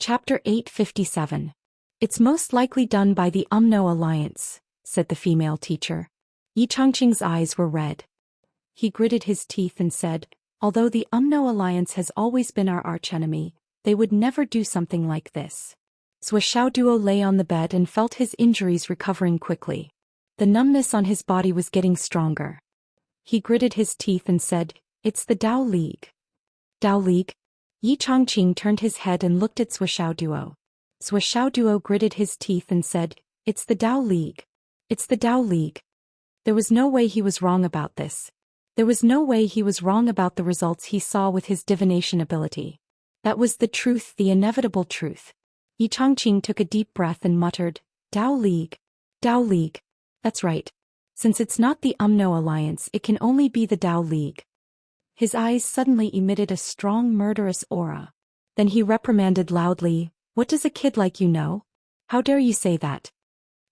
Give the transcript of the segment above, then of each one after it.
Chapter 857. It's most likely done by the UMNO Alliance, said the female teacher. Yi Changqing's eyes were red. He gritted his teeth and said, although the UMNO Alliance has always been our archenemy, they would never do something like this. Sui Xiaoduo lay on the bed and felt his injuries recovering quickly. The numbness on his body was getting stronger. He gritted his teeth and said, it's the Dao League. Dao League? Yi Changqing turned his head and looked at Sui Xiaoduo. Sui Xiaoduo gritted his teeth and said, it's the Dao League. It's the Dao League. There was no way he was wrong about this. There was no way he was wrong about the results he saw with his divination ability. That was the truth, the inevitable truth. Yi Changqing took a deep breath and muttered, Dao League. Dao League. That's right. Since it's not the UMNO Alliance, it can only be the Dao League. His eyes suddenly emitted a strong murderous aura. Then he reprimanded loudly, what does a kid like you know? How dare you say that?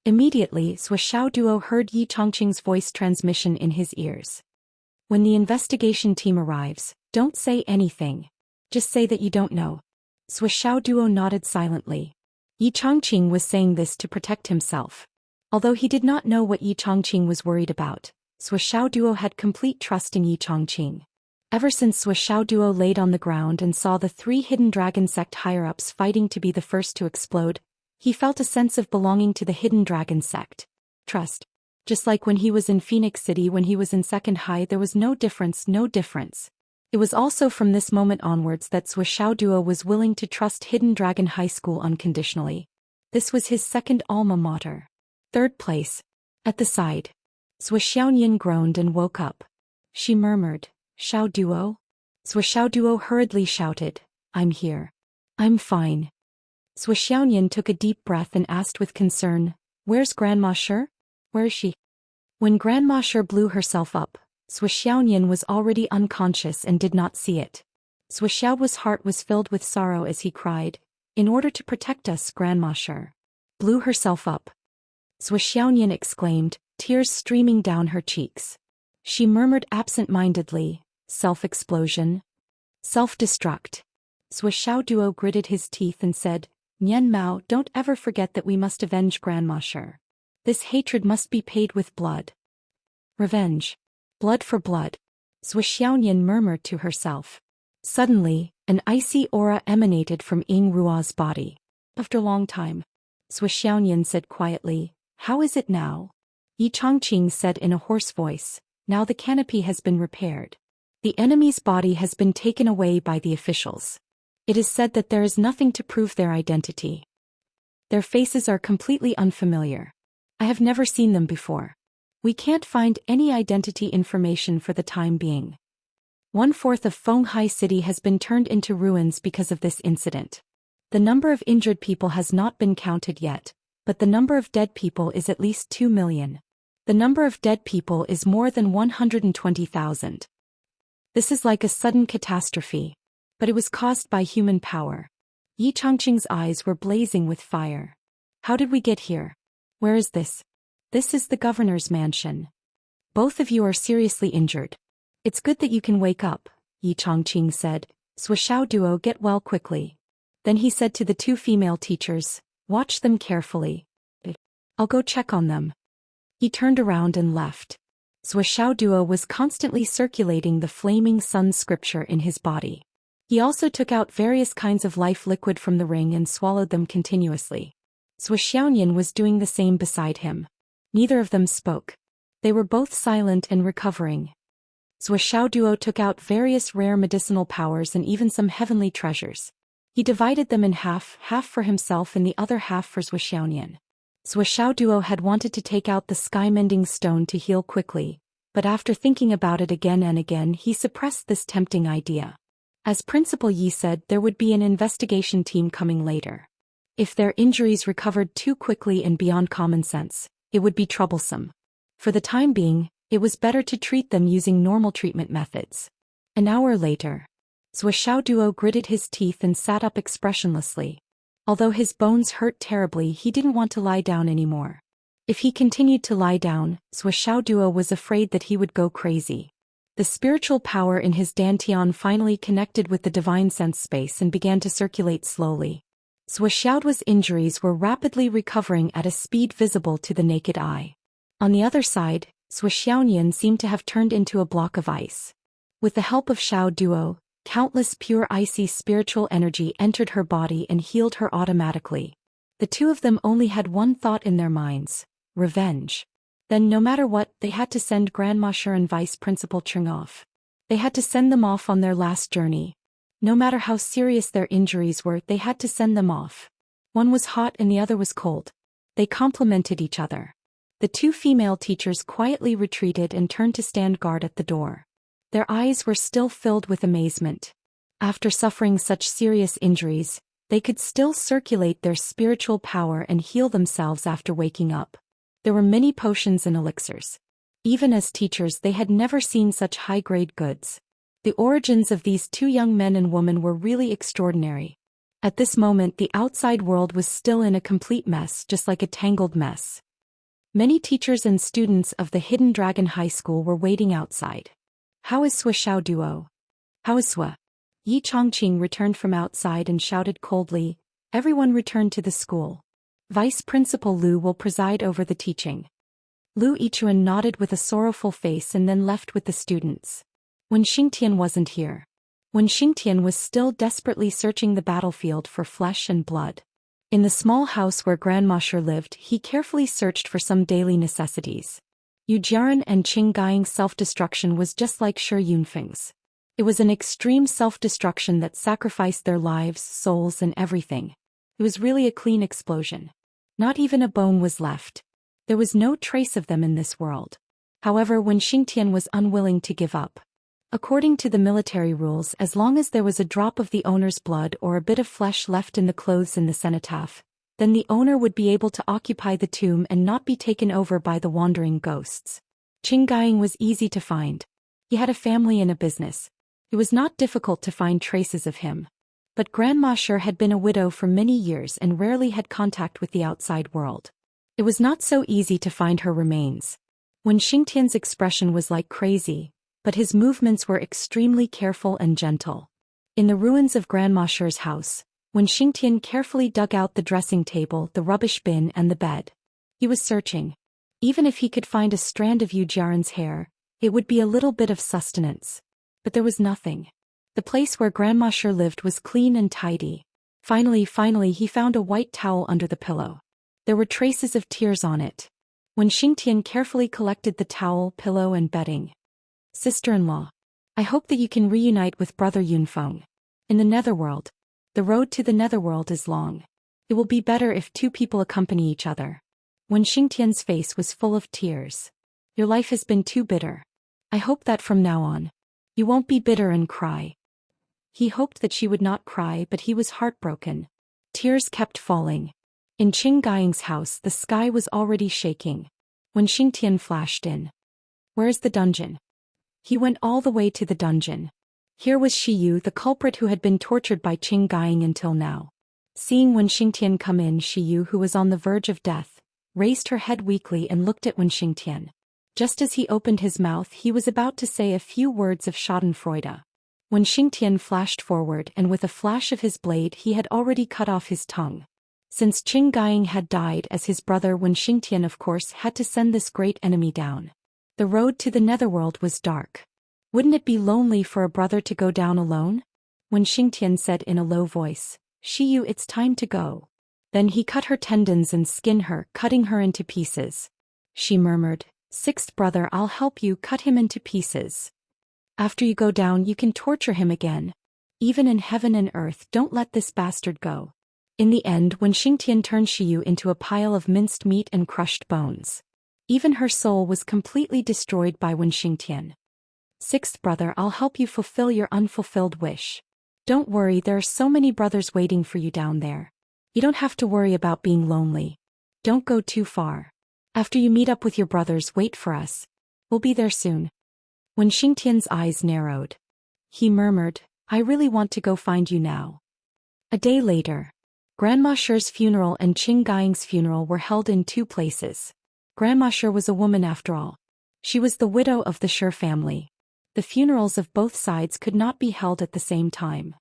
Immediately, Sui Xiaoduo heard Yi Changqing's voice transmission in his ears. When the investigation team arrives, don't say anything. Just say that you don't know. Sui Xiaoduo nodded silently. Yi Changqing was saying this to protect himself. Although he did not know what Yi Changqing was worried about, Sui Xiaoduo had complete trust in Yi Changqing. Ever since Sui Xiaoduo laid on the ground and saw the 3 hidden dragon sect higher-ups fighting to be the first to explode, he felt a sense of belonging to the hidden dragon sect. Trust. Just like when he was in Phoenix City when he was in second high, there was no difference. It was also from this moment onwards that Sui Xiaoduo was willing to trust Hidden Dragon High School unconditionally. This was his second alma mater. 3rd place. At the side. Sui Xiaoyan groaned and woke up. She murmured, Xiaoduo? Sui Xiaoduo hurriedly shouted, I'm here. I'm fine. Sui Xiaoyan took a deep breath and asked with concern, where's Grandma Shi? Where is she? When Grandma Shi blew herself up, Sui Xiaoyan was already unconscious and did not see it. Sui Xiaoduo's heart was filled with sorrow as he cried, in order to protect us, Grandma Shi blew herself up. Sui Xiaoyan exclaimed, tears streaming down her cheeks. She murmured absent-mindedly, self-explosion. Self-destruct. Sui Xiaoduo gritted his teeth and said, Nian Mao, don't ever forget that we must avenge Grandma Shi. This hatred must be paid with blood. Revenge. Blood for blood. Sui Xiaoyan murmured to herself. Suddenly, an icy aura emanated from Ying Ruo's body. After a long time, Sui Xiaoyan said quietly, how is it now? Yi Changqing said in a hoarse voice, now the canopy has been repaired. The enemy's body has been taken away by the officials. It is said that there is nothing to prove their identity. Their faces are completely unfamiliar. I have never seen them before. We can't find any identity information for the time being. 1/4 of Fenghai City has been turned into ruins because of this incident. The number of injured people has not been counted yet, but the number of dead people is at least 2 million. The number of dead people is more than 120,000. This is like a sudden catastrophe, but it was caused by human power. Yi Changqing's eyes were blazing with fire. How did we get here? Where is this? This is the governor's mansion. Both of you are seriously injured. It's good that you can wake up, Yi Changqing said. Sui Xiaoduo, get well quickly. Then he said to the 2 female teachers, watch them carefully. I'll go check on them. He turned around and left. Sui Xiaoduo was constantly circulating the flaming sun scripture in his body. He also took out various kinds of life liquid from the ring and swallowed them continuously. Sui Xiaoyan was doing the same beside him. Neither of them spoke. They were both silent and recovering. Sui Xiaoduo took out various rare medicinal powers and even some heavenly treasures. He divided them in half for himself and the other half for Sui Xiaoyan. Sui Xiaoduo had wanted to take out the sky-mending stone to heal quickly, but after thinking about it again and again he suppressed this tempting idea. As Principal Yi said, there would be an investigation team coming later. If their injuries recovered too quickly and beyond common sense, it would be troublesome. For the time being, it was better to treat them using normal treatment methods. An hour later, Sui Xiaoduo gritted his teeth and sat up expressionlessly. Although his bones hurt terribly, he didn't want to lie down anymore. If he continued to lie down, Sui Xiaoduo was afraid that he would go crazy. The spiritual power in his dantian finally connected with the divine sense space and began to circulate slowly. Xiaoduo's injuries were rapidly recovering at a speed visible to the naked eye. On the other side, Xiaonian seemed to have turned into a block of ice. With the help of Xiao Duo, countless pure icy spiritual energy entered her body and healed her automatically. The two of them only had one thought in their minds: revenge. Then no matter what, they had to send Grandmaster and Vice Principal Cheng off. They had to send them off on their last journey. No matter how serious their injuries were, they had to send them off. One was hot and the other was cold. They complemented each other. The two female teachers quietly retreated and turned to stand guard at the door. Their eyes were still filled with amazement. After suffering such serious injuries, they could still circulate their spiritual power and heal themselves after waking up. There were many potions and elixirs. Even as teachers, they had never seen such high-grade goods. The origins of these two young men and women were really extraordinary. At this moment, the outside world was still in a complete mess, just like a tangled mess. Many teachers and students of the Hidden Dragon High School were waiting outside. "How is Xiao Duo? How is Sui?" Yi Chongqing returned from outside and shouted coldly. Everyone returned to the school. Vice Principal Lu will preside over the teaching. Lu Yichuan nodded with a sorrowful face and then left with the students. When Xingtian wasn't here. When Xingtian was still desperately searching the battlefield for flesh and blood. In the small house where Grandmaster lived, he carefully searched for some daily necessities. Yu Jiaran and Qing Gaiying's self-destruction was just like Shi Yunfeng's. It was an extreme self-destruction that sacrificed their lives, souls, and everything. It was really a clean explosion. Not even a bone was left. There was no trace of them in this world. However, when Xingtian was unwilling to give up. According to the military rules, as long as there was a drop of the owner's blood or a bit of flesh left in the clothes in the cenotaph, then the owner would be able to occupy the tomb and not be taken over by the wandering ghosts. Qing Gaiying was easy to find. He had a family and a business. It was not difficult to find traces of him. But Grandmaster had been a widow for many years and rarely had contact with the outside world. It was not so easy to find her remains. When Xingtian's expression was like crazy, but his movements were extremely careful and gentle. In the ruins of Grandmaster's house, when Xingtian carefully dug out the dressing table, the rubbish bin, and the bed, he was searching. Even if he could find a strand of Yu Jiaran's hair, it would be a little bit of sustenance. But there was nothing. The place where Grandmaster lived was clean and tidy. Finally he found a white towel under the pillow. There were traces of tears on it. When Xingtian carefully collected the towel, pillow, and bedding. "Sister-in-law, I hope that you can reunite with brother Yunfeng. In the netherworld. The road to the netherworld is long. It will be better if two people accompany each other." When Xingtian's face was full of tears. "Your life has been too bitter. I hope that from now on, you won't be bitter and cry." He hoped that she would not cry, but he was heartbroken. Tears kept falling. In Qing Gaiying's house, the sky was already shaking. When Xingtian flashed in. "Where is the dungeon?" He went all the way to the dungeon. Here was Shiyu, the culprit who had been tortured by Qing Gaiying until now. Seeing Wen Xingtian come in, Shiyu, who was on the verge of death, raised her head weakly and looked at Wen Xingtian. Just as he opened his mouth, he was about to say a few words of schadenfreude. When Xingtian flashed forward, and with a flash of his blade he had already cut off his tongue. Since Qing Gaiying had died as his brother, Wen Xingtian of course had to send this great enemy down. The road to the netherworld was dark. Wouldn't it be lonely for a brother to go down alone? When Xingtian said in a low voice, "Shiyu, it's time to go." Then he cut her tendons and skinned her, cutting her into pieces. She murmured, "Sixth brother, I'll help you cut him into pieces. After you go down, you can torture him again. Even in heaven and earth, don't let this bastard go." In the end, when Xingtian turned Shiyu into a pile of minced meat and crushed bones. Even her soul was completely destroyed by Wen Xingtian. "Sixth brother, I'll help you fulfill your unfulfilled wish. Don't worry, there are so many brothers waiting for you down there. You don't have to worry about being lonely. Don't go too far. After you meet up with your brothers, wait for us. We'll be there soon." When Xingtian's eyes narrowed, he murmured, "I really want to go find you now." A day later, Grandmaster's funeral and Qing Gaiying's funeral were held in two places. Grandmaster was a woman after all. She was the widow of the Shi family. The funerals of both sides could not be held at the same time.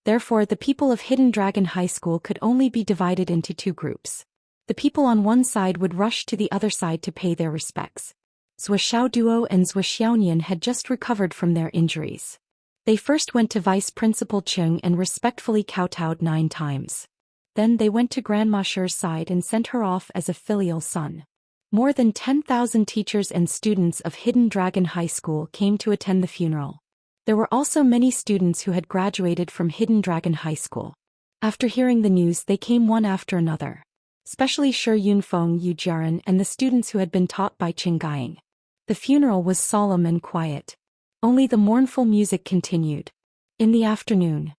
Therefore, the people of Hidden Dragon High School could only be divided into two groups. The people on one side would rush to the other side to pay their respects. Zhuoxiao Duo and Zhuoxiaonian had just recovered from their injuries. They first went to Vice Principal Chung and respectfully kowtowed 9 times. Then they went to Grandma Shi's side and sent her off as a filial son. More than 10,000 teachers and students of Hidden Dragon High School came to attend the funeral. There were also many students who had graduated from Hidden Dragon High School. After hearing the news, they came one after another. Especially Shi Yunfeng, Yu Jiaran, and the students who had been taught by Qing Gaiying. The funeral was solemn and quiet. Only the mournful music continued. In the afternoon,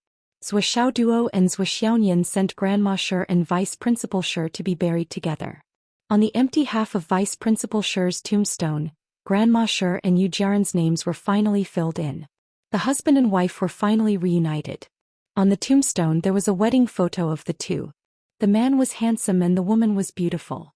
Zhuoxiao Duo and Zhuoxiaonian sent Grandma Shi and Vice Principal Shi to be buried together. On the empty half of Vice Principal Shi's tombstone, Grandma Shi and Yu Jiaran's names were finally filled in. The husband and wife were finally reunited. On the tombstone there was a wedding photo of the two. The man was handsome and the woman was beautiful.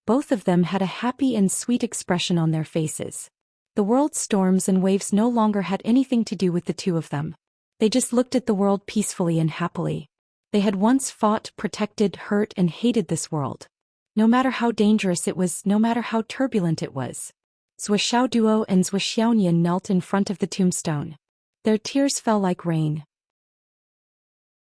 Both of them had a happy and sweet expression on their faces. The world's storms and waves no longer had anything to do with the two of them. They just looked at the world peacefully and happily. They had once fought, protected, hurt, and hated this world. No matter how dangerous it was, no matter how turbulent it was. Zhuoxiao Duo and Zhuoxiaonian knelt in front of the tombstone. Their tears fell like rain.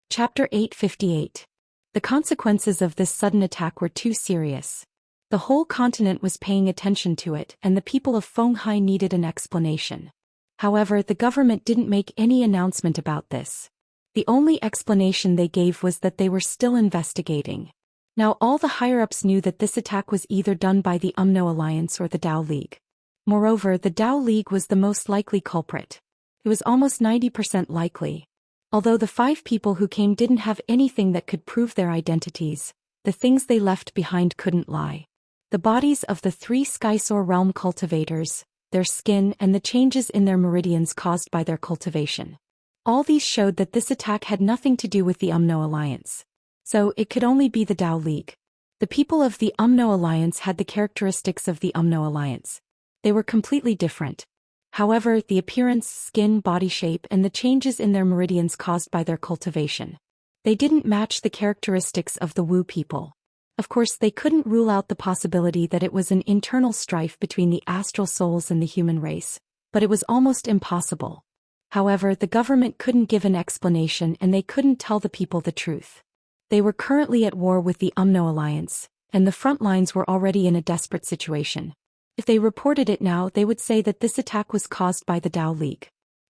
Chapter 858. The consequences of this sudden attack were too serious. The whole continent was paying attention to it, and the people of Fenghai needed an explanation. However, the government didn't make any announcement about this. The only explanation they gave was that they were still investigating. Now all the higher-ups knew that this attack was either done by the UMNO Alliance or the Dao League. Moreover, the Dao League was the most likely culprit. It was almost 90% likely. Although the 5 people who came didn't have anything that could prove their identities, the things they left behind couldn't lie. The bodies of the 3 Skysoar realm cultivators, their skin, and the changes in their meridians caused by their cultivation. All these showed that this attack had nothing to do with the UMNO Alliance. So, it could only be the Dao League. The people of the UMNO Alliance had the characteristics of the UMNO Alliance. They were completely different. However, the appearance, skin, body shape, and the changes in their meridians caused by their cultivation. They didn't match the characteristics of the Wu people. Of course, they couldn't rule out the possibility that it was an internal strife between the astral souls and the human race, but it was almost impossible. However, the government couldn't give an explanation and they couldn't tell the people the truth. They were currently at war with the UMNO Alliance, and the front lines were already in a desperate situation. If they reported it now, they would say that this attack was caused by the Dao League.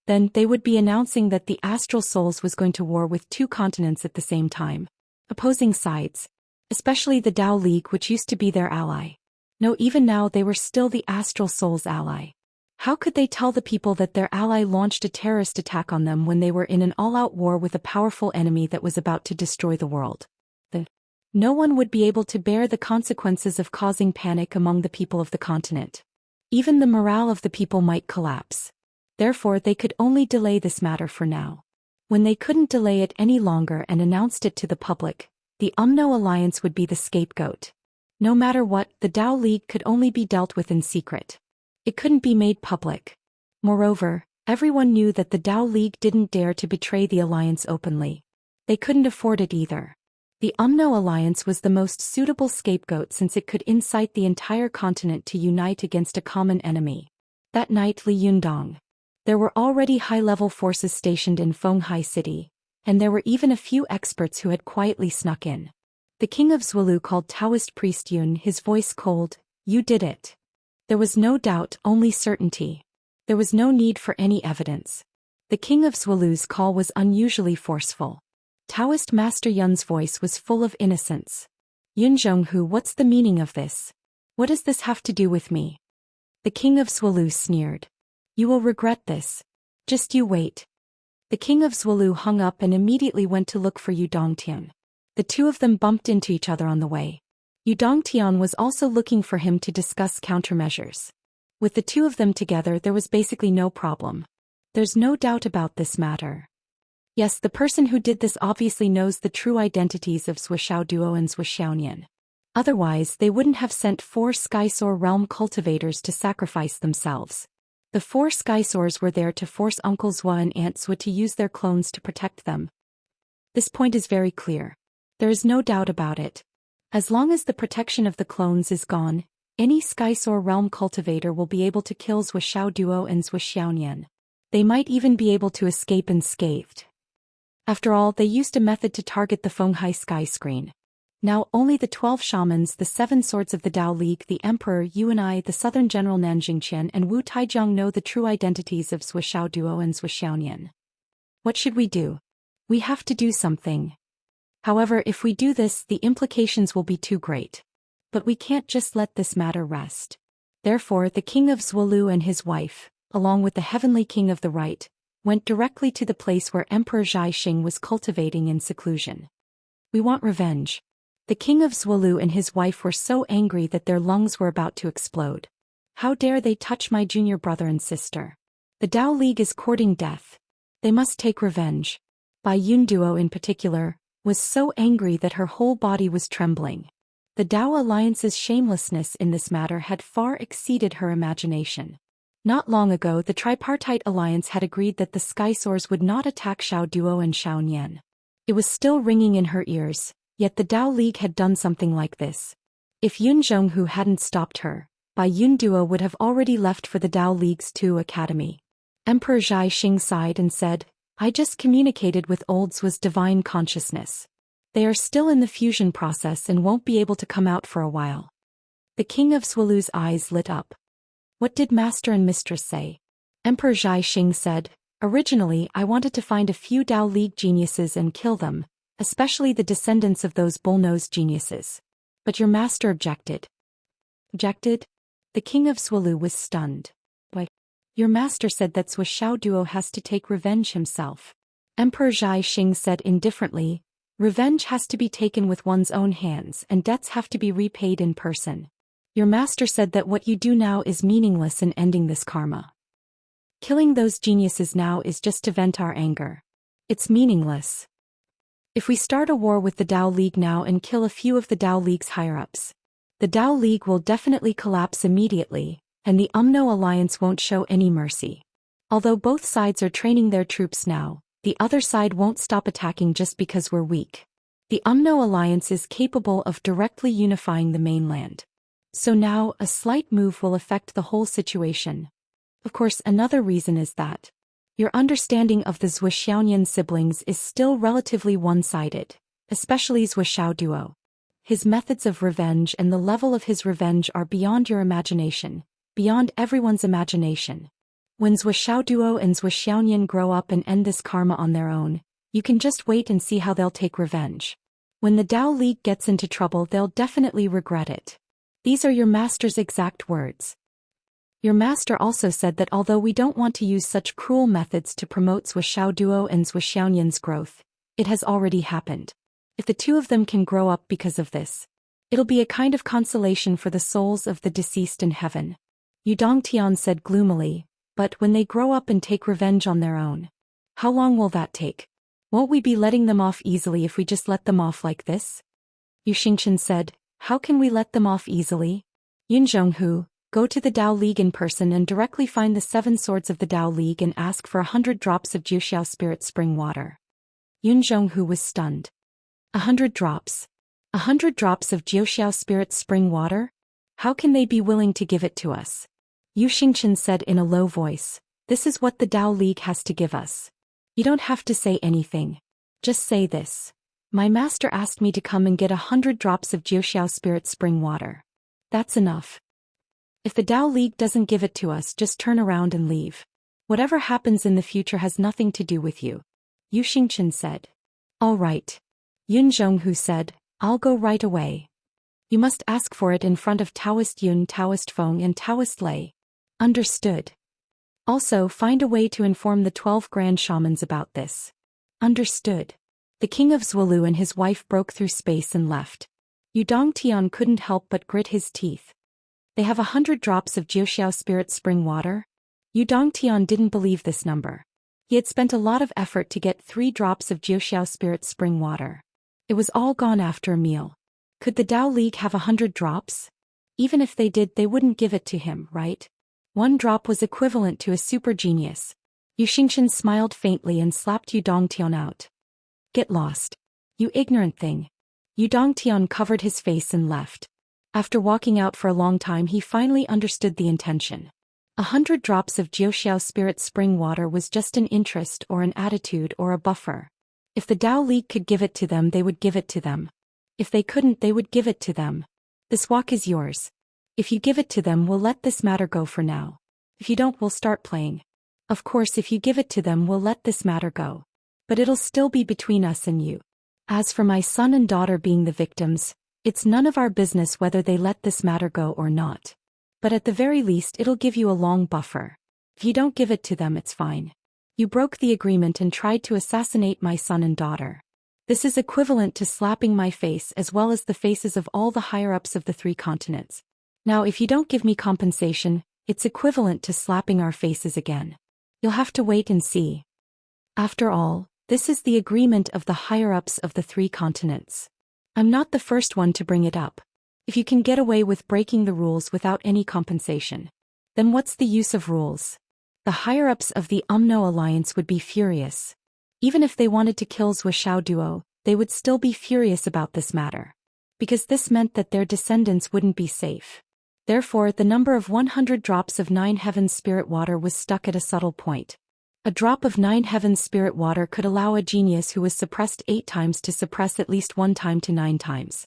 Then, they would be announcing that the astral souls was going to war with 2 continents at the same time. Opposing sides. Especially the Dao League, which used to be their ally. No, even now they were still the astral souls' ally. How could they tell the people that their ally launched a terrorist attack on them when they were in an all-out war with a powerful enemy that was about to destroy the world? No one would be able to bear the consequences of causing panic among the people of the continent. Even the morale of the people might collapse. Therefore, they could only delay this matter for now. When they couldn't delay it any longer and announced it to the public, the UMNO Alliance would be the scapegoat. No matter what, the Dao League could only be dealt with in secret. It couldn't be made public. Moreover, everyone knew that the Dao League didn't dare to betray the alliance openly. They couldn't afford it either. The UMNO Alliance was the most suitable scapegoat since it could incite the entire continent to unite against a common enemy. That night, Li Yundong. There were already high-level forces stationed in Fenghai City, and there were even a few experts who had quietly snuck in. The king of Zhuolu called Taoist priest Yun, his voice cold, "You did it." There was no doubt, only certainty. There was no need for any evidence. The king of Zhuolu's call was unusually forceful. Taoist Master Yun's voice was full of innocence. "Yun Zhonghu, what's the meaning of this? What does this have to do with me?" The king of Zhuolu sneered. "You will regret this. Just you wait." The king of Zhuolu hung up and immediately went to look for Yu Dongtian. The two of them bumped into each other on the way. Yu Dongtian was also looking for him to discuss countermeasures. With the two of them together, there was basically no problem. There's no doubt about this matter. Yes, the person who did this obviously knows the true identities of Zhuoxiao Duo and Zhuoxiaonian. Otherwise, they wouldn't have sent 4 Skysoar realm cultivators to sacrifice themselves. The 4 Skysoars were there to force Uncle Zhua and Aunt Zhua to use their clones to protect them. This point is very clear. There is no doubt about it. As long as the protection of the clones is gone, any Skysoar realm cultivator will be able to kill Zhuoxiao Duo and Zhuoxiaonian. They might even be able to escape unscathed. After all, they used a method to target the Fenghai sky screen. Now only the 12 shamans, the 7 swords of the Dao League, the Emperor, you and I, the Southern General Nanjingqian and Wu Taijiang know the true identities of Zhuoxiao Duo and Zhuoxiaonian. What should we do? We have to do something. However, if we do this, the implications will be too great. But we can't just let this matter rest. Therefore, the king of Zhuolu and his wife, along with the heavenly king of the right, went directly to the place where Emperor Zhaixing was cultivating in seclusion. We want revenge. The king of Zhuolu and his wife were so angry that their lungs were about to explode. How dare they touch my junior brother and sister? The Dao League is courting death. They must take revenge. Bai Yun Duo in particular was so angry that her whole body was trembling. The Dao Alliance's shamelessness in this matter had far exceeded her imagination. Not long ago, the Tripartite Alliance had agreed that the Skysoars would not attack Xiao Duo and Xiao Nian. It was still ringing in her ears, yet the Dao League had done something like this. If Yun Zhonghu hadn't stopped her, Bai Yun Duo would have already left for the Dao League's Tu Academy. Emperor Zhaixing sighed and said, I just communicated with Old Zhuo's divine consciousness. They are still in the fusion process and won't be able to come out for a while. The king of Zhuolu's eyes lit up. What did master and mistress say? Emperor Zhaixing said, originally I wanted to find a few Dao League geniuses and kill them, especially the descendants of those bull-nosed geniuses. But your master objected. Objected? The king of Zhuolu was stunned. Why? Your master said that Zhuoxiao Duo has to take revenge himself. Emperor Zhaixing said indifferently, revenge has to be taken with one's own hands and debts have to be repaid in person. Your master said that what you do now is meaningless in ending this karma. Killing those geniuses now is just to vent our anger. It's meaningless. If we start a war with the Dao League now and kill a few of the Dao League's higher-ups, the Dao League will definitely collapse immediately, and the UMNO alliance won't show any mercy. Although both sides are training their troops now, the other side won't stop attacking just because we're weak. The UMNO alliance is capable of directly unifying the mainland. So now, a slight move will affect the whole situation. Of course, another reason is that your understanding of the Zhuoxiaonian siblings is still relatively one-sided, especially Zhuoxiao Duo. His methods of revenge and the level of his revenge are beyond your imagination, beyond everyone's imagination. When Zhuoxiao Duo and Zhuoxiaonian grow up and end this karma on their own, you can just wait and see how they'll take revenge. When the Dao League gets into trouble, they'll definitely regret it. These are your master's exact words. Your master also said that although we don't want to use such cruel methods to promote Zhuoxiao Duo and Zhuoxiaonian's growth, it has already happened. If the two of them can grow up because of this, it'll be a kind of consolation for the souls of the deceased in heaven. Yu Dongtian said gloomily, but when they grow up and take revenge on their own, how long will that take? Won't we be letting them off easily if we just let them off like this? Yu Xingchen said, how can we let them off easily? Yun Zhonghu, go to the Dao League in person and directly find the 7 swords of the Dao League and ask for 100 drops of Jiuxiao spirit spring water. Yun Zhonghu was stunned. 100 drops. 100 drops of Jiuxiao spirit spring water? How can they be willing to give it to us? Yu Xingchen said in a low voice, this is what the Dao League has to give us. You don't have to say anything. Just say this. My master asked me to come and get 100 drops of Jiuxiao spirit spring water. That's enough. If the Dao League doesn't give it to us, just turn around and leave. Whatever happens in the future has nothing to do with you. Yu Xingchen said. All right. Yun Zhonghu said, I'll go right away. You must ask for it in front of Taoist Yun, Taoist Feng and Taoist Lei. Understood. Also, find a way to inform the 12 grand shamans about this. Understood. The king of Zhuolu and his wife broke through space and left. Yu Dongtian couldn't help but grit his teeth. They have 100 drops of Jiuxiao spirit spring water? Yu Dongtian didn't believe this number. He had spent a lot of effort to get 3 drops of Jiuxiao spirit spring water. It was all gone after a meal. Could the Dao League have 100 drops? Even if they did, they wouldn't give it to him, right? 1 drop was equivalent to a super genius. Yu Xingchen smiled faintly and slapped Yu Dongtian out. Get lost. You ignorant thing. Yu Dongtian covered his face and left. After walking out for a long time he finally understood the intention. 100 drops of Jiuxiao spirit spring water was just an interest or an attitude or a buffer. If the Tao League could give it to them they would give it to them. If they couldn't they would give it to them. This walk is yours. If you give it to them we'll let this matter go for now. If you don't we'll start playing. Of course if you give it to them we'll let this matter go. But it'll still be between us and you. As for my son and daughter being the victims, it's none of our business whether they let this matter go or not. But at the very least it'll give you a long buffer. If you don't give it to them it's fine. You broke the agreement and tried to assassinate my son and daughter. This is equivalent to slapping my face as well as the faces of all the higher-ups of the 3 continents. Now if you don't give me compensation, it's equivalent to slapping our faces again. You'll have to wait and see. After all, this is the agreement of the higher-ups of the 3 continents. I'm not the first one to bring it up. If you can get away with breaking the rules without any compensation, then what's the use of rules? The higher-ups of the UMNO alliance would be furious. Even if they wanted to kill Zhuoxiao duo, they would still be furious about this matter. Because this meant that their descendants wouldn't be safe. Therefore, the number of 100 drops of 9 heavens spirit water was stuck at a subtle point. A drop of 9 heavens spirit water could allow a genius who was suppressed 8 times to suppress at least 1 time to 9 times.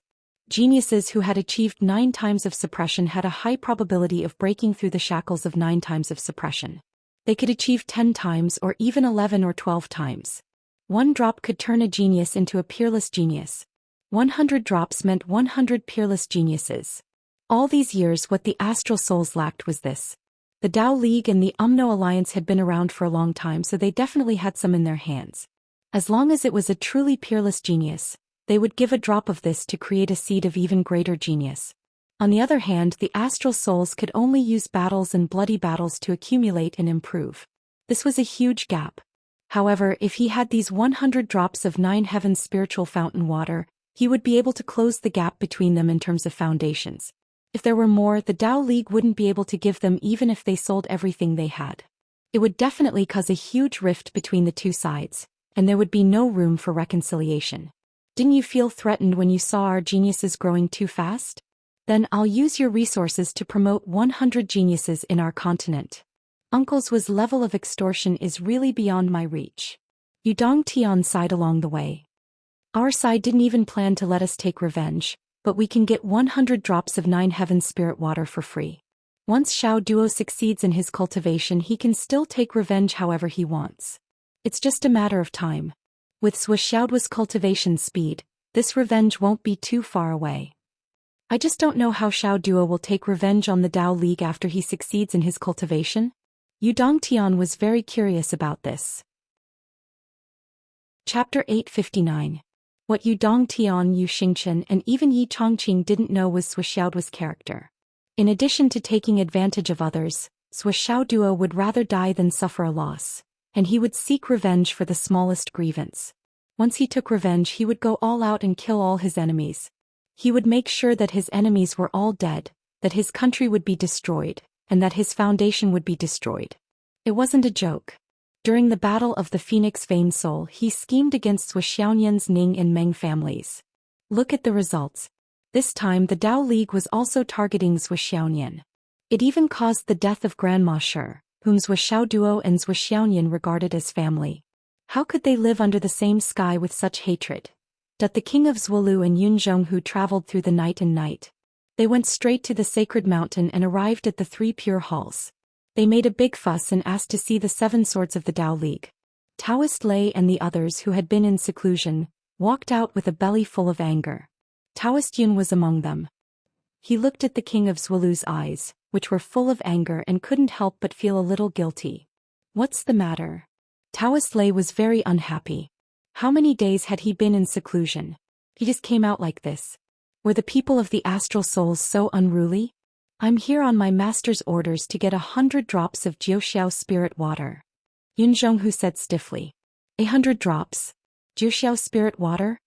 Geniuses who had achieved 9 times of suppression had a high probability of breaking through the shackles of 9 times of suppression. They could achieve 10 times or even 11 or 12 times. 1 drop could turn a genius into a peerless genius. 100 drops meant 100 peerless geniuses. All these years what the astral souls lacked was this. The Tao League and the UMNO alliance had been around for a long time so they definitely had some in their hands. As long as it was a truly peerless genius, they would give a drop of this to create a seed of even greater genius. On the other hand, the astral souls could only use battles and bloody battles to accumulate and improve. This was a huge gap. However, if he had these 100 drops of 9 heavens spiritual fountain water, he would be able to close the gap between them in terms of foundations. If there were more, the Tao League wouldn't be able to give them even if they sold everything they had. It would definitely cause a huge rift between the 2 sides, and there would be no room for reconciliation. Didn't you feel threatened when you saw our geniuses growing too fast? Then I'll use your resources to promote 100 geniuses in our continent. Uncle's level of extortion is really beyond my reach. Yu Dongtian sighed along the way. Our side didn't even plan to let us take revenge, but we can get 100 drops of 9 heavens spirit water for free. Once Xiao Duo succeeds in his cultivation he can still take revenge however he wants. It's just a matter of time. With Zhuoxiao's cultivation speed, this revenge won't be too far away. I just don't know how Xiao Duo will take revenge on the Tao League after he succeeds in his cultivation. Yu Dongtian was very curious about this. Chapter 859. What Yu Dongtian, Yu Xingchen and even Yi Chongqing didn't know was Zhuoxiao's character. In addition to taking advantage of others, Zhuoxiao Duo would rather die than suffer a loss, and he would seek revenge for the smallest grievance. Once he took revenge he would go all out and kill all his enemies. He would make sure that his enemies were all dead, that his country would be destroyed, and that his foundation would be destroyed. It wasn't a joke. During the Battle of the Phoenix Vein Soul he schemed against Zhuoxiao's Ning and Meng families. Look at the results. This time the Tao League was also targeting Zhuoxiaonian. It even caused the death of Grandma Shi, whom Zhuoxiao Duo and Zhuoxiaonian regarded as family. How could they live under the same sky with such hatred? The king of Zhuolu and Yun Zhonghu traveled through the night and night. They went straight to the sacred mountain and arrived at the 3 pure halls. They made a big fuss and asked to see the 7 swords of the Tao League. Taoist Lei and the others who had been in seclusion walked out with a belly full of anger. Taoist Yun was among them. He looked at the king of Zhuolu's eyes, which were full of anger and couldn't help but feel a little guilty. What's the matter? Taoist Lei was very unhappy. How many days had he been in seclusion? He just came out like this. Were the people of the astral souls so unruly? I'm here on my master's orders to get 100 drops of Jiuxiao spirit water. Yun Zhonghu said stiffly. 100 drops? Jiuxiao spirit water?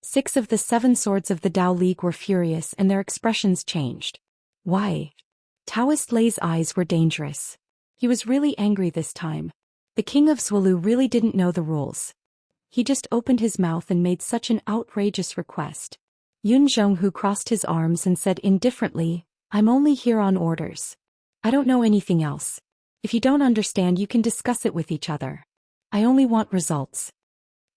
6 of the 7 swords of the Tao League were furious and their expressions changed. Why? Taoist Lei's eyes were dangerous. He was really angry this time. The king of Zhuolu really didn't know the rules. He just opened his mouth and made such an outrageous request. Yun Zhonghu crossed his arms and said indifferently, I'm only here on orders. I don't know anything else. If you don't understand, you can discuss it with each other. I only want results.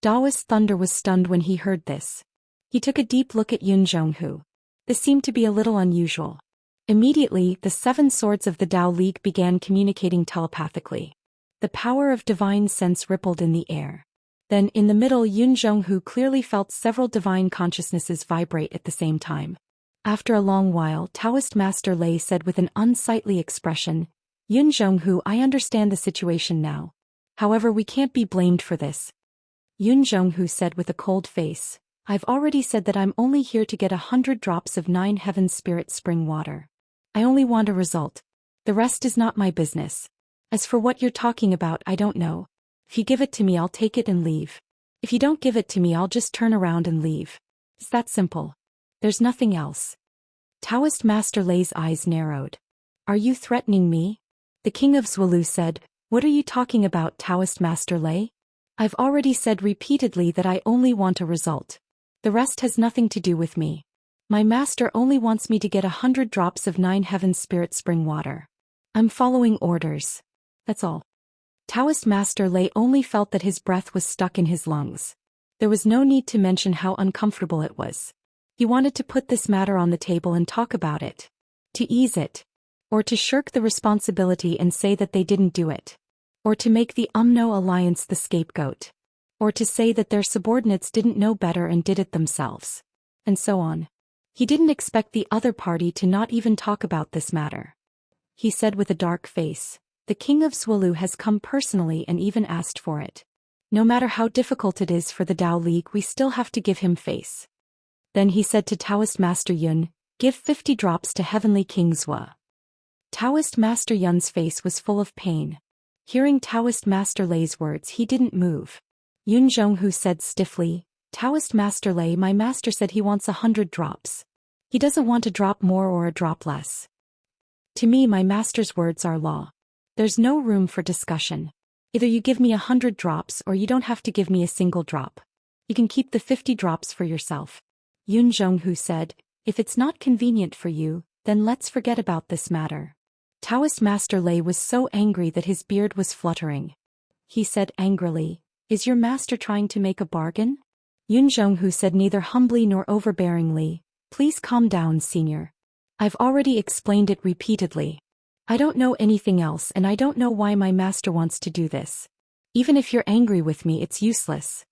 Daoist Thunder was stunned when he heard this. He took a deep look at Yun Zhonghu. This seemed to be a little unusual. Immediately, the 7 swords of the Tao League began communicating telepathically. The power of divine sense rippled in the air. Then, in the middle, Yun Zhonghu clearly felt several divine consciousnesses vibrate at the same time. After a long while, Taoist Master Lei said with an unsightly expression, Yun Zhonghu, I understand the situation now. However, we can't be blamed for this. Yun Zhonghu said with a cold face, I've already said that I'm only here to get 100 drops of 9 Heavens Spirit Spring water. I only want a result. The rest is not my business. As for what you're talking about, I don't know. If you give it to me, I'll take it and leave. If you don't give it to me, I'll just turn around and leave. It's that simple. There's nothing else. Taoist Master Lei's eyes narrowed. Are you threatening me? The King of Zwolu said, What are you talking about, Taoist Master Lei? I've already said repeatedly that I only want a result. The rest has nothing to do with me. My master only wants me to get 100 drops of 9 Heaven Spirit Spring water. I'm following orders. That's all. Taoist Master Lei only felt that his breath was stuck in his lungs. There was no need to mention how uncomfortable it was. He wanted to put this matter on the table and talk about it. To ease it. Or to shirk the responsibility and say that they didn't do it. Or to make the UMNO alliance the scapegoat. Or to say that their subordinates didn't know better and did it themselves. And so on. He didn't expect the other party to not even talk about this matter. He said with a dark face, The King of Zwolu has come personally and even asked for it. No matter how difficult it is for the Tao League, we still have to give him face. Then he said to Taoist Master Yun, Give 50 drops to Heavenly King Zwa. Taoist Master Yun's face was full of pain. Hearing Taoist Master Lei's words, he didn't move. Yun Zhonghu said stiffly, Taoist Master Lei, my master said he wants 100 drops. He doesn't want a drop more or a drop less. To me, my master's words are law. There's no room for discussion. Either you give me 100 drops or you don't have to give me a single drop. You can keep the 50 drops for yourself. Yun Zhonghu said, If it's not convenient for you, then let's forget about this matter. Taoist Master Lei was so angry that his beard was fluttering. He said angrily, Is your master trying to make a bargain? Yun Zhonghu said neither humbly nor overbearingly, Please calm down, senior. I've already explained it repeatedly. I don't know anything else and I don't know why my master wants to do this. Even if you're angry with me, it's useless.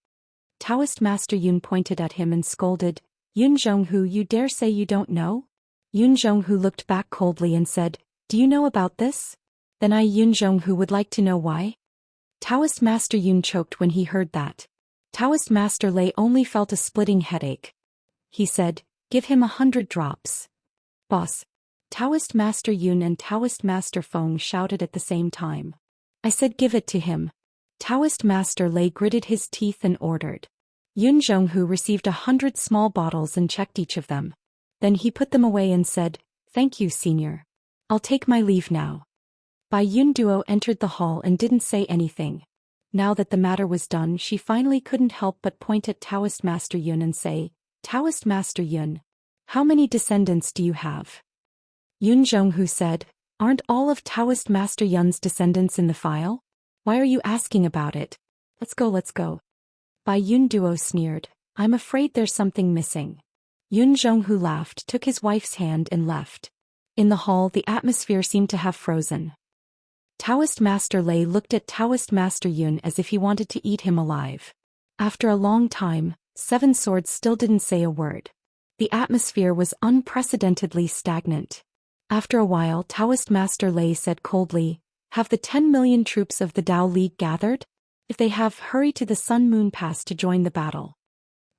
Taoist Master Yun pointed at him and scolded, Yun Zhonghu, you dare say you don't know? Yun Zhonghu looked back coldly and said, Do you know about this? Then I, Yun Zhonghu, would like to know why. Taoist Master Yun choked when he heard that. Taoist Master Lei only felt a splitting headache. He said, Give him 100 drops. Boss. Taoist Master Yun and Taoist Master Feng shouted at the same time. I said give it to him. Taoist Master Lei gritted his teeth and ordered. Yun Zhonghu received 100 small bottles and checked each of them. Then he put them away and said, Thank you, senior. I'll take my leave now. Bai Yun Duo entered the hall and didn't say anything. Now that the matter was done, she finally couldn't help but point at Taoist Master Yun and say, Taoist Master Yun, how many descendants do you have? Yun Zhonghu said, Aren't all of Taoist Master Yun's descendants in the file? Why are you asking about it? Let's go. Bai Yun Duo sneered, I'm afraid there's something missing. Yun Zhonghu laughed, took his wife's hand and left. In the hall, the atmosphere seemed to have frozen. Taoist Master Lei looked at Taoist Master Yun as if he wanted to eat him alive. After a long time, 7 swords still didn't say a word. The atmosphere was unprecedentedly stagnant. After a while, Taoist Master Lei said coldly, Have the 10 million troops of the Tao League gathered? If they have, hurry to the Sun Moon Pass to join the battle.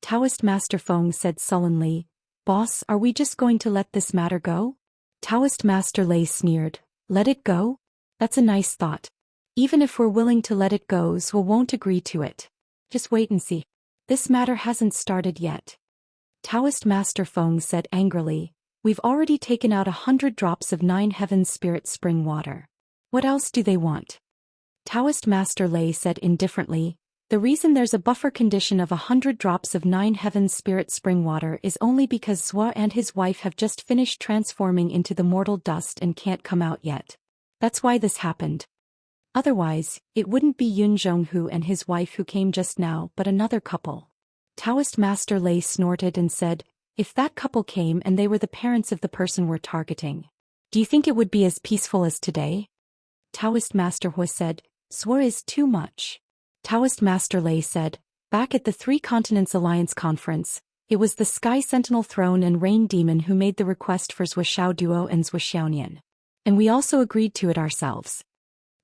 Taoist Master Feng said sullenly, Boss, are we just going to let this matter go? Taoist Master Lei sneered, Let it go? That's a nice thought. Even if we're willing to let it go, Zwa won't agree to it. Just wait and see. This matter hasn't started yet. Taoist Master Feng said angrily, We've already taken out 100 drops of 9 Heavens Spirit Spring water. What else do they want? Taoist Master Lei said indifferently, The reason there's a buffer condition of 100 drops of 9 heavens spirit spring water is only because Zhua and his wife have just finished transforming into the mortal dust and can't come out yet. That's why this happened. Otherwise, it wouldn't be Yun Zhonghu and his wife who came just now but another couple. Taoist Master Lei snorted and said, if that couple came and they were the parents of the person we're targeting, do you think it would be as peaceful as today? Taoist Master Hua said, Zhua is too much. Taoist Master Lei said, back at the Three Continents Alliance conference, it was the Sky Sentinel Throne and Rain Demon who made the request for Zhua Xiaoduo and Zhua Xiaonian. And we also agreed to it ourselves.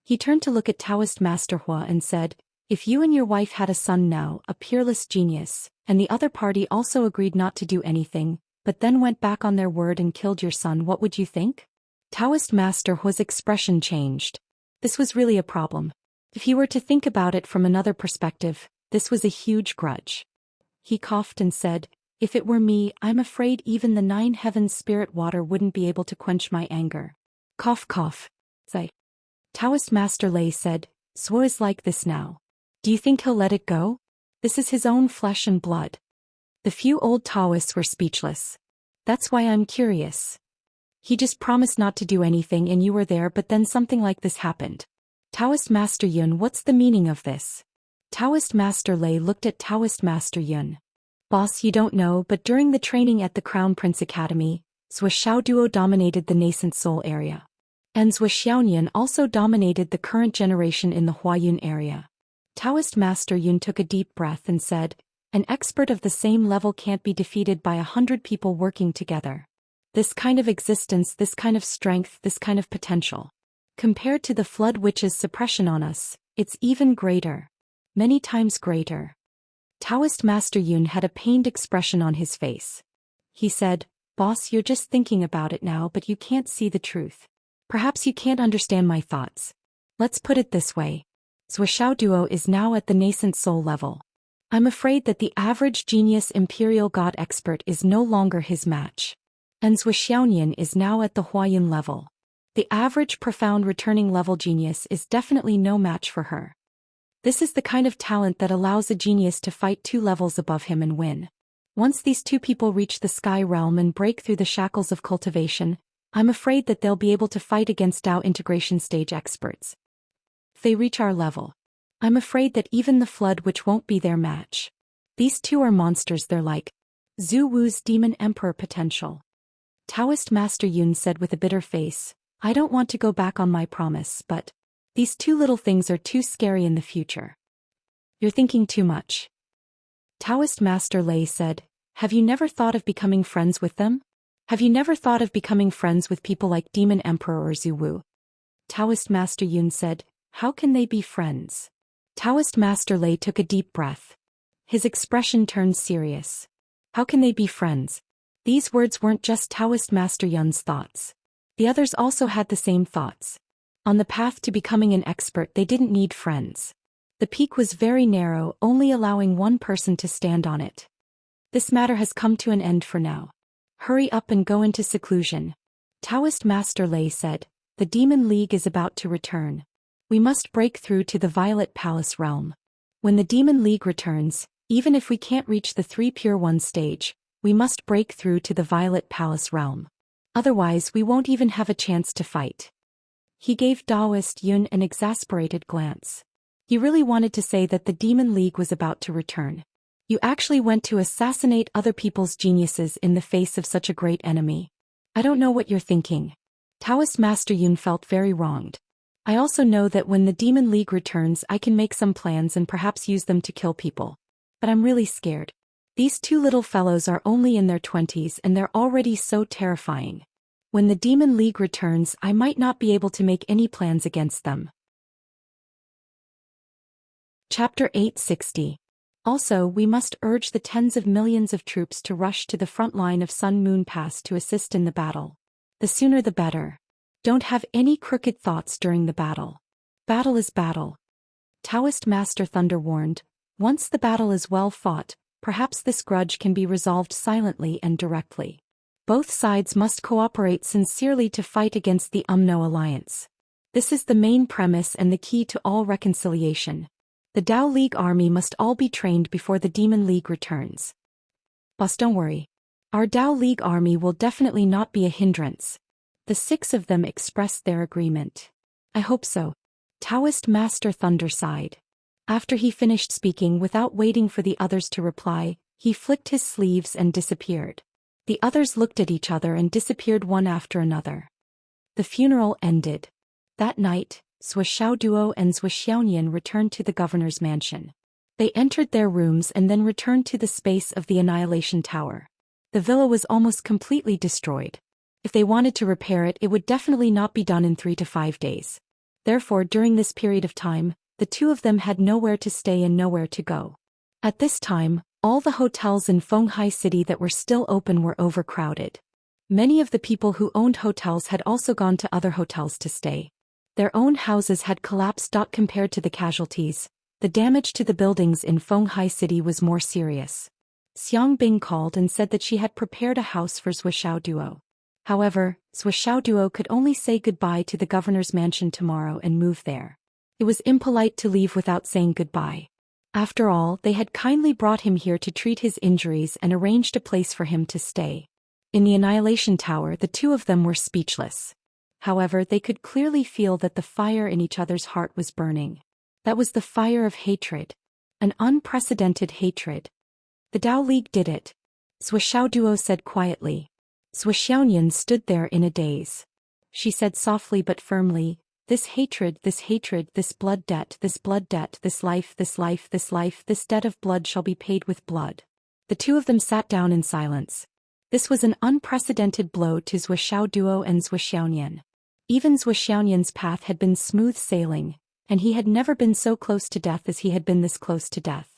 He turned to look at Taoist Master Hua and said, if you and your wife had a son now, a peerless genius, and the other party also agreed not to do anything, but then went back on their word and killed your son, what would you think? Taoist Master Hua's expression changed. This was really a problem. If he were to think about it from another perspective, this was a huge grudge. He coughed and said, if it were me, I'm afraid even the 9 heavens spirit water wouldn't be able to quench my anger. Cough cough. Sigh. Taoist Master Lei said, Zhua is like this now. Do you think he'll let it go? This is his own flesh and blood. The few old Taoists were speechless. That's why I'm curious. He just promised not to do anything and you were there, but then something like this happened. Taoist Master Yun, what's the meaning of this? Taoist Master Lei looked at Taoist Master Yun. Boss, you don't know, but during the training at the Crown Prince Academy, Zhua Xiaoduo dominated the nascent soul area. And Zhua Xiaonian also dominated the current generation in the Huayun area. Taoist Master Yun took a deep breath and said, an expert of the same level can't be defeated by 100 people working together. This kind of existence, this kind of strength, this kind of potential. Compared to the Flood Witch's suppression on us, it's even greater. Many times greater. Taoist Master Yun had a pained expression on his face. He said, boss, you're just thinking about it now, but you can't see the truth. Perhaps you can't understand my thoughts. Let's put it this way. Zhua Xiaoduo is now at the nascent soul level. I'm afraid that the average genius imperial god expert is no longer his match. And Zhua Xiaonian is now at the Huayun level. The average profound returning level genius is definitely no match for her. This is the kind of talent that allows a genius to fight 2 levels above him and win. Once these 2 people reach the sky realm and break through the shackles of cultivation, I'm afraid that they'll be able to fight against Dao integration stage experts. If they reach our level, I'm afraid that even the Flood Witch won't be their match. These 2 are monsters, they're like Zhu Wu's Demon Emperor potential. Taoist Master Yun said with a bitter face, I don't want to go back on my promise, but these 2 little things are too scary in the future. You're thinking too much. Taoist Master Lei said, have you never thought of becoming friends with them? Have you never thought of becoming friends with people like Demon Emperor or Zhu Wu? Taoist Master Yun said, how can they be friends? Taoist Master Lei took a deep breath. His expression turned serious. How can they be friends? These words weren't just Taoist Master Yun's thoughts. The others also had the same thoughts. On the path to becoming an expert, they didn't need friends. The peak was very narrow, only allowing one person to stand on it. This matter has come to an end for now. Hurry up and go into seclusion. Taoist Master Lei said, the Demon League is about to return. We must break through to the Violet Palace realm. When the Demon League returns, even if we can't reach the 3 Pure One stage, we must break through to the Violet Palace realm. Otherwise we won't even have a chance to fight. He gave Taoist Yun an exasperated glance. He really wanted to say that the Demon League was about to return. You actually went to assassinate other people's geniuses in the face of such a great enemy. I don't know what you're thinking. Taoist Master Yun felt very wronged. I also know that when the Demon League returns I can make some plans and perhaps use them to kill people. But I'm really scared. These 2 little fellows are only in their 20s and they're already so terrifying. When the Demon League returns I might not be able to make any plans against them. Chapter 860. Also, we must urge the tens of millions of troops to rush to the front line of Sun Moon Pass to assist in the battle. The sooner the better. Don't have any crooked thoughts during the battle. Battle is battle. Taoist Master Thunder warned, once the battle is well fought, perhaps this grudge can be resolved silently and directly. Both sides must cooperate sincerely to fight against the UMNO alliance. This is the main premise and the key to all reconciliation. The Tao League army must all be trained before the Demon League returns. Boss, don't worry. Our Tao League army will definitely not be a hindrance. The 6 of them expressed their agreement. I hope so. Taoist Master Thunder sighed. After he finished speaking without waiting for the others to reply, he flicked his sleeves and disappeared. The others looked at each other and disappeared one after another. The funeral ended. That night, Zhuo Duo and Zhuo Xiaoyan returned to the governor's mansion. They entered their rooms and then returned to the space of the Annihilation Tower. The villa was almost completely destroyed. If they wanted to repair it, it would definitely not be done in 3 to 5 days. Therefore, during this period of time, the 2 of them had nowhere to stay and nowhere to go. At this time, all the hotels in Fenghai City that were still open were overcrowded. Many of the people who owned hotels had also gone to other hotels to stay. Their own houses had collapsed. Compared to the casualties, the damage to the buildings in Fenghai City was more serious. Xiang Bing called and said that she had prepared a house for Zhuo Duo. However, Zhuo Duo could only say goodbye to the governor's mansion tomorrow and move there. It was impolite to leave without saying goodbye. After all, they had kindly brought him here to treat his injuries and arranged a place for him to stay. In the Annihilation Tower, the 2 of them were speechless. However, they could clearly feel that the fire in each other's heart was burning. That was the fire of hatred. An unprecedented hatred. The Tao League did it. Zhuo Duo said quietly. Zhuo Xiaoyan stood there in a daze. She said softly but firmly, this hatred, this blood debt, this life, this debt of blood shall be paid with blood. The 2 of them sat down in silence. This was an unprecedented blow to Zhuo Duo and Zhuo Xiaoyan. Even Zhuo Xiaoyan's path had been smooth sailing, and he had never been so close to death as he had been this close to death.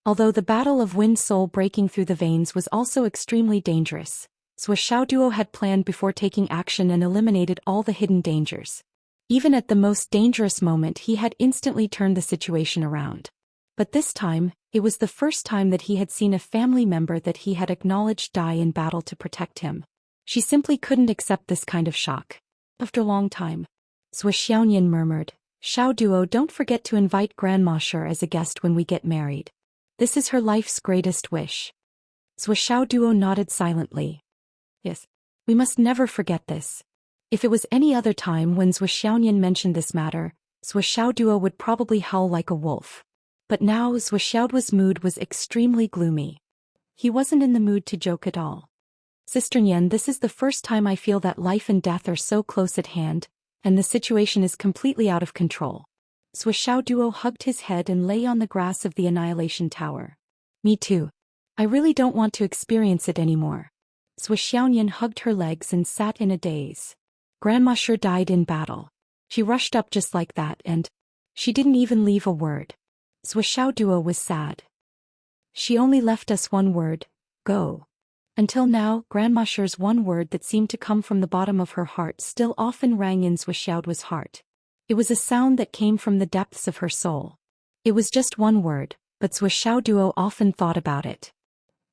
Although the battle of wind soul breaking through the veins was also extremely dangerous, Zhuo Duo had planned before taking action and eliminated all the hidden dangers. Even at the most dangerous moment, he had instantly turned the situation around. But this time, it was the first time that he had seen a family member that he had acknowledged die in battle to protect him. She simply couldn't accept this kind of shock. After a long time, Zhuo Xiaoyan murmured, Xiao Duo, don't forget to invite Grandma Sher as a guest when we get married. This is her life's greatest wish. Zhuo Duo nodded silently. Yes, we must never forget this. If it was any other time when Zhuo Xiaoyan mentioned this matter, Zhuo Duo would probably howl like a wolf. But now Zhuo Xiaoduo's mood was extremely gloomy. He wasn't in the mood to joke at all. Sister Nian, this is the first time I feel that life and death are so close at hand, and the situation is completely out of control. Zhuo Duo hugged his head and lay on the grass of the Annihilation Tower. Me too. I really don't want to experience it anymore. Zhuo Xiaoyan hugged her legs and sat in a daze. Grandma Sher died in battle. She rushed up just like that and she didn't even leave a word. Zhuo Duo was sad. She only left us one word, go. Until now, Grandma Sher's one word that seemed to come from the bottom of her heart still often rang in Zhuo Duo's heart. It was a sound that came from the depths of her soul. It was just one word, but Zhuo Duo often thought about it.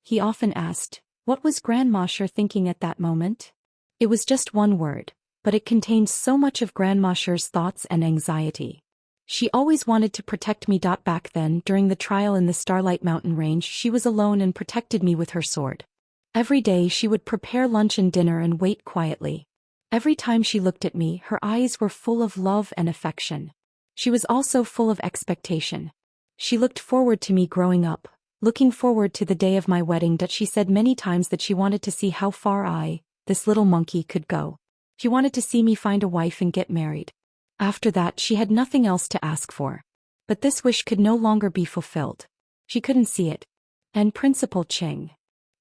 He often asked, what was Grandma Sher thinking at that moment? It was just one word, but it contained so much of Grandma Sher's thoughts and anxiety. She always wanted to protect me. Back then, during the trial in the Starlight Mountain Range, she was alone and protected me with her sword. Every day she would prepare lunch and dinner and wait quietly. Every time she looked at me, her eyes were full of love and affection. She was also full of expectation. She looked forward to me growing up, looking forward to the day of my wedding. She said many times that she wanted to see how far I, this little monkey, could go. She wanted to see me find a wife and get married. After that, she had nothing else to ask for. But this wish could no longer be fulfilled. She couldn't see it. And Principal Ching.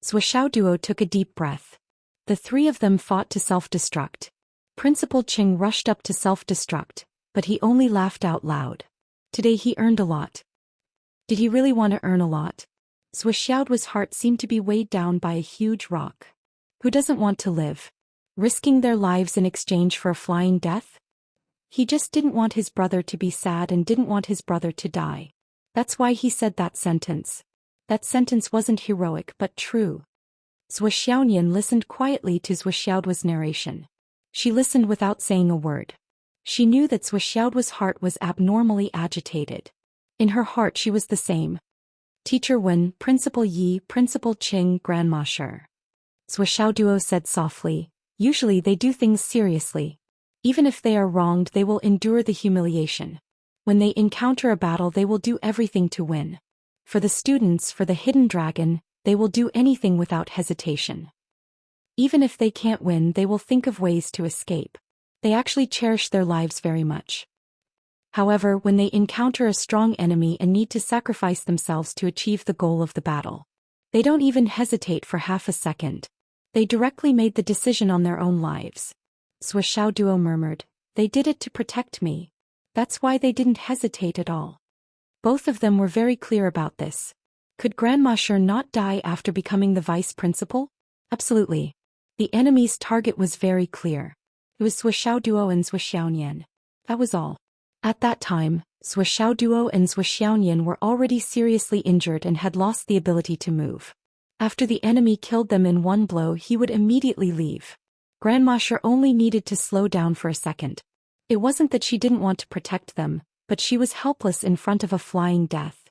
Zhuo Duo took a deep breath. The 3 of them fought to self-destruct. Principal Ching rushed up to self-destruct, but he only laughed out loud. Today he earned a lot. Did he really want to earn a lot? Zhuo Duo's heart seemed to be weighed down by a huge rock. Who doesn't want to live? Risking their lives in exchange for a flying death? He just didn't want his brother to be sad and didn't want his brother to die. That's why he said that sentence. That sentence wasn't heroic but true. Zhuo Xiaoyan listened quietly to Zhuo Duo's narration. She listened without saying a word. She knew that Zhuo Duo's heart was abnormally agitated. In her heart she was the same. Teacher Wen, Principal Yi, Principal Qing, Grandma Shi. Duo said softly, usually they do things seriously. Even if they are wronged they will endure the humiliation. When they encounter a battle they will do everything to win. For the students, for the hidden dragon, they will do anything without hesitation. Even if they can't win they will think of ways to escape. They actually cherish their lives very much. However, when they encounter a strong enemy and need to sacrifice themselves to achieve the goal of the battle, they don't even hesitate for half a second. They directly made the decision on their own lives. Duo murmured, they did it to protect me. That's why they didn't hesitate at all. Both of them were very clear about this. Could Grandma Shi not die after becoming the vice principal? Absolutely. The enemy's target was very clear. It was Duo and Xiaonian. That was all. At that time, Duo and Xiaonian were already seriously injured and had lost the ability to move. After the enemy killed them in one blow he would immediately leave. Grandma Shi only needed to slow down for a second. It wasn't that she didn't want to protect them, but she was helpless in front of a flying death.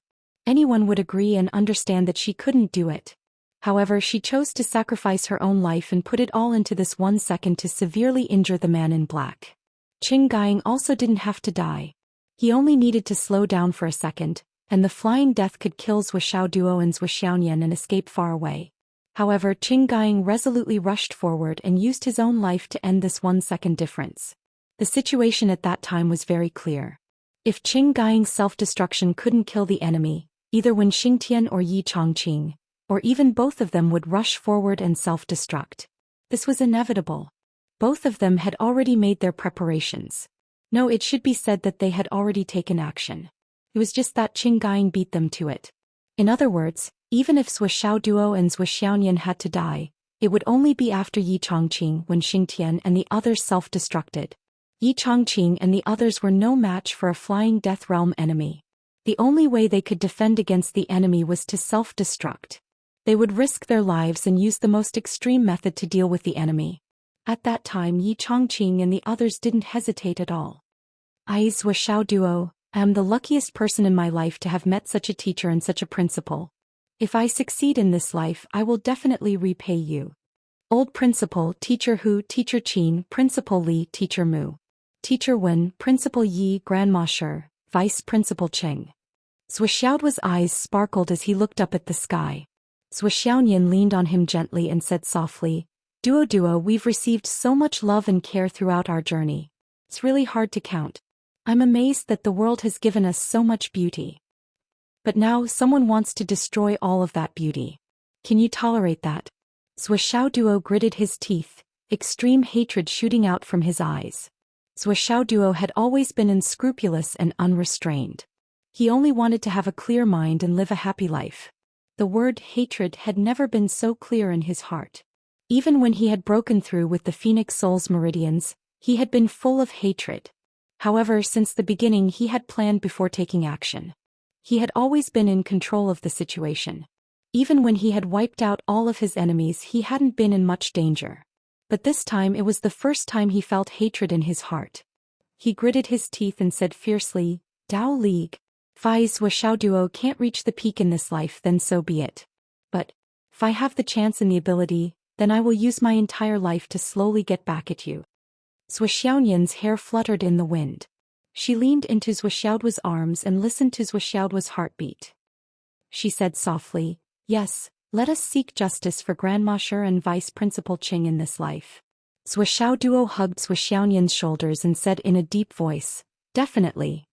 Anyone would agree and understand that she couldn't do it. However, she chose to sacrifice her own life and put it all into this 1 second to severely injure the man in black. Qing Gaiying also didn't have to die. He only needed to slow down for a second, and the flying death could kill Duo and Xiaonian and escape far away. However, Qing Gaiying resolutely rushed forward and used his own life to end this 1 second difference. The situation at that time was very clear. If Qing Gaiying's self-destruction couldn't kill the enemy, either Wen Xingtian or Yi Chongqing, or even both of them would rush forward and self-destruct. This was inevitable. Both of them had already made their preparations. No, it should be said that they had already taken action. It was just that Qing Gaiying beat them to it. In other words, even if Duo and Xiaonian had to die, it would only be after Yi Chongqing, Wen Xingtian and the others self-destructed. Yi Chongqing and the others were no match for a flying death realm enemy. The only way they could defend against the enemy was to self-destruct. They would risk their lives and use the most extreme method to deal with the enemy. At that time Yi Chongqing and the others didn't hesitate at all. I Duo, I am the luckiest person in my life to have met such a teacher and such a principal. If I succeed in this life I will definitely repay you. Old Principal, Teacher Hu, Teacher Qin, Principal Li, Teacher Mu. Teacher Wen, Principal Yi, Grandma Shi, Vice Principal Qing. Xiaoduo's eyes sparkled as he looked up at the sky. Xiaonian leaned on him gently and said softly, Duo, we've received so much love and care throughout our journey. It's really hard to count. I'm amazed that the world has given us so much beauty. But now someone wants to destroy all of that beauty. Can you tolerate that? Duo gritted his teeth, extreme hatred shooting out from his eyes. Duo had always been unscrupulous and unrestrained. He only wanted to have a clear mind and live a happy life. The word hatred had never been so clear in his heart. Even when he had broken through with the Phoenix Soul's meridians, he had been full of hatred. However, since the beginning he had planned before taking action. He had always been in control of the situation. Even when he had wiped out all of his enemies he hadn't been in much danger. But this time it was the first time he felt hatred in his heart. He gritted his teeth and said fiercely, Dao League. If Duo can't reach the peak in this life then so be it. But, if I have the chance and the ability, then I will use my entire life to slowly get back at you. Xiaonian's hair fluttered in the wind. She leaned into Xiaoduo's arms and listened to Xiaoduo's heartbeat. She said softly, yes, let us seek justice for Grandma Shi and Vice Principal Qing in this life. Duo hugged Xiaonian's shoulders and said in a deep voice, definitely.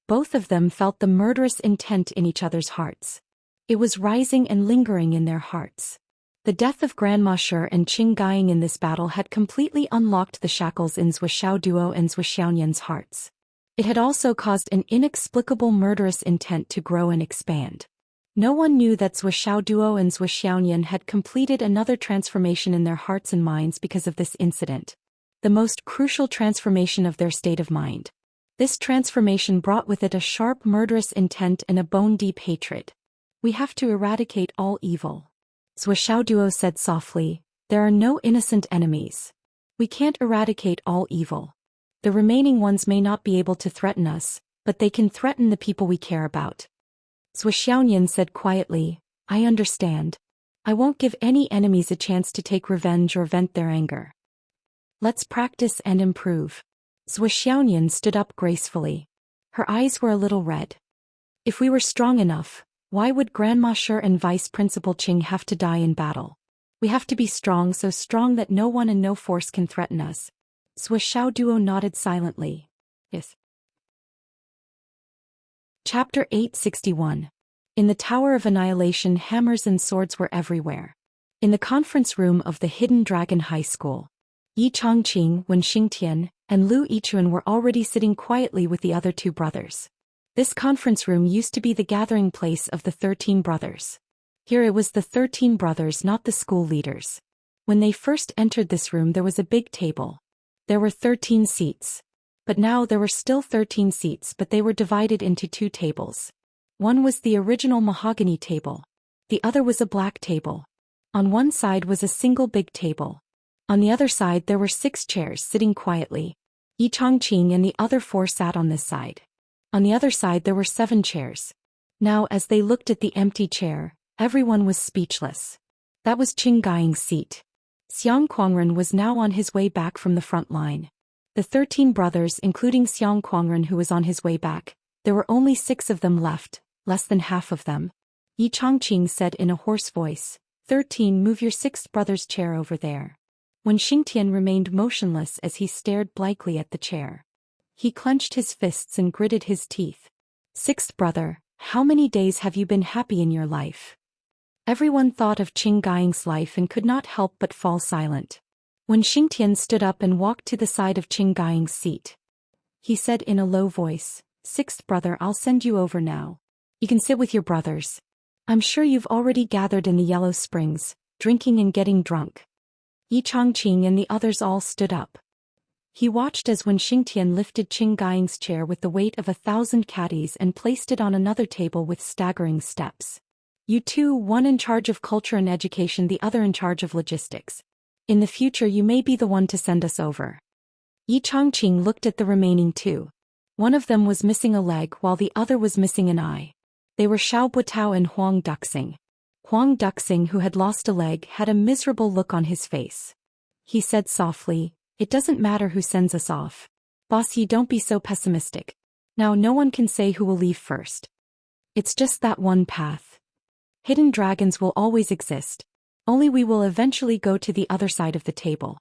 Both of them felt the murderous intent in each other's hearts. It was rising and lingering in their hearts. The death of Grandma Shi and Qing Gaiying in this battle had completely unlocked the shackles in Duo and Xiaonian's hearts. It had also caused an inexplicable murderous intent to grow and expand. No one knew that Duo and Xiaonian had completed another transformation in their hearts and minds because of this incident. The most crucial transformation of their state of mind. This transformation brought with it a sharp murderous intent and a bone-deep hatred. We have to eradicate all evil. Duo said softly, there are no innocent enemies. We can't eradicate all evil. The remaining ones may not be able to threaten us, but they can threaten the people we care about. Zhou Xiaoyan said quietly, I understand. I won't give any enemies a chance to take revenge or vent their anger. Let's practice and improve. Zhou Xiaoyan stood up gracefully. Her eyes were a little red. If we were strong enough, why would Grandma Shi and Vice Principal Qing have to die in battle? We have to be strong, so strong that no one and no force can threaten us. Zhou Xiaoduo nodded silently. Yes. Chapter 861. In the Tower of Annihilation, hammers and swords were everywhere. In the conference room of the Hidden Dragon High School, Yi Chongqing, Wen Xingtian, and Lu Yichuan were already sitting quietly with the other two brothers. This conference room used to be the gathering place of the 13 brothers. Here it was the 13 brothers, not the school leaders. When they first entered this room, there was a big table. There were 13 seats. But now there were still 13 seats, but they were divided into two tables. One was the original mahogany table. The other was a black table. On one side was a single big table. On the other side there were 6 chairs sitting quietly. Yi Chongqing and the other 4 sat on this side. On the other side there were 7 chairs. Now as they looked at the empty chair, everyone was speechless. That was Qing Gaiying's seat. Xiang Kuangren was now on his way back from the front line. The 13 brothers, including Xiang Kuangren who was on his way back, there were only 6 of them left, less than half of them. Yi Chongqing said in a hoarse voice, 13, move your 6th brother's chair over there. Wen Xingtian remained motionless as he stared blankly at the chair. He clenched his fists and gritted his teeth. 6th brother, how many days have you been happy in your life? Everyone thought of Qing Gaiying's life and could not help but fall silent. Wen Xingtian stood up and walked to the side of Qing Gaiying's seat. He said in a low voice, 6th brother, I'll send you over now. You can sit with your brothers. I'm sure you've already gathered in the Yellow Springs, drinking and getting drunk. Yi Chongqing and the others all stood up. He watched as Wen Xingtian lifted Qing Gaiying's chair with the weight of 1,000 caddies and placed it on another table with staggering steps. You two, one in charge of culture and education, the other in charge of logistics. In the future you may be the one to send us over. Yi Chongqing looked at the remaining 2. One of them was missing a leg while the other was missing an eye. They were Xiao Buotao and Huang Duxing. Huang Duxing, who had lost a leg, had a miserable look on his face. He said softly, it doesn't matter who sends us off. Boss Yi, don't be so pessimistic. Now no one can say who will leave first. It's just that one path. Hidden dragons will always exist. Only we will eventually go to the other side of the table.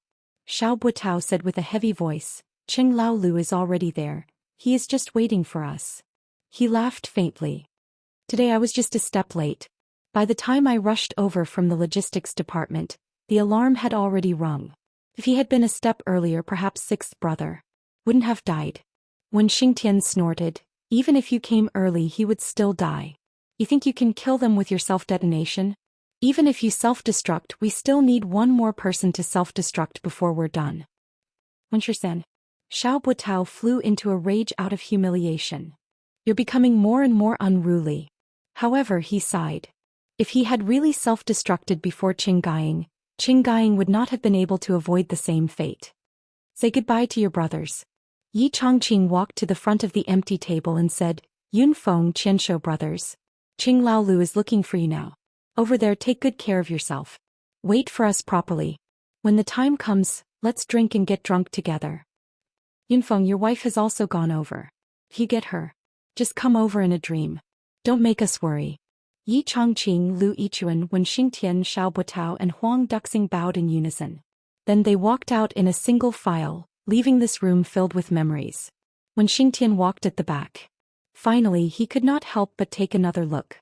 Xiao Buotao said with a heavy voice, Qing Laolu is already there. He is just waiting for us. He laughed faintly. Today I was just a step late. By the time I rushed over from the logistics department, the alarm had already rung. If he had been a step earlier, perhaps 6th brother wouldn't have died. Wen Xingtian snorted, even if you came early he would still die. You think you can kill them with your self-detonation? Even if you self-destruct, we still need one more person to self-destruct before we're done. Wen Shisan. Xiao Buotao flew into a rage out of humiliation. You're becoming more and more unruly. However, he sighed. If he had really self-destructed before Qing Gaiying would not have been able to avoid the same fate. Say goodbye to your brothers. Yi Chongqing walked to the front of the empty table and said, Yunfeng, Qianshou brothers. Qing Laolu is looking for you now. Over there, take good care of yourself. Wait for us properly. When the time comes, let's drink and get drunk together. Yunfeng, your wife has also gone over. If you get her, just come over in a dream. Don't make us worry. Yi Chongqing, Lu Yichuan, Wen Xingtian, Xiao Buotao and Huang Duxing bowed in unison. Then they walked out in a single file, leaving this room filled with memories. Wen Xingtian walked at the back. Finally he could not help but take another look.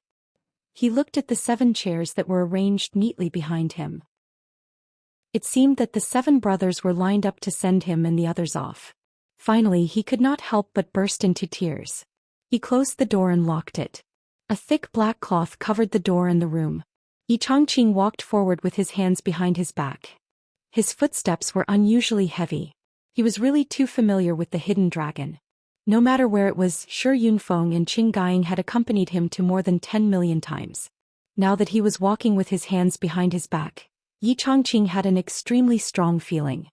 He looked at the 7 chairs that were arranged neatly behind him. It seemed that the 7 brothers were lined up to send him and the others off. Finally he could not help but burst into tears. He closed the door and locked it. A thick black cloth covered the door and the room. Yi Chongqing walked forward with his hands behind his back. His footsteps were unusually heavy. He was really too familiar with the hidden dragon. No matter where it was, sure Yunfeng and Qing Gaiying had accompanied him to more than 10 million times. Now that he was walking with his hands behind his back, Yi Chongqing had an extremely strong feeling.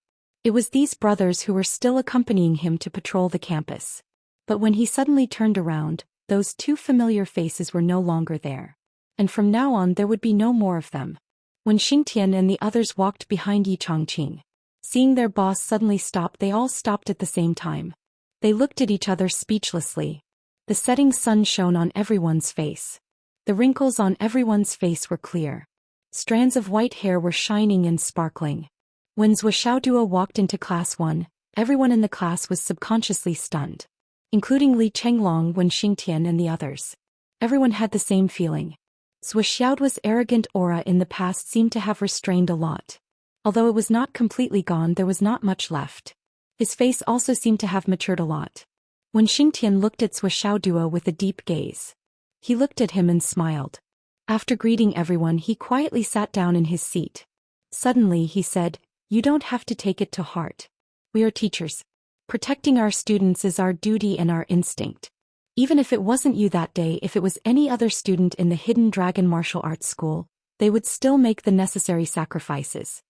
It was these brothers who were still accompanying him to patrol the campus. But when he suddenly turned around, those two familiar faces were no longer there. And from now on there would be no more of them. When Xingtian and the others walked behind Yi Chongqing, seeing their boss suddenly stop, they all stopped at the same time. They looked at each other speechlessly. The setting sun shone on everyone's face. The wrinkles on everyone's face were clear. Strands of white hair were shining and sparkling. When Zhou Xiaoduo walked into class 1, everyone in the class was subconsciously stunned, including Li Chenglong, Wen Xingtian and the others. Everyone had the same feeling. Zhou Xiaoduo's arrogant aura in the past seemed to have restrained a lot. Although it was not completely gone, there was not much left. His face also seemed to have matured a lot. When Xingtian looked at Zhou Xiaoduo with a deep gaze, he looked at him and smiled. After greeting everyone, he quietly sat down in his seat. Suddenly he said, "You don't have to take it to heart. We are teachers. Protecting our students is our duty and our instinct. Even if it wasn't you that day, if it was any other student in the Hidden Dragon Martial Arts School, they would still make the necessary sacrifices."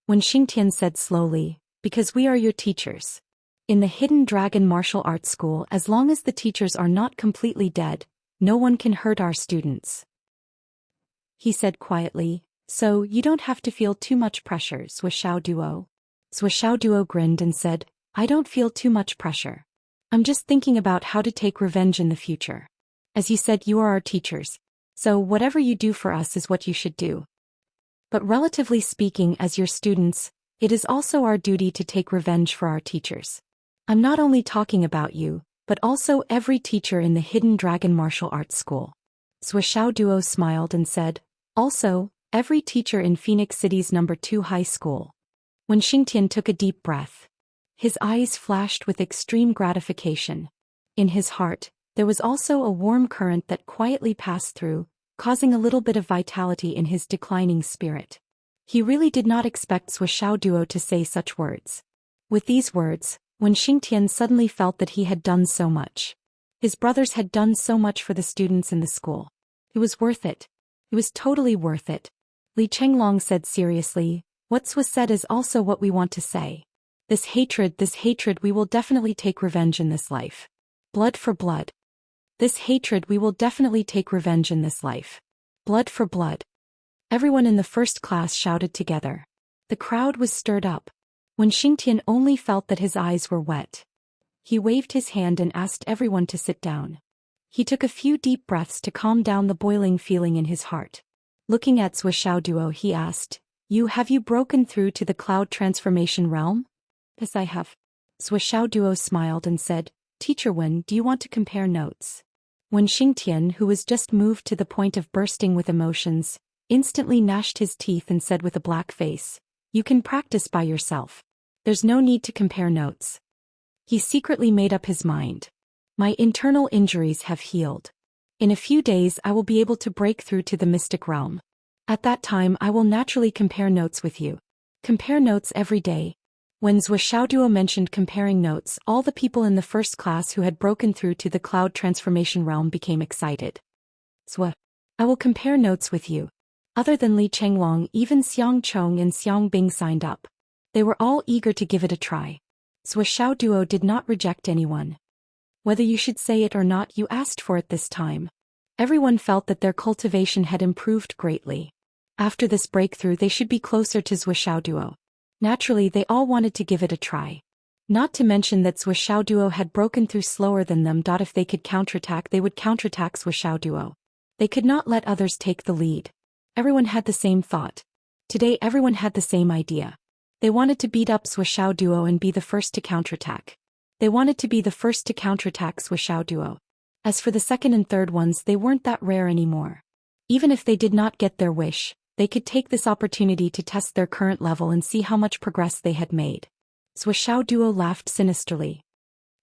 When Xingtian said slowly, "Because we are your teachers. In the Hidden Dragon Martial Arts School, as long as the teachers are not completely dead, no one can hurt our students." He said quietly, "So you don't have to feel too much pressure, Zhou Xiaoduo." Zhou Xiaoduo grinned and said, "I don't feel too much pressure. I'm just thinking about how to take revenge in the future. As you said, you are our teachers. So whatever you do for us is what you should do. But relatively speaking, as your students, it is also our duty to take revenge for our teachers. I'm not only talking about you, but also every teacher in the Hidden Dragon Martial Arts School." Zhou Xiaoduo smiled and said, "Also, every teacher in Phoenix City's number 2 high school." When Xingtian took a deep breath, his eyes flashed with extreme gratification. In his heart, there was also a warm current that quietly passed through, causing a little bit of vitality in his declining spirit. He really did not expect Zhou Xiaoduo to say such words. With these words, when Xingtian suddenly felt that he had done so much. His brothers had done so much for the students in the school. It was worth it. It was totally worth it. Li Chenglong said seriously, "What was said is also what we want to say. This hatred, we will definitely take revenge in this life. Blood for blood. This hatred, we will definitely take revenge in this life. Blood for blood." Everyone in the first class shouted together. The crowd was stirred up. When Xingtian only felt that his eyes were wet, he waved his hand and asked everyone to sit down. He took a few deep breaths to calm down the boiling feeling in his heart. Looking at Zhou Xiaoduo, he asked, Have you broken through to the cloud transformation realm?" "Yes, I have." Zhou Xiaoduo smiled and said, "Teacher Wen, do you want to compare notes?" When Xingtian, who was just moved to the point of bursting with emotions, instantly gnashed his teeth and said with a black face, "You can practice by yourself. There's no need to compare notes." He secretly made up his mind. "My internal injuries have healed. In a few days I will be able to break through to the mystic realm. At that time I will naturally compare notes with you. Compare notes every day." When Zhou Xiaoduo mentioned comparing notes, all the people in the first class who had broken through to the cloud transformation realm became excited. "Zhou, I will compare notes with you." Other than Li Chenglong, even Xiang Chong and Xiang Bing signed up. They were all eager to give it a try. Zhou Xiaoduo did not reject anyone. "Whether you should say it or not, you asked for it this time." Everyone felt that their cultivation had improved greatly. After this breakthrough they should be closer to Zhou Xiaoduo. Naturally they all wanted to give it a try. Not to mention that Zhou Xiaoduo had broken through slower than them. If they could counterattack, they would counterattack Zhou Xiaoduo. They could not let others take the lead. Everyone had the same thought. Today everyone had the same idea. They wanted to beat up Zhou Xiaoduo and be the first to counterattack. They wanted to be the first to counterattack Zhou Xiaoduo. As for the second and third ones, they weren't that rare anymore. Even if they did not get their wish, they could take this opportunity to test their current level and see how much progress they had made. Zhou Xiaoduo laughed sinisterly.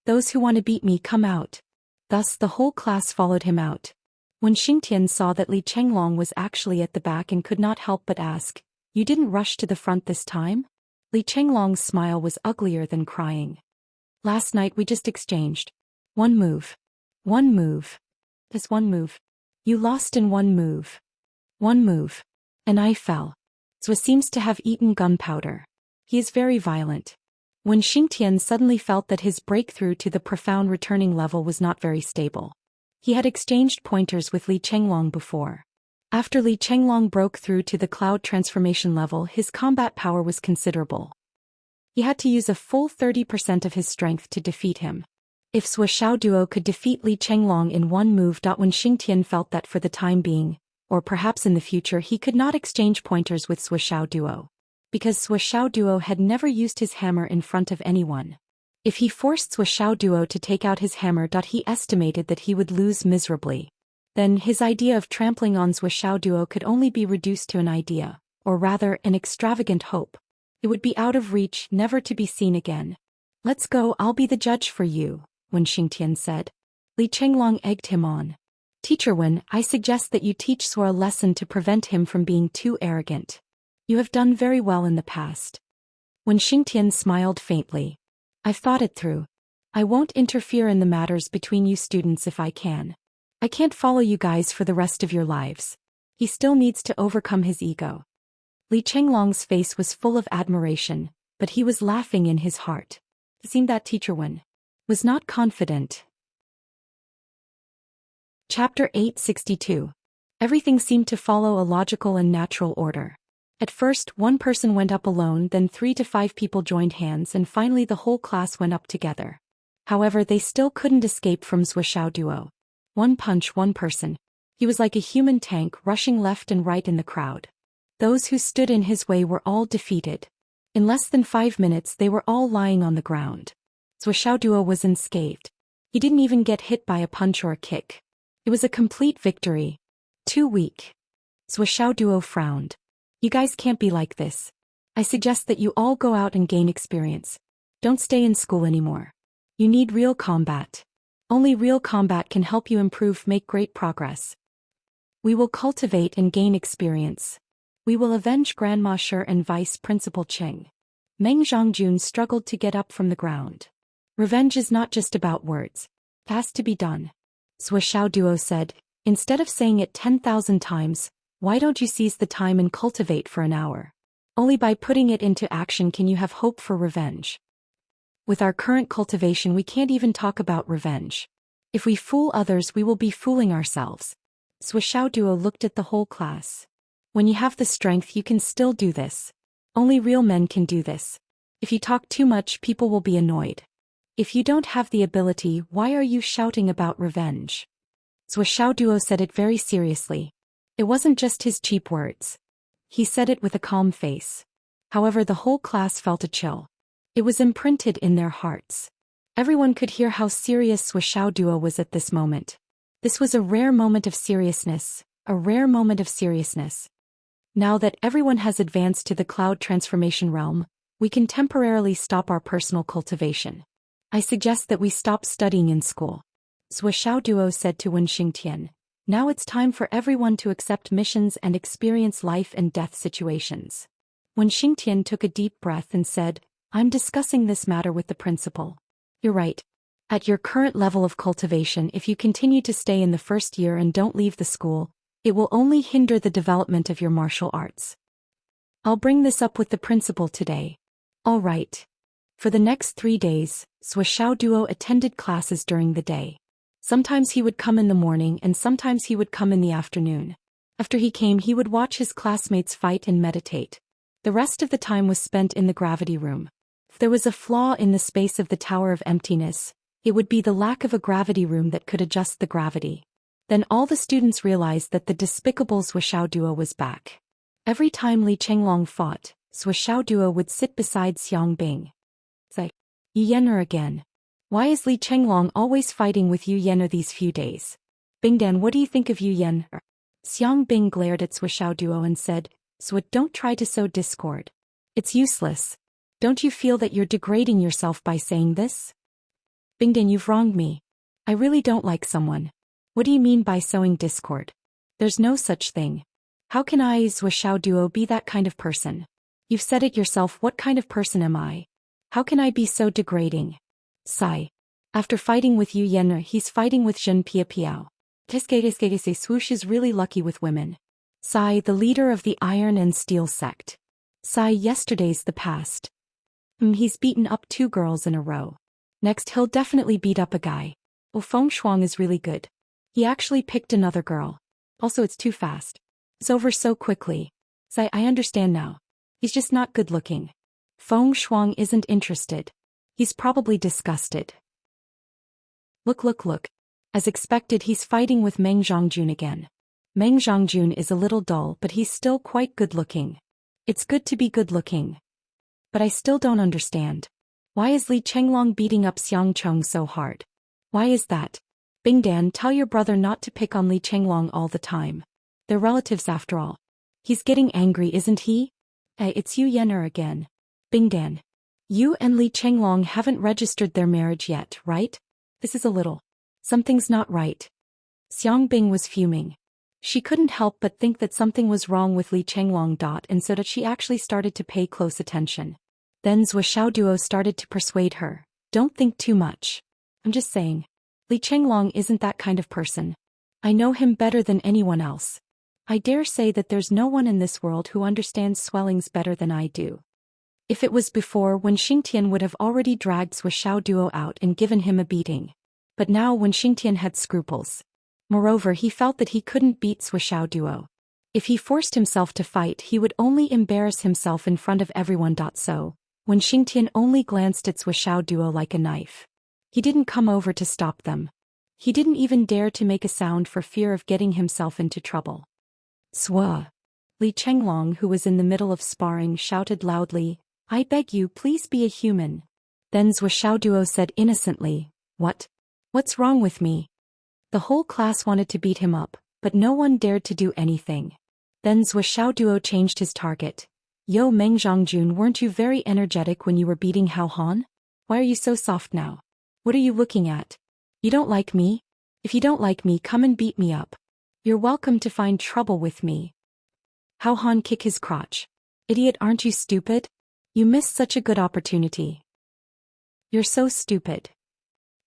"Those who want to beat me, come out." Thus the whole class followed him out. When Xingtian saw that Li Chenglong was actually at the back and could not help but ask, "You didn't rush to the front this time?" Li Chenglong's smile was uglier than crying. "Last night we just exchanged. One move. One move. This one move. You lost in one move. One move. And I fell. Zhou seems to have eaten gunpowder. He is very violent." When Xingtian suddenly felt that his breakthrough to the profound returning level was not very stable. He had exchanged pointers with Li Chenglong before. After Li Chenglong broke through to the cloud transformation level, his combat power was considerable. He had to use a full 30% of his strength to defeat him. If Sui Xiao Duo could defeat Li Chenglong in one move. When Xingtian felt that for the time being, or perhaps in the future, he could not exchange pointers with Sui Xiao Duo. Because Sui Xiao Duo had never used his hammer in front of anyone. If he forced Sui Xiao Duo to take out his hammer. He estimated that he would lose miserably. Then his idea of trampling on Sui Xiao Duo could only be reduced to an idea, or rather an extravagant hope. It would be out of reach, never to be seen again. Let's go, I'll be the judge for you, Wen Xingtian said. Li Chenglong egged him on. Teacher Wen, I suggest that you teach Sui a lesson to prevent him from being too arrogant. You have done very well in the past. Wen Xingtian smiled faintly. I've thought it through. I won't interfere in the matters between you students if I can. I can't follow you guys for the rest of your lives. He still needs to overcome his ego. Li Chenglong's face was full of admiration, but he was laughing in his heart. It seemed that Teacher Wen was not confident. Chapter 862. Everything seemed to follow a logical and natural order. At first, one person went up alone, then 3 to 5 people joined hands, and finally the whole class went up together. However, they still couldn't escape from Sui Xiao Duo. One punch, one person. He was like a human tank rushing left and right in the crowd. Those who stood in his way were all defeated. In less than 5 minutes they were all lying on the ground. Sui Xiao Duo was unscathed. He didn't even get hit by a punch or a kick. It was a complete victory. Too weak. Sui Xiao Duo frowned. You guys can't be like this. I suggest that you all go out and gain experience. Don't stay in school anymore. You need real combat. Only real combat can help you improve, make great progress. We will cultivate and gain experience. We will avenge Grandma Shi and Vice Principal Cheng. Meng Zhongjun struggled to get up from the ground. Revenge is not just about words. It has to be done. Sui Xiao Duo said, instead of saying it 10,000 times, why don't you seize the time and cultivate for an hour? Only by putting it into action can you have hope for revenge. With our current cultivation we can't even talk about revenge. If we fool others we will be fooling ourselves. Sui Xiao Duo looked at the whole class. When you have the strength you can still do this. Only real men can do this. If you talk too much people will be annoyed. If you don't have the ability, why are you shouting about revenge? Sui Xiao Duo said it very seriously. It wasn't just his cheap words. He said it with a calm face. However, the whole class felt a chill. It was imprinted in their hearts. Everyone could hear how serious Sui Xiao Duo was at this moment. This was a rare moment of seriousness, a rare moment of seriousness. Now that everyone has advanced to the cloud transformation realm, we can temporarily stop our personal cultivation. I suggest that we stop studying in school. Sui Xiao Duo said to Wen Xingtian. Now it's time for everyone to accept missions and experience life and death situations. Wen Xingtian took a deep breath and said, I'm discussing this matter with the principal. You're right. At your current level of cultivation, if you continue to stay in the first year and don't leave the school, it will only hinder the development of your martial arts. I'll bring this up with the principal today. All right. For the next 3 days, Sui Xiao Duo attended classes during the day. Sometimes he would come in the morning and sometimes he would come in the afternoon. After he came he would watch his classmates fight and meditate. The rest of the time was spent in the gravity room. If there was a flaw in the space of the Tower of Emptiness, it would be the lack of a gravity room that could adjust the gravity. Then all the students realized that the despicable Sui Xiao Duo was back. Every time Li Chenglong fought, Sui Xiao Duo would sit beside Xiang Bing. Say, Yu Yener again. Why is Li Chenglong always fighting with Yu Yener these few days? Bingdan, what do you think of Yu Yener? Xiang Bing glared at Sui Xiao Duo and said, Sui, don't try to sow discord. It's useless. Don't you feel that you're degrading yourself by saying this? Bingdan, you've wronged me. I really don't like someone. What do you mean by sowing discord? There's no such thing. How can I, Sui Xiao Duo, be that kind of person? You've said it yourself, what kind of person am I? How can I be so degrading? Sigh. After fighting with Yu Yener, he's fighting with Zhen Piapiao. Swoosh is really lucky with women. Sigh, the leader of the Iron and Steel sect. Sigh, yesterday's the past. He's beaten up 2 girls in a row. Next he'll definitely beat up a guy. Oh, Feng Shuang is really good. He actually picked another girl. Also it's too fast. It's over so quickly. I understand now. He's just not good looking. Feng Shuang isn't interested. He's probably disgusted. Look. As expected, he's fighting with Meng Zhongjun again. Meng Zhongjun is a little dull, but he's still quite good looking. It's good to be good looking. But I still don't understand. Why is Li Chenglong beating up Xiang Cheng so hard? Why is that? Bingdan, tell your brother not to pick on Li Chenglong all the time. They're relatives after all. He's getting angry, isn't he? It's Yu Yener again. Bingdan. You and Li Chenglong haven't registered their marriage yet, right? This is a little. Something's not right. Xiang Bing was fuming. She couldn't help but think that something was wrong with Li Chenglong. And so that she actually started to pay close attention. Then Zhou Xiaoduo started to persuade her. Don't think too much. I'm just saying. Li Chenglong isn't that kind of person. I know him better than anyone else. I dare say that there's no one in this world who understands swellings better than I do. If it was before, when Xingtian would have already dragged Zhou Xiaoduo out and given him a beating. But now when Xingtian had scruples. Moreover, he felt that he couldn't beat Zhou Xiaoduo. If he forced himself to fight, he would only embarrass himself in front of everyone. So, when Xingtian only glanced at Zhou Xiaoduo like a knife. He didn't come over to stop them. He didn't even dare to make a sound for fear of getting himself into trouble. Zhou. Li Chenglong, who was in the middle of sparring, shouted loudly, I beg you, please be a human. Then Zhou Xiaoduo said innocently, What? What's wrong with me? The whole class wanted to beat him up, but no one dared to do anything. Then Zhou Xiaoduo changed his target. Yo, Meng Zhongjun, weren't you very energetic when you were beating Hao Han? Why are you so soft now? What are you looking at? You don't like me? If you don't like me, come and beat me up. You're welcome to find trouble with me. Hao Han, kick his crotch. Idiot, aren't you stupid? You missed such a good opportunity. You're so stupid.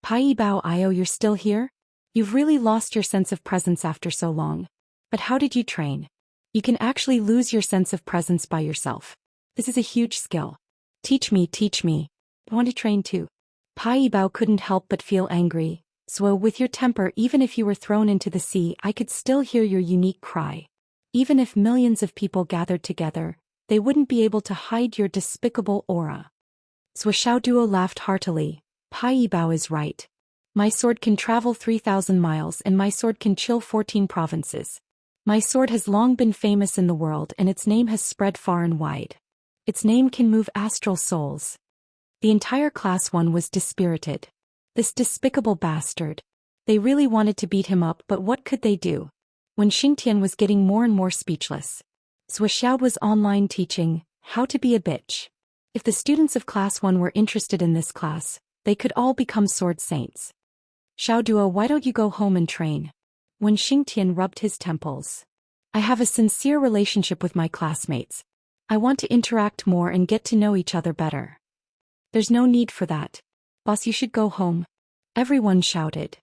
Pai Bao Io, you're still here? You've really lost your sense of presence after so long. But how did you train? You can actually lose your sense of presence by yourself. This is a huge skill. Teach me. I want to train too. Pai Bao couldn't help but feel angry. Zhou, with your temper, even if you were thrown into the sea, I could still hear your unique cry. Even if millions of people gathered together, they wouldn't be able to hide your despicable aura. Zhou Xiaoduo laughed heartily. Pai Bao is right. My sword can travel 3,000 miles and my sword can chill 14 provinces. My sword has long been famous in the world and its name has spread far and wide. Its name can move astral souls. The entire class 1 was dispirited. This despicable bastard. They really wanted to beat him up, but what could they do? When Xingtian was getting more and more speechless. Zhou Xiao was online teaching how to be a bitch. If the students of class 1 were interested in this class, they could all become sword saints. Xiaoduo, why don't you go home and train? When Xingtian rubbed his temples. I have a sincere relationship with my classmates. I want to interact more and get to know each other better. There's no need for that. Boss, you should go home. Everyone shouted.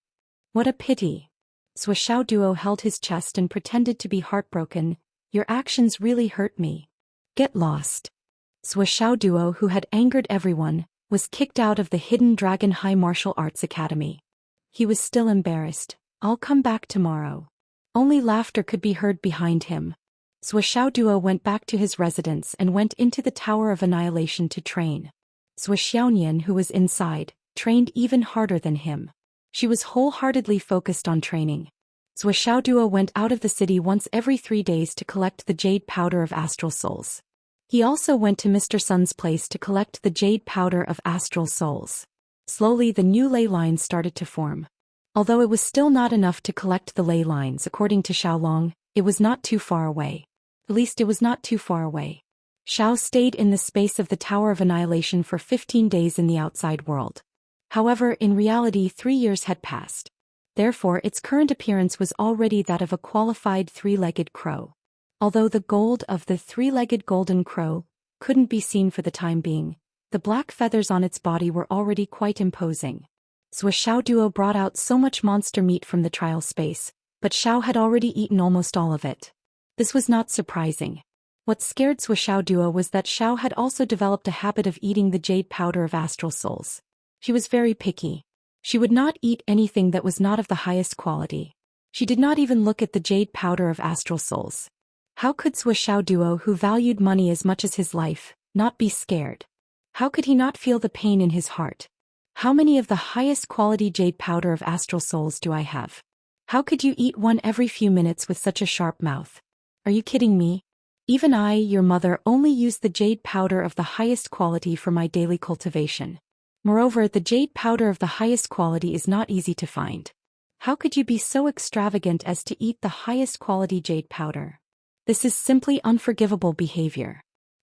What a pity. Zhou Xiaoduo held his chest and pretended to be heartbroken. Your actions really hurt me. Get lost. Zhou Xiaoduo, who had angered everyone, was kicked out of the Hidden Dragon High Martial Arts Academy. He was still embarrassed. I'll come back tomorrow. Only laughter could be heard behind him. Zhou Xiaoduo went back to his residence and went into the Tower of Annihilation to train. Zhou Xiaonian, who was inside, trained even harder than him. She was wholeheartedly focused on training. Zhou Xiaoduo went out of the city once every 3 days to collect the jade powder of astral souls. He also went to Mr. Sun's place to collect the jade powder of astral souls. Slowly the new ley lines started to form. Although it was still not enough to collect the ley lines according to Xiaolong, it was not too far away. At least it was not too far away. Xiao stayed in the space of the Tower of Annihilation for 15 days in the outside world. However, in reality 3 years had passed. Therefore its current appearance was already that of a qualified 3-legged crow. Although the gold of the 3-legged golden crow couldn't be seen for the time being, the black feathers on its body were already quite imposing. Zhou Xiaoduo brought out so much monster meat from the trial space, but Xiao had already eaten almost all of it. This was not surprising. What scared Suishao Duo was that Xiao had also developed a habit of eating the jade powder of astral souls. She was very picky. She would not eat anything that was not of the highest quality. She did not even look at the jade powder of astral souls. How could Suishao Duo, who valued money as much as his life, not be scared? How could he not feel the pain in his heart? How many of the highest quality jade powder of astral souls do I have? How could you eat one every few minutes with such a sharp mouth? Are you kidding me? Even I, your mother, only use the jade powder of the highest quality for my daily cultivation. Moreover, the jade powder of the highest quality is not easy to find. How could you be so extravagant as to eat the highest quality jade powder? This is simply unforgivable behavior.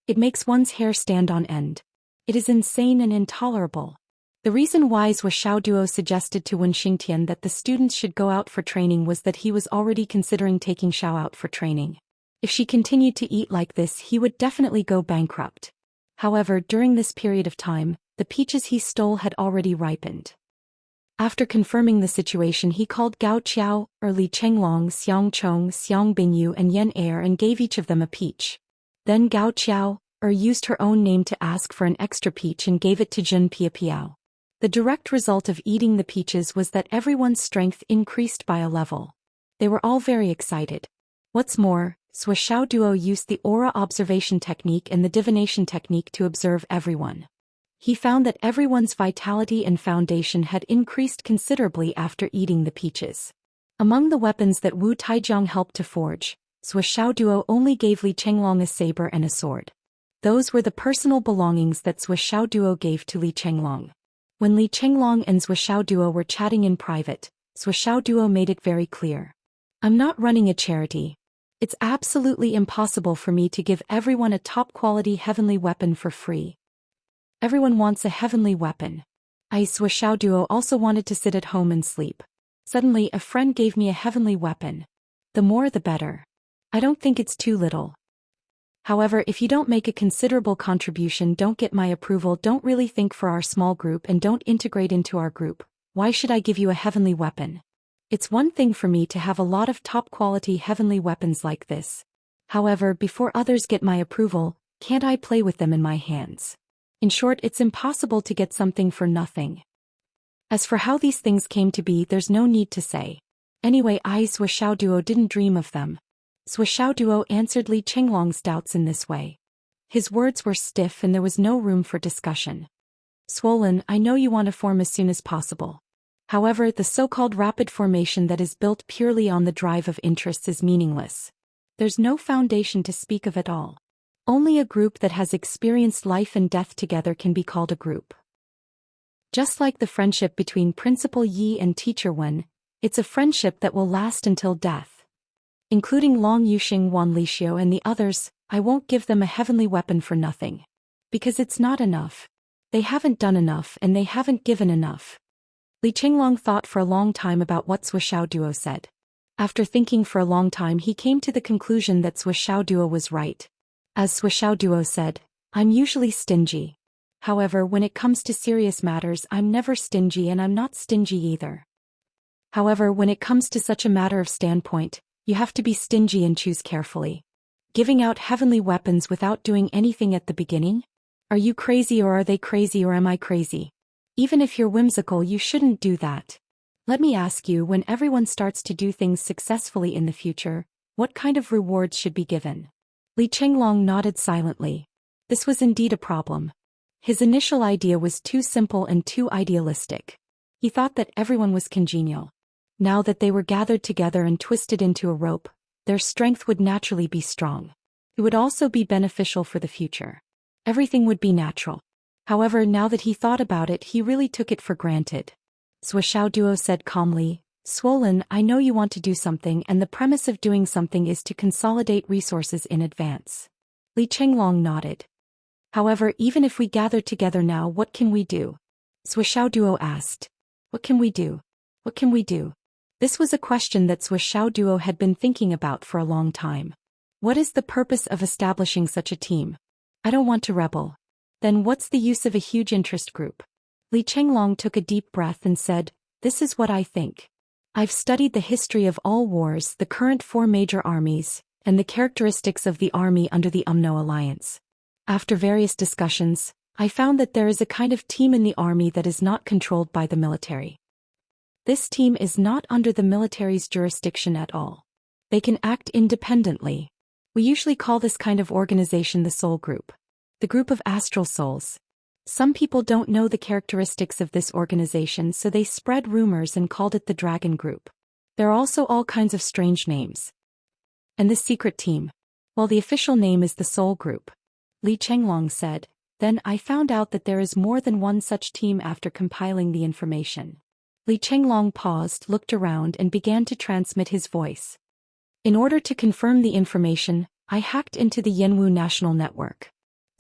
It makes one's hair stand on end. It is insane and intolerable. The reason why Suishao Duo suggested to Wen Xingtian that the students should go out for training was that he was already considering taking Xiao out for training. If she continued to eat like this, he would definitely go bankrupt. However, during this period of time, the peaches he stole had already ripened. After confirming the situation, he called Gao Qiao, Li Chenglong, Xiang Chong, Xiang Bingyu and Yan Er and gave each of them a peach. Then Gao Qiao, used her own name to ask for an extra peach and gave it to Jin Piapiao. The direct result of eating the peaches was that everyone's strength increased by a level. They were all very excited. What's more, Suishao Duo used the aura observation technique and the divination technique to observe everyone. He found that everyone's vitality and foundation had increased considerably after eating the peaches. Among the weapons that Wu Taijiang helped to forge, Suishao Duo only gave Li Chenglong a saber and a sword. Those were the personal belongings that Suishao Duo gave to Li Chenglong. When Li Chenglong and Suishao Duo were chatting in private, Suishao Duo made it very clear. I'm not running a charity. It's absolutely impossible for me to give everyone a top-quality heavenly weapon for free. Everyone wants a heavenly weapon. Suishao Duo also wanted to sit at home and sleep. Suddenly, a friend gave me a heavenly weapon. The more the better. I don't think it's too little. However, if you don't make a considerable contribution, don't get my approval, don't really think for our small group and don't integrate into our group, why should I give you a heavenly weapon? It's one thing for me to have a lot of top-quality heavenly weapons like this. However, before others get my approval, can't I play with them in my hands? In short, it's impossible to get something for nothing. As for how these things came to be, there's no need to say. Anyway, Suishao Duo didn't dream of them. Suishao Duo answered Li Chenglong's doubts in this way. His words were stiff and there was no room for discussion. Swollen, I know you want to form as soon as possible. However, the so-called rapid formation that is built purely on the drive of interests is meaningless. There's no foundation to speak of at all. Only a group that has experienced life and death together can be called a group. Just like the friendship between Principal Yi and Teacher Wen, it's a friendship that will last until death. Including Long Yuxing, Wan Lixio and the others, I won't give them a heavenly weapon for nothing. Because it's not enough. They haven't done enough and they haven't given enough. Li Chenglong thought for a long time about what Suishao Duo said. After thinking for a long time, he came to the conclusion that Suishao Duo was right. As Suishao Duo said, I'm usually stingy. However, when it comes to serious matters, I'm never stingy and I'm not stingy either. However, when it comes to such a matter of standpoint, you have to be stingy and choose carefully. Giving out heavenly weapons without doing anything at the beginning? Are you crazy or are they crazy or am I crazy? Even if you're whimsical, you shouldn't do that. Let me ask you, when everyone starts to do things successfully in the future, what kind of rewards should be given? Li Chenglong nodded silently. This was indeed a problem. His initial idea was too simple and too idealistic. He thought that everyone was congenial. Now that they were gathered together and twisted into a rope, their strength would naturally be strong. It would also be beneficial for the future. Everything would be natural. However, now that he thought about it, he really took it for granted. Suishao Duo said calmly, Swollen, I know you want to do something and the premise of doing something is to consolidate resources in advance. Li Chenglong nodded. However, even if we gather together now, what can we do? Suishao Duo asked. What can we do? What can we do? This was a question that Suishao Duo had been thinking about for a long time. What is the purpose of establishing such a team? I don't want to rebel. Then what's the use of a huge interest group? Li Chenglong took a deep breath and said, This is what I think. I've studied the history of all wars, the current 4 major armies, and the characteristics of the army under the UMNO alliance. After various discussions, I found that there is a kind of team in the army that is not controlled by the military. This team is not under the military's jurisdiction at all. They can act independently. We usually call this kind of organization the soul group. The group of astral souls. Some people don't know the characteristics of this organization, so they spread rumors and called it the Dragon Group. There are also all kinds of strange names. And this secret team? Well, the official name is the Soul Group. Li Chenglong said. Then I found out that there is more than one such team after compiling the information. Li Chenglong paused, looked around and began to transmit his voice. In order to confirm the information, I hacked into the Yanwu National Network.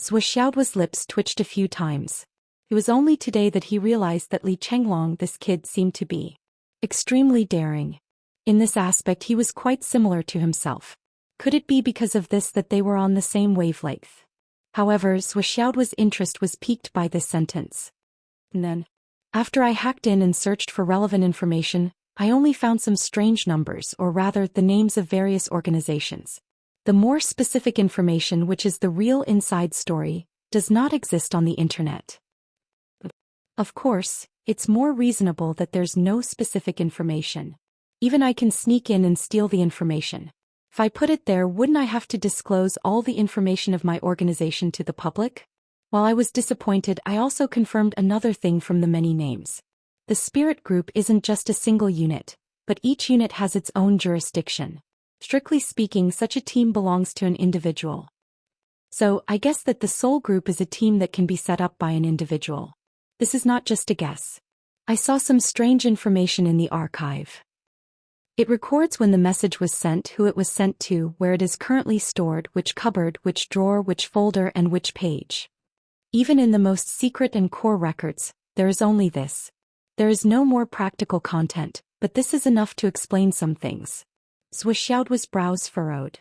Zhou Xiaoduo's lips twitched a few times. It was only today that he realized that Li Chenglong, this kid, seemed to be extremely daring. In this aspect he was quite similar to himself. Could it be because of this that they were on the same wavelength? However, Zhou Xiaoduo's interest was piqued by this sentence. And then, after I hacked in and searched for relevant information, I only found some strange numbers, or rather the names of various organizations. The more specific information, which is the real inside story, does not exist on the internet. Of course, it's more reasonable that there's no specific information. Even I can sneak in and steal the information. If I put it there, wouldn't I have to disclose all the information of my organization to the public? While I was disappointed, I also confirmed another thing from the many names. The spirit group isn't just a single unit, but each unit has its own jurisdiction. Strictly speaking, such a team belongs to an individual. So, I guess that the soul group is a team that can be set up by an individual. This is not just a guess. I saw some strange information in the archive. It records when the message was sent, who it was sent to, where it is currently stored, which cupboard, which drawer, which folder, and which page. Even in the most secret and core records, there is only this. There is no more practical content, but this is enough to explain some things. Zhou Xiaoduo's brows furrowed.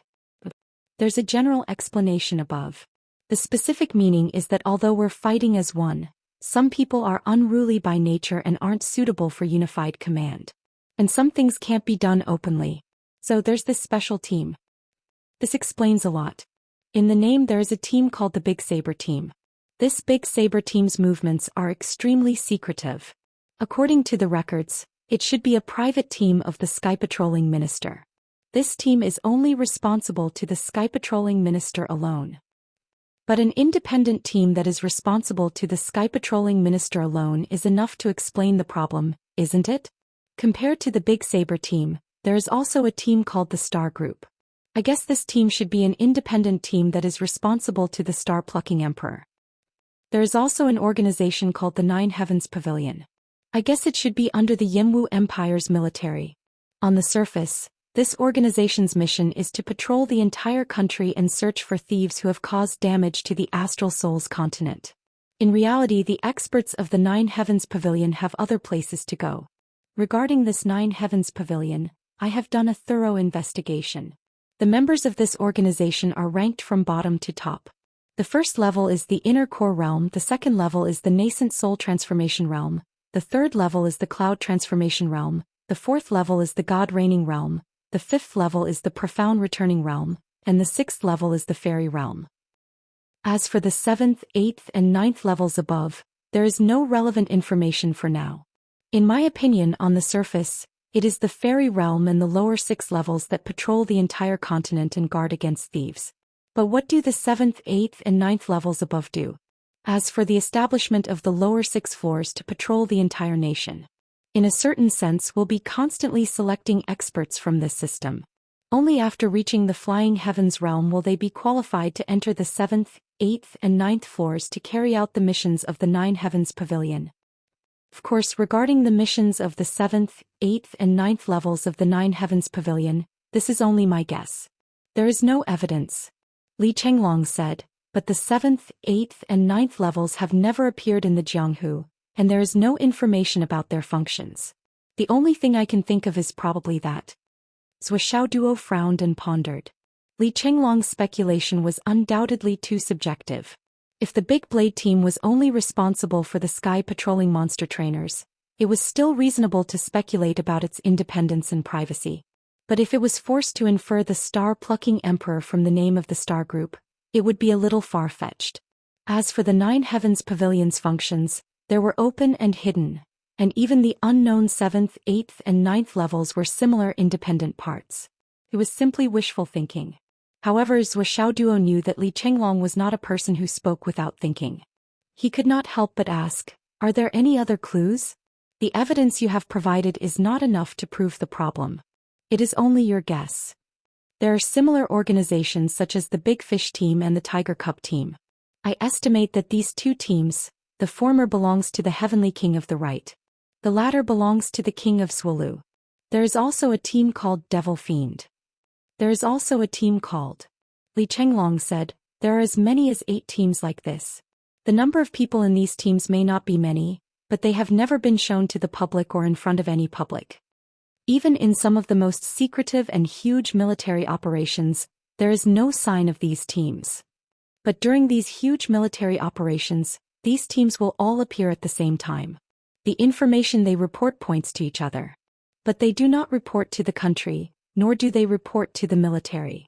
There's a general explanation above. The specific meaning is that although we're fighting as one, some people are unruly by nature and aren't suitable for unified command. And some things can't be done openly. So there's this special team. This explains a lot. In the name there is a team called the Big Saber Team. This Big Saber Team's movements are extremely secretive. According to the records, it should be a private team of the Sky Patrolling Minister. This team is only responsible to the Sky Patrolling Minister alone. But an independent team that is responsible to the Sky Patrolling Minister alone is enough to explain the problem, isn't it? Compared to the Big Saber Team, there is also a team called the Star Group. I guess this team should be an independent team that is responsible to the Star-Plucking Emperor. There is also an organization called the Nine Heavens Pavilion. I guess it should be under the Yanwu Empire's military. On the surface, this organization's mission is to patrol the entire country and search for thieves who have caused damage to the Astral Souls continent. In reality, the experts of the Nine Heavens Pavilion have other places to go. Regarding this Nine Heavens Pavilion, I have done a thorough investigation. The members of this organization are ranked from bottom to top. The first level is the Inner Core Realm, the second level is the Nascent Soul Transformation Realm, the third level is the Cloud Transformation Realm, the fourth level is the God Reigning Realm, the fifth level is the Profound Returning Realm, and the sixth level is the Fairy Realm. As for the seventh, eighth, and ninth levels above, there is no relevant information for now. In my opinion, on the surface, it is the Fairy Realm and the lower 6 levels that patrol the entire continent and guard against thieves. But what do the 7th, 8th, and 9th levels above do? As for the establishment of the lower 6 floors to patrol the entire nation. In a certain sense, we'll be constantly selecting experts from this system. Only after reaching the Flying Heavens realm will they be qualified to enter the 7th, 8th, and 9th floors to carry out the missions of the Nine Heavens Pavilion. Of course, regarding the missions of the 7th, 8th, and 9th levels of the Nine Heavens Pavilion, this is only my guess. There is no evidence. Li Chenglong said, but the 7th, 8th, and 9th levels have never appeared in the Jianghu, and there is no information about their functions. The only thing I can think of is probably that. Zhou Xiaoduo frowned and pondered. Li Chenglong's speculation was undoubtedly too subjective. If the Big Blade team was only responsible for the sky patrolling monster trainers, it was still reasonable to speculate about its independence and privacy. But if it was forced to infer the star-plucking emperor from the name of the star group, it would be a little far-fetched. As for the 9 heavens pavilion's functions, there were open and hidden, and even the unknown 7th, 8th, and 9th levels were similar independent parts. It was simply wishful thinking. However, Zhou Xiaoduo knew that Li Chenglong was not a person who spoke without thinking. He could not help but ask, "Are there any other clues? The evidence you have provided is not enough to prove the problem. It is only your guess." There are similar organizations such as the Big Fish team and the Tiger Cub team. I estimate that these 2 teams, the former belongs to the Heavenly King of the Right. The latter belongs to the King of Swulu. There is also a team called Devil Fiend. There is also a team called. Li Chenglong said, "There are as many as 8 teams like this. The number of people in these teams may not be many, but they have never been shown to the public or in front of any public. Even in some of the most secretive and huge military operations, there is no sign of these teams. But during these huge military operations, these teams will all appear at the same time. The information they report points to each other. But they do not report to the country, nor do they report to the military.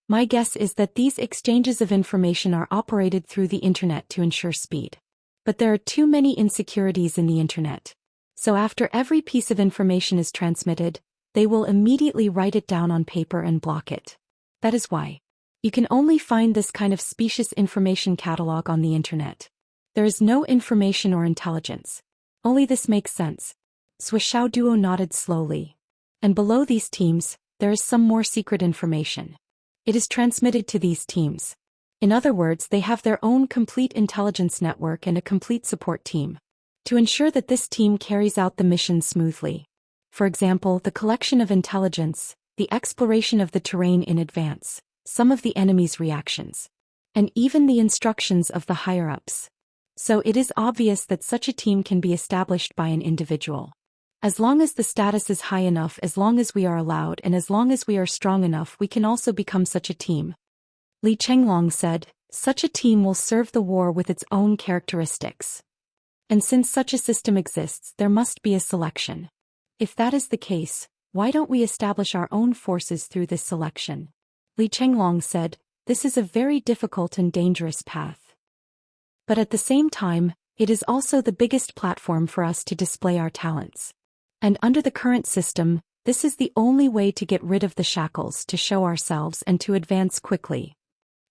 My guess is that these exchanges of information are operated through the internet to ensure speed. But there are too many insecurities in the internet. So after every piece of information is transmitted, they will immediately write it down on paper and block it. That is why you can only find this kind of specious information catalog on the internet. There is no information or intelligence. Only this makes sense." Zhou Xiaoduo nodded slowly. "And below these teams, there is some more secret information. It is transmitted to these teams. In other words, they have their own complete intelligence network and a complete support team to ensure that this team carries out the mission smoothly. For example, the collection of intelligence, the exploration of the terrain in advance, some of the enemy's reactions, and even the instructions of the higher-ups. So it is obvious that such a team can be established by an individual. As long as the status is high enough, as long as we are allowed, and as long as we are strong enough, we can also become such a team." Li Chenglong said, "Such a team will serve the war with its own characteristics. And since such a system exists, there must be a selection. If that is the case, why don't we establish our own forces through this selection?" Li Chenglong said, "This is a very difficult and dangerous path. But at the same time, it is also the biggest platform for us to display our talents. And under the current system, this is the only way to get rid of the shackles, to show ourselves and to advance quickly.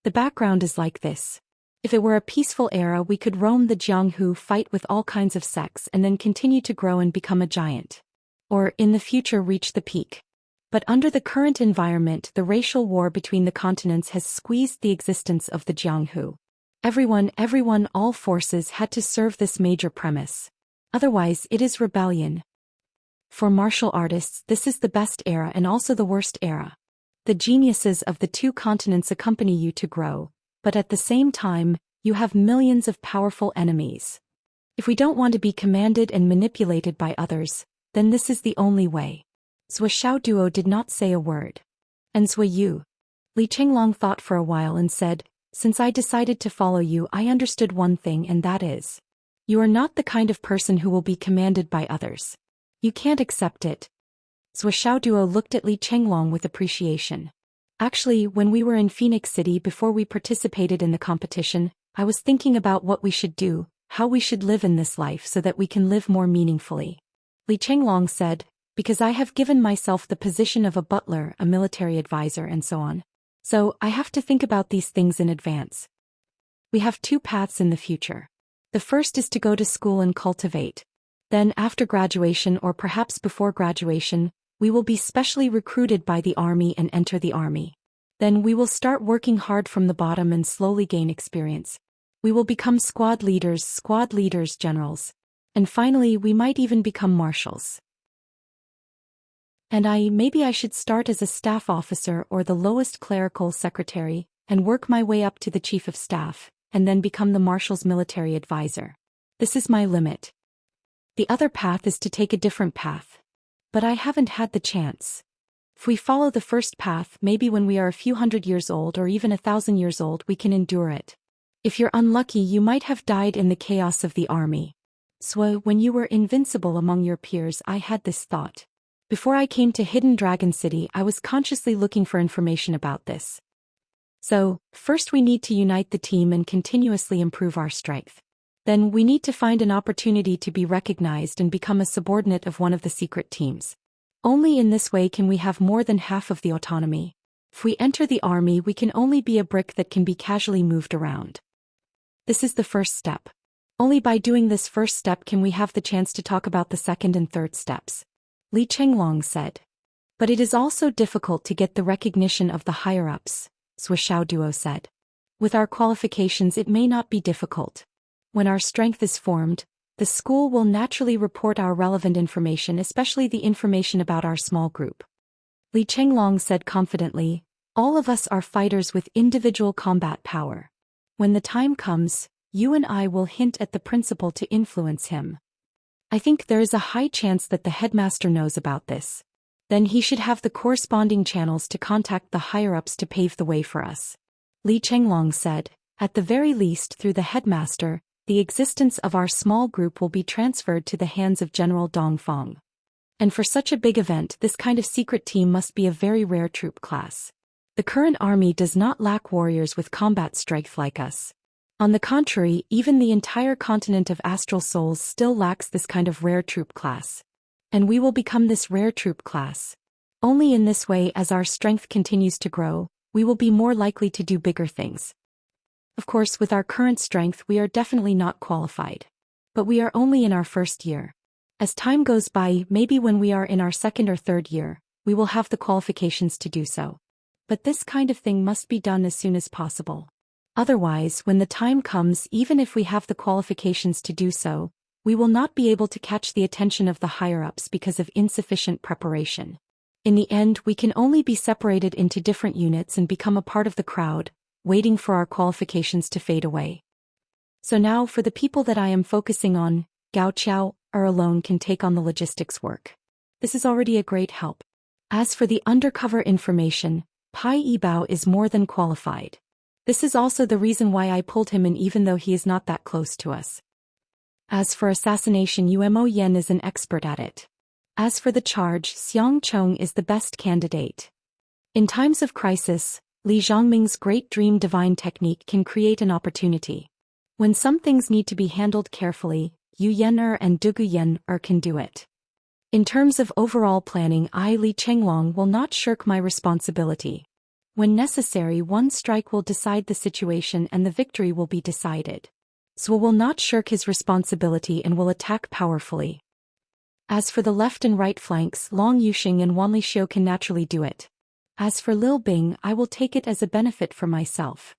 The background is like this. If it were a peaceful era, we could roam the Jianghu, fight with all kinds of sects, and then continue to grow and become a giant. Or, in the future, reach the peak. But under the current environment, the racial war between the continents has squeezed the existence of the Jianghu. Everyone, all forces had to serve this major premise. Otherwise, it is rebellion. For martial artists, this is the best era and also the worst era. The geniuses of the 2 continents accompany you to grow, but at the same time, you have millions of powerful enemies. If we don't want to be commanded and manipulated by others, then this is the only way." Zhou Xiaoduo did not say a word. "And Zui Yu?" Li Chenglong thought for a while and said, "Since I decided to follow you, I understood one thing, and that is, you are not the kind of person who will be commanded by others. You can't accept it." Zhou Xiaoduo looked at Li Chenglong with appreciation. "Actually, when we were in Phoenix City before we participated in the competition, I was thinking about what we should do, how we should live in this life so that we can live more meaningfully." Li Chenglong said, "Because I have given myself the position of a butler, a military advisor, and so on. So, I have to think about these things in advance. We have 2 paths in the future. The first is to go to school and cultivate. Then, after graduation or perhaps before graduation, we will be specially recruited by the army and enter the army. Then we will start working hard from the bottom and slowly gain experience. We will become squad leaders, generals. And finally, we might even become marshals. And maybe I should start as a staff officer or the lowest clerical secretary, and work my way up to the chief of staff, and then become the marshal's military advisor. This is my limit. The other path is to take a different path. But I haven't had the chance. If we follow the first path, maybe when we are a few hundred years old or even 1,000 years old, we can endure it. If you're unlucky, you might have died in the chaos of the army. So when you were invincible among your peers, I had this thought. Before I came to Hidden Dragon City, I was consciously looking for information about this. So, first we need to unite the team and continuously improve our strength. Then we need to find an opportunity to be recognized and become a subordinate of one of the secret teams. Only in this way can we have more than half of the autonomy. If we enter the army, we can only be a brick that can be casually moved around. This is the first step. Only by doing this first step can we have the chance to talk about the second and third steps. Li Chenglong said. But it is also difficult to get the recognition of the higher-ups, Zhuo Duo said. With our qualifications it may not be difficult. When our strength is formed, the school will naturally report our relevant information, especially the information about our small group. Li Chenglong said confidently, all of us are fighters with individual combat power. When the time comes, you and I will hint at the principal to influence him. I think there is a high chance that the headmaster knows about this. Then he should have the corresponding channels to contact the higher-ups to pave the way for us. Li Chenglong said, at the very least through the headmaster, the existence of our small group will be transferred to the hands of General Dongfang. And for such a big event, this kind of secret team must be a very rare troop class. The current army does not lack warriors with combat strength like us. On the contrary, even the entire continent of astral souls still lacks this kind of rare troop class. And we will become this rare troop class. Only in this way, as our strength continues to grow, we will be more likely to do bigger things. Of course, with our current strength we are definitely not qualified. But we are only in our first year. As time goes by, maybe when we are in our second or third year, we will have the qualifications to do so. But this kind of thing must be done as soon as possible. Otherwise, when the time comes, even if we have the qualifications to do so, we will not be able to catch the attention of the higher-ups because of insufficient preparation. In the end, we can only be separated into different units and become a part of the crowd, waiting for our qualifications to fade away. So now, for the people that I am focusing on, Gao Qiao alone can take on the logistics work. This is already a great help. As for the undercover information, Pai Yibao is more than qualified. This is also the reason why I pulled him in, even though he is not that close to us. As for assassination, Umo Yen is an expert at it. As for the charge, Xiang Chong is the best candidate. In times of crisis, Li Zhongming's great dream divine technique can create an opportunity. When some things need to be handled carefully, Yu Yen and Dugu Yen can do it. In terms of overall planning, I, Li Chenglong, will not shirk my responsibility. When necessary, one strike will decide the situation and the victory will be decided. Zhuo will not shirk his responsibility and will attack powerfully. As for the left and right flanks, Long Yuxing and Wanli Xiu can naturally do it. As for Lil Bing, I will take it as a benefit for myself.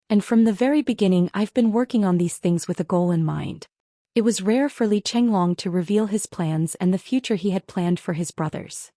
And from the very beginning I've been working on these things with a goal in mind. It was rare for Li Chenglong to reveal his plans and the future he had planned for his brothers.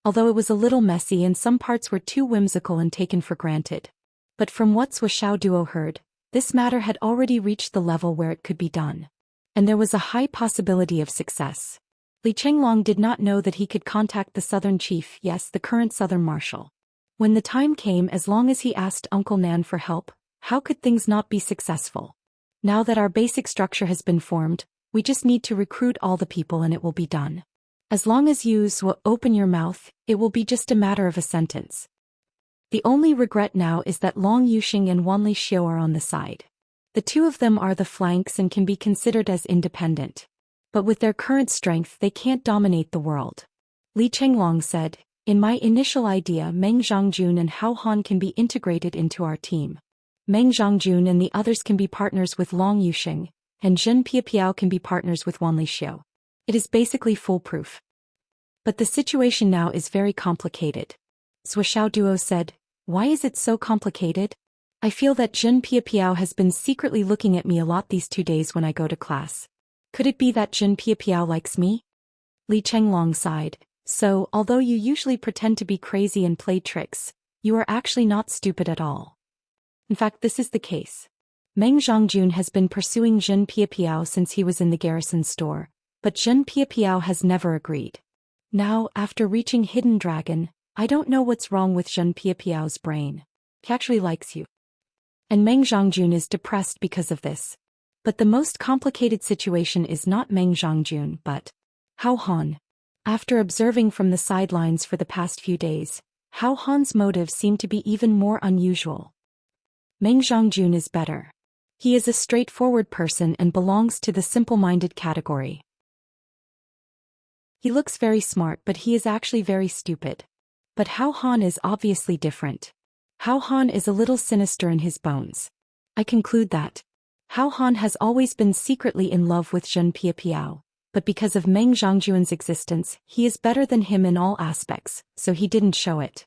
Although it was a little messy and some parts were too whimsical and taken for granted. But from what Zhuo Duo heard, this matter had already reached the level where it could be done. And there was a high possibility of success. Li Chenglong did not know that he could contact the southern chief, yes, the current southern marshal. When the time came, as long as he asked Uncle Nan for help, how could things not be successful? Now that our basic structure has been formed, we just need to recruit all the people and it will be done. As long as you will open your mouth, it will be just a matter of a sentence. The only regret now is that Long Yuxing and Wanli Xiu are on the side. The two of them are the flanks and can be considered as independent. But with their current strength they can't dominate the world. Li Chenglong said, in my initial idea, Meng Zhongjun and Hao Han can be integrated into our team. Meng Zhongjun and the others can be partners with Long Yuxing, and Zhen Piapiao can be partners with Wanli Xiu. It is basically foolproof. But the situation now is very complicated. Zhuo Duo said, why is it so complicated? I feel that Zhen Piapiao has been secretly looking at me a lot these 2 days when I go to class. Could it be that Zhen Piapiao likes me? Li Chenglong sighed. So, although you usually pretend to be crazy and play tricks, you are actually not stupid at all. In fact, this is the case. Meng Zhongjun has been pursuing Zhen Piapiao since he was in the garrison store, but Zhen Piapiao has never agreed. Now, after reaching Hidden Dragon, I don't know what's wrong with Zhen Piapiao's brain. He actually likes you. And Meng Zhongjun is depressed because of this. But the most complicated situation is not Meng Zhongjun but Hao Han. After observing from the sidelines for the past few days, Hao Han's motives seem to be even more unusual. Meng Zhongjun is better. He is a straightforward person and belongs to the simple-minded category. He looks very smart, but he is actually very stupid. But Hao Han is obviously different. Hao Han is a little sinister in his bones. I conclude that Hao Han has always been secretly in love with Zhen Piapiao, but because of Meng Zhongjun's existence, he is better than him in all aspects, so he didn't show it.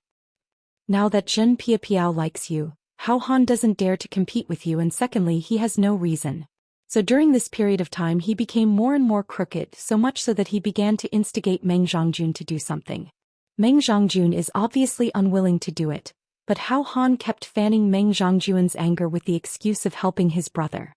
Now that Zhen Piapiao likes you, Hao Han doesn't dare to compete with you, and secondly, he has no reason. So during this period of time he became more and more crooked, so much so that he began to instigate Meng Zhongjun to do something. Meng Zhongjun is obviously unwilling to do it, but Hao Han kept fanning Meng Zhongjun's anger with the excuse of helping his brother.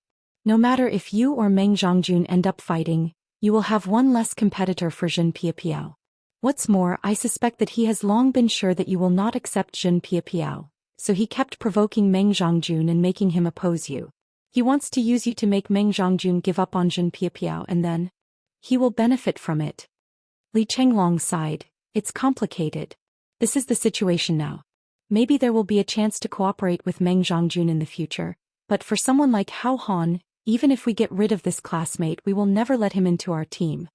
No matter if you or Meng Zhongjun end up fighting, you will have one less competitor for Zhen Piapiao. What's more, I suspect that he has long been sure that you will not accept Zhen Piapiao, so he kept provoking Meng Zhongjun and making him oppose you. He wants to use you to make Meng Zhongjun give up on Zhen Piapiao, and then he will benefit from it. Li Chenglong sighed. It's complicated. This is the situation now. Maybe there will be a chance to cooperate with Meng Zhongjun in the future, but for someone like Hao Han, even if we get rid of this classmate, we will never let him into our team.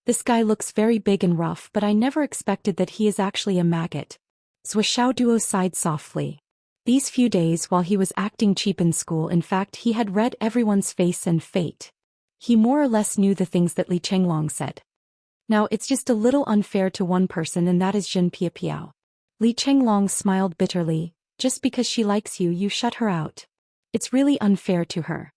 This guy looks very big and rough, but I never expected that he is actually a maggot. Zhuo Duo sighed softly. These few days while he was acting cheap in school, in fact he had read everyone's face and fate. He more or less knew the things that Li Chenglong said. Now it's just a little unfair to one person, and that is Zhen Piapiao. Li Chenglong smiled bitterly. Just because she likes you, you shut her out. It's really unfair to her.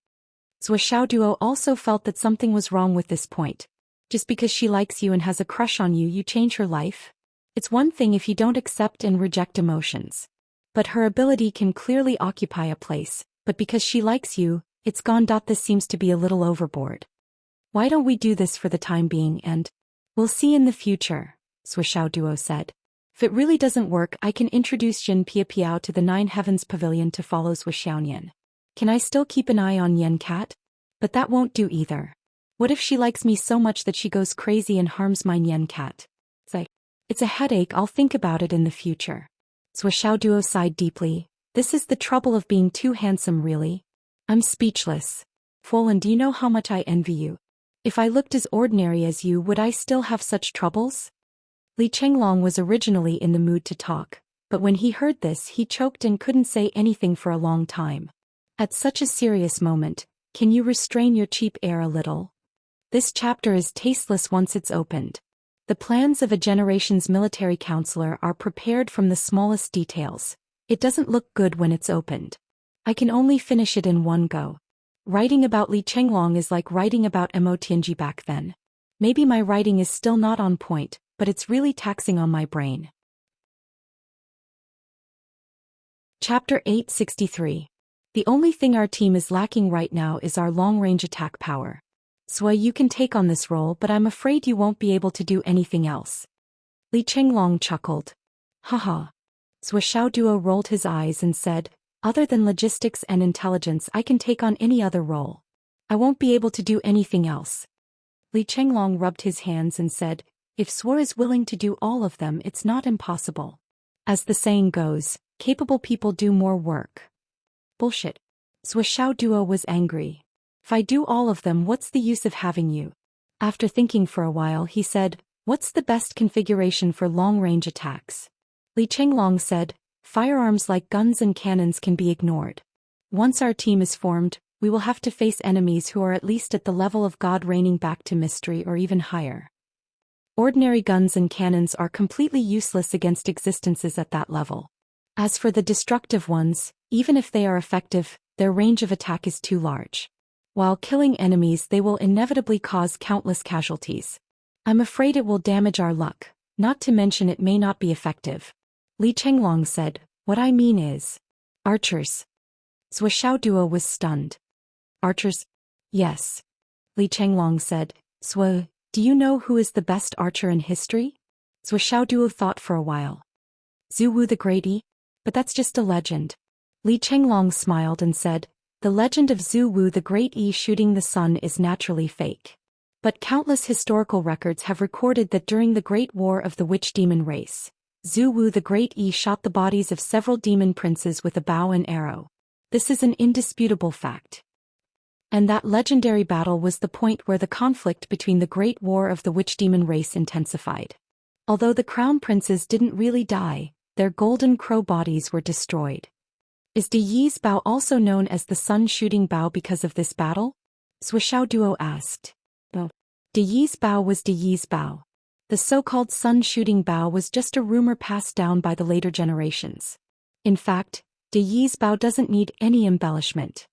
Zhuo Duo also felt that something was wrong with this point. Just because she likes you and has a crush on you, you change her life? It's one thing if you don't accept and reject emotions. But her ability can clearly occupy a place, but because she likes you, it's gone. This seems to be a little overboard. Why don't we do this for the time being, and we'll see in the future, Zhuo Duo said. If it really doesn't work, I can introduce Zhen Piapiao to the Nine Heavens Pavilion to follow Zhuo Xiaonian. Can I still keep an eye on Yen Cat? But that won't do either. What if she likes me so much that she goes crazy and harms my Yen Cat? It's a headache. I'll think about it in the future. Zhuo Duo sighed deeply. This is the trouble of being too handsome, really. I'm speechless. Fulan, do you know how much I envy you? If I looked as ordinary as you, would I still have such troubles? Li Chenglong was originally in the mood to talk, but when he heard this he choked and couldn't say anything for a long time. At such a serious moment, can you restrain your cheap air a little? This chapter is tasteless once it's opened. The plans of a generation's military counselor are prepared from the smallest details. It doesn't look good when it's opened. I can only finish it in one go. Writing about Li Chenglong is like writing about Mo Tianji back then. Maybe my writing is still not on point, but it's really taxing on my brain. Chapter 863. The only thing our team is lacking right now is our long-range attack power. So you can take on this role, but I'm afraid you won't be able to do anything else. Li Chenglong chuckled. Haha. Zhuo Duo rolled his eyes and said, other than logistics and intelligence, I can take on any other role. I won't be able to do anything else. Li Chenglong rubbed his hands and said, if Zhuo is willing to do all of them, it's not impossible. As the saying goes, capable people do more work. Bullshit. Zhuo Duo was angry. If I do all of them, what's the use of having you? After thinking for a while he said, what's the best configuration for long-range attacks? Li Chenglong said, firearms like guns and cannons can be ignored. Once our team is formed, we will have to face enemies who are at least at the level of God reigning back to mystery or even higher. Ordinary guns and cannons are completely useless against existences at that level. As for the destructive ones, even if they are effective, their range of attack is too large. While killing enemies, they will inevitably cause countless casualties. I'm afraid it will damage our luck, not to mention it may not be effective. Li Chenglong said, what I mean is archers. Zhuo Duo was stunned. Archers? Yes. Li Chenglong said, Zhuo, do you know who is the best archer in history? Zhuo Duo thought for a while. Zhu Wu the Great Yi? But that's just a legend. Li Chenglong smiled and said, the legend of Zhu Wu the Great Yi shooting the sun is naturally fake. But countless historical records have recorded that during the Great War of the Witch-Demon race, Zhu Wu the Great Yi shot the bodies of several demon princes with a bow and arrow. This is an indisputable fact. And that legendary battle was the point where the conflict between the Great War of the Witch-Demon race intensified. Although the crown princes didn't really die, their golden crow bodies were destroyed. Is De Yi's bow also known as the sun-shooting bow because of this battle? Zhuo Duo asked. No. De Yi's bow was De Yi's bow. The so-called sun-shooting bow was just a rumor passed down by the later generations. In fact, De Yi's bow doesn't need any embellishment.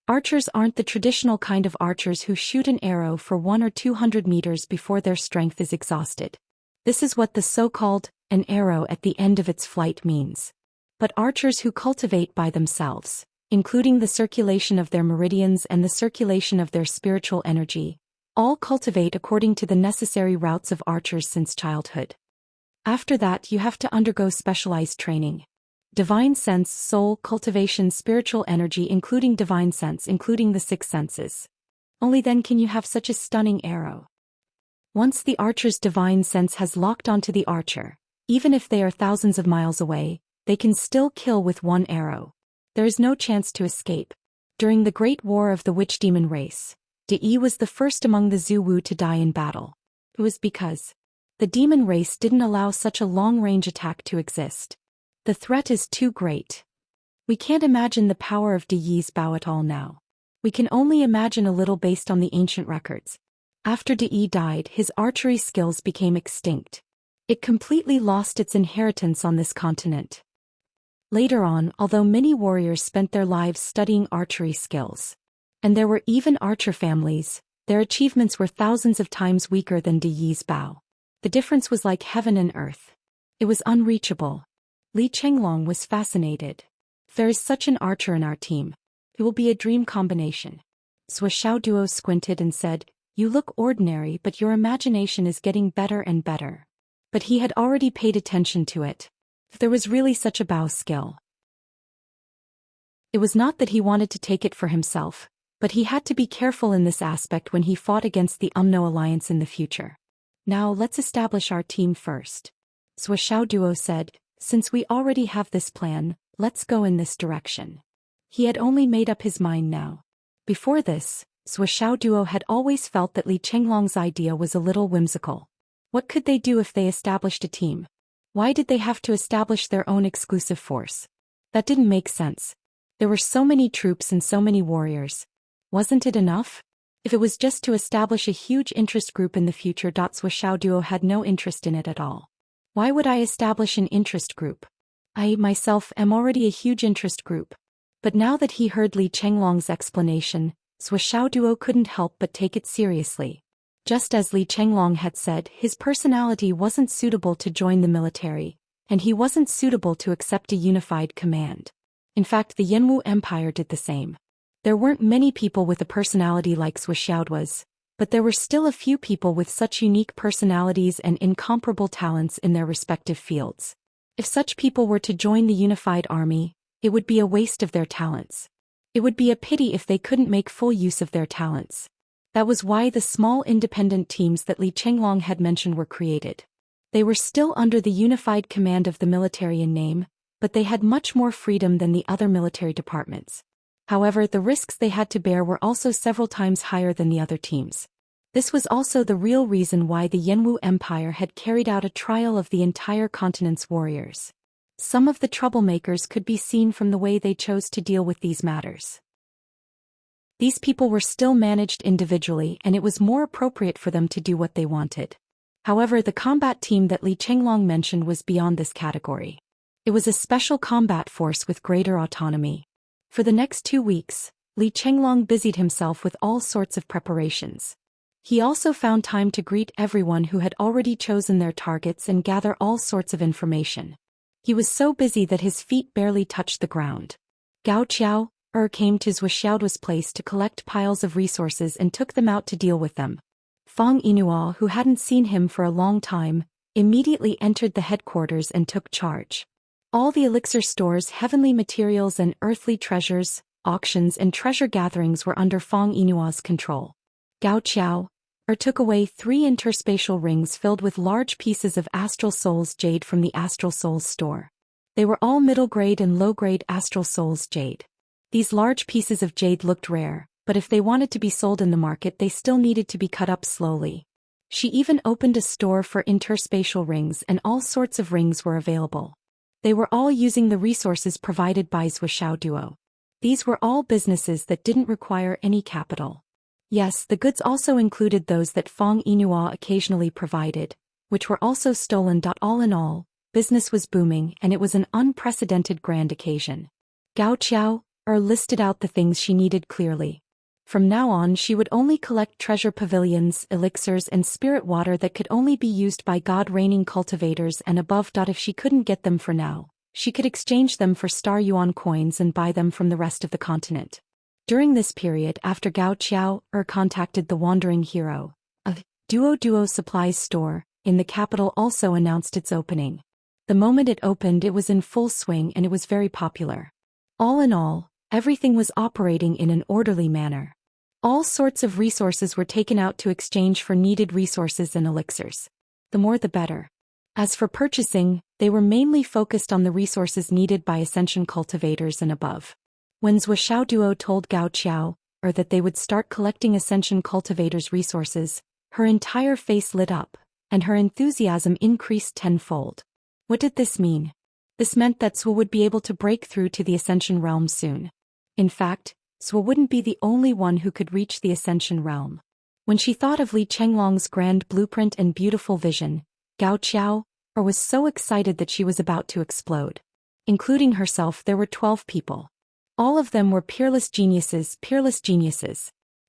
Archers aren't the traditional kind of archers who shoot an arrow for 100 or 200 meters before their strength is exhausted. This is what the so-called an arrow at the end of its flight means. But archers who cultivate by themselves, including the circulation of their meridians and the circulation of their spiritual energy, all cultivate according to the necessary routes of archers since childhood. After that you have to undergo specialized training. Divine sense, soul, cultivation, spiritual energy including divine sense including the 6 senses. Only then can you have such a stunning arrow. Once the archer's divine sense has locked onto the archer, even if they are thousands of miles away, they can still kill with one arrow. There is no chance to escape. During the Great War of the Witch-Demon race, De Yi was the first among the Zhu Wu to die in battle. It was because the demon race didn't allow such a long-range attack to exist. The threat is too great. We can't imagine the power of De Yi's bow at all now. We can only imagine a little based on the ancient records. After De Yi died, his archery skills became extinct. It completely lost its inheritance on this continent. Later on, although many warriors spent their lives studying archery skills, and there were even archer families, their achievements were thousands of times weaker than De Yi's bow. The difference was like heaven and earth. It was unreachable. Li Chenglong was fascinated. There is such an archer in our team. It will be a dream combination. Zhuo Duo squinted and said, "You look ordinary, but your imagination is getting better and better." But he had already paid attention to it. If there was really such a bow skill. It was not that he wanted to take it for himself, but he had to be careful in this aspect when he fought against the UMNO alliance in the future. Now let's establish our team first. Zhuo Duo said, "Since we already have this plan, let's go in this direction." He had only made up his mind now. Before this, Zhuo Duo had always felt that Li Chenglong's idea was a little whimsical. What could they do if they established a team? Why did they have to establish their own exclusive force? That didn't make sense. There were so many troops and so many warriors. Wasn't it enough? If it was just to establish a huge interest group in the future, Zhuo Duo had no interest in it at all. Why would I establish an interest group? I, myself, am already a huge interest group. But now that he heard Li Chenglong's explanation, Zhuo Duo couldn't help but take it seriously. Just as Li Chenglong had said, his personality wasn't suitable to join the military, and he wasn't suitable to accept a unified command. In fact, the Yanwu Empire did the same. There weren't many people with a personality like Zhuo Duo's, but there were still a few people with such unique personalities and incomparable talents in their respective fields. If such people were to join the unified army, it would be a waste of their talents. It would be a pity if they couldn't make full use of their talents. That was why the small independent teams that Li Chenglong had mentioned were created. They were still under the unified command of the military in name, but they had much more freedom than the other military departments. However, the risks they had to bear were also several times higher than the other teams. This was also the real reason why the Yanwu Empire had carried out a trial of the entire continent's warriors. Some of the troublemakers could be seen from the way they chose to deal with these matters. These people were still managed individually, and it was more appropriate for them to do what they wanted. However, the combat team that Li Chenglong mentioned was beyond this category. It was a special combat force with greater autonomy. For the next 2 weeks, Li Chenglong busied himself with all sorts of preparations. He also found time to greet everyone who had already chosen their targets and gather all sorts of information. He was so busy that his feet barely touched the ground. Gao Qiao came to Zhuo Duo's place to collect piles of resources and took them out to deal with them. Fang Yinuo, who hadn't seen him for a long time, immediately entered the headquarters and took charge. All the elixir stores, heavenly materials and earthly treasures, auctions and treasure gatherings were under Fang Yinuo's control. Gao Qiao took away 3 interspatial rings filled with large pieces of Astral Souls jade from the Astral Souls store. They were all middle-grade and low-grade Astral Souls jade. These large pieces of jade looked rare, but if they wanted to be sold in the market they still needed to be cut up slowly. She even opened a store for interspatial rings, and all sorts of rings were available. They were all using the resources provided by Zhuoxiao Duo. These were all businesses that didn't require any capital. Yes, the goods also included those that Feng Yinhua occasionally provided, which were also stolen. All in all, business was booming and it was an unprecedented grand occasion. Gao Qiao listed out the things she needed clearly. From now on she would only collect treasure pavilions, elixirs and spirit water that could only be used by God-reigning cultivators and above. If she couldn't get them for now, she could exchange them for star yuan coins and buy them from the rest of the continent. During this period, after Gao Qiao contacted the wandering hero, a Duo supplies store in the capital also announced its opening. The moment it opened it was in full swing and it was very popular. All in all, everything was operating in an orderly manner. All sorts of resources were taken out to exchange for needed resources and elixirs. The more the better. As for purchasing, they were mainly focused on the resources needed by ascension cultivators and above. When Zhuoxiao Duo told Gao Qiao that they would start collecting ascension cultivators' resources, her entire face lit up, and her enthusiasm increased tenfold. What did this mean? This meant that Zhuo would be able to break through to the ascension realm soon. In fact, Zhuo wouldn't be the only one who could reach the ascension realm. When she thought of Li Chenglong's grand blueprint and beautiful vision, Gao Qiao was so excited that she was about to explode. Including herself, there were 12 people. All of them were peerless geniuses.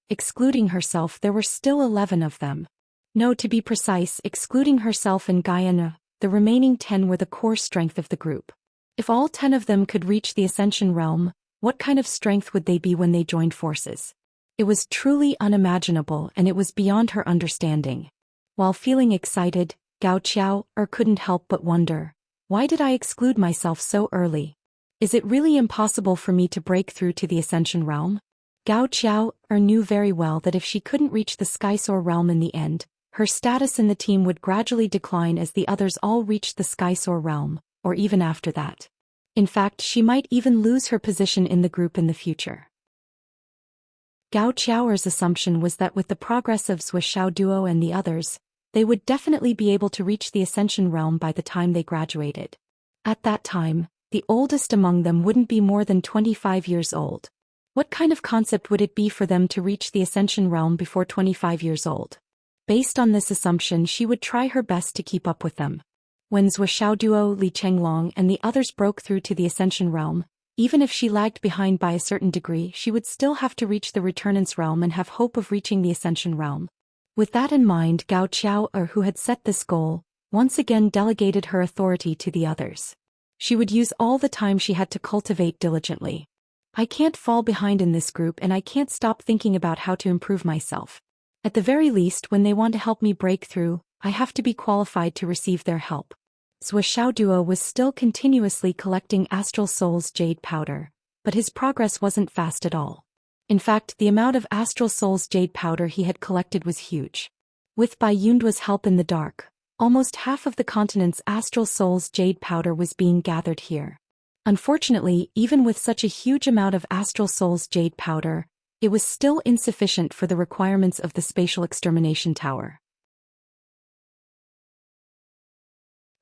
Excluding herself, there were still 11 of them. No, to be precise, excluding herself and Guyana, the remaining 10 were the core strength of the group. If all 10 of them could reach the ascension realm, what kind of strength would they be when they joined forces? It was truly unimaginable and it was beyond her understanding. While feeling excited, Gao Qiao couldn't help but wonder, why did I exclude myself so early? Is it really impossible for me to break through to the ascension realm? Gao Qiao knew very well that if she couldn't reach the Skysoar realm in the end, her status in the team would gradually decline as the others all reached the Skysoar realm, or even after that. In fact, she might even lose her position in the group in the future. Gao Qiao's assumption was that with the progress of Zhuoxiao Duo and the others, they would definitely be able to reach the ascension realm by the time they graduated. At that time, the oldest among them wouldn't be more than 25 years old. What kind of concept would it be for them to reach the ascension realm before 25 years old? Based on this assumption, she would try her best to keep up with them. When Zhuoxiao Duo, Li Chenglong and the others broke through to the ascension realm, even if she lagged behind by a certain degree, she would still have to reach the returnance realm and have hope of reaching the ascension realm. With that in mind, Gao Qiao, who had set this goal, once again delegated her authority to the others. She would use all the time she had to cultivate diligently. I can't fall behind in this group and I can't stop thinking about how to improve myself. At the very least, when they want to help me break through, I have to be qualified to receive their help. Zhuoxiao Duo was still continuously collecting Astral Souls jade powder, but his progress wasn't fast at all. In fact, the amount of Astral Souls jade powder he had collected was huge. With Bai Yundua's help in the dark, almost half of the continent's Astral Souls jade powder was being gathered here. Unfortunately, even with such a huge amount of Astral Souls jade powder, it was still insufficient for the requirements of the Spatial Extermination Tower.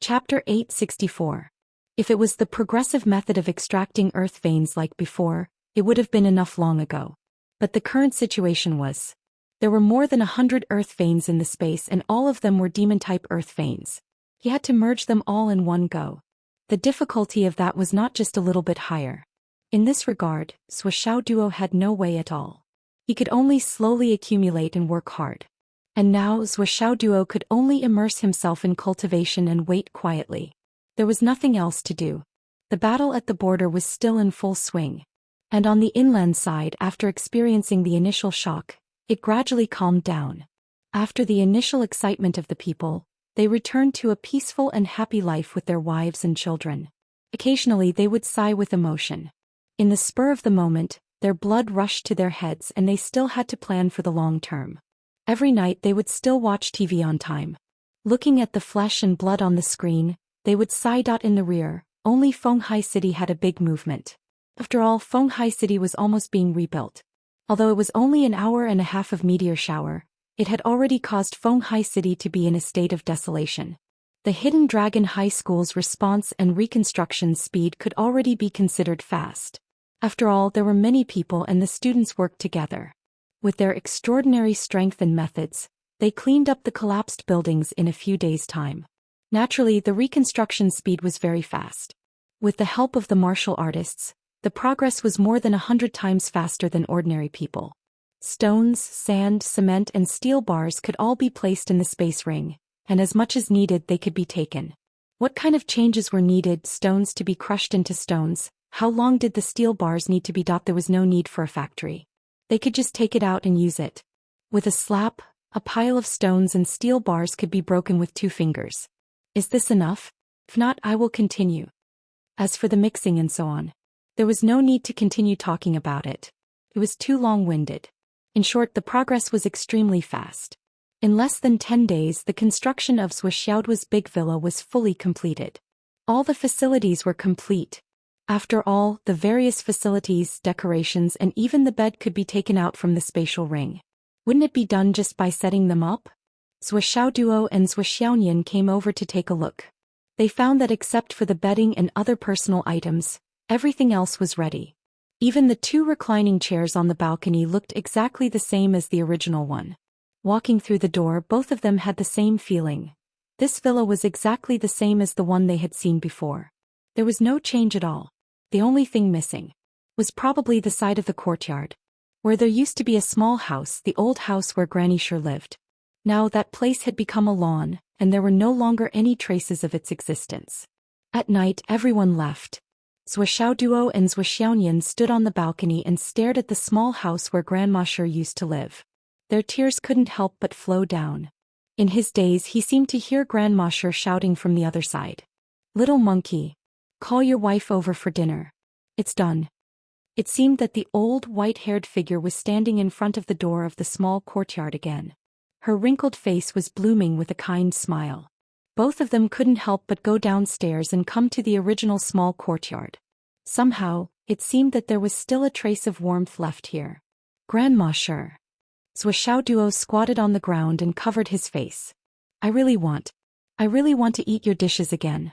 Chapter 864. If it was the progressive method of extracting earth veins like before, it would have been enough long ago. But the current situation was, there were more than 100 earth veins in the space and all of them were demon-type earth veins. He had to merge them all in one go. The difficulty of that was not just a little bit higher. In this regard, Zhuoxiao Duo had no way at all. He could only slowly accumulate and work hard. And now Zhuoxiao Duo could only immerse himself in cultivation and wait quietly. There was nothing else to do. The battle at the border was still in full swing. And on the inland side, after experiencing the initial shock, it gradually calmed down. After the initial excitement of the people, they returned to a peaceful and happy life with their wives and children. Occasionally they would sigh with emotion. In the spur of the moment, their blood rushed to their heads and they still had to plan for the long term. Every night they would still watch TV on time. Looking at the flesh and blood on the screen, they would sigh. In the rear, only Fenghai City had a big movement. After all, Fenghai City was almost being rebuilt. Although it was only an hour and a half of meteor shower, it had already caused Fenghai City to be in a state of desolation. The Hidden Dragon High School's response and reconstruction speed could already be considered fast. After all, there were many people and the students worked together. With their extraordinary strength and methods, they cleaned up the collapsed buildings in a few days' time. Naturally, the reconstruction speed was very fast. With the help of the martial artists, the progress was more than 100 times faster than ordinary people. Stones, sand, cement and steel bars could all be placed in the space ring, and as much as needed they could be taken. What kind of changes were needed? Stones to be crushed into stones. How long did the steel bars need to be? There was no need for a factory. They could just take it out and use it. With a slap, a pile of stones and steel bars could be broken with 2 fingers. Is this enough? If not, I will continue. As for the mixing and so on, there was no need to continue talking about it. It was too long-winded. In short, the progress was extremely fast. In less than 10 days, the construction of Zhuoxiaoduo's big villa was fully completed. All the facilities were complete. After all, the various facilities, decorations and even the bed could be taken out from the spatial ring. Wouldn't it be done just by setting them up? Zhuoxiaoduo and Zhuoxiaonian came over to take a look. They found that except for the bedding and other personal items, everything else was ready. Even the 2 reclining chairs on the balcony looked exactly the same as the original one. Walking through the door, both of them had the same feeling. This villa was exactly the same as the one they had seen before. There was no change at all. The only thing missing was probably the side of the courtyard, where there used to be a small house, the old house where Granny Sure lived. Now that place had become a lawn, and there were no longer any traces of its existence. At night, everyone left. Zhuoxiaoduo and Zhuoxiaonian stood on the balcony and stared at the small house where Grandma Sure used to live. Their tears couldn't help but flow down. In his daze, he seemed to hear Grandma Sure shouting from the other side. "Little monkey, call your wife over for dinner. It's done." It seemed that the old white-haired figure was standing in front of the door of the small courtyard again. Her wrinkled face was blooming with a kind smile. Both of them couldn't help but go downstairs and come to the original small courtyard. Somehow, it seemed that there was still a trace of warmth left here. "Grandma Sure." Zhuoxiaoduo squatted on the ground and covered his face. I really want to eat your dishes again.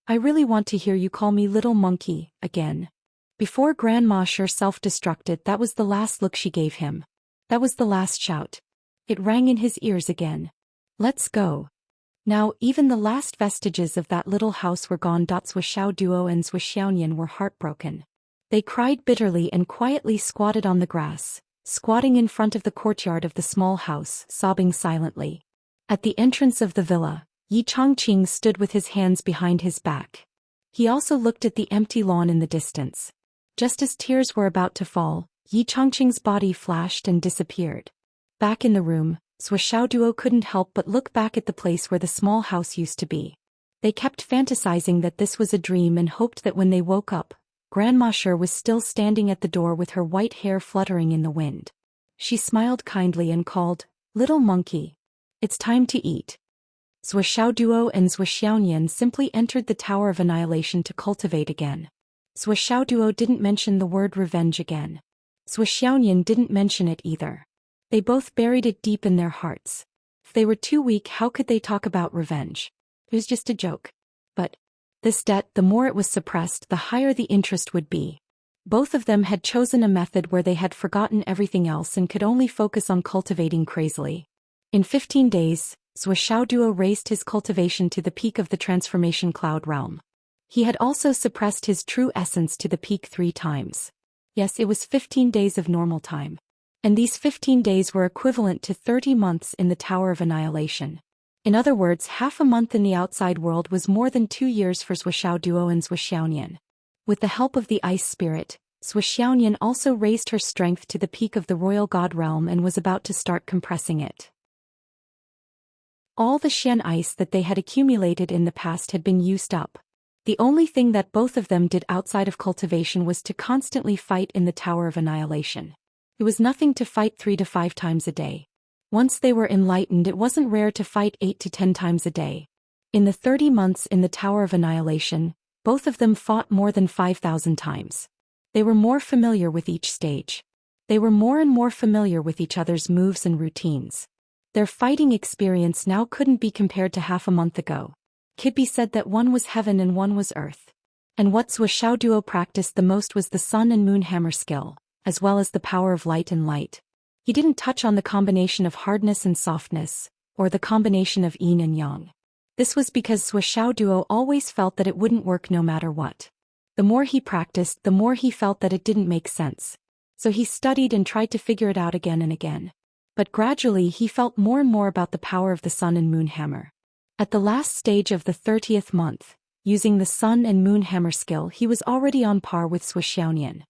I really want to hear you call me little monkey again." Before Grandma Sure self-destructed, that was the last look she gave him. That was the last shout. It rang in his ears again. "Let's go." Now, even the last vestiges of that little house were gone. Zhuoxiaoduo and Zhuoxiaonian were heartbroken. They cried bitterly and quietly squatted on the grass, squatting in front of the courtyard of the small house, sobbing silently. At the entrance of the villa, Yi Chongqing stood with his hands behind his back. He also looked at the empty lawn in the distance. Just as tears were about to fall, Yi Chongqing's body flashed and disappeared. Back in the room, Zhuoxiaoduo couldn't help but look back at the place where the small house used to be. They kept fantasizing that this was a dream and hoped that when they woke up, Grandma Sure was still standing at the door with her white hair fluttering in the wind. She smiled kindly and called, "Little monkey, it's time to eat." Zhuoxiaoduo and Zhuoxiaonian simply entered the Tower of Annihilation to cultivate again. Zhuoxiaoduo didn't mention the word revenge again. Zhuoxiaonian didn't mention it either. They both buried it deep in their hearts. If they were too weak, how could they talk about revenge? It was just a joke. But this debt, the more it was suppressed, the higher the interest would be. Both of them had chosen a method where they had forgotten everything else and could only focus on cultivating crazily. In 15 days, Zhuoxiaoduo raised his cultivation to the peak of the transformation cloud realm. He had also suppressed his true essence to the peak 3 times. Yes, it was 15 days of normal time. And these 15 days were equivalent to 30 months in the Tower of Annihilation. In other words, half a month in the outside world was more than 2 years for Zhuoxiaoduo and Zhuoxiaonian. With the help of the ice spirit, Zhuoxiaonian also raised her strength to the peak of the royal god realm and was about to start compressing it. All the Xian ice that they had accumulated in the past had been used up. The only thing that both of them did outside of cultivation was to constantly fight in the Tower of Annihilation. It was nothing to fight 3 to 5 times a day. Once they were enlightened, it wasn't rare to fight 8 to 10 times a day. In the 30 months in the Tower of Annihilation, both of them fought more than 5,000 times. They were more familiar with each stage. They were more and more familiar with each other's moves and routines. Their fighting experience now couldn't be compared to half a month ago. Kidby said that one was heaven and one was earth. And what Suishao Duo practiced the most was the sun and moon hammer skill, as well as the power of light and light. He didn't touch on the combination of hardness and softness, or the combination of yin and yang. This was because Suishao Duo always felt that it wouldn't work no matter what. The more he practiced, the more he felt that it didn't make sense. So he studied and tried to figure it out again and again. But gradually he felt more and more about the power of the sun and moon hammer. At the last stage of the 30th month, using the sun and moon hammer skill, he was already on par with Suishao.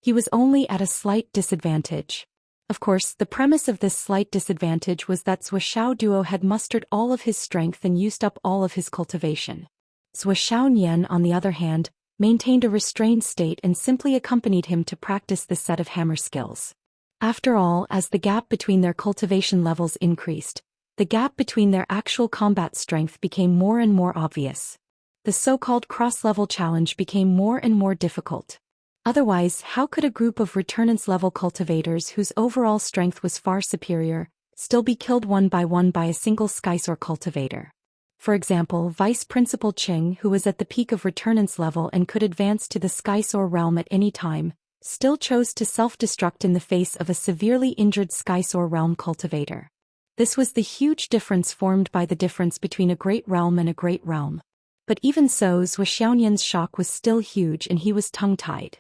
He was only at a slight disadvantage. Of course, the premise of this slight disadvantage was that Suishao Duo had mustered all of his strength and used up all of his cultivation. Suishao, on the other hand, maintained a restrained state and simply accompanied him to practice this set of hammer skills. After all, as the gap between their cultivation levels increased, the gap between their actual combat strength became more and more obvious. The so-called cross-level challenge became more and more difficult. Otherwise, how could a group of returnance-level cultivators whose overall strength was far superior, still be killed one by a single Skysoar cultivator? For example, Vice Principal Ching, who was at the peak of returnance level and could advance to the Skysoar realm at any time, still chose to self-destruct in the face of a severely injured Skysoar realm cultivator. This was the huge difference formed by the difference between a great realm and a great realm. But even so, Zuoxiaonian's shock was still huge and he was tongue-tied.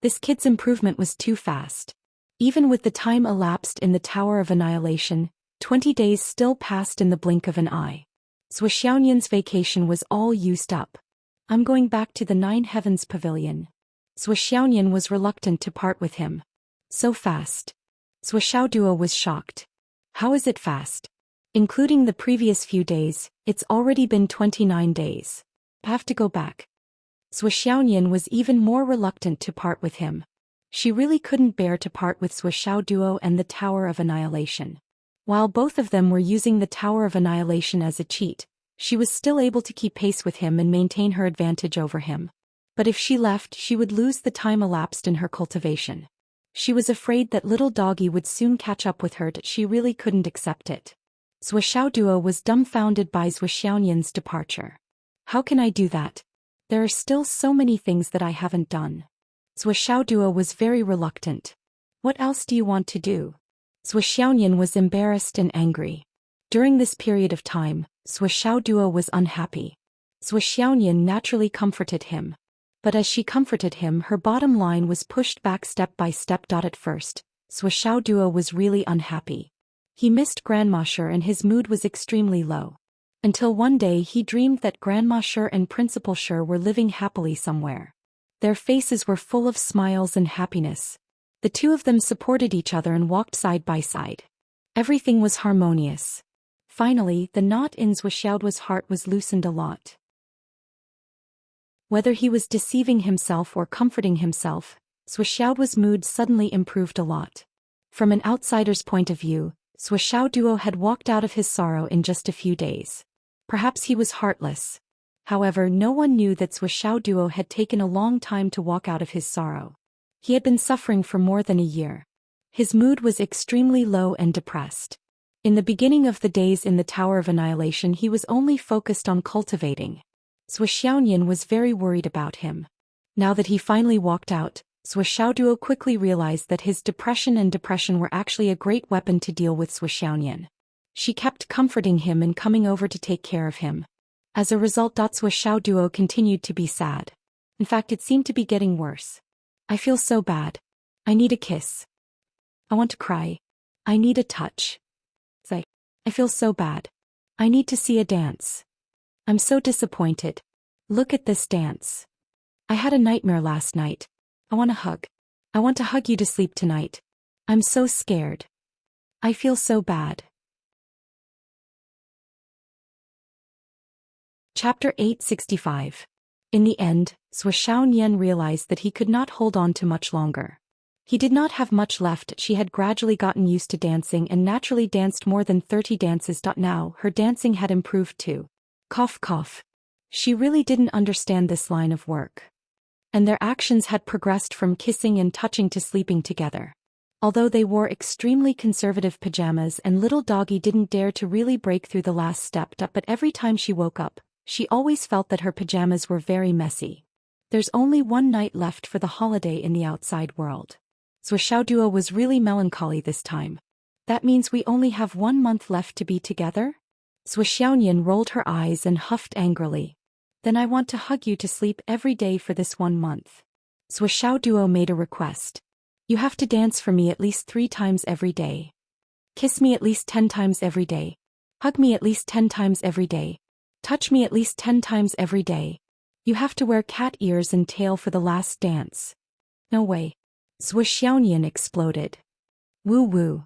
This kid's improvement was too fast. Even with the time elapsed in the Tower of Annihilation, 20 days still passed in the blink of an eye. Zuoxiaonian's vacation was all used up. I'm going back to the Nine Heavens Pavilion. Zuoxiaonian was reluctant to part with him. So fast. Suishao Duo was shocked. How is it fast? Including the previous few days, it's already been 29 days. I have to go back. Zuoxiaonian was even more reluctant to part with him. She really couldn't bear to part with Suishao Duo and the Tower of Annihilation. While both of them were using the Tower of Annihilation as a cheat, she was still able to keep pace with him and maintain her advantage over him. But if she left, she would lose the time elapsed in her cultivation. She was afraid that little doggy would soon catch up with her, that she really couldn't accept it. Suishao Duo was dumbfounded by Zuoxiaonian's departure. How can I do that? There are still so many things that I haven't done. Suishao Duo was very reluctant. What else do you want to do? Zuoxiaonian was embarrassed and angry. During this period of time, Suishao Duo was unhappy. Zuoxiaonian naturally comforted him. But as she comforted him, her bottom line was pushed back step by step. At first, Suishao Duo was really unhappy. He missed Grandma Sher and his mood was extremely low. Until one day he dreamed that Grandma Sher and Principal Sher were living happily somewhere. Their faces were full of smiles and happiness. The two of them supported each other and walked side by side. Everything was harmonious. Finally, the knot in Zuoxiao's heart was loosened a lot. Whether he was deceiving himself or comforting himself, Zuoxiao's mood suddenly improved a lot. From an outsider's point of view, Suishao Duo had walked out of his sorrow in just a few days. Perhaps he was heartless. However, no one knew that Suishao Duo had taken a long time to walk out of his sorrow. He had been suffering for more than a year. His mood was extremely low and depressed. In the beginning of the days in the Tower of Annihilation, he was only focused on cultivating. Zuoxiaonian was very worried about him. Now that he finally walked out, Suishao Duo quickly realized that his depression were actually a great weapon to deal with Zuoxiaonian. She kept comforting him and coming over to take care of him. As a result, Suishao Duo continued to be sad. In fact, it seemed to be getting worse. I feel so bad. I need a kiss. I want to cry. I need a touch. I feel so bad. I need to see a dance. I'm so disappointed. Look at this dance. I had a nightmare last night. I want a hug. I want to hug you to sleep tonight. I'm so scared. I feel so bad. Chapter 865. In the end, Zuoxiaonian realized that he could not hold on to much longer. He did not have much left. She had gradually gotten used to dancing and naturally danced more than 30 dances. Now, her dancing had improved too. Cough cough. She really didn't understand this line of work. And their actions had progressed from kissing and touching to sleeping together. Although they wore extremely conservative pajamas and little doggy didn't dare to really break through the last step, but every time she woke up, she always felt that her pajamas were very messy. There's only one night left for the holiday in the outside world. Zhuxiao Duo was really melancholy this time. That means we only have 1 month left to be together? Zhuxiaoyan rolled her eyes and huffed angrily. Then I want to hug you to sleep every day for this 1 month. Zhuxiao Duo made a request. You have to dance for me at least 3 times every day. Kiss me at least 10 times every day. Hug me at least 10 times every day. Touch me at least 10 times every day. You have to wear cat ears and tail for the last dance. No way. Zhuxiaoyan exploded. Woo woo.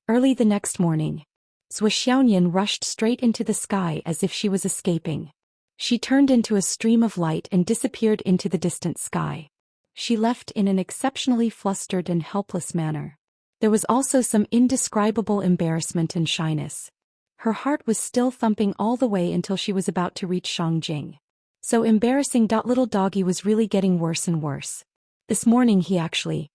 Early the next morning, Zhuxiaoyan rushed straight into the sky as if she was escaping. She turned into a stream of light and disappeared into the distant sky. She left in an exceptionally flustered and helpless manner. There was also some indescribable embarrassment and shyness. Her heart was still thumping all the way until she was about to reach Shangjing. So embarrassing. Little doggy was really getting worse and worse. This morning he actually...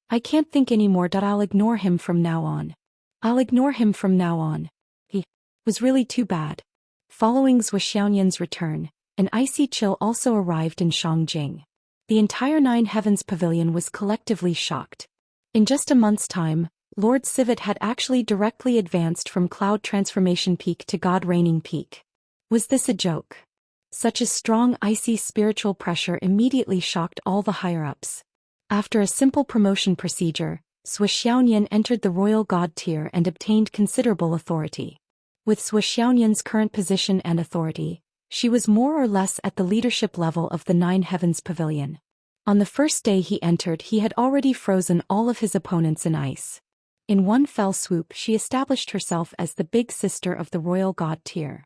I can't think anymore. I'll ignore him from now on. I'll ignore him from now on. He was really too bad. Following Zhuxiaoyan's return, an icy chill also arrived in Shangjing. The entire Nine Heavens Pavilion was collectively shocked. In just a month's time, Lord Civet had actually directly advanced from Cloud Transformation Peak to God Reigning Peak. Was this a joke? Such a strong icy spiritual pressure immediately shocked all the higher-ups. After a simple promotion procedure, Zhuxiaoyan entered the Royal God tier and obtained considerable authority. With Zhuxiaoyan's current position and authority, she was more or less at the leadership level of the Nine Heavens Pavilion. On the first day he entered, he had already frozen all of his opponents in ice. In one fell swoop, she established herself as the big sister of the Royal God tier.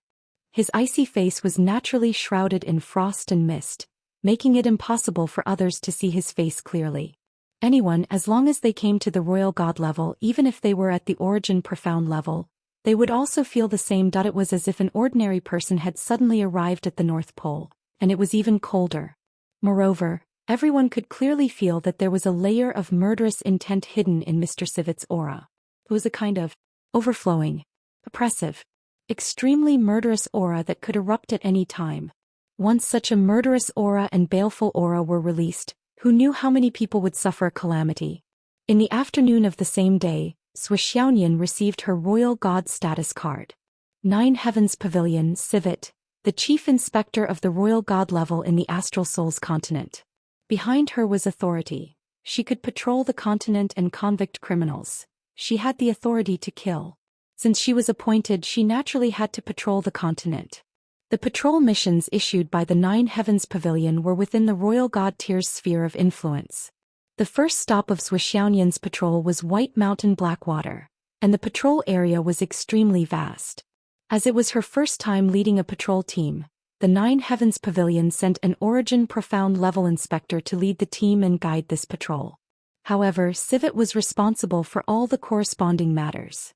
His icy face was naturally shrouded in frost and mist, making it impossible for others to see his face clearly. Anyone, as long as they came to the Royal God level, even if they were at the Origin Profound level, they would also feel the same. It was as if an ordinary person had suddenly arrived at the North Pole, and it was even colder. Moreover, everyone could clearly feel that there was a layer of murderous intent hidden in Mr. Civet's aura. It was a kind of overflowing, oppressive, extremely murderous aura that could erupt at any time. Once such a murderous aura and baleful aura were released, who knew how many people would suffer a calamity? In the afternoon of the same day, Zhuxiaoyan received her Royal God status card. Nine Heavens Pavilion, Civet, the chief inspector of the Royal God level in the Astral Souls continent. Behind her was authority. She could patrol the continent and convict criminals. She had the authority to kill. Since she was appointed, she naturally had to patrol the continent. The patrol missions issued by the Nine Heavens Pavilion were within the Royal God tier's sphere of influence. The first stop of Zhuxiaoyan's patrol was White Mountain Blackwater, and the patrol area was extremely vast. As it was her first time leading a patrol team, the Nine Heavens Pavilion sent an Origin Profound level inspector to lead the team and guide this patrol. However, Civet was responsible for all the corresponding matters.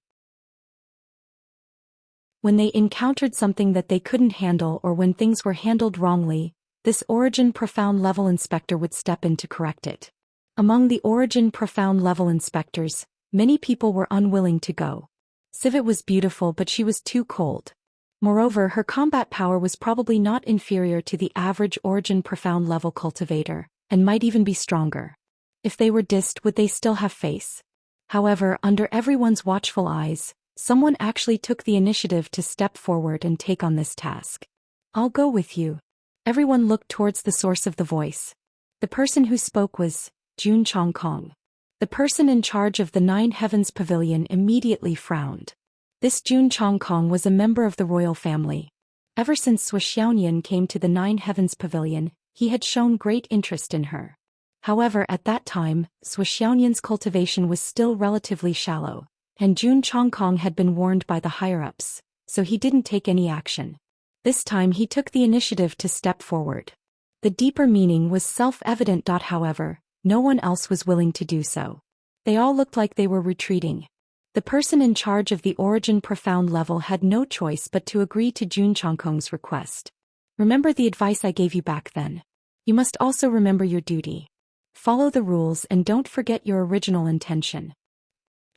When they encountered something that they couldn't handle or when things were handled wrongly, this Origin Profound level inspector would step in to correct it. Among the Origin Profound level inspectors, many people were unwilling to go. Civet was beautiful, but she was too cold. Moreover, her combat power was probably not inferior to the average Origin Profound level cultivator, and might even be stronger. If they were dissed, would they still have face? However, under everyone's watchful eyes, someone actually took the initiative to step forward and take on this task. I'll go with you. Everyone looked towards the source of the voice. The person who spoke was Jun Chongkong. The person in charge of the Nine Heavens Pavilion immediately frowned. This Jun Chongkong was a member of the royal family. Ever since Zhuxiaoyan came to the Nine Heavens Pavilion, he had shown great interest in her. However, at that time, Zhuxiaoyan's cultivation was still relatively shallow, and Jun Chongkong had been warned by the higher-ups, so he didn't take any action. This time he took the initiative to step forward. The deeper meaning was self-evident. However, no one else was willing to do so. They all looked like they were retreating. The person in charge of the Origin Profound level had no choice but to agree to Jun Changkong's request. Remember the advice I gave you back then. You must also remember your duty. Follow the rules and don't forget your original intention.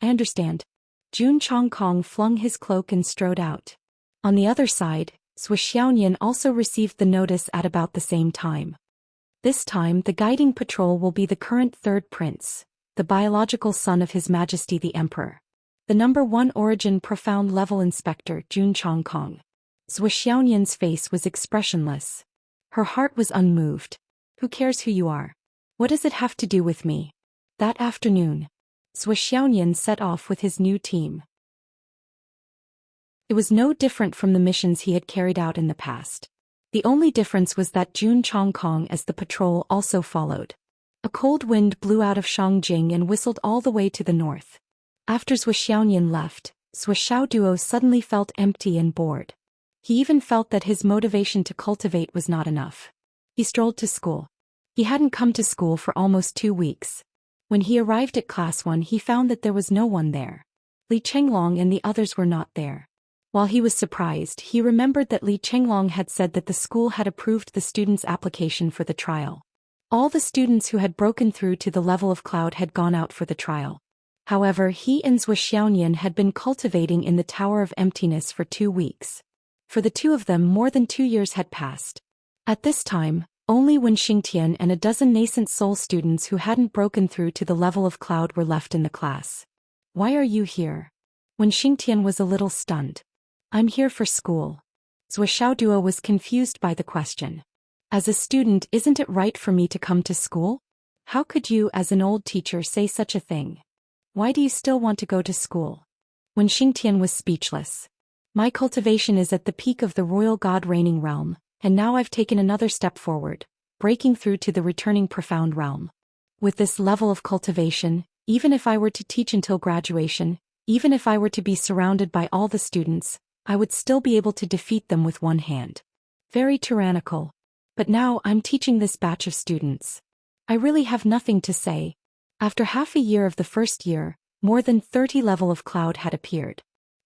I understand. Jun Changkong flung his cloak and strode out. On the other side, Sui Xiaoyan also received the notice at about the same time. This time the guiding patrol will be the current third prince, the biological son of His Majesty the Emperor. The number 1 Origin Profound level inspector Jun Changkong. Sui Xiaoyan's face was expressionless. Her heart was unmoved. Who cares who you are? What does it have to do with me? That afternoon, Sui Xiaoyan set off with his new team. It was no different from the missions he had carried out in the past. The only difference was that Jun Changkong as the patrol also followed. A cold wind blew out of Shangjing and whistled all the way to the north. After Sui Xiaoyan left, Sui Xiaoduo suddenly felt empty and bored. He even felt that his motivation to cultivate was not enough. He strolled to school. He hadn't come to school for almost 2 weeks. When he arrived at class 1 he found that there was no one there. Li Chenglong and the others were not there. While he was surprised, he remembered that Li Chenglong had said that the school had approved the students' application for the trial. All the students who had broken through to the level of cloud had gone out for the trial. However, he and Sui Xiaoyan had been cultivating in the Tower of Emptiness for 2 weeks. For the two of them more than 2 years had passed. At this time, only Wen Xingtian and a dozen nascent soul students who hadn't broken through to the level of cloud were left in the class. Why are you here? Wen Xingtian was a little stunned. I'm here for school. Sui Xiaoduo was confused by the question. As a student, isn't it right for me to come to school? How could you, as an old teacher, say such a thing? Why do you still want to go to school? Wen Xingtian was speechless. My cultivation is at the peak of the royal god reigning realm, and now I've taken another step forward, breaking through to the returning profound realm. With this level of cultivation, even if I were to teach until graduation, even if I were to be surrounded by all the students, I would still be able to defeat them with one hand. Very tyrannical. But now I'm teaching this batch of students. I really have nothing to say. After half a year of the first year, more than 30 level of cloud had appeared.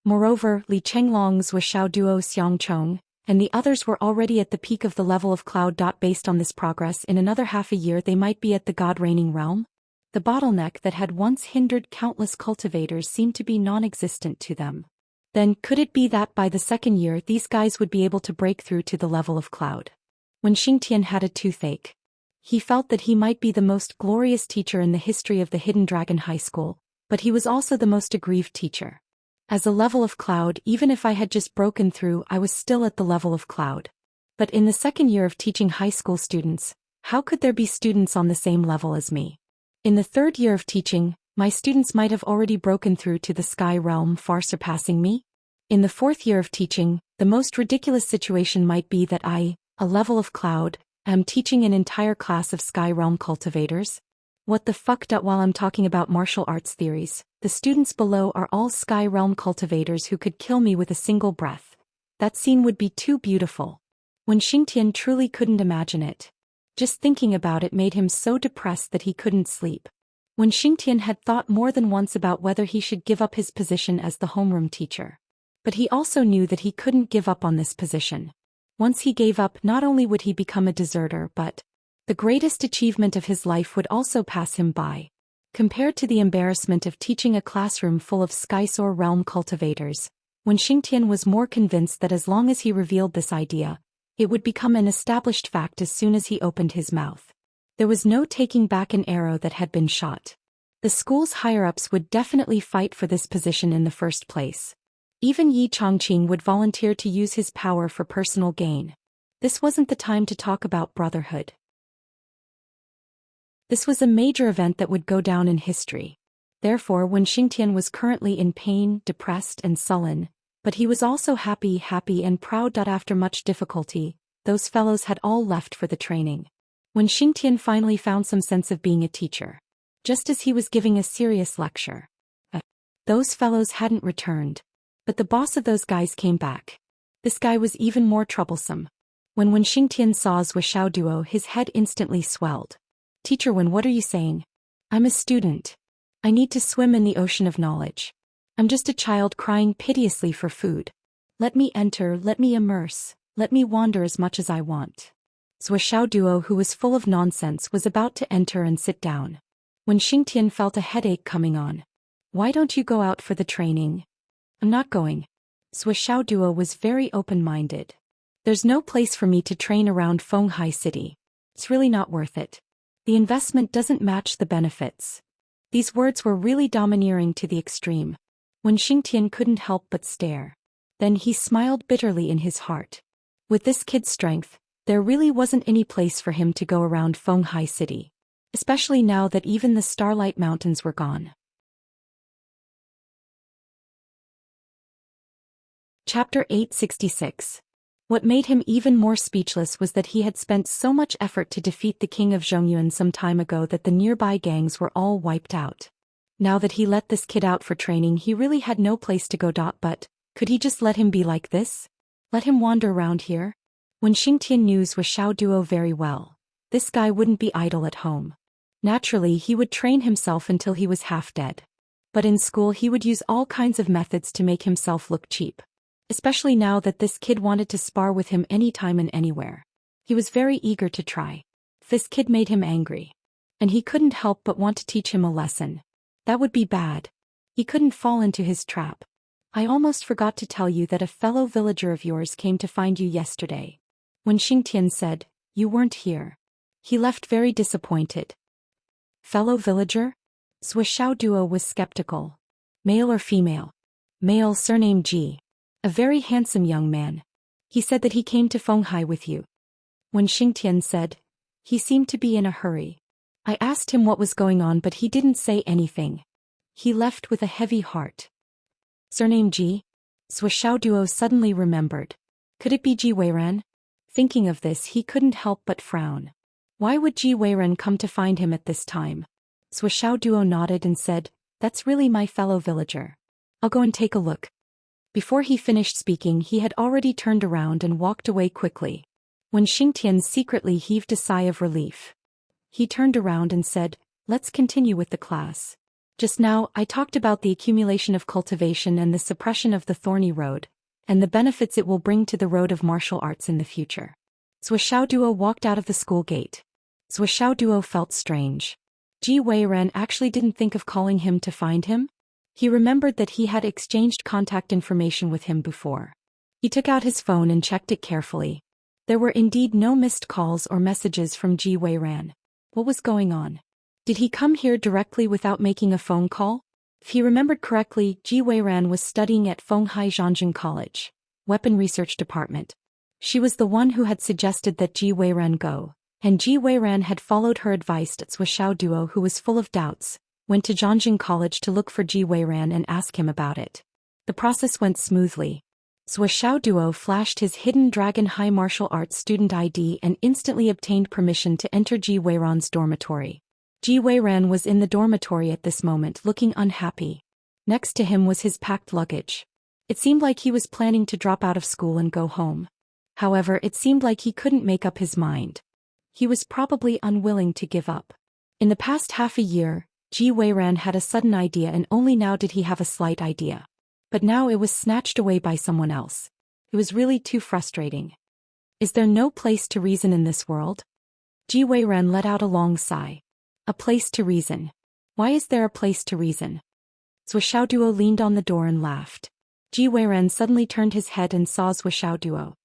Moreover, Li Chenglong, Sui Xiaoduo, Xiangchong, and the others were already at the peak of the level of cloud. Based on this progress, in another half a year they might be at the god reigning realm. The bottleneck that had once hindered countless cultivators seemed to be non-existent to them. Then, could it be that by the second year these guys would be able to break through to the level of cloud? When Xingtian had a toothache, he felt that he might be the most glorious teacher in the history of the Hidden Dragon High School, but he was also the most aggrieved teacher. As a level of cloud, even if I had just broken through, I was still at the level of cloud. But in the second year of teaching high school students, how could there be students on the same level as me? In the third year of teaching, my students might have already broken through to the sky realm, far surpassing me. In the fourth year of teaching, the most ridiculous situation might be that I, a level of cloud, am teaching an entire class of sky realm cultivators. What the fuck? While I'm talking about martial arts theories, the students below are all sky realm cultivators who could kill me with a single breath. That scene would be too beautiful. When Xingtian truly couldn't imagine it. Just thinking about it made him so depressed that he couldn't sleep. When Xingtian had thought more than once about whether he should give up his position as the homeroom teacher. But he also knew that he couldn't give up on this position. Once he gave up, not only would he become a deserter, but the greatest achievement of his life would also pass him by. Compared to the embarrassment of teaching a classroom full of Skysoar realm cultivators, when Xingtian was more convinced that as long as he revealed this idea, it would become an established fact as soon as he opened his mouth. There was no taking back an arrow that had been shot. The school's higher-ups would definitely fight for this position in the first place. Even Yi Chongqing would volunteer to use his power for personal gain. This wasn't the time to talk about brotherhood. This was a major event that would go down in history. Therefore, when Xingtian was currently in pain, depressed and sullen, but he was also happy and proud. After much difficulty, those fellows had all left for the training. When Xingtian finally found some sense of being a teacher, just as he was giving a serious lecture, those fellows hadn't returned. But the boss of those guys came back. This guy was even more troublesome. When Xingtian saw Sui Xiaoduo, his head instantly swelled. Teacher Wen, what are you saying? I'm a student. I need to swim in the ocean of knowledge. I'm just a child crying piteously for food. Let me enter, let me immerse, let me wander as much as I want. Zuo Duo, who was full of nonsense, was about to enter and sit down when Xingtian felt a headache coming on. Why don't you go out for the training? I'm not going. Zuo Duo was very open-minded. There's no place for me to train around Fenghai City. It's really not worth it. The investment doesn't match the benefits. These words were really domineering to the extreme. When Xingtian couldn't help but stare. Then he smiled bitterly in his heart. With this kid's strength, there really wasn't any place for him to go around Fenghai City. Especially now that even the Starlight Mountains were gone. Chapter 866. What made him even more speechless was that he had spent so much effort to defeat the king of Zhongyuan some time ago that the nearby gangs were all wiped out. Now that he let this kid out for training, he really had no place to go. But could he just let him be like this? Let him wander around here? When Xingtian knew Zuo Duo very well, this guy wouldn't be idle at home. Naturally, he would train himself until he was half dead. But in school he would use all kinds of methods to make himself look cheap. Especially now that this kid wanted to spar with him anytime and anywhere. He was very eager to try. This kid made him angry. And he couldn't help but want to teach him a lesson. That would be bad. He couldn't fall into his trap. I almost forgot to tell you that a fellow villager of yours came to find you yesterday. When Xingtian said, you weren't here. He left very disappointed. Fellow villager? Zuo Duo was skeptical. Male or female? Male, surname Ji. A very handsome young man. He said that he came to Fenghai with you. When Xingtian said, he seemed to be in a hurry. I asked him what was going on, but he didn't say anything. He left with a heavy heart. Surname Ji? Zuo Duo suddenly remembered. Could it be Ji Weiran? Thinking of this, he couldn't help but frown. Why would Ji Weiran come to find him at this time? Zuo Duo nodded and said, that's really my fellow villager. I'll go and take a look. Before he finished speaking, he had already turned around and walked away quickly. When Xingtian secretly heaved a sigh of relief. He turned around and said, let's continue with the class. Just now, I talked about the accumulation of cultivation and the suppression of the thorny road, and the benefits it will bring to the road of martial arts in the future. Zuo Duo walked out of the school gate. Zuo Duo felt strange. Ji Weiran actually didn't think of calling him to find him? He remembered that he had exchanged contact information with him before. He took out his phone and checked it carefully. There were indeed no missed calls or messages from Ji Weiran. What was going on? Did he come here directly without making a phone call? If he remembered correctly, Ji Weiran was studying at Fenghai Zhongjing College, Weapon Research Department. She was the one who had suggested that Ji Weiran go, and Ji Weiran had followed her advice. Zuo Duo, who was full of doubts, went to Zhongjing College to look for Ji Weiran and ask him about it. The process went smoothly. Zuo Duo flashed his hidden Dragon High Martial Arts student ID and instantly obtained permission to enter Ji Weiran's dormitory. Ji Weiran was in the dormitory at this moment, looking unhappy. Next to him was his packed luggage. It seemed like he was planning to drop out of school and go home. However, it seemed like he couldn't make up his mind. He was probably unwilling to give up. In the past half a year, Ji Weiran had a sudden idea, and only now did he have a slight idea. But now it was snatched away by someone else. It was really too frustrating. Is there no place to reason in this world? Ji Weiran let out a long sigh. A place to reason. Why is there a place to reason? Zuo Duo leaned on the door and laughed. Ji Weiran suddenly turned his head and saw Zuo Duo.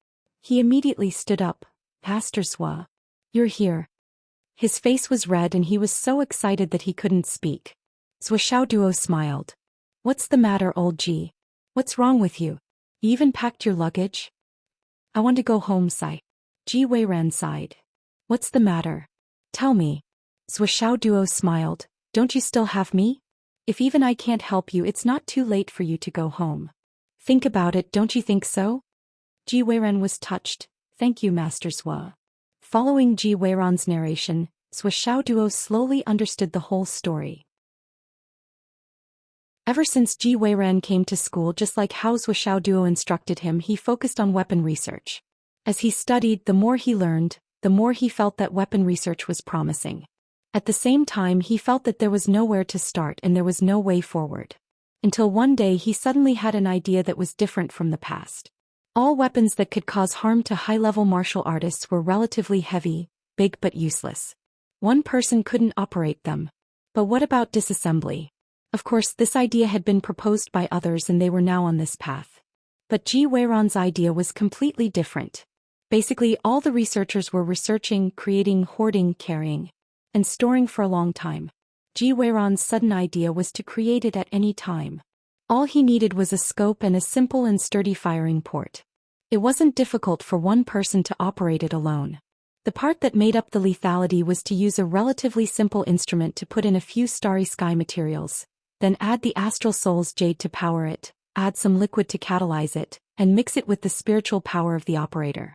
He immediately stood up. Pastor Zhuo. You're here. His face was red and he was so excited that he couldn't speak. Zuo Duo smiled. What's the matter, old Ji? What's wrong with you? You even packed your luggage? I want to go home, sigh. Ji Weiran sighed. What's the matter? Tell me. Zuo Duo smiled. Don't you still have me? If even I can't help you, it's not too late for you to go home. Think about it, don't you think so? Ji Weiran was touched. Thank you, Master Zhuo. Following Ji Weiran's narration, Zuo Duo slowly understood the whole story. Ever since Ji Weiran came to school, just like how Zuo Duo instructed him, he focused on weapon research. As he studied, the more he learned, the more he felt that weapon research was promising. At the same time, he felt that there was nowhere to start and there was no way forward. Until one day he suddenly had an idea that was different from the past. All weapons that could cause harm to high-level martial artists were relatively heavy, big but useless. One person couldn't operate them. But what about disassembly? Of course, this idea had been proposed by others and they were now on this path. But Ji Weiran's idea was completely different. Basically, all the researchers were researching, creating, hoarding, carrying, and storing for a long time. Ji Weiran's sudden idea was to create it at any time. All he needed was a scope and a simple and sturdy firing port. It wasn't difficult for one person to operate it alone. The part that made up the lethality was to use a relatively simple instrument to put in a few starry sky materials, then add the astral soul's jade to power it, add some liquid to catalyze it, and mix it with the spiritual power of the operator.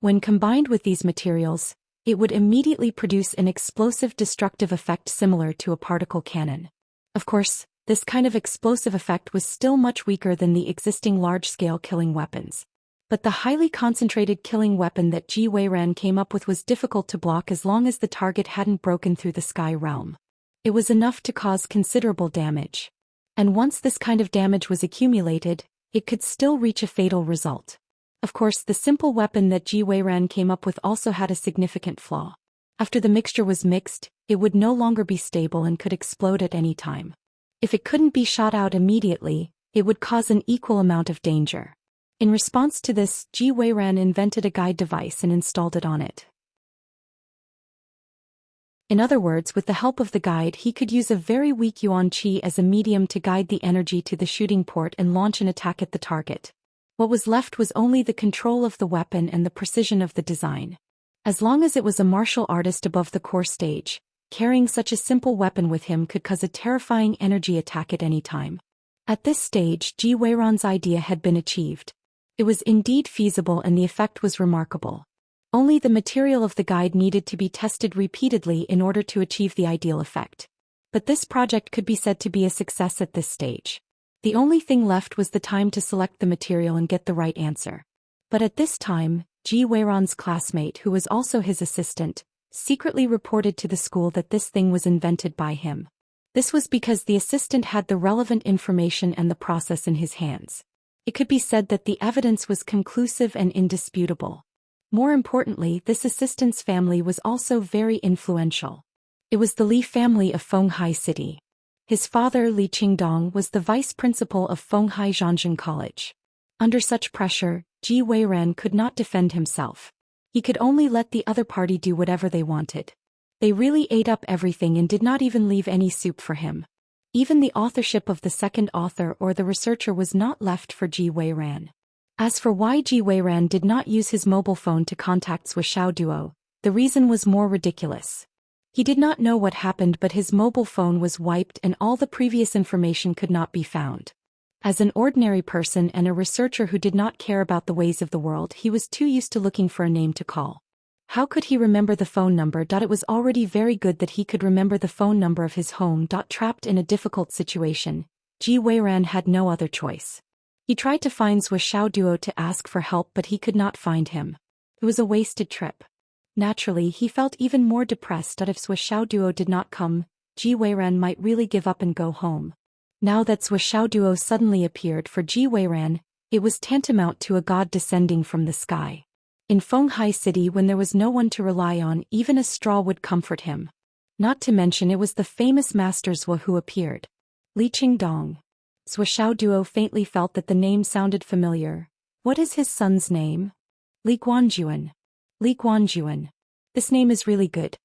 When combined with these materials, it would immediately produce an explosive destructive effect similar to a particle cannon. Of course, this kind of explosive effect was still much weaker than the existing large-scale killing weapons. But the highly concentrated killing weapon that Ji Weiran came up with was difficult to block as long as the target hadn't broken through the sky realm. It was enough to cause considerable damage. And once this kind of damage was accumulated, it could still reach a fatal result. Of course, the simple weapon that Ji Weiran came up with also had a significant flaw. After the mixture was mixed, it would no longer be stable and could explode at any time. If it couldn't be shot out immediately, it would cause an equal amount of danger. In response to this, Ji Weiran invented a guide device and installed it on it. In other words, with the help of the guide, he could use a very weak yuan qi as a medium to guide the energy to the shooting port and launch an attack at the target. What was left was only the control of the weapon and the precision of the design. As long as it was a martial artist above the core stage, carrying such a simple weapon with him could cause a terrifying energy attack at any time. At this stage, Ji Weiran's idea had been achieved. It was indeed feasible and the effect was remarkable. Only the material of the guide needed to be tested repeatedly in order to achieve the ideal effect. But this project could be said to be a success at this stage. The only thing left was the time to select the material and get the right answer. But at this time, Ji Weiran's classmate, who was also his assistant, secretly reported to the school that this thing was invented by him. This was because the assistant had the relevant information and the process in his hands. It could be said that the evidence was conclusive and indisputable. More importantly, this assistant's family was also very influential. It was the Li family of Fenghai City. His father, Li Qingdong, was the vice principal of Fenghai Zhangzhen College. Under such pressure, Ji Weiran could not defend himself. He could only let the other party do whatever they wanted. They really ate up everything and did not even leave any soup for him. Even the authorship of the second author or the researcher was not left for Ji Weiran. As for why Ji Weiran did not use his mobile phone to contact Zhuoxiao Duo, the reason was more ridiculous. He did not know what happened, but his mobile phone was wiped and all the previous information could not be found. As an ordinary person and a researcher who did not care about the ways of the world, he was too used to looking for a name to call. How could he remember the phone number? It was already very good that he could remember the phone number of his home. Trapped in a difficult situation, Ji Weiran had no other choice. He tried to find Zhuoxiao Duo to ask for help, but he could not find him. It was a wasted trip. Naturally, he felt even more depressed that if Zhuoxiao Duo did not come, Ji Weiran might really give up and go home. Now that Zhuoxiao Duo suddenly appeared for Ji Weiran, it was tantamount to a god descending from the sky. In Fenghai City, when there was no one to rely on, even a straw would comfort him. Not to mention it was the famous Master Zhuo who appeared. Li Qingdong. Zhuoxiao Duo faintly felt that the name sounded familiar. What is his son's name? Li Guanjuan. Li Guanjuan. This name is really good.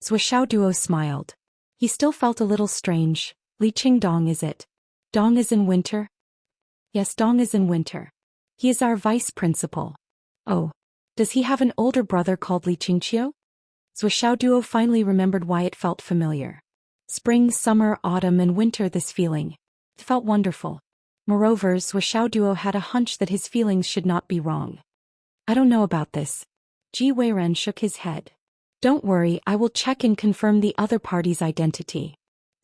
Zhuoxiao Duo smiled. He still felt a little strange. Li Qingdong, is it? Dong is in winter? Yes, Dong is in winter. He is our vice principal. Oh. Does he have an older brother called Li Qingqiu? Zhuoxiao Duo finally remembered why it felt familiar. Spring, summer, autumn and winter, this feeling. It felt wonderful. Moreover, Zhuoxiao Duo had a hunch that his feelings should not be wrong. I don't know about this. Ji Weiran shook his head. Don't worry, I will check and confirm the other party's identity.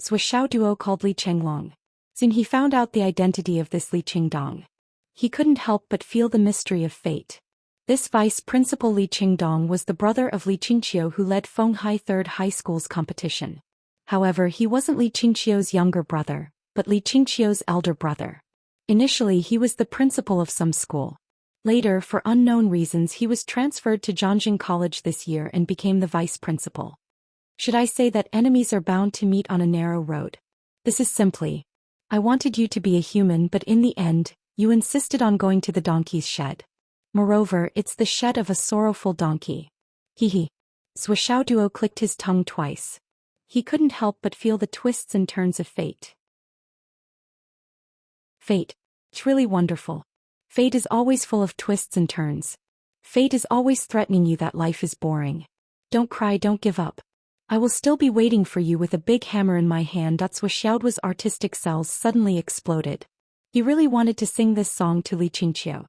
Zhuoxiao Duo called Li Chenglong. Soon he found out the identity of this Li Qingdong. He couldn't help but feel the mystery of fate. This vice principal Li Qingdong was the brother of Li Qingqiu who led Fenghai Third High School's competition. However, he wasn't Li Qingqiu's younger brother, but Li Qingqiu's elder brother. Initially he was the principal of some school. Later, for unknown reasons, he was transferred to Zhongjing College this year and became the vice principal. Should I say that enemies are bound to meet on a narrow road? This is simply, I wanted you to be a human, but in the end, you insisted on going to the donkey's shed. Moreover, it's the shed of a sorrowful donkey. Hee. Zhuo Xiaoduo clicked his tongue twice. He couldn't help but feel the twists and turns of fate. Fate. It's really wonderful. Fate is always full of twists and turns. Fate is always threatening you that life is boring. Don't cry, don't give up. I will still be waiting for you with a big hammer in my hand. Zhuo Xiaoduo's artistic cells suddenly exploded. He really wanted to sing this song to Li Qingqiu.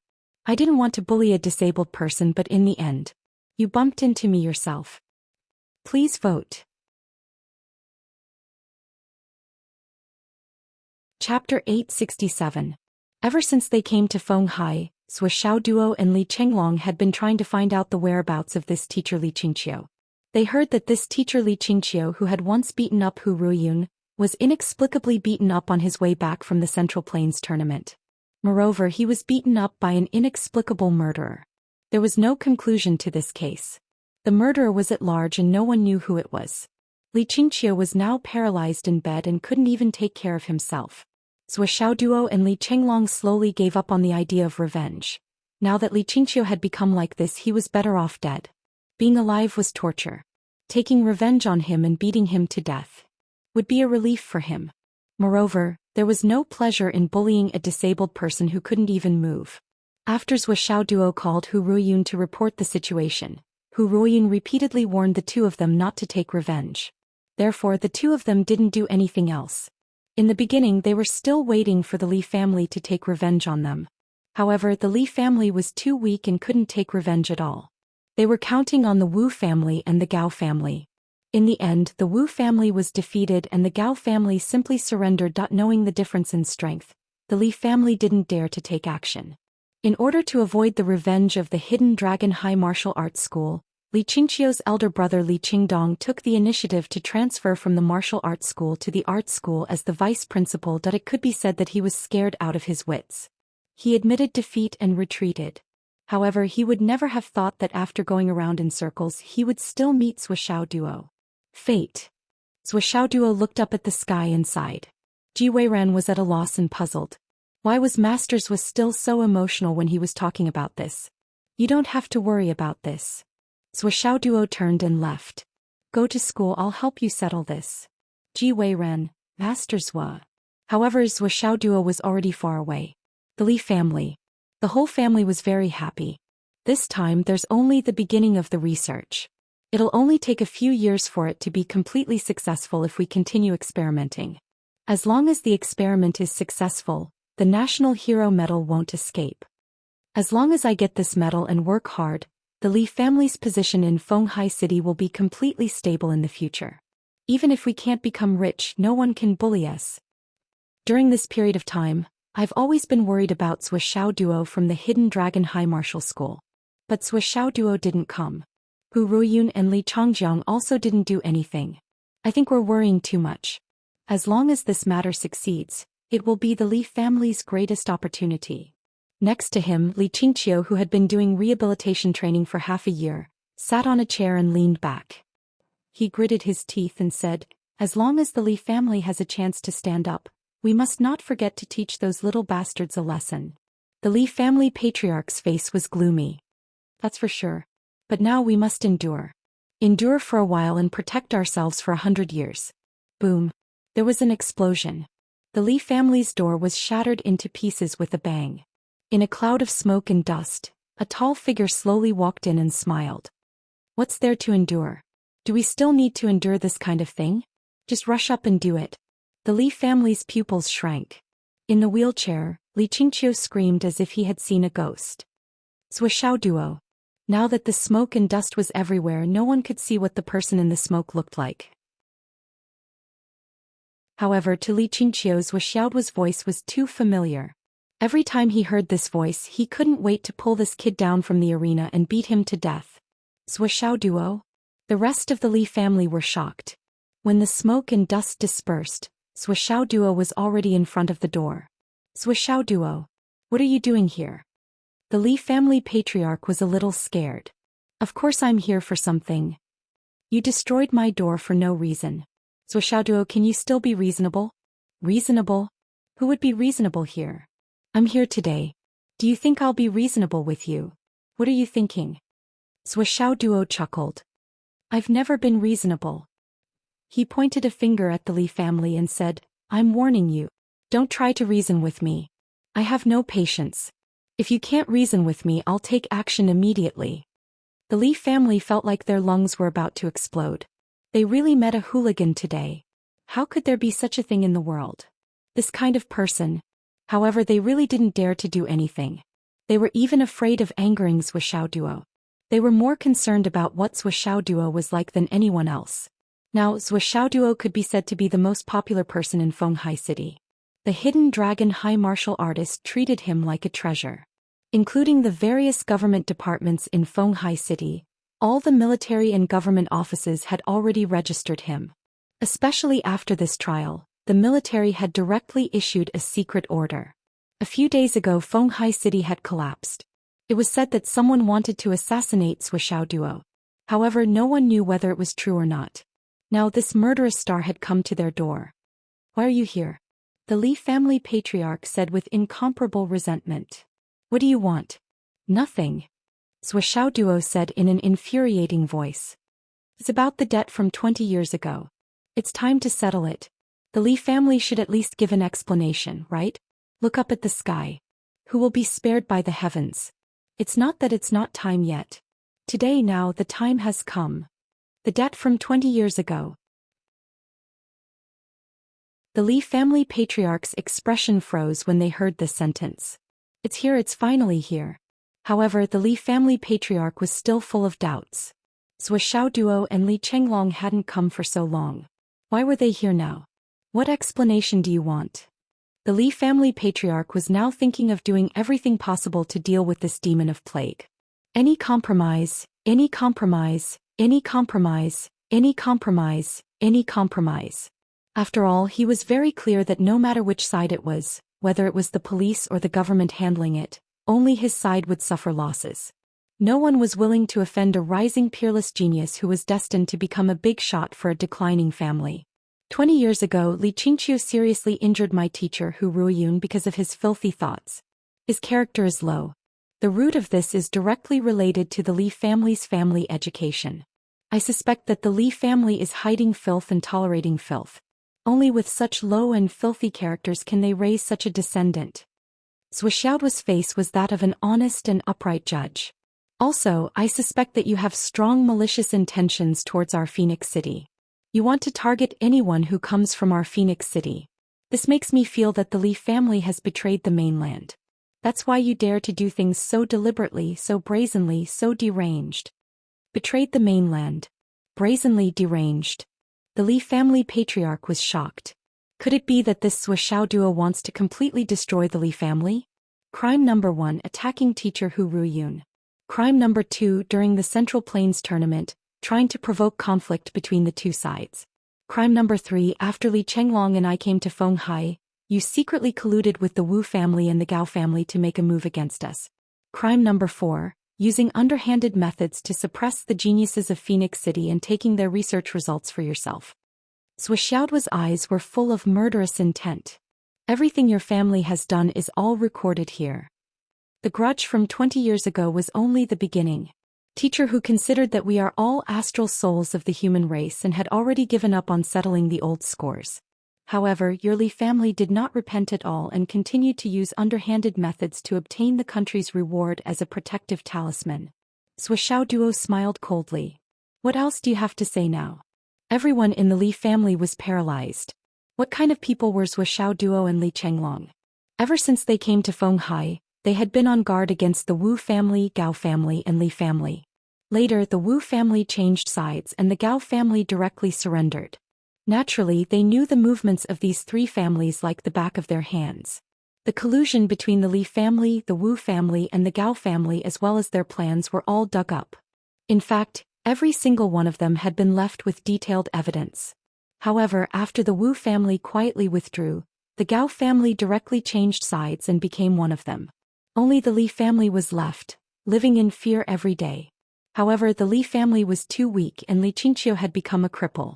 I didn't want to bully a disabled person, but in the end, you bumped into me yourself. Please vote. Chapter 867. Ever since they came to Fenghai, Zhuo Xiaoduo and Li Chenglong had been trying to find out the whereabouts of this teacher Li Qingqiu. They heard that this teacher Li Qingqiu, who had once beaten up Hu Ruiyun, was inexplicably beaten up on his way back from the Central Plains tournament. Moreover, he was beaten up by an inexplicable murderer. There was no conclusion to this case. The murderer was at large and no one knew who it was. Li Qingqiu was now paralyzed in bed and couldn't even take care of himself. Zhuo Xiaoduo and Li Chenglong slowly gave up on the idea of revenge. Now that Li Qingqiu had become like this, he was better off dead. Being alive was torture. Taking revenge on him and beating him to death would be a relief for him. Moreover, there was no pleasure in bullying a disabled person who couldn't even move. After Zhuo Xiaoduo called Hu Ruiyun to report the situation, Hu Ruiyun repeatedly warned the two of them not to take revenge. Therefore, the two of them didn't do anything else. In the beginning, they were still waiting for the Li family to take revenge on them. However, the Li family was too weak and couldn't take revenge at all. They were counting on the Wu family and the Gao family. In the end, the Wu family was defeated and the Gao family simply surrendered. Knowing the difference in strength, the Li family didn't dare to take action. In order to avoid the revenge of the Hidden Dragon High Martial Arts School, Li Qingqiu's elder brother Li Qingdong took the initiative to transfer from the martial arts school to the art school as the vice principal. It could be said that he was scared out of his wits. He admitted defeat and retreated. However, he would never have thought that after going around in circles he would still meet Zhuo Xiaoduo. Fate. Zhuo Xiaoduo looked up at the sky and sighed. Ji Weiran was at a loss and puzzled. Why was Master Zhuo still so emotional when he was talking about this? You don't have to worry about this. Zhuo Xiaoduo turned and left. Go to school, I'll help you settle this. Ji Weiran, Master Zhuo. However, Zhuo Xiaoduo was already far away. The Li family. The whole family was very happy. This time there's only the beginning of the research. It'll only take a few years for it to be completely successful if we continue experimenting. As long as the experiment is successful, the National Hero Medal won't escape. As long as I get this medal and work hard, the Li family's position in Fenghai City will be completely stable in the future. Even if we can't become rich, no one can bully us. During this period of time, I've always been worried about Zhuo Xiaoduo from the Hidden Dragon High Martial School. But Zhuo Xiaoduo didn't come. Hu Ruiyun and Li Changjiang also didn't do anything. I think we're worrying too much. As long as this matter succeeds, it will be the Li family's greatest opportunity. Next to him, Li Qingqiu, who had been doing rehabilitation training for half a year, sat on a chair and leaned back. He gritted his teeth and said, as long as the Li family has a chance to stand up, we must not forget to teach those little bastards a lesson. The Li family patriarch's face was gloomy. That's for sure. But now we must endure. Endure for a while and protect ourselves for 100 years. Boom. There was an explosion. The Li family's door was shattered into pieces with a bang. In a cloud of smoke and dust, a tall figure slowly walked in and smiled. What's there to endure? Do we still need to endure this kind of thing? Just rush up and do it. The Li family's pupils shrank. In the wheelchair, Li Qingqiu screamed as if he had seen a ghost. Zhuo Xiaoduo. Now that the smoke and dust was everywhere, no one could see what the person in the smoke looked like. However, to Li Qingqiu, Zhuo Xiaoduo's voice was too familiar. Every time he heard this voice, he couldn't wait to pull this kid down from the arena and beat him to death. Zhuoxiao Duo? The rest of the Li family were shocked. When the smoke and dust dispersed, Zhuoxiao Duo was already in front of the door. Zhuoxiao Duo, what are you doing here? The Li family patriarch was a little scared. Of course I'm here for something. You destroyed my door for no reason. Zhuoxiao Duo, can you still be reasonable? Reasonable? Who would be reasonable here? I'm here today. Do you think I'll be reasonable with you? What are you thinking? Zhuoxiao Duo chuckled. I've never been reasonable. He pointed a finger at the Li family and said, I'm warning you. Don't try to reason with me. I have no patience. If you can't reason with me, I'll take action immediately. The Li family felt like their lungs were about to explode. They really met a hooligan today. How could there be such a thing in the world? This kind of person. However, they really didn't dare to do anything. They were even afraid of angering Zhuoxiao Duo. They were more concerned about what Zhuoxiao Duo was like than anyone else. Now, Zhuoxiao Duo could be said to be the most popular person in Fenghai City. The hidden dragon high martial artist treated him like a treasure. Including the various government departments in Fenghai City, all the military and government offices had already registered him. Especially after this trial, the military had directly issued a secret order. A few days ago, Fenghai City had collapsed. It was said that someone wanted to assassinate Zhuoxiao Duo. However, no one knew whether it was true or not. Now this murderous star had come to their door. Why are you here? The Li family patriarch said with incomparable resentment. What do you want? Nothing. Zhuoxiao Duo said in an infuriating voice. It's about the debt from 20 years ago. It's time to settle it. The Li family should at least give an explanation, right? Look up at the sky. Who will be spared by the heavens? It's not that it's not time yet. Today now the time has come. The debt from 20 years ago. The Li family patriarch's expression froze when they heard this sentence. It's here, it's finally here. However, the Li family patriarch was still full of doubts. Zhuoxiao Duo and Li Chenglong hadn't come for so long. Why were they here now? What explanation do you want? The Li family patriarch was now thinking of doing everything possible to deal with this demon of plague. Any compromise, any compromise, any compromise, any compromise, any compromise. After all, he was very clear that no matter which side it was, whether it was the police or the government handling it, only his side would suffer losses. No one was willing to offend a rising peerless genius who was destined to become a big shot for a declining family. 20 years ago, Li Qingqiu seriously injured my teacher Hu Ruiyun because of his filthy thoughts. His character is low. The root of this is directly related to the Li family's family education. I suspect that the Li family is hiding filth and tolerating filth. Only with such low and filthy characters can they raise such a descendant. Zhuoxiao's face was that of an honest and upright judge. Also, I suspect that you have strong malicious intentions towards our Phoenix City. You want to target anyone who comes from our Phoenix City. This makes me feel that the Li family has betrayed the mainland. That's why you dare to do things so deliberately, so brazenly, so deranged. Betrayed the mainland. Brazenly deranged. The Li family patriarch was shocked. Could it be that this Zhuoxiao Duo wants to completely destroy the Li family? Crime number 1, attacking teacher Hu Ruiyun. Crime number 2, during the Central Plains tournament, trying to provoke conflict between the two sides. Crime number 3, after Li Chenglong and I came to Fenghai, you secretly colluded with the Wu family and the Gao family to make a move against us. Crime number 4, using underhanded methods to suppress the geniuses of Phoenix City and taking their research results for yourself. Zhuoxiao's eyes were full of murderous intent. Everything your family has done is all recorded here. The grudge from 20 years ago was only the beginning. Teacher who considered that we are all astral souls of the human race and had already given up on settling the old scores. However, your Li family did not repent at all and continued to use underhanded methods to obtain the country's reward as a protective talisman. Zhuoxiao Duo smiled coldly. What else do you have to say now? Everyone in the Li family was paralyzed. What kind of people were Zhuoxiao Duo and Li Chenglong? Ever since they came to Fenghai, they had been on guard against the Wu family, Gao family, and Li family. Later, the Wu family changed sides and the Gao family directly surrendered. Naturally, they knew the movements of these three families like the back of their hands. The collusion between the Li family, the Wu family and the Gao family as well as their plans were all dug up. In fact, every single one of them had been left with detailed evidence. However, after the Wu family quietly withdrew, the Gao family directly changed sides and became one of them. Only the Li family was left, living in fear every day. However, the Li family was too weak and Li Qingqiu had become a cripple.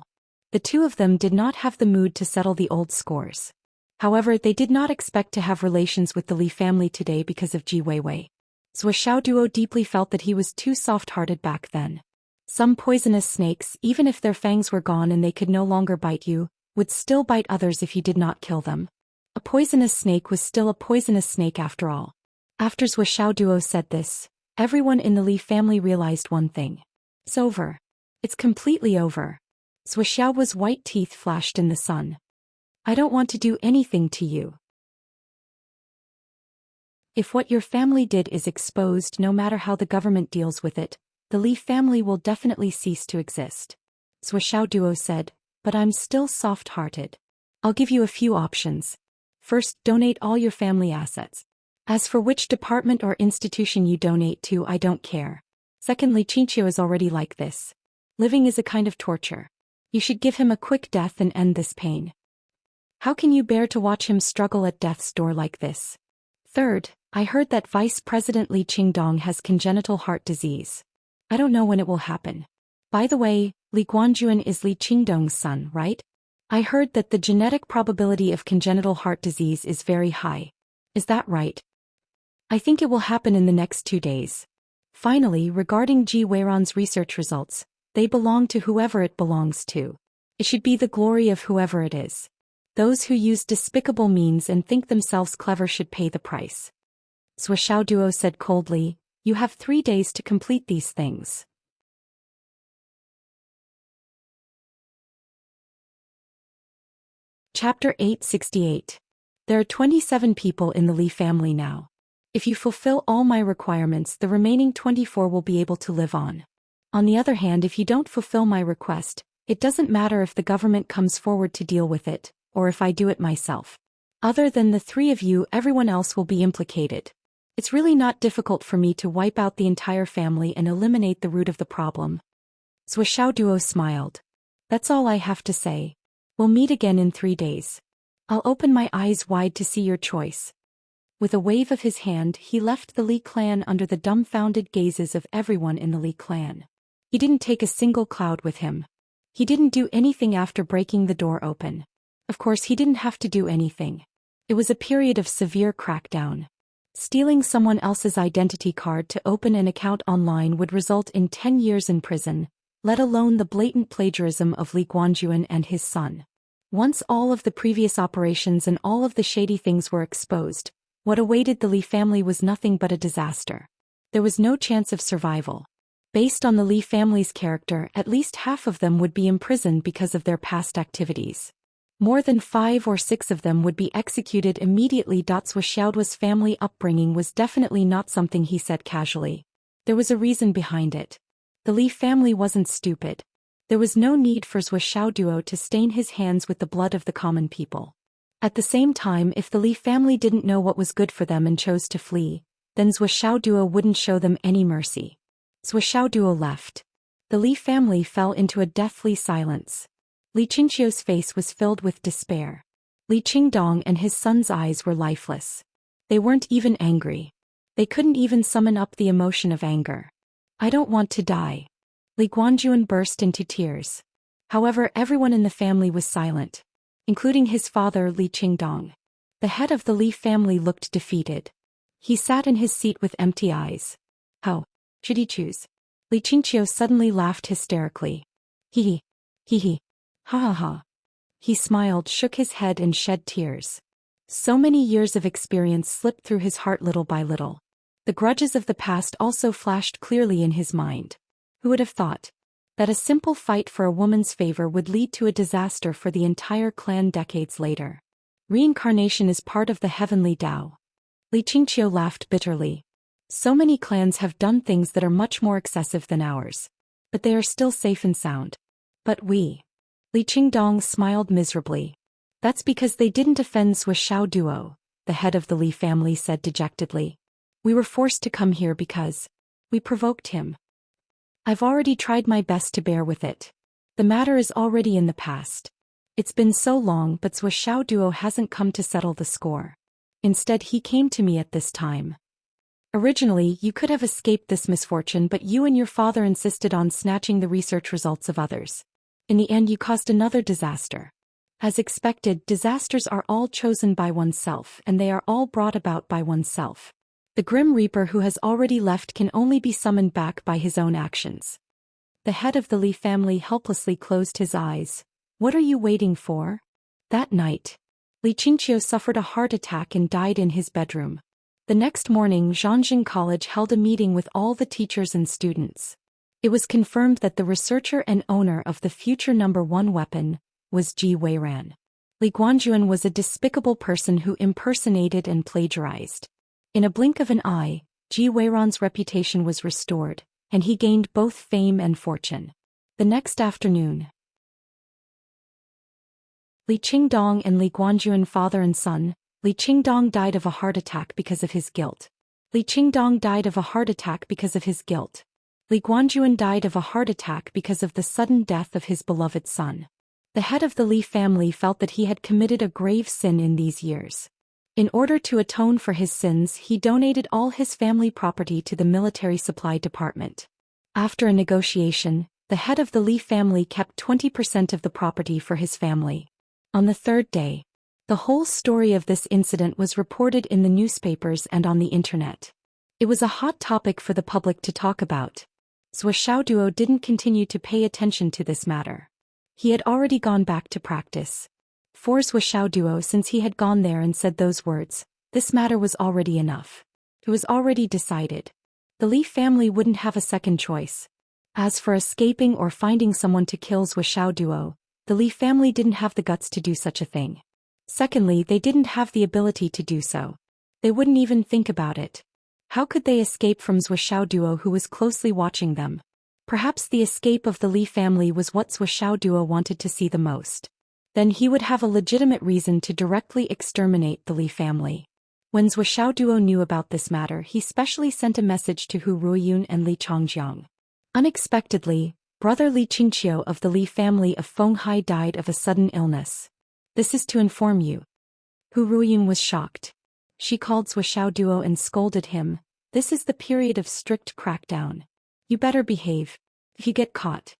The two of them did not have the mood to settle the old scores. However, they did not expect to have relations with the Li family today because of Ji Weiwei. Zhou Xiaoduo deeply felt that he was too soft-hearted back then. Some poisonous snakes, even if their fangs were gone and they could no longer bite you, would still bite others if you did not kill them. A poisonous snake was still a poisonous snake after all. After Zhou Xiaoduo said this, everyone in the Li family realized one thing. It's over. It's completely over. Zhou Xiaoduo's white teeth flashed in the sun. I don't want to do anything to you. If what your family did is exposed, no matter how the government deals with it, the Li family will definitely cease to exist. Zhou Xiaoduo said, but I'm still soft-hearted. I'll give you a few options. First, donate all your family assets. As for which department or institution you donate to, I don't care. Secondly, Qingqiu is already like this. Living is a kind of torture. You should give him a quick death and end this pain. How can you bear to watch him struggle at death's door like this? Third, I heard that Vice President Li Qingdong has congenital heart disease. I don't know when it will happen. By the way, Li Guanjuan is Li Qingdong's son, right? I heard that the genetic probability of congenital heart disease is very high. Is that right? I think it will happen in the next 2 days. Finally, regarding Ji Weiron's research results, they belong to whoever it belongs to. It should be the glory of whoever it is. Those who use despicable means and think themselves clever should pay the price. Zhou Xiaoduo said coldly, you have 3 days to complete these things. Chapter 868. There are 27 people in the Li family now. If you fulfill all my requirements, the remaining 24 will be able to live on. On the other hand, if you don't fulfill my request, it doesn't matter if the government comes forward to deal with it, or if I do it myself. Other than the 3 of you, everyone else will be implicated. It's really not difficult for me to wipe out the entire family and eliminate the root of the problem. Zhou Xiaoduo smiled. That's all I have to say. We'll meet again in 3 days. I'll open my eyes wide to see your choice. With a wave of his hand, he left the Li clan under the dumbfounded gazes of everyone in the Li clan. He didn't take a single cloud with him. He didn't do anything after breaking the door open. Of course, he didn't have to do anything. It was a period of severe crackdown. Stealing someone else's identity card to open an account online would result in 10 years in prison, let alone the blatant plagiarism of Li Guanjuan and his son. Once all of the previous operations and all of the shady things were exposed, what awaited the Li family was nothing but a disaster. There was no chance of survival. Based on the Li family's character, at least half of them would be imprisoned because of their past activities. More than 5 or 6 of them would be executed immediately. Zhou Xiaoduo's family upbringing was definitely not something he said casually. There was a reason behind it. The Li family wasn't stupid. There was no need for Zhou Xiaoduo to stain his hands with the blood of the common people. At the same time, if the Li family didn't know what was good for them and chose to flee, then Zhou Xiaoduo wouldn't show them any mercy. Zhou Xiaoduo left. The Li family fell into a deathly silence. Li Qingqiu's face was filled with despair. Li Qingdong and his son's eyes were lifeless. They weren't even angry. They couldn't even summon up the emotion of anger. I don't want to die. Li Guanjuan burst into tears. However, everyone in the family was silent, including his father Li Qingdong. The head of the Li family looked defeated. He sat in his seat with empty eyes. How should he choose? Li Qingqiu suddenly laughed hysterically. Hee hee. Ha ha ha. He smiled, shook his head and shed tears. So many years of experience slipped through his heart little by little. The grudges of the past also flashed clearly in his mind. Who would have thought that a simple fight for a woman's favor would lead to a disaster for the entire clan decades later? Reincarnation is part of the heavenly Tao. Li Qingqiu laughed bitterly. So many clans have done things that are much more excessive than ours. But they are still safe and sound. But we... Li Qingdong smiled miserably. That's because they didn't offend Zhou Xiaoduo. the head of the Lee family said dejectedly. We were forced to come here because we provoked him. I've already tried my best to bear with it. The matter is already in the past. It's been so long, but Zhou Xiaoduo hasn't come to settle the score. Instead, he came to me at this time. Originally, you could have escaped this misfortune, but you and your father insisted on snatching the research results of others. In the end, you caused another disaster. As expected, disasters are all chosen by oneself, and they are all brought about by oneself. The Grim Reaper who has already left can only be summoned back by his own actions. The head of the Li family helplessly closed his eyes. What are you waiting for? That night, Li Qingqiu suffered a heart attack and died in his bedroom. The next morning, Zhangjiang College held a meeting with all the teachers and students. It was confirmed that the researcher and owner of the future #1 weapon was Ji Weiran. Li Guanjuan was a despicable person who impersonated and plagiarized. In a blink of an eye, Ji Weiran's reputation was restored, and he gained both fame and fortune. The next afternoon, Li Qingdong and Li Guanjuan, father and son. Li Qingdong died of a heart attack because of his guilt. Li Qingdong died of a heart attack because of his guilt. Li Guanjuan died of a heart attack because of the sudden death of his beloved son. The head of the Li family felt that he had committed a grave sin in these years. In order to atone for his sins, he donated all his family property to the military supply department. After a negotiation, the head of the Li family kept 20% of the property for his family. On the third day, the whole story of this incident was reported in the newspapers and on the internet. It was a hot topic for the public to talk about. Zhou Xiaoduo didn't continue to pay attention to this matter. He had already gone back to practice. For Zhou Xiaoduo, since he had gone there and said those words, this matter was already enough. It was already decided. The Li family wouldn't have a second choice. As for escaping or finding someone to kill Zhou Xiaoduo, the Li family didn't have the guts to do such a thing. Secondly, they didn't have the ability to do so. They wouldn't even think about it. How could they escape from Zhou Xiaoduo, who was closely watching them? Perhaps the escape of the Li family was what Zhou Xiaoduo wanted to see the most. Then he would have a legitimate reason to directly exterminate the Li family. When Zhou Xiaoduo knew about this matter, he specially sent a message to Hu Ruiyun and Li Chongjiang. Unexpectedly, brother Li Qingqiu of the Li family of Fenghai died of a sudden illness. This is to inform you. Hu Ruiyun was shocked. She called Zhou Xiaoduo and scolded him. This is the period of strict crackdown. You better behave. If you get caught.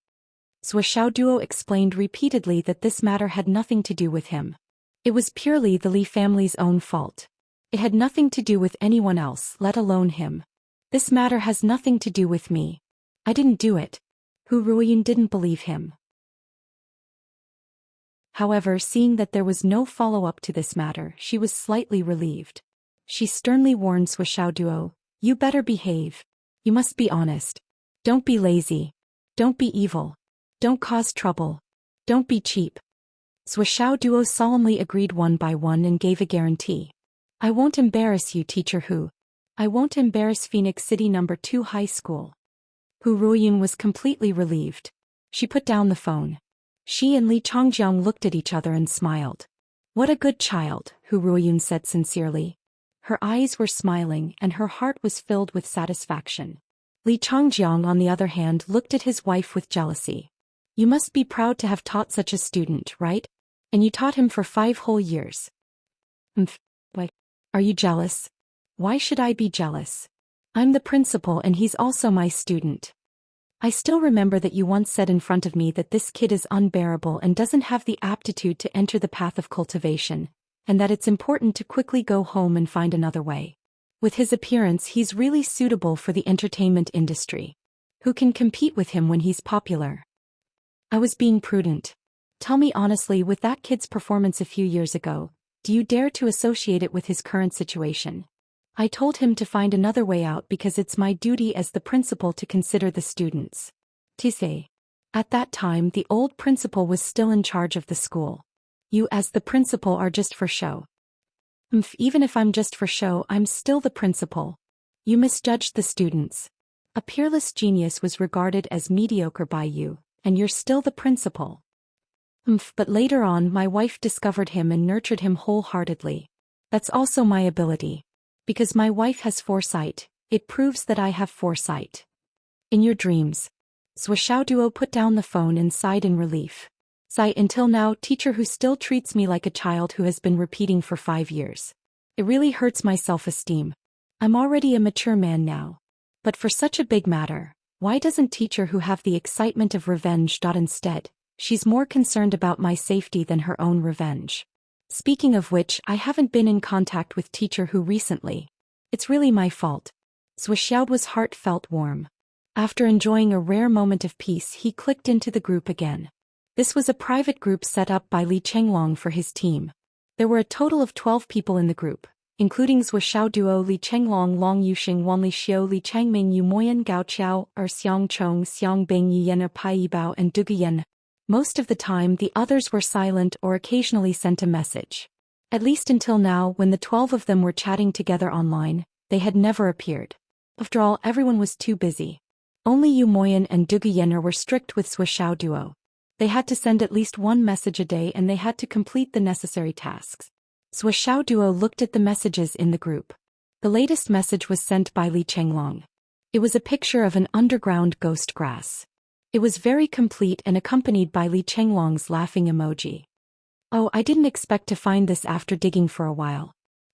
Zhou Xiaoduo explained repeatedly that this matter had nothing to do with him. It was purely the Li family's own fault. It had nothing to do with anyone else, let alone him. This matter has nothing to do with me. I didn't do it. Hu Ruiyun didn't believe him. However, seeing that there was no follow-up to this matter, she was slightly relieved. She sternly warned Zhou Xiaoduo, you better behave. You must be honest. Don't be lazy. Don't be evil. Don't cause trouble. Don't be cheap. Zhou Xiaoduo solemnly agreed one by one and gave a guarantee. I won't embarrass you, Teacher Hu. I won't embarrass Phoenix City #2 High School. Hu Ruiyun was completely relieved. She put down the phone. She and Li Chongjiang looked at each other and smiled. What a good child, Hu Ruiyun said sincerely. Her eyes were smiling and her heart was filled with satisfaction. Li Chongjiang, on the other hand, looked at his wife with jealousy. You must be proud to have taught such a student, right? And you taught him for 5 whole years. Why? Are you jealous? Why should I be jealous? I'm the principal and he's also my student. I still remember that you once said in front of me that this kid is unbearable and doesn't have the aptitude to enter the path of cultivation, and that it's important to quickly go home and find another way. With his appearance, he's really suitable for the entertainment industry. Who can compete with him when he's popular? I was being prudent. Tell me honestly, with that kid's performance a few years ago, do you dare to associate it with his current situation? I told him to find another way out because it's my duty as the principal to consider the students. Tise. At that time, the old principal was still in charge of the school. You as the principal are just for show. Even if I'm just for show, I'm still the principal. You misjudged the students. A peerless genius was regarded as mediocre by you, and you're still the principal. But later on, my wife discovered him and nurtured him wholeheartedly. That's also my ability. Because my wife has foresight, it proves that I have foresight. In your dreams. Duo put down the phone and sighed in relief. Sigh until now, teacher who still treats me like a child who has been repeating for 5 years. It really hurts my self-esteem. I'm already a mature man now. But for such a big matter, why doesn't teacher who have the excitement of revenge? Instead, she's more concerned about my safety than her own revenge. Speaking of which, I haven't been in contact with teacher who recently. It's really my fault. Xiao's heart felt warm. After enjoying a rare moment of peace, he clicked into the group again. This was a private group set up by Li Chenglong for his team. There were a total of 12 people in the group, including Xiao Duo, Li Chenglong, Long Yuxing, Wan Li Xiu, Li Changming, Yu Moyan, Gao Qiao, Xiang Chong, Xiang Bing, Yen, Pai Yibao, and Duge Yen. Most of the time, the others were silent or occasionally sent a message. At least until now, when the 12 of them were chatting together online, they had never appeared. After all, everyone was too busy. Only Yu Moyan and Duge Yen were strict with Xiao Duo. They had to send at least one message a day and they had to complete the necessary tasks. Xiao Duo looked at the messages in the group. The latest message was sent by Li Chenglong. It was a picture of an underground ghost grass. It was very complete and accompanied by Li Chenglong's laughing emoji. Oh, I didn't expect to find this after digging for a while.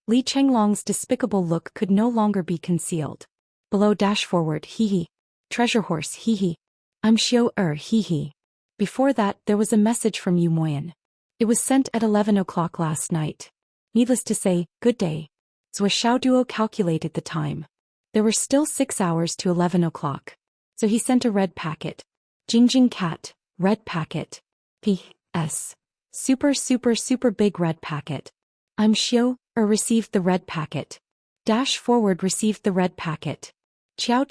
Li Chenglong's despicable look could no longer be concealed. Below dash forward, hee hee. Treasure horse, hee hee. I'm Xiao hee hee. Before that, there was a message from Yu Moyan. It was sent at 11 o'clock last night. Needless to say, good day. Xiao Duo calculated the time. There were still 6 hours to 11 o'clock. So he sent a red packet. Jingjing cat, red packet. P.S. Super big red packet. I'm Xiao, received the red packet. Dash forward received the red packet. Ciao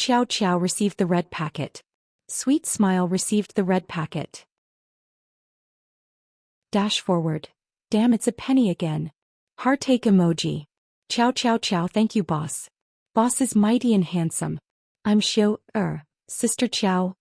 received the red packet. Sweet smile received the red packet. Dash forward. Damn, it's a penny again. Heartache emoji. Ciao thank you boss. Boss is mighty and handsome. I'm Xiao, sister Ciao,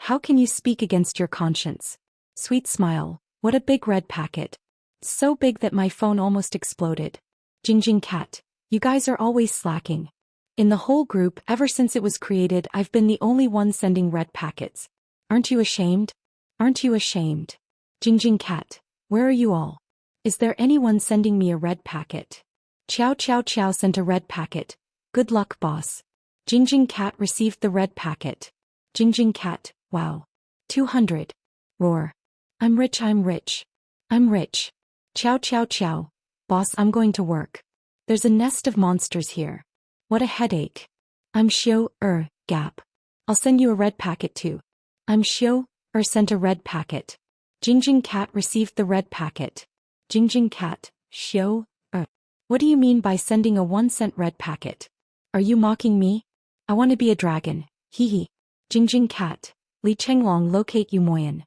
how can you speak against your conscience? Sweet smile, what a big red packet. So big that my phone almost exploded. Jingjing cat, you guys are always slacking. In the whole group, ever since it was created, I've been the only one sending red packets. Aren't you ashamed? Aren't you ashamed? Jingjing cat, where are you all? Is there anyone sending me a red packet? Ciao sent a red packet. Good luck boss. Jingjing cat received the red packet. Jingjing cat, wow. 200. Roar. I'm rich. I'm rich. Ciao. Boss, I'm going to work. There's a nest of monsters here. What a headache. I'm Xiao, gap. I'll send you a red packet too. I'm Xiao, sent a red packet. Jingjing cat received the red packet. Jingjing cat, Xiao, What do you mean by sending a 1-cent red packet? Are you mocking me? I want to be a dragon, hee hee. Jingjing cat, Li Chenglong locate Yu Moyan.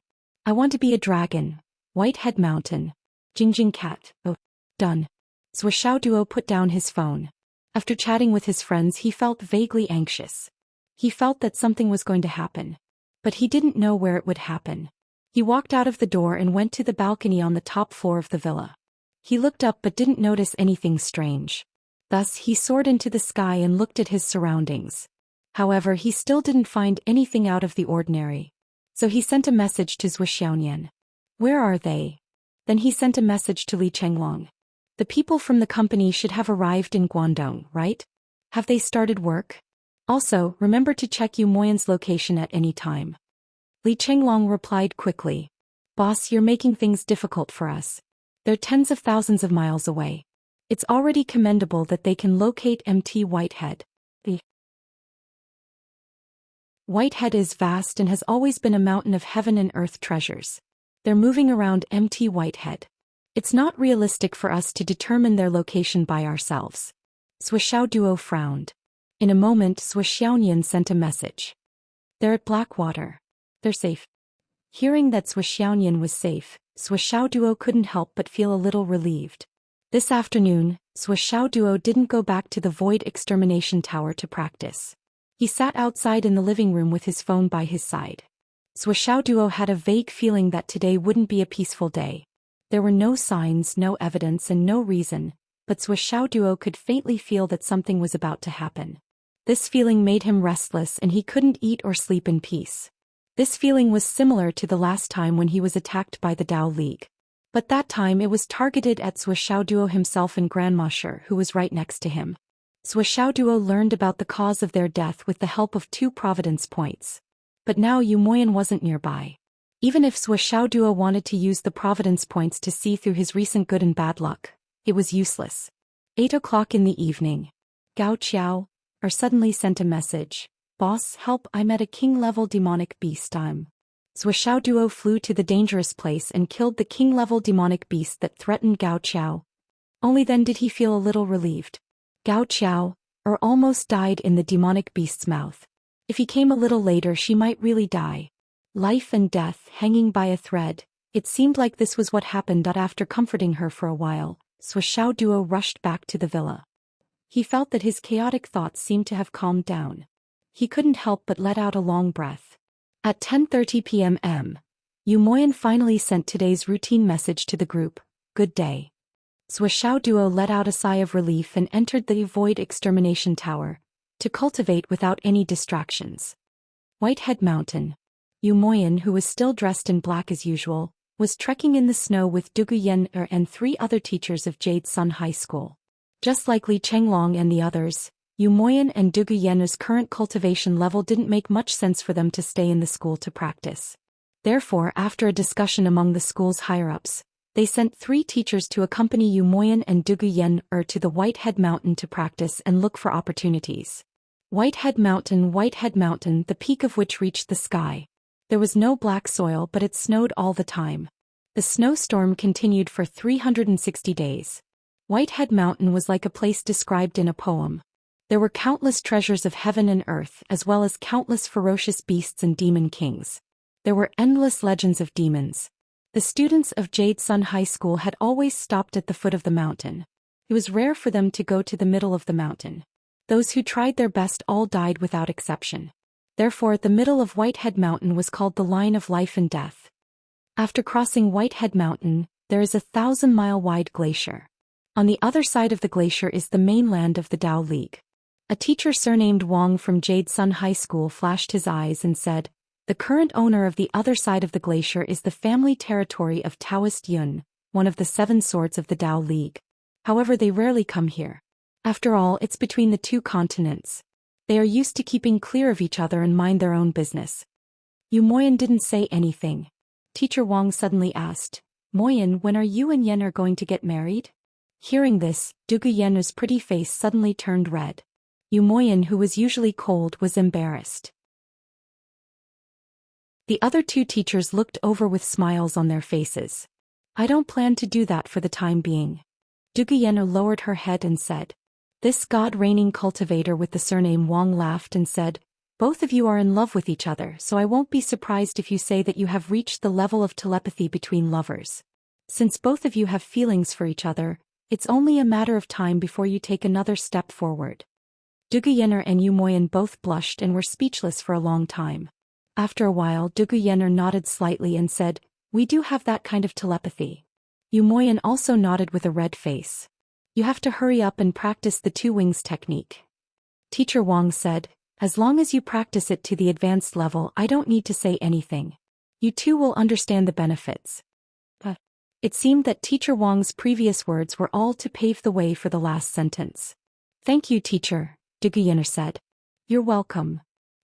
I want to be a dragon, Whitehead Mountain. Jingjing cat, oh, done. Xiao Duo put down his phone. After chatting with his friends, he felt vaguely anxious. He felt that something was going to happen. But he didn't know where it would happen. He walked out of the door and went to the balcony on the top floor of the villa. He looked up but didn't notice anything strange. Thus, he soared into the sky and looked at his surroundings. However, he still didn't find anything out of the ordinary. So he sent a message to Zhu Xiaonian. Where are they? Then he sent a message to Li Chenglong. The people from the company should have arrived in Guangdong, right? Have they started work? Also, remember to check Yu Moyan's location at any time. Li Chenglong replied quickly. Boss, you're making things difficult for us. They're tens of thousands of miles away. It's already commendable that they can locate MT Whitehead. The Whitehead is vast and has always been a mountain of heaven and earth treasures. They're moving around MT Whitehead. It's not realistic for us to determine their location by ourselves. Xiao Duo frowned. In a moment, Zhu Xiaonian sent a message. They're at Blackwater. They're safe. Hearing that Zhu Xiaonian was safe, Xiao Duo couldn't help but feel a little relieved. This afternoon, Xiao Duo didn't go back to the Void Extermination Tower to practice. He sat outside in the living room with his phone by his side. Xiao Duo had a vague feeling that today wouldn't be a peaceful day. There were no signs, no evidence and no reason, but Duo could faintly feel that something was about to happen. This feeling made him restless and he couldn't eat or sleep in peace. This feeling was similar to the last time when he was attacked by the Tao League. But that time it was targeted at Duo himself and Grandma Sher, who was right next to him. Duo learned about the cause of their death with the help of 2 Providence points. But now Moyan wasn't nearby. Even if Duo wanted to use the Providence points to see through his recent good and bad luck, it was useless. 8 o'clock in the evening. Gao Qiao suddenly sent a message. Boss, help, I'm at a king-level demonic beast. Duo flew to the dangerous place and killed the king-level demonic beast that threatened Gao Qiao. Only then did he feel a little relieved. Gao Qiao almost died in the demonic beast's mouth. If he came a little later she might really die. Life and death hanging by a thread. It seemed like this was what happened. After comforting her for a while, Duo rushed back to the villa. He felt that his chaotic thoughts seemed to have calmed down. He couldn't help but let out a long breath. At 10:30 p.m. Moyan finally sent today's routine message to the group, "Good day." Duo let out a sigh of relief and entered the Void Extermination Tower, to cultivate without any distractions. Whitehead Mountain. Moyan, who was still dressed in black as usual, was trekking in the snow with Duguyen and 3 other teachers of Jade Sun High School. Just like Li Chenglong and the others, Moyan and Duguyen's current cultivation level didn't make much sense for them to stay in the school to practice. Therefore, after a discussion among the school's higher-ups, they sent 3 teachers to accompany Moyan and Duguyen to the Whitehead Mountain to practice and look for opportunities. Whitehead Mountain, the peak of which reached the sky. There was no black soil, but it snowed all the time. The snowstorm continued for 360 days. Whitehead Mountain was like a place described in a poem. There were countless treasures of heaven and earth, as well as countless ferocious beasts and demon kings. There were endless legends of demons. The students of Jade Sun High School had always stopped at the foot of the mountain. It was rare for them to go to the middle of the mountain. Those who tried their best all died without exception. Therefore, the middle of Whitehead Mountain was called the line of life and death. After crossing Whitehead Mountain, there is a 1,000-mile-wide glacier. On the other side of the glacier is the mainland of the Tao League. A teacher surnamed Wang from Jade Sun High School flashed his eyes and said, "The current owner of the other side of the glacier is the family territory of Taoist Yun, one of the 7 swords of the Tao League. However, they rarely come here. After all, it's between the 2 continents. They are used to keeping clear of each other and mind their own business." Moyan didn't say anything. Teacher Wang suddenly asked, "Moyan, when are you and Yen going to get married?" Hearing this, Duguyen's pretty face suddenly turned red. Moyan, who was usually cold, was embarrassed. The other 2 teachers looked over with smiles on their faces. "I don't plan to do that for the time being." Duguyen lowered her head and said. This god-reigning cultivator with the surname Wang laughed and said, "Both of you are in love with each other, so I won't be surprised if you say that you have reached the level of telepathy between lovers. Since both of you have feelings for each other, it's only a matter of time before you take another step forward." Duguyen and Moyan both blushed and were speechless for a long time. After a while, Duguyen nodded slightly and said, "We do have that kind of telepathy." Moyan also nodded with a red face. "You have to hurry up and practice the 2 wings technique." Teacher Wang said, "As long as you practice it to the advanced level, I don't need to say anything. You 2 will understand the benefits." But it seemed that Teacher Wang's previous words were all to pave the way for the last sentence. "Thank you, teacher," Duguyen said. "You're welcome."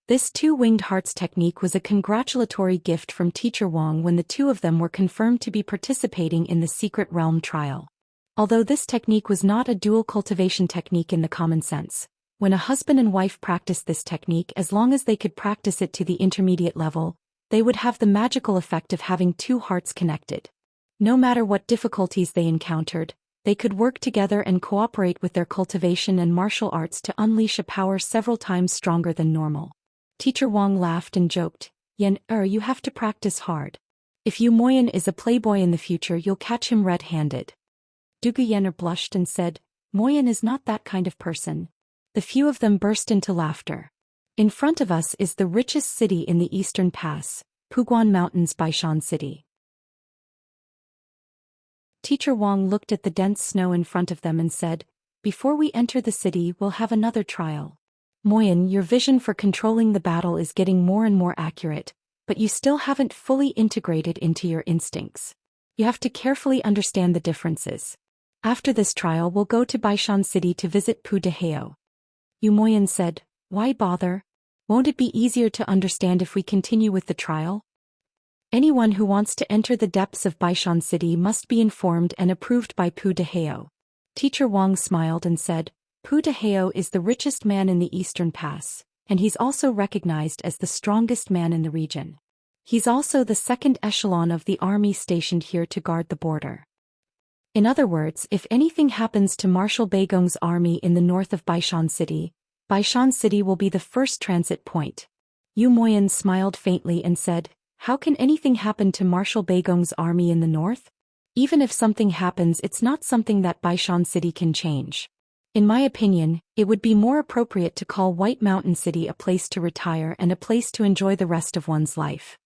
This 2-winged hearts technique was a congratulatory gift from Teacher Wang when the 2 of them were confirmed to be participating in the Secret Realm trial. Although this technique was not a dual cultivation technique in the common sense, when a husband and wife practiced this technique, as long as they could practice it to the intermediate level, they would have the magical effect of having 2 hearts connected. No matter what difficulties they encountered, they could work together and cooperate with their cultivation and martial arts to unleash a power several times stronger than normal. Teacher Wang laughed and joked, "Yen, you have to practice hard. If Moyan is a playboy in the future, you'll catch him red-handed." Duguyen blushed and said, "Moyan is not that kind of person." The few of them burst into laughter. "In front of us is the richest city in the Eastern Pass, Puguan Mountains, Baishan City. Teacher Wang looked at the dense snow in front of them and said, "Before we enter the city, we'll have another trial. Moyen, your vision for controlling the battle is getting more and more accurate, but you still haven't fully integrated into your instincts. You have to carefully understand the differences. After this trial, we'll go to Baishan City to visit Pu Deheo." Yu Moyen said, "Why bother? Won't it be easier to understand if we continue with the trial? Anyone who wants to enter the depths of Baishan City must be informed and approved by Pu Deheo." Teacher Wang smiled and said, "Pu Deheo is the richest man in the Eastern Pass, and he's also recognized as the strongest man in the region. He's also the second echelon of the army stationed here to guard the border. In other words, if anything happens to Marshal Beigong's army in the north of Baishan City will be the first transit point." Yu Moyen smiled faintly and said, "How can anything happen to Marshal Beigong's army in the north? Even if something happens, it's not something that Baishan City can change. In my opinion, it would be more appropriate to call White Mountain City a place to retire and a place to enjoy the rest of one's life."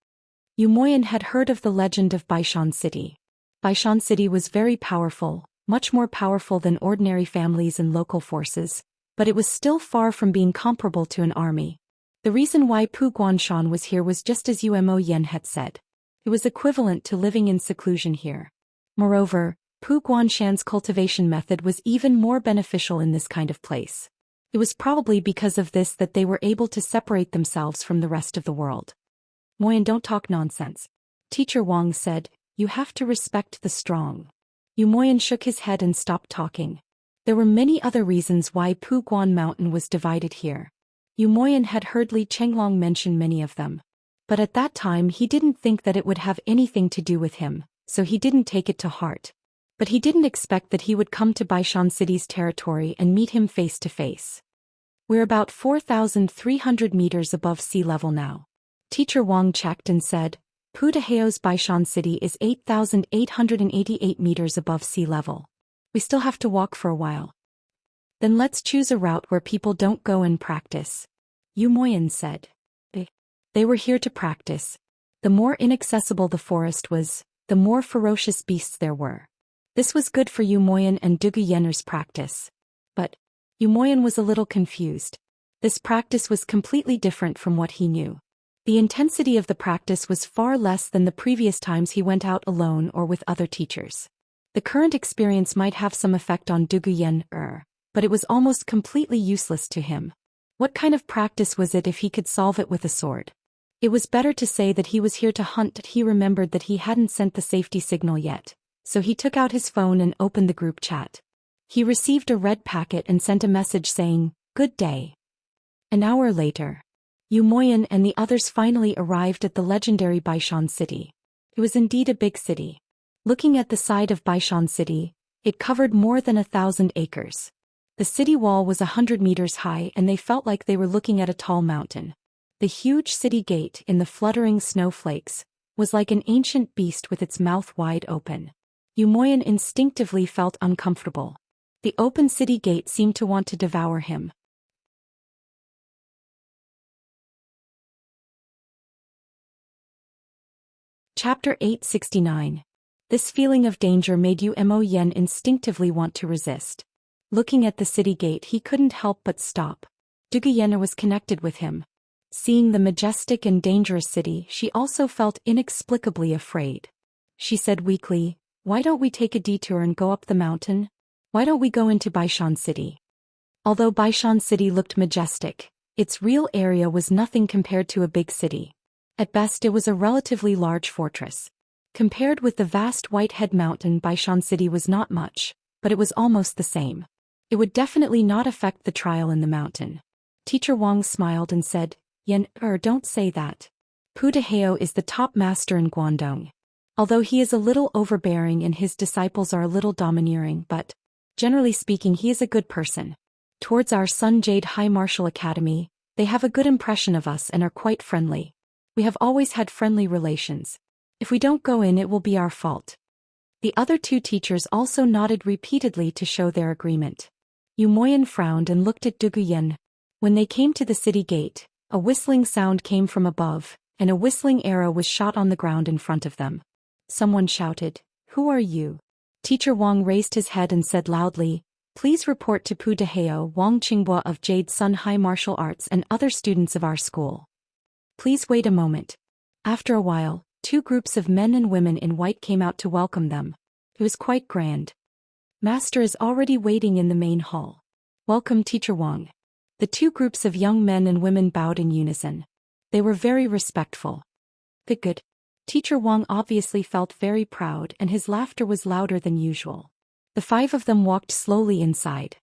Yu Moyen had heard of the legend of Baishan City. Baishan City was very powerful, much more powerful than ordinary families and local forces, but it was still far from being comparable to an army. The reason why Pu Guanshan was here was just as Umo Yen had said. It was equivalent to living in seclusion here. Moreover, Pu Guanshan's cultivation method was even more beneficial in this kind of place. It was probably because of this that they were able to separate themselves from the rest of the world. "Moyen, don't talk nonsense," Teacher Wang said. "You have to respect the strong." Yu Moyen shook his head and stopped talking. There were many other reasons why Pu Guan Mountain was divided here. Yu Moyen had heard Li Chenglong mention many of them. But at that time he didn't think that it would have anything to do with him, so he didn't take it to heart. But he didn't expect that he would come to Baishan City's territory and meet him face to face. "We're about 4,300 meters above sea level now." Teacher Wang checked and said, "Pu Deheo's Baishan City is 8,888 meters above sea level. We still have to walk for a while." "Then let's choose a route where people don't go and practice," Yu Moyen said. They were here to practice. The more inaccessible the forest was, the more ferocious beasts there were. This was good for Yu Moyen and Dugu Yenner's practice. But Yu Moyen was a little confused. This practice was completely different from what he knew. The intensity of the practice was far less than the previous times he went out alone or with other teachers. The current experience might have some effect on Dugu Yen, but it was almost completely useless to him. What kind of practice was it if he could solve it with a sword? It was better to say that he was here to hunt. He remembered that he hadn't sent the safety signal yet, so he took out his phone and opened the group chat. He received a red packet and sent a message saying, "Good day." An hour later, Yu Moyen and the others finally arrived at the legendary Baishan City. It was indeed a big city. Looking at the side of Baishan City, it covered more than 1,000 acres. The city wall was 100 meters high and they felt like they were looking at a tall mountain. The huge city gate in the fluttering snowflakes was like an ancient beast with its mouth wide open. Yu Moyen instinctively felt uncomfortable. The open city gate seemed to want to devour him. Chapter 869. This feeling of danger made Yu Mo Yen instinctively want to resist. Looking at the city gate, he couldn't help but stop. Dugu Yenner was connected with him. Seeing the majestic and dangerous city, she also felt inexplicably afraid. She said weakly, "Why don't we take a detour and go up the mountain? Why don't we go into Baishan City?" Although Baishan City looked majestic, its real area was nothing compared to a big city. At best, it was a relatively large fortress. Compared with the vast Whitehead Mountain, Baishan City was not much, but it was almost the same. It would definitely not affect the trial in the mountain. Teacher Wang smiled and said, "Yen, don't say that. Pu Deheo is the top master in Guangdong. Although he is a little overbearing and his disciples are a little domineering, but, generally speaking, he is a good person. Towards our Sun Jade High Martial Academy, they have a good impression of us and are quite friendly. We have always had friendly relations. If we don't go in, it will be our fault." The other two teachers also nodded repeatedly to show their agreement. Yu Moyen frowned and looked at Dugu Yen. When they came to the city gate, a whistling sound came from above, and a whistling arrow was shot on the ground in front of them. Someone shouted, "Who are you?" Teacher Wang raised his head and said loudly, "Please report to Pu Deheo Wang Qinghua of Jade Sun High Martial Arts and other students of our school. Please wait a moment." After a while, two groups of men and women in white came out to welcome them. It was quite grand. "Master is already waiting in the main hall. Welcome, Teacher Wang." The two groups of young men and women bowed in unison. They were very respectful. Good. Teacher Wang obviously felt very proud and his laughter was louder than usual. The five of them walked slowly inside.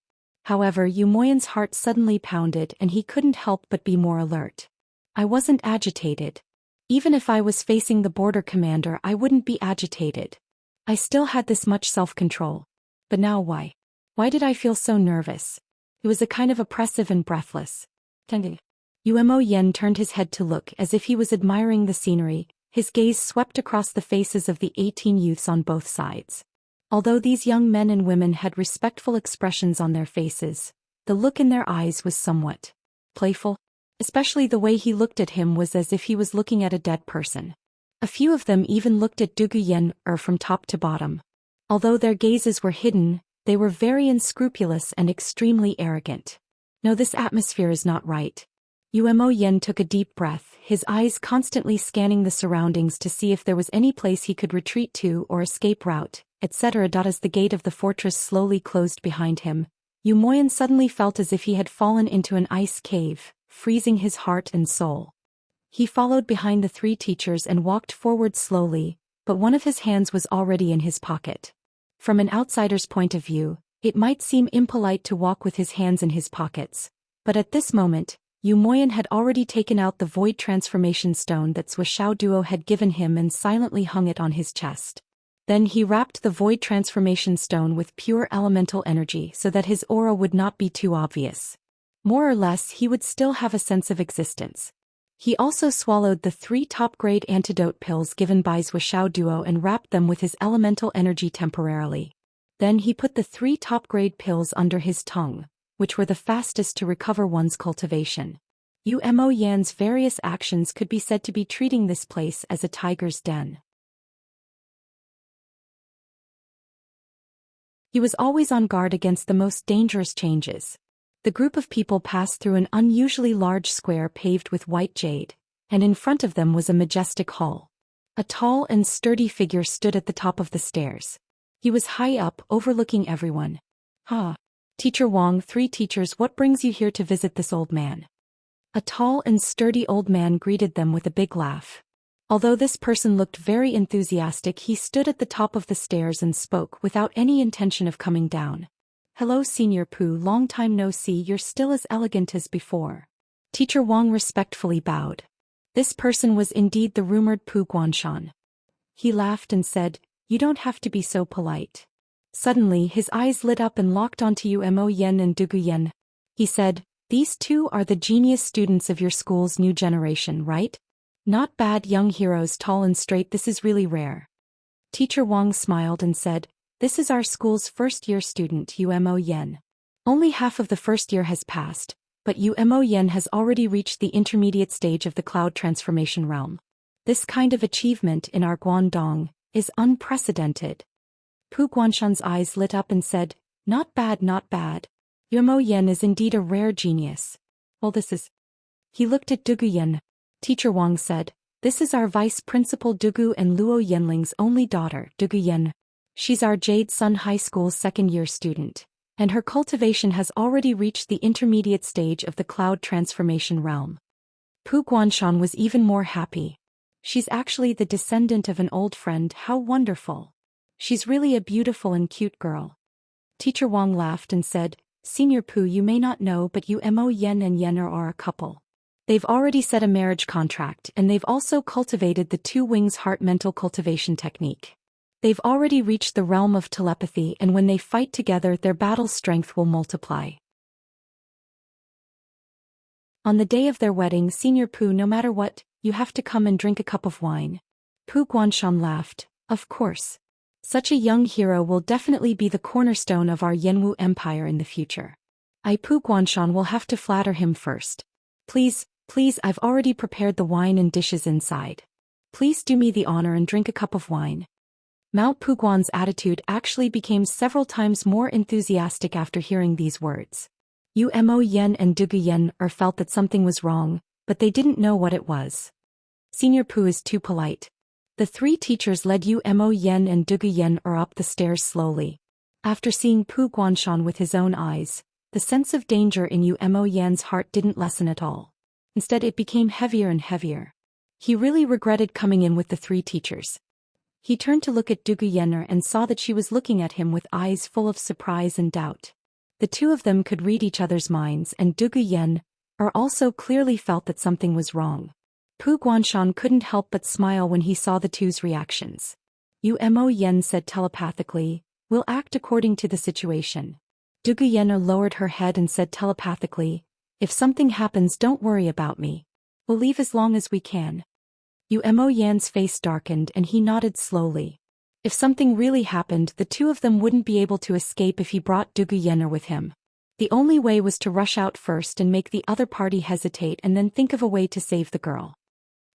However, Yu Moyan's heart suddenly pounded and he couldn't help but be more alert. I wasn't agitated. Even if I was facing the border commander, I wouldn't be agitated. I still had this much self-control. But now why? Why did I feel so nervous? It was a kind of oppressive and breathless. Umo Yen turned his head to look as if he was admiring the scenery. His gaze swept across the faces of the 18 youths on both sides. Although these young men and women had respectful expressions on their faces, the look in their eyes was somewhat playful. Especially the way he looked at him was as if he was looking at a dead person. A few of them even looked at Dugu Yen from top to bottom. Although their gazes were hidden, they were very unscrupulous and extremely arrogant. No, this atmosphere is not right. Umo Yen took a deep breath, his eyes constantly scanning the surroundings to see if there was any place he could retreat to or escape route, etc. As the gate of the fortress slowly closed behind him, Umoyan suddenly felt as if he had fallen into an ice cave, freezing his heart and soul. He followed behind the three teachers and walked forward slowly, but one of his hands was already in his pocket. From an outsider's point of view, it might seem impolite to walk with his hands in his pockets, but at this moment, Umoyan had already taken out the void transformation stone that Suishao Duo had given him and silently hung it on his chest. Then he wrapped the void transformation stone with pure elemental energy so that his aura would not be too obvious. More or less, he would still have a sense of existence. He also swallowed the 3 top-grade antidote pills given by Suishao Duo and wrapped them with his elemental energy temporarily. Then he put the 3 top-grade pills under his tongue, which were the fastest to recover one's cultivation. Umo Yan's various actions could be said to be treating this place as a tiger's den. He was always on guard against the most dangerous changes. The group of people passed through an unusually large square paved with white jade, and in front of them was a majestic hall. A tall and sturdy figure stood at the top of the stairs. He was high up, overlooking everyone. Teacher Wang, 3 teachers, what brings you here to visit this old man? A tall and sturdy old man greeted them with a big laugh. Although this person looked very enthusiastic, he stood at the top of the stairs and spoke without any intention of coming down. "Hello, Senior Pu, long time no see, you're still as elegant as before." Teacher Wang respectfully bowed. This person was indeed the rumored Pu Guanshan. He laughed and said, "You don't have to be so polite." Suddenly his eyes lit up and locked onto Umo Yen and Dugu Yen. He said, "These two are the genius students of your school's new generation, right? Not bad young heroes, tall and straight, this is really rare." Teacher Wang smiled and said, "This is our school's first-year student, Umo Yen. Only half of the first year has passed, but Umo Yen has already reached the intermediate stage of the cloud transformation realm. This kind of achievement in our Guangdong is unprecedented." Pu Guanshan's eyes lit up and said, "Not bad, not bad. Umo Yen is indeed a rare genius. Well, this is..." He looked at Dugu Yen. Teacher Wang said, "This is our vice principal Dugu and Luo Yenling's only daughter, Dugu Yen. She's our Jade Sun High School's second-year student, and her cultivation has already reached the intermediate stage of the cloud transformation realm." Pu Guanshan was even more happy. "She's actually the descendant of an old friend, how wonderful. She's really a beautiful and cute girl." Teacher Wang laughed and said, "Senior Pu, you may not know, but Umo Yen and Yen are a couple. They've already set a marriage contract and they've also cultivated the 2 wings heart mental cultivation technique. They've already reached the realm of telepathy, and when they fight together their battle strength will multiply. On the day of their wedding, Senior Pu, no matter what, you have to come and drink a cup of wine." Pu Guanshan laughed. "Of course. Such a young hero will definitely be the cornerstone of our Yanwu Empire in the future. Pu Guanshan will have to flatter him first. Please, I've already prepared the wine and dishes inside. Please do me the honor and drink a cup of wine." Mao Puguan's attitude actually became several times more enthusiastic after hearing these words. Umo Yen and Dugu Yen felt that something was wrong, but they didn't know what it was. Senior Pu is too polite. The three teachers led Umo Yen and Dugu Yen up the stairs slowly. After seeing Pu Guanshan with his own eyes, the sense of danger in Umo Yen's heart didn't lessen at all. Instead, it became heavier and heavier. He really regretted coming in with the three teachers. He turned to look at Dugu Yener and saw that she was looking at him with eyes full of surprise and doubt. The two of them could read each other's minds, and Dugu Yen also clearly felt that something was wrong. Pu Guanshan couldn't help but smile when he saw the two's reactions. Umo Yen said telepathically, "We'll act according to the situation." Dugu Yener lowered her head and said telepathically, "If something happens, don't worry about me. We'll leave as long as we can." Umo Yan's face darkened and he nodded slowly. If something really happened, the two of them wouldn't be able to escape if he brought Dugu Yener with him. The only way was to rush out first and make the other party hesitate and then think of a way to save the girl.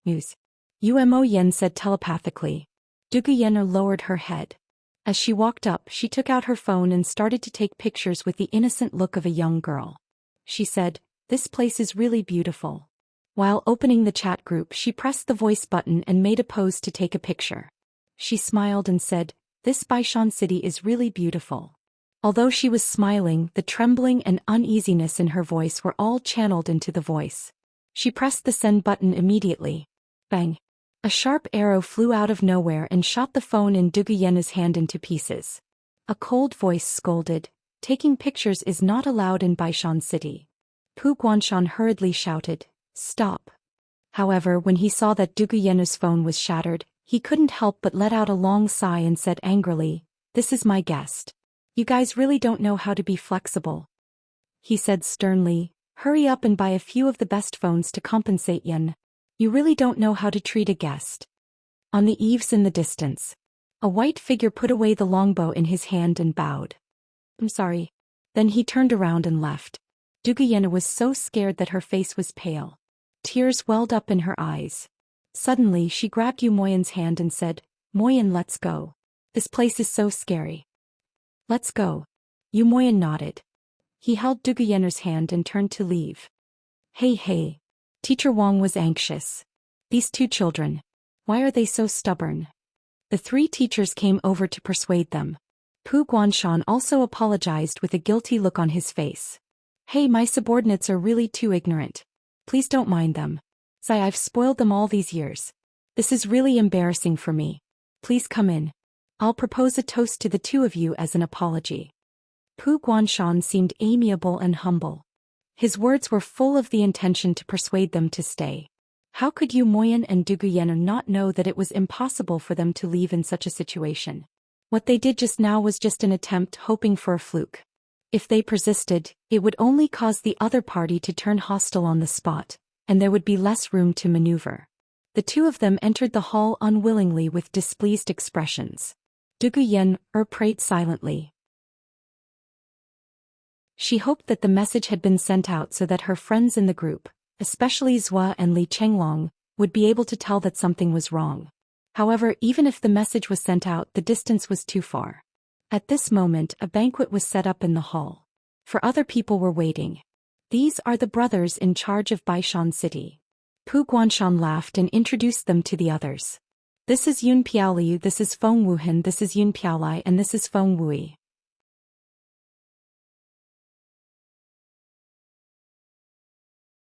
News. Umo Yen said telepathically. Dugu Yener lowered her head. As she walked up, she took out her phone and started to take pictures with the innocent look of a young girl. She said, "This place is really beautiful." While opening the chat group, she pressed the voice button and made a pose to take a picture. She smiled and said, "This Baishan city is really beautiful." Although she was smiling, the trembling and uneasiness in her voice were all channeled into the voice. She pressed the send button immediately. Bang! A sharp arrow flew out of nowhere and shot the phone in Dugu Yen's hand into pieces. A cold voice scolded, "Taking pictures is not allowed in Baishan city." Pu Guanshan hurriedly shouted, "Stop." However, when he saw that Dugu Yen's phone was shattered, he couldn't help but let out a long sigh and said angrily, "This is my guest. You guys really don't know how to be flexible." He said sternly, "Hurry up and buy a few of the best phones to compensate Yen. You really don't know how to treat a guest." On the eaves in the distance, a white figure put away the longbow in his hand and bowed. "I'm sorry." Then he turned around and left. Dugu Yen was so scared that her face was pale. Tears welled up in her eyes. Suddenly she grabbed Yu Moyen's hand and said, "Moyen, let's go. This place is so scary." "Let's go." Yu Moyen nodded. He held Dugu Yen's hand and turned to leave. Hey. Teacher Wang was anxious. These two children. Why are they so stubborn? The three teachers came over to persuade them. Pu Guanshan also apologized with a guilty look on his face. "Hey, my subordinates are really too ignorant. Please don't mind them. I've spoiled them all these years. This is really embarrassing for me. Please come in. I'll propose a toast to the two of you as an apology." Pu Guanshan seemed amiable and humble. His words were full of the intention to persuade them to stay. How could Yu Moyen and Dugu Yen not know that it was impossible for them to leave in such a situation? What they did just now was just an attempt, hoping for a fluke. If they persisted, it would only cause the other party to turn hostile on the spot, and there would be less room to maneuver. The two of them entered the hall unwillingly with displeased expressions. Dugu Yen prayed silently. She hoped that the message had been sent out so that her friends in the group, especially Zhua and Li Chenglong, would be able to tell that something was wrong. However, even if the message was sent out, the distance was too far. At this moment, a banquet was set up in the hall. For other people were waiting. These are the brothers in charge of Baishan city. Pu Guanshan laughed and introduced them to the others. "This is Yun Piaoliu, this is Feng Wuhan, this is Yun Piaolai, and this is Feng Wui."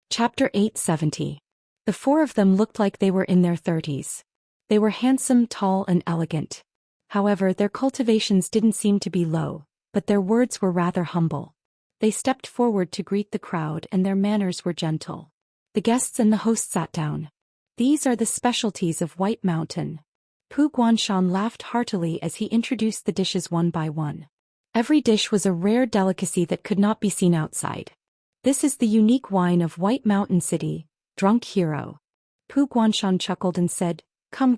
Chapter 870. The four of them looked like they were in their 30s. They were handsome, tall, and elegant. However, their cultivations didn't seem to be low, but their words were rather humble. They stepped forward to greet the crowd and their manners were gentle. The guests and the host sat down. "These are the specialties of White Mountain." Pu Guanshan laughed heartily as he introduced the dishes one by one. Every dish was a rare delicacy that could not be seen outside. "This is the unique wine of White Mountain City, Drunk Hero." Pu Guanshan chuckled and said, Come.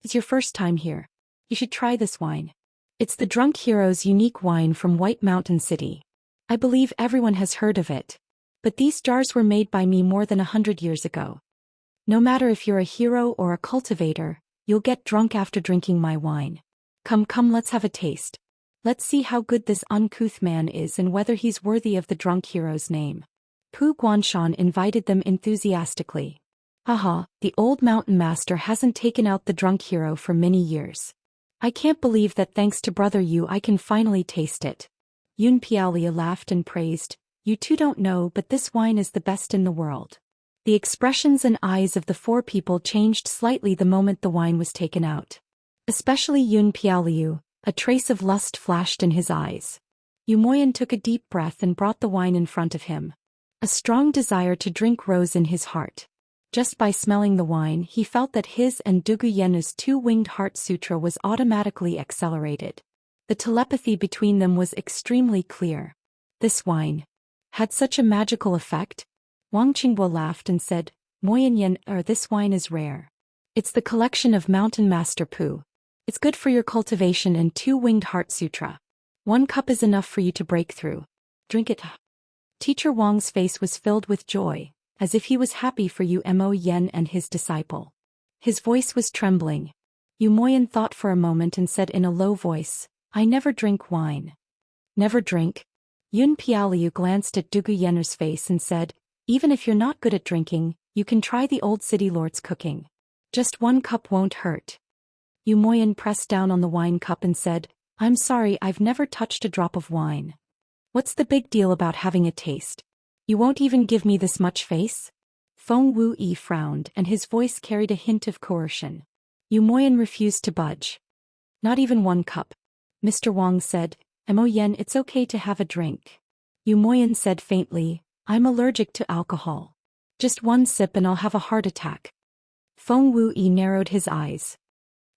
It's your first time here. You should try this wine. It's the Drunk Hero's unique wine from White Mountain City. I believe everyone has heard of it. But these jars were made by me more than 100 years ago. No matter if you're a hero or a cultivator, You'll get drunk after drinking my wine. Come, let's have a taste. Let's see how good this uncouth man is and whether he's worthy of the drunk hero's name. Pu Guanshan invited them enthusiastically. Haha, the old mountain master hasn't taken out the drunk hero for many years. I can't believe that thanks to Brother Yu I can finally taste it. Yun Pialia laughed and praised, You two don't know, but this wine is the best in the world. The expressions and eyes of the four people changed slightly the moment the wine was taken out. Especially Yun Pialiu, a trace of lust flashed in his eyes. Yu Moyan took a deep breath and brought the wine in front of him. A strong desire to drink rose in his heart. Just by smelling the wine he felt that his and Dugu Yenu's two-winged heart sutra was automatically accelerated. The telepathy between them was extremely clear. This wine had such a magical effect? Wang Qingbo laughed and said, Moyan Yen, this wine is rare. It's the collection of Mountain Master Pu. It's good for your cultivation and two-winged heart sutra. 1 cup is enough for you to break through. Drink it. Teacher Wang's face was filled with joy, as if he was happy for Yu Mo Yen and his disciple. His voice was trembling. Yu Moyan thought for a moment and said in a low voice, I never drink wine. Never drink? Yun Pialiu glanced at Dugu Yener's face and said, Even if you're not good at drinking, you can try the old city lord's cooking. Just 1 cup won't hurt. Yu Moyan pressed down on the wine cup and said, I'm sorry, I've never touched a drop of wine. What's the big deal about having a taste? You won't even give me this much face? Feng Wu-yi frowned and his voice carried a hint of coercion. Yu Moyan refused to budge. Not even 1 cup. Mr. Wang said, Mo Yen, it's okay to have a drink. Yu Moyan said faintly, I'm allergic to alcohol. Just 1 sip and I'll have a heart attack. Feng Wu-yi narrowed his eyes.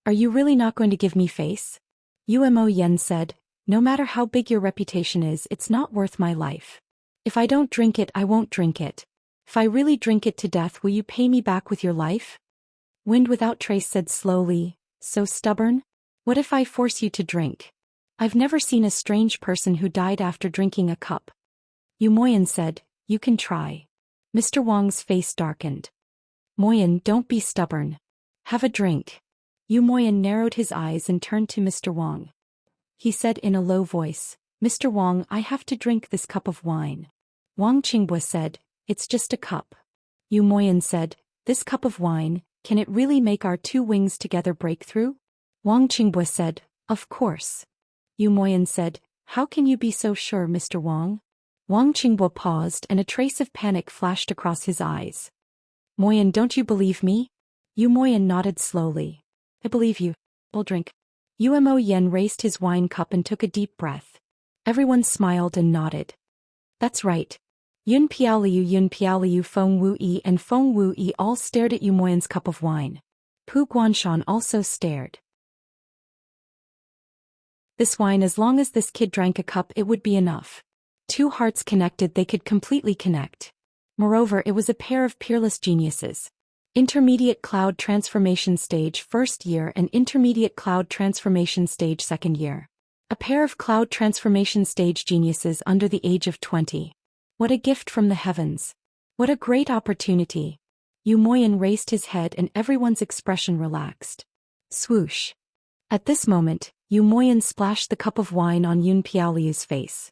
Are you really not going to give me face? Yu Mo Yen said, No matter how big your reputation is, it's not worth my life. If I don't drink it, I won't drink it. If I really drink it to death, will you pay me back with your life? Wind Without Trace said slowly, So stubborn? What if I force you to drink? I've never seen a strange person who died after drinking a cup. Yu Moyan said, You can try. Mr. Wang's face darkened. Moyan, don't be stubborn. Have a drink. Yu Moyan narrowed his eyes and turned to Mr. Wang. He said in a low voice, Mr. Wang, I have to drink this cup of wine. Wang Qingbo said, It's just a cup. Yu Moyan said, This cup of wine, can it really make our 2 wings together break through? Wang Qingbo said, Of course. Yu Moyan said, How can you be so sure, Mr. Wang? Wang Qingbo paused and a trace of panic flashed across his eyes. Moyan, don't you believe me? Yu Moyan nodded slowly. I believe you. I'll drink. Yu Mo Yen raised his wine cup and took a deep breath. Everyone smiled and nodded. That's right. Yun Piaoliu, Feng Wu-yi and Feng Wu-yi all stared at Yu Moyan's cup of wine. Pu Guanshan also stared. This wine, as long as this kid drank a cup, it would be enough. 2 hearts connected, they could completely connect. Moreover, it was a pair of peerless geniuses. Intermediate Cloud Transformation Stage first year and Intermediate Cloud Transformation Stage second year. A pair of Cloud Transformation Stage geniuses under the age of 20. What a gift from the heavens. What a great opportunity. Yu Moyan raised his head and everyone's expression relaxed. Swoosh. At this moment, Yu Moyan splashed the cup of wine on Yun Piaoliu's face.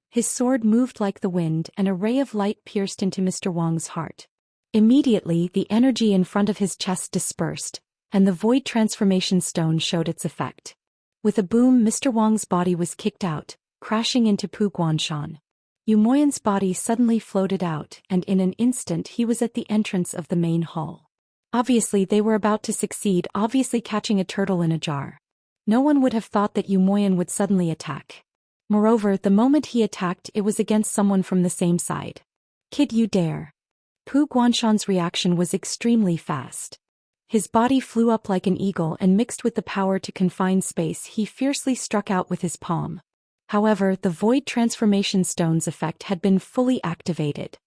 His sword moved like the wind and a ray of light pierced into Mr. Wang's heart. Immediately, the energy in front of his chest dispersed, and the void transformation stone showed its effect. With a boom, Mr. Wang's body was kicked out, crashing into Pu Guanshan. Yu Moyan's body suddenly floated out, and in an instant he was at the entrance of the main hall. Obviously they were about to succeed, obviously catching a turtle in a jar. No one would have thought that Yu Moyan would suddenly attack. Moreover, the moment he attacked, it was against someone from the same side. Kid, you dare. Pu Guanshan's reaction was extremely fast. His body flew up like an eagle and mixed with the power to confine space, he fiercely struck out with his palm. However, the void transformation stone's effect had been fully activated.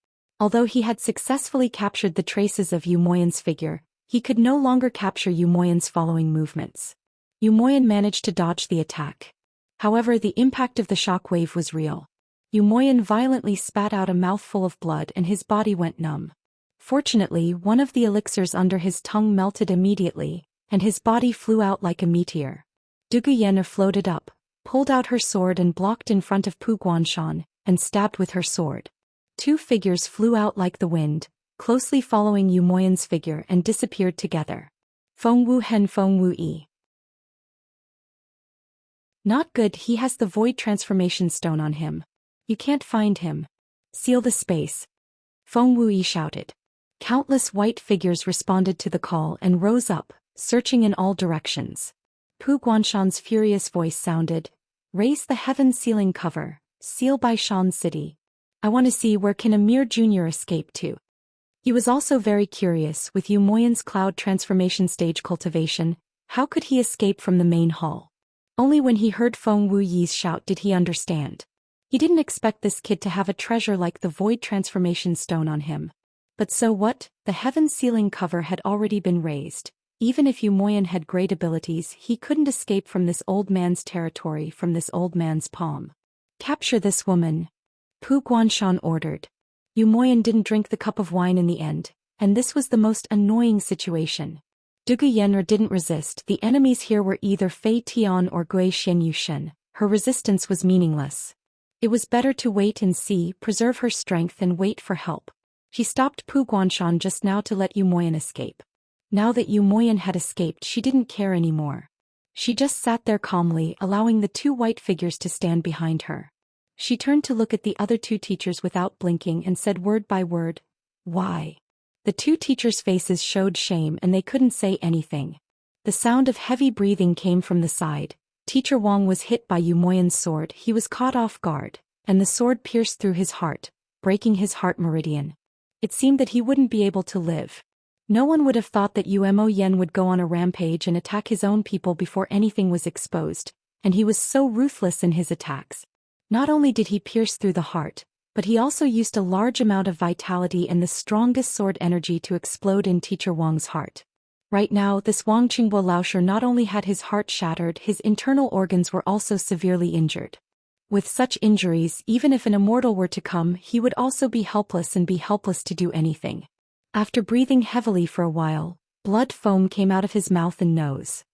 Although he had successfully captured the traces of Yu Moyan's figure, he could no longer capture Yu Moyan's following movements. Yu Moyan managed to dodge the attack. However, the impact of the shockwave was real. Yu Moyan violently spat out a mouthful of blood and his body went numb. Fortunately, one of the elixirs under his tongue melted immediately, and his body flew out like a meteor. Duguyena floated up, pulled out her sword and blocked in front of Pu Guanshan, and stabbed with her sword. Two figures flew out like the wind, closely following Yu Moyan's figure and disappeared together. Feng Wu Hen Feng Wu Yi. Not good, he has the void transformation stone on him. You can't find him. Seal the space. Feng Wu Yi shouted. Countless white figures responded to the call and rose up, searching in all directions. Pu Guanshan's furious voice sounded. Raise the heaven sealing cover, seal by Shan City. I want to see where can Amir Jr. escape to. He was also very curious with Yu Moyan's cloud transformation stage cultivation, how could he escape from the main hall? Only when he heard Feng Wu Yi's shout did he understand. He didn't expect this kid to have a treasure like the void transformation stone on him. But so what, the heaven sealing cover had already been raised. Even if Yu Moyan had great abilities, he couldn't escape from this old man's territory, from this old man's palm. Capture this woman. Pu Guanshan ordered. Yu Moyan didn't drink the cup of wine in the end, and this was the most annoying situation. Duguyena didn't resist. The enemies here were either Fei Tian or Gui Xian Yushen. Her resistance was meaningless. It was better to wait and see, preserve her strength and wait for help. She stopped Pu Guanshan just now to let Yu Moyan escape. Now that Yu Moyan had escaped, she didn't care anymore. She just sat there calmly, allowing the two white figures to stand behind her. She turned to look at the other two teachers without blinking and said word by word, "Why?" The two teachers' faces showed shame and they couldn't say anything. The sound of heavy breathing came from the side. Teacher Wang was hit by Yu Moyan's sword. He was caught off guard, and the sword pierced through his heart, breaking his heart meridian. It seemed that he wouldn't be able to live. No one would have thought that Yu Moyan would go on a rampage and attack his own people before anything was exposed, and he was so ruthless in his attacks. Not only did he pierce through the heart, but he also used a large amount of vitality and the strongest sword energy to explode in Teacher Wang's heart. Right now, this Wang Qingbo Laosher not only had his heart shattered, his internal organs were also severely injured. With such injuries, even if an immortal were to come, he would also be helpless to do anything. After breathing heavily for a while, blood foam came out of his mouth and nose.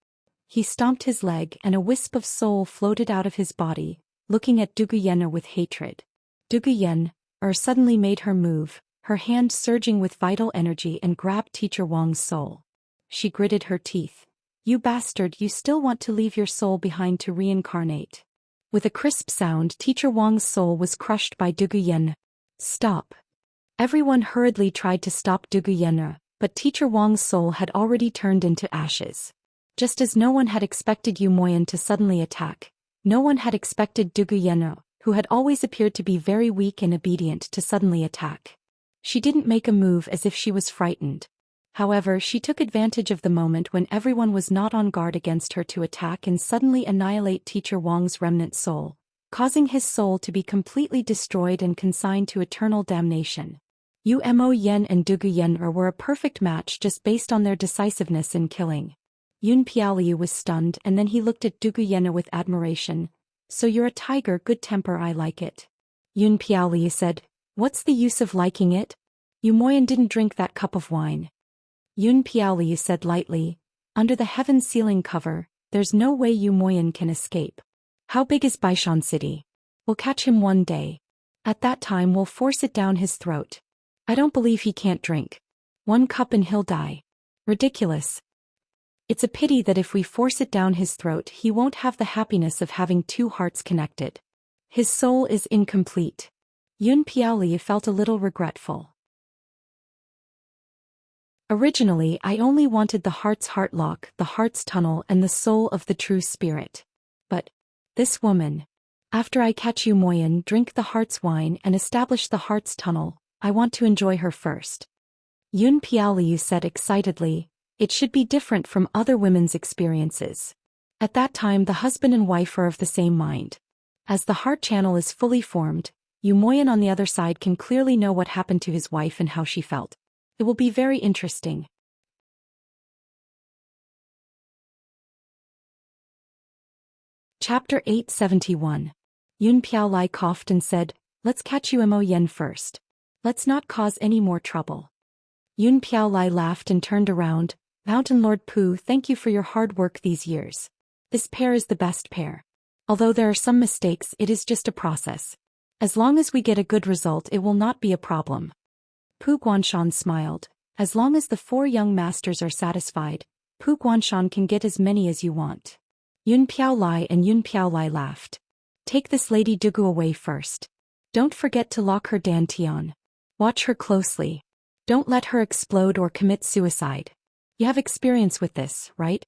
He stomped his leg and a wisp of soul floated out of his body, looking at Duguyena with hatred. Duguyena suddenly made her move, her hand surging with vital energy and grabbed Teacher Wang's soul. She gritted her teeth. "You bastard, you still want to leave your soul behind to reincarnate." With a crisp sound, Teacher Wang's soul was crushed by Duguyena. "Stop." Everyone hurriedly tried to stop Duguyena, but Teacher Wang's soul had already turned into ashes. Just as no one had expected Yu Moyan to suddenly attack, no one had expected Duguyena, who had always appeared to be very weak and obedient, to suddenly attack. She didn't make a move as if she was frightened. However, she took advantage of the moment when everyone was not on guard against her to attack and suddenly annihilate Teacher Wang's remnant soul, causing his soul to be completely destroyed and consigned to eternal damnation. Yu Moyan and Duguyena were a perfect match just based on their decisiveness in killing. Yun Piaoliu was stunned and then he looked at Duguyena with admiration. "So you're a tiger, good temper, I like it." Yun Piaoliu said, "What's the use of liking it? Yu Moyan didn't drink that cup of wine." Yun Piaoliu said lightly, "Under the heaven sealing cover, there's no way Yu Moyan can escape. How big is Baishan City? We'll catch him one day. At that time we'll force it down his throat. I don't believe he can't drink. One cup and he'll die. Ridiculous. It's a pity that if we force it down his throat he won't have the happiness of having two hearts connected. His soul is incomplete." Yun Piaoliu felt a little regretful. "Originally I only wanted the heart's heartlock, the heart's tunnel and the soul of the true spirit. But this woman. After I catch Yu Moyan, drink the heart's wine and establish the heart's tunnel, I want to enjoy her first." Yun Piaoliu said excitedly, "It should be different from other women's experiences. At that time the husband and wife are of the same mind. As the heart channel is fully formed, Yu Moyan on the other side can clearly know what happened to his wife and how she felt. It will be very interesting." Chapter 871. Yun Piaoliu coughed and said, "Let's catch Yu Moyan first. Let's not cause any more trouble." Yun Piaoliu laughed and turned around, Mountain Lord Pooh, thank you for your hard work these years. This pair is the best pair. Although there are some mistakes, it is just a process. As long as we get a good result, it will not be a problem. Pooh Guanshan smiled. As long as the 4 young masters are satisfied, Pooh Guanshan can get as many as you want. Yun Piao Lai and Yun Piao Lai laughed. Take this Lady Dugu away first. Don't forget to lock her dantian. Watch her closely. Don't let her explode or commit suicide. You have experience with this, right?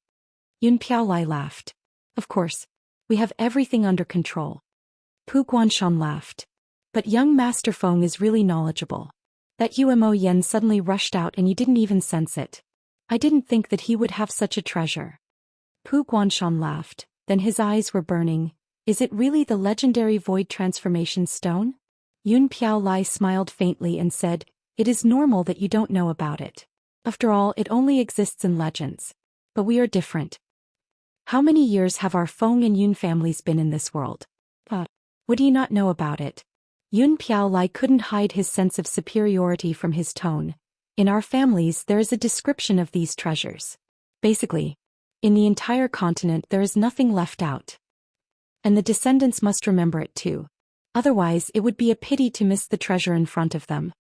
Yun Piao Lai laughed. Of course. We have everything under control. Pooh Guanshan laughed. But young Master Feng is really knowledgeable. That Umo Yen suddenly rushed out and you didn't even sense it. I didn't think that he would have such a treasure. Pooh Guanshan laughed, then his eyes were burning. Is it really the legendary Void Transformation Stone? Yun Piao Lai smiled faintly and said, it is normal that you don't know about it. After all, it only exists in legends. But we are different. How many years have our Feng and Yun families been in this world? What do you not know about it? Yun Piao Lai couldn't hide his sense of superiority from his tone. In our families there is a description of these treasures. Basically, in the entire continent there is nothing left out. And the descendants must remember it too. Otherwise it would be a pity to miss the treasure in front of them.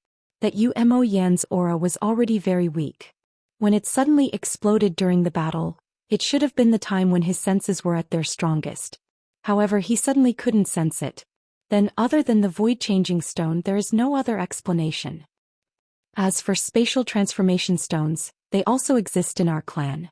That Umo Yan's aura was already very weak. When it suddenly exploded during the battle, it should have been the time when his senses were at their strongest. However, he suddenly couldn't sense it. Then, other than the void-changing stone, there is no other explanation. As for spatial transformation stones, they also exist in our clan.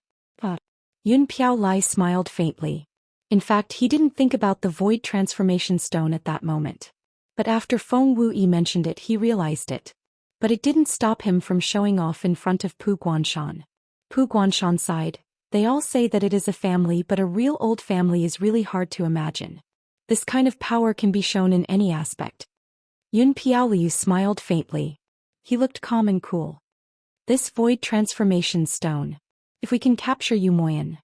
Yun Piao Lai smiled faintly. In fact, he didn't think about the void transformation stone at that moment. But after Feng Wuyi mentioned it, he realized it. But it didn't stop him from showing off in front of Pooh Guanshan. Pooh Guanshan sighed. They all say that it is a family, but a real old family is really hard to imagine. This kind of power can be shown in any aspect. Yun Piaoliu smiled faintly. He looked calm and cool. This void transformation stone. If we can capture Yumoyan.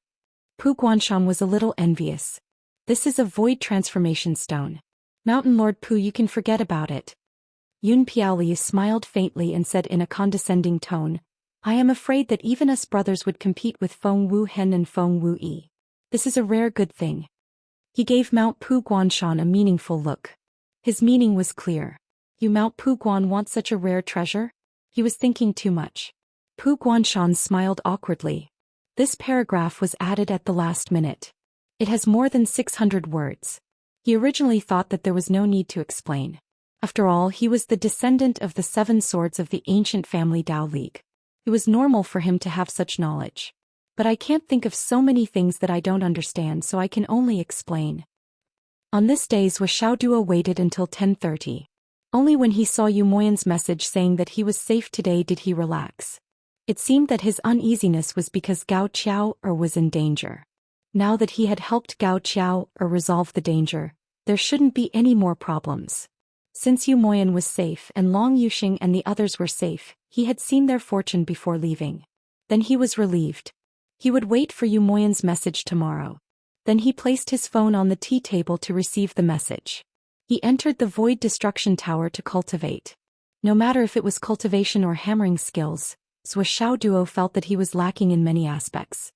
Pooh Guanshan was a little envious. This is a void transformation stone. Mountain Lord Pooh, you can forget about it. Yun Piaoliu smiled faintly and said in a condescending tone, I am afraid that even us brothers would compete with Feng Wu Hen and Feng Wu Yi. This is a rare good thing. He gave Mount Pooh Guanshan a meaningful look. His meaning was clear. You Mount Pooh Guan want such a rare treasure? He was thinking too much. Pooh Guanshan smiled awkwardly. This paragraph was added at the last minute. It has more than 600 words. He originally thought that there was no need to explain. After all, he was the descendant of the 7 swords of the ancient family Dao League. It was normal for him to have such knowledge. But I can't think of so many things that I don't understand, so I can only explain. On this day, Zhou Xiaoduo waited until 10:30. Only when he saw Yumoyan's message saying that he was safe today did he relax. It seemed that his uneasiness was because Gao Qiao was in danger. Now that he had helped Gao Qiao resolve the danger, there shouldn't be any more problems. Since Yumoyan was safe and Long Yuxing and the others were safe, he had seen their fortune before leaving. Then he was relieved. He would wait for Yumoyan's message tomorrow. Then he placed his phone on the tea table to receive the message. He entered the Void Destruction Tower to cultivate. No matter if it was cultivation or hammering skills, Zhou Xiaoduo felt that he was lacking in many aspects.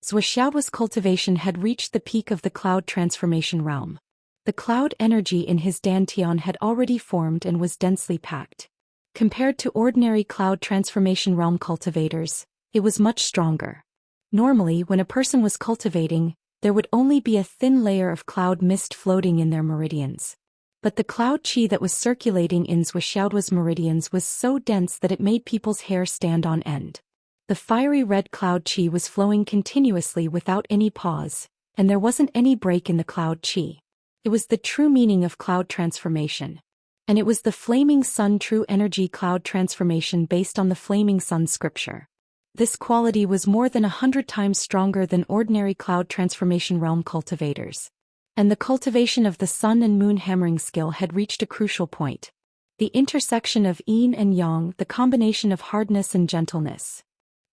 Zhou Xiaoduo's cultivation had reached the peak of the cloud transformation realm. The cloud energy in his dantian had already formed and was densely packed. Compared to ordinary cloud transformation realm cultivators, it was much stronger. Normally, when a person was cultivating, there would only be a thin layer of cloud mist floating in their meridians. But the cloud qi that was circulating in Zhou Xiaoduo's meridians was so dense that it made people's hair stand on end. The fiery red cloud qi was flowing continuously without any pause, and there wasn't any break in the cloud qi. It was the true meaning of cloud transformation. And it was the Flaming Sun True Energy Cloud Transformation based on the Flaming Sun scripture. This quality was more than 100 times stronger than ordinary cloud transformation realm cultivators. And the cultivation of the Sun and Moon hammering skill had reached a crucial point. The intersection of yin and yang, the combination of hardness and gentleness.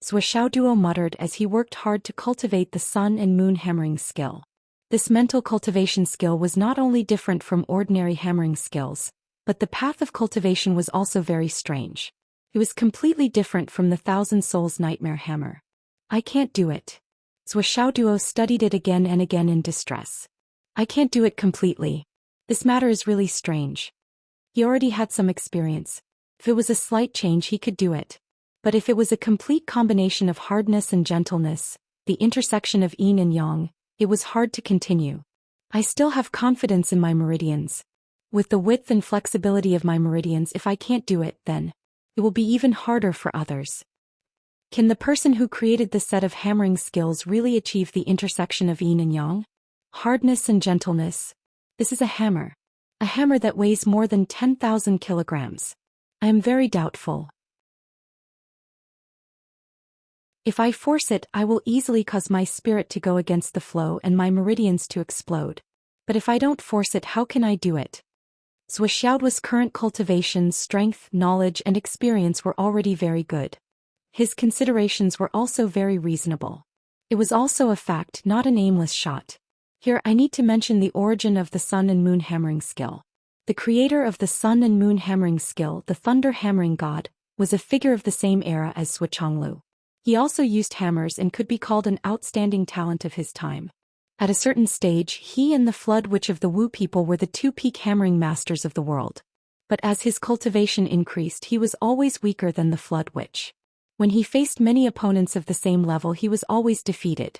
Zhou Xiaoduo muttered as he worked hard to cultivate the Sun and Moon hammering skill. This mental cultivation skill was not only different from ordinary hammering skills, but the path of cultivation was also very strange. It was completely different from the Thousand Souls Nightmare Hammer. I can't do it. Zhou Xiaoduo studied it again and again in distress. I can't do it completely. This matter is really strange. He already had some experience. If it was a slight change he could do it. But if it was a complete combination of hardness and gentleness, the intersection of yin and yang, it was hard to continue. I still have confidence in my meridians. With the width and flexibility of my meridians, if I can't do it, then it will be even harder for others. Can the person who created the set of hammering skills really achieve the intersection of yin and yang? Hardness and gentleness. This is a hammer. A hammer that weighs more than 10,000 kilograms. I am very doubtful. If I force it, I will easily cause my spirit to go against the flow and my meridians to explode. But if I don't force it, how can I do it? Zhou Xiaoduo's current cultivation, strength, knowledge, and experience were already very good. His considerations were also very reasonable. It was also a fact, not an aimless shot. Here I need to mention the origin of the Sun and Moon hammering skill. The creator of the Sun and Moon hammering skill, the Thunder Hammering God, was a figure of the same era as Zhu Chonglu. He also used hammers and could be called an outstanding talent of his time. At a certain stage, he and the Flood Witch of the Wu people were the two peak hammering masters of the world. But as his cultivation increased, he was always weaker than the Flood Witch. When he faced many opponents of the same level, he was always defeated.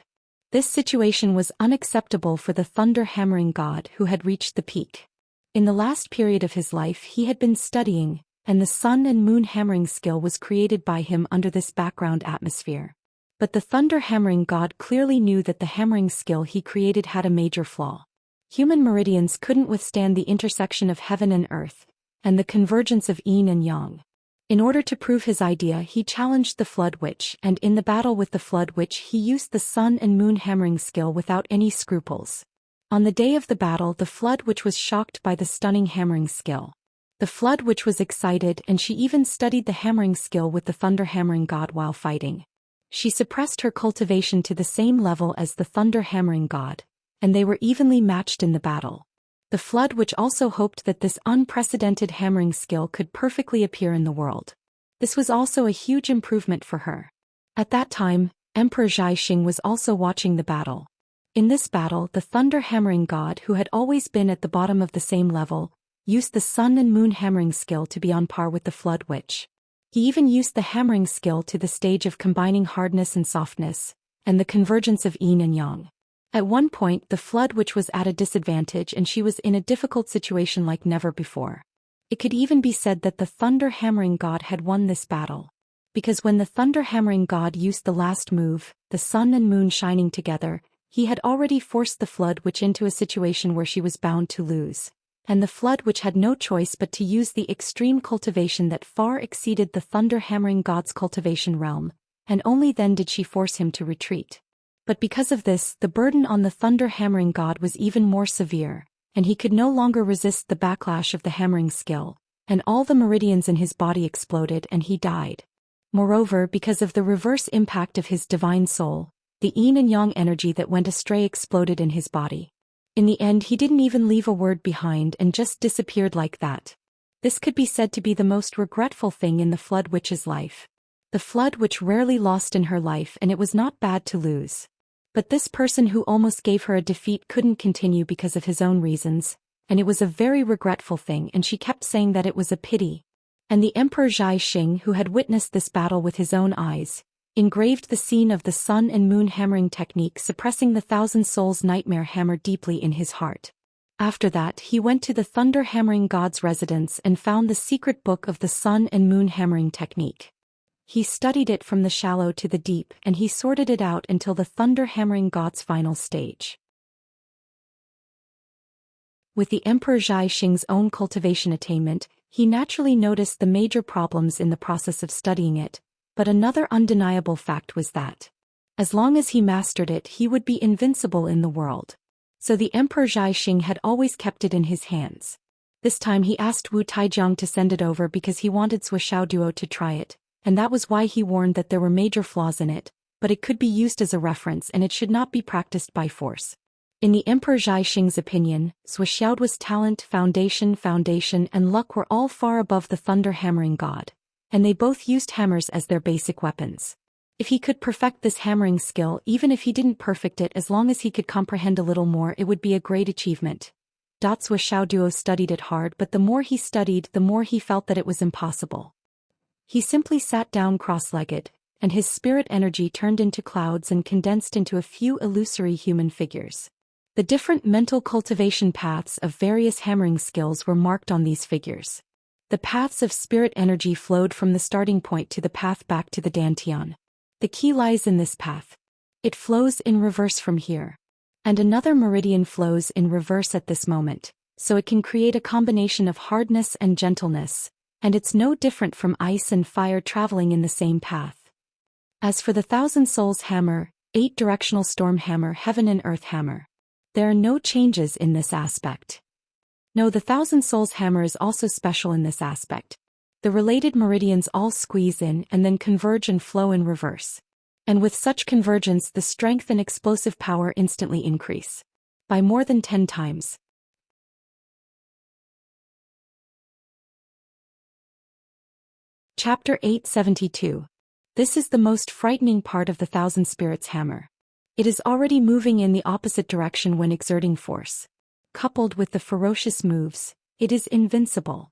This situation was unacceptable for the Thunder Hammering God who had reached the peak. In the last period of his life he had been studying, and the Sun and Moon hammering skill was created by him under this background atmosphere. But the Thunder Hammering God clearly knew that the hammering skill he created had a major flaw. Human meridians couldn't withstand the intersection of heaven and earth, and the convergence of yin and yang. In order to prove his idea, he challenged the Flood Witch, and in the battle with the Flood Witch he used the Sun and Moon hammering skill without any scruples. On the day of the battle, the Flood Witch was shocked by the stunning hammering skill. The Flood Witch was excited, and she even studied the hammering skill with the Thunder Hammering God while fighting. She suppressed her cultivation to the same level as the Thunder Hammering God, and they were evenly matched in the battle. The Flood Witch also hoped that this unprecedented hammering skill could perfectly appear in the world. This was also a huge improvement for her. At that time, Emperor Zhaixing was also watching the battle. In this battle, the Thunder Hammering God, who had always been at the bottom of the same level, used the Sun and Moon hammering skill to be on par with the Flood Witch. He even used the hammering skill to the stage of combining hardness and softness, and the convergence of yin and yang. At one point, the Flood Witch was at a disadvantage and she was in a difficult situation like never before. It could even be said that the Thunder Hammering God had won this battle. Because when the Thunder Hammering God used the last move, the Sun and Moon shining together, he had already forced the Flood Witch into a situation where she was bound to lose. And the Flood Witch had no choice but to use the extreme cultivation that far exceeded the Thunder Hammering God's cultivation realm, and only then did she force him to retreat. But because of this, the burden on the Thunder Hammering God was even more severe, and he could no longer resist the backlash of the hammering skill, and all the meridians in his body exploded and he died. Moreover, because of the reverse impact of his divine soul, the yin and yang energy that went astray exploded in his body. In the end, he didn't even leave a word behind and just disappeared like that. This could be said to be the most regretful thing in the Flood Witch's life. The Flood Witch rarely lost in her life, and it was not bad to lose. But this person who almost gave her a defeat couldn't continue because of his own reasons, and it was a very regretful thing, and she kept saying that it was a pity. And the Emperor Zhaixing, who had witnessed this battle with his own eyes, engraved the scene of the Sun and Moon hammering technique suppressing the Thousand Souls Nightmare Hammer deeply in his heart. After that, he went to the Thunder Hammering God's residence and found the secret book of the Sun and Moon hammering technique. He studied it from the shallow to the deep, and he sorted it out until the Thunder Hammering God's final stage. With the Emperor Zhaixing's own cultivation attainment, he naturally noticed the major problems in the process of studying it. But another undeniable fact was that, as long as he mastered it, he would be invincible in the world. So the Emperor Zhaixing had always kept it in his hands. This time he asked Wu Taijiang to send it over because he wanted Zhou Xiaoduo to try it, and that was why he warned that there were major flaws in it, but it could be used as a reference and it should not be practiced by force. In the Emperor Zhaixing's opinion, Zhou Xiaoduo's talent, foundation, and luck were all far above the Thunder Hammering God. and they both used hammers as their basic weapons. If he could perfect this hammering skill, even if he didn't perfect it, as long as he could comprehend a little more, it would be a great achievement. Swiss Duo studied it hard, but the more he studied, the more he felt that it was impossible. He simply sat down cross-legged, and his spirit energy turned into clouds and condensed into a few illusory human figures. The different mental cultivation paths of various hammering skills were marked on these figures. The paths of spirit energy flowed from the starting point to the path back to the dantian. The key lies in this path. It flows in reverse from here. And another meridian flows in reverse at this moment, so it can create a combination of hardness and gentleness, and it's no different from ice and fire traveling in the same path. As for the Thousand Souls hammer, 8-directional storm hammer, heaven and earth hammer, there are no changes in this aspect. No, the Thousand Souls hammer is also special in this aspect. The related meridians all squeeze in and then converge and flow in reverse. And with such convergence, the strength and explosive power instantly increase. By more than 10 times. Chapter 872. This is the most frightening part of the Thousand Spirits hammer. It is already moving in the opposite direction when exerting force. Coupled with the ferocious moves, it is invincible.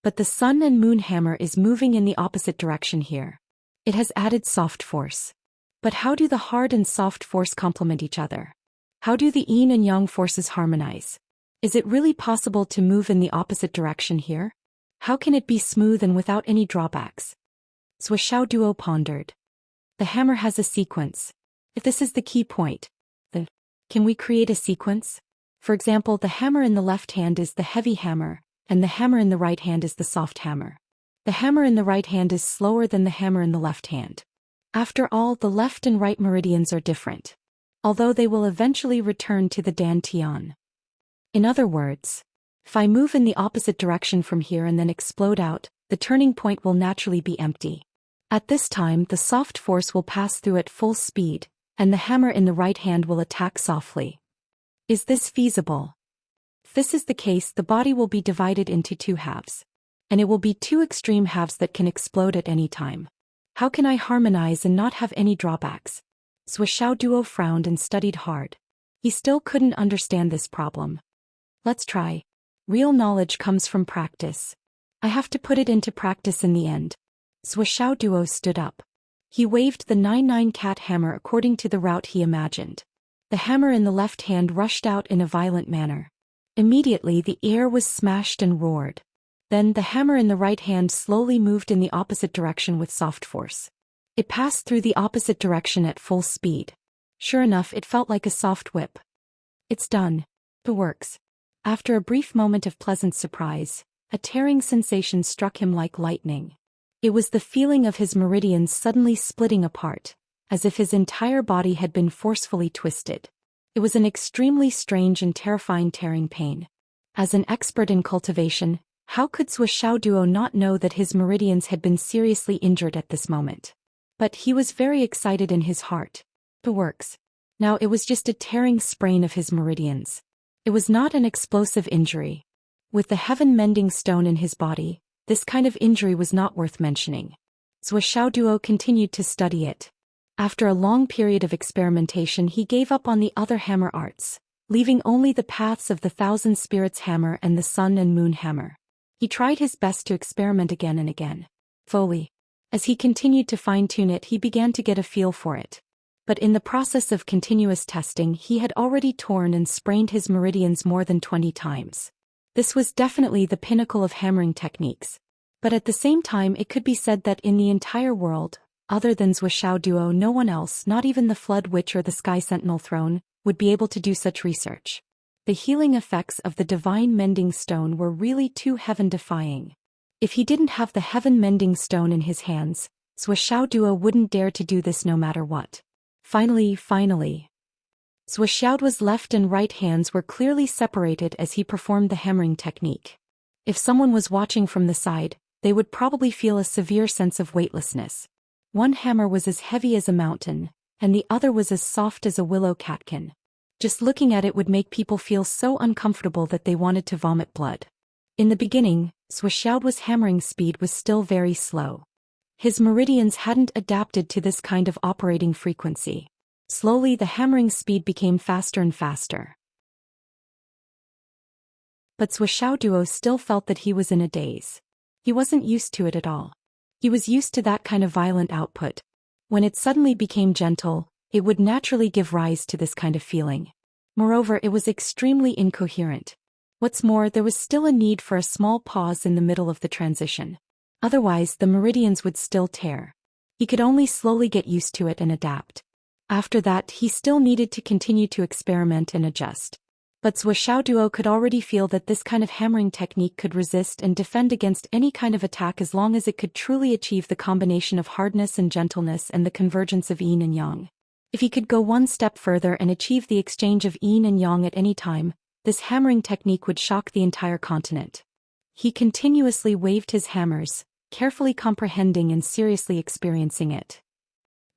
But the Sun and Moon hammer is moving in the opposite direction here. It has added soft force. But how do the hard and soft force complement each other? How do the yin and yang forces harmonize? Is it really possible to move in the opposite direction here? How can it be smooth and without any drawbacks? Swiss Duo pondered. The hammer has a sequence. If this is the key point, then can we create a sequence? For example, the hammer in the left hand is the heavy hammer, and the hammer in the right hand is the soft hammer. The hammer in the right hand is slower than the hammer in the left hand. After all, the left and right meridians are different, although they will eventually return to the dantian. In other words, if I move in the opposite direction from here and then explode out, the turning point will naturally be empty. At this time, the soft force will pass through at full speed, and the hammer in the right hand will attack softly. Is this feasible? If this is the case, the body will be divided into two halves. And it will be two extreme halves that can explode at any time. How can I harmonize and not have any drawbacks? Swiss Duo frowned and studied hard. He still couldn't understand this problem. Let's try. Real knowledge comes from practice. I have to put it into practice in the end. Swiss Duo stood up. He waved the 9-9 cat hammer according to the route he imagined. The hammer in the left hand rushed out in a violent manner. Immediately the air was smashed and roared. Then the hammer in the right hand slowly moved in the opposite direction with soft force. It passed through the opposite direction at full speed. Sure enough, it felt like a soft whip. It's done. It works. After a brief moment of pleasant surprise, a tearing sensation struck him like lightning. It was the feeling of his meridians suddenly splitting apart, as if his entire body had been forcefully twisted. It was an extremely strange and terrifying tearing pain. As an expert in cultivation, how could Swiss Duo not know that his meridians had been seriously injured at this moment? But he was very excited in his heart. It works. Now it was just a tearing sprain of his meridians. It was not an explosive injury. With the heaven-mending stone in his body, this kind of injury was not worth mentioning. Swiss Duo continued to study it. After a long period of experimentation, he gave up on the other hammer arts, leaving only the paths of the Thousand Spirits hammer and the Sun and Moon hammer. He tried his best to experiment again and again. Fully. As he continued to fine-tune it, he began to get a feel for it. But in the process of continuous testing, he had already torn and sprained his meridians more than 20 times. This was definitely the pinnacle of hammering techniques. But at the same time, it could be said that in the entire world, other than Swiss Duo, no one else, not even the Flood Witch or the Sky Sentinel Throne, would be able to do such research. The healing effects of the divine mending stone were really too heaven-defying. If he didn't have the heaven-mending stone in his hands, Swiss Duo wouldn't dare to do this no matter what. Finally. Swiss Duo's left and right hands were clearly separated as he performed the hammering technique. If someone was watching from the side, they would probably feel a severe sense of weightlessness. One hammer was as heavy as a mountain, and the other was as soft as a willow catkin. Just looking at it would make people feel so uncomfortable that they wanted to vomit blood. In the beginning, Swishaoduo's hammering speed was still very slow. His meridians hadn't adapted to this kind of operating frequency. Slowly the hammering speed became faster and faster. But Swishaoduo still felt that he was in a daze. He wasn't used to it at all. He was used to that kind of violent output. When it suddenly became gentle, it would naturally give rise to this kind of feeling. Moreover, it was extremely incoherent. What's more, there was still a need for a small pause in the middle of the transition. Otherwise, the meridians would still tear. He could only slowly get used to it and adapt. After that, he still needed to continue to experiment and adjust. But Swishaoduo could already feel that this kind of hammering technique could resist and defend against any kind of attack as long as it could truly achieve the combination of hardness and gentleness and the convergence of yin and yang. If he could go one step further and achieve the exchange of yin and yang at any time, this hammering technique would shock the entire continent. He continuously waved his hammers, carefully comprehending and seriously experiencing it.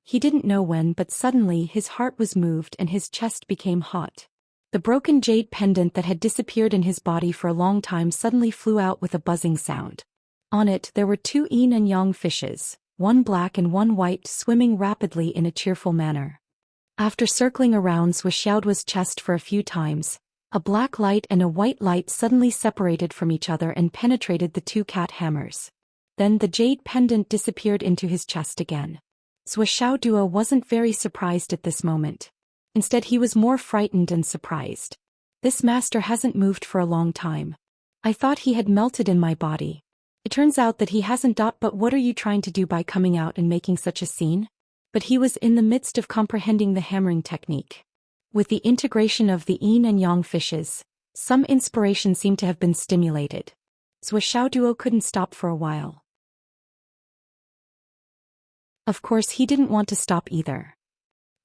He didn't know when, but suddenly his heart was moved and his chest became hot. The broken jade pendant that had disappeared in his body for a long time suddenly flew out with a buzzing sound. On it there were 2 yin and yang fishes, one black and one white, swimming rapidly in a cheerful manner. After circling around Swishaoduo's chest for a few times, a black light and a white light suddenly separated from each other and penetrated the 2 cat hammers. Then the jade pendant disappeared into his chest again. Swishaoduo wasn't very surprised at this moment. Instead, he was more frightened and surprised. This master hasn't moved for a long time. I thought he had melted in my body. It turns out that he hasn't. But what are you trying to do by coming out and making such a scene? But he was in the midst of comprehending the hammering technique. With the integration of the yin and yang fishes, some inspiration seemed to have been stimulated. Swishaoduo couldn't stop for a while. Of course, he didn't want to stop either.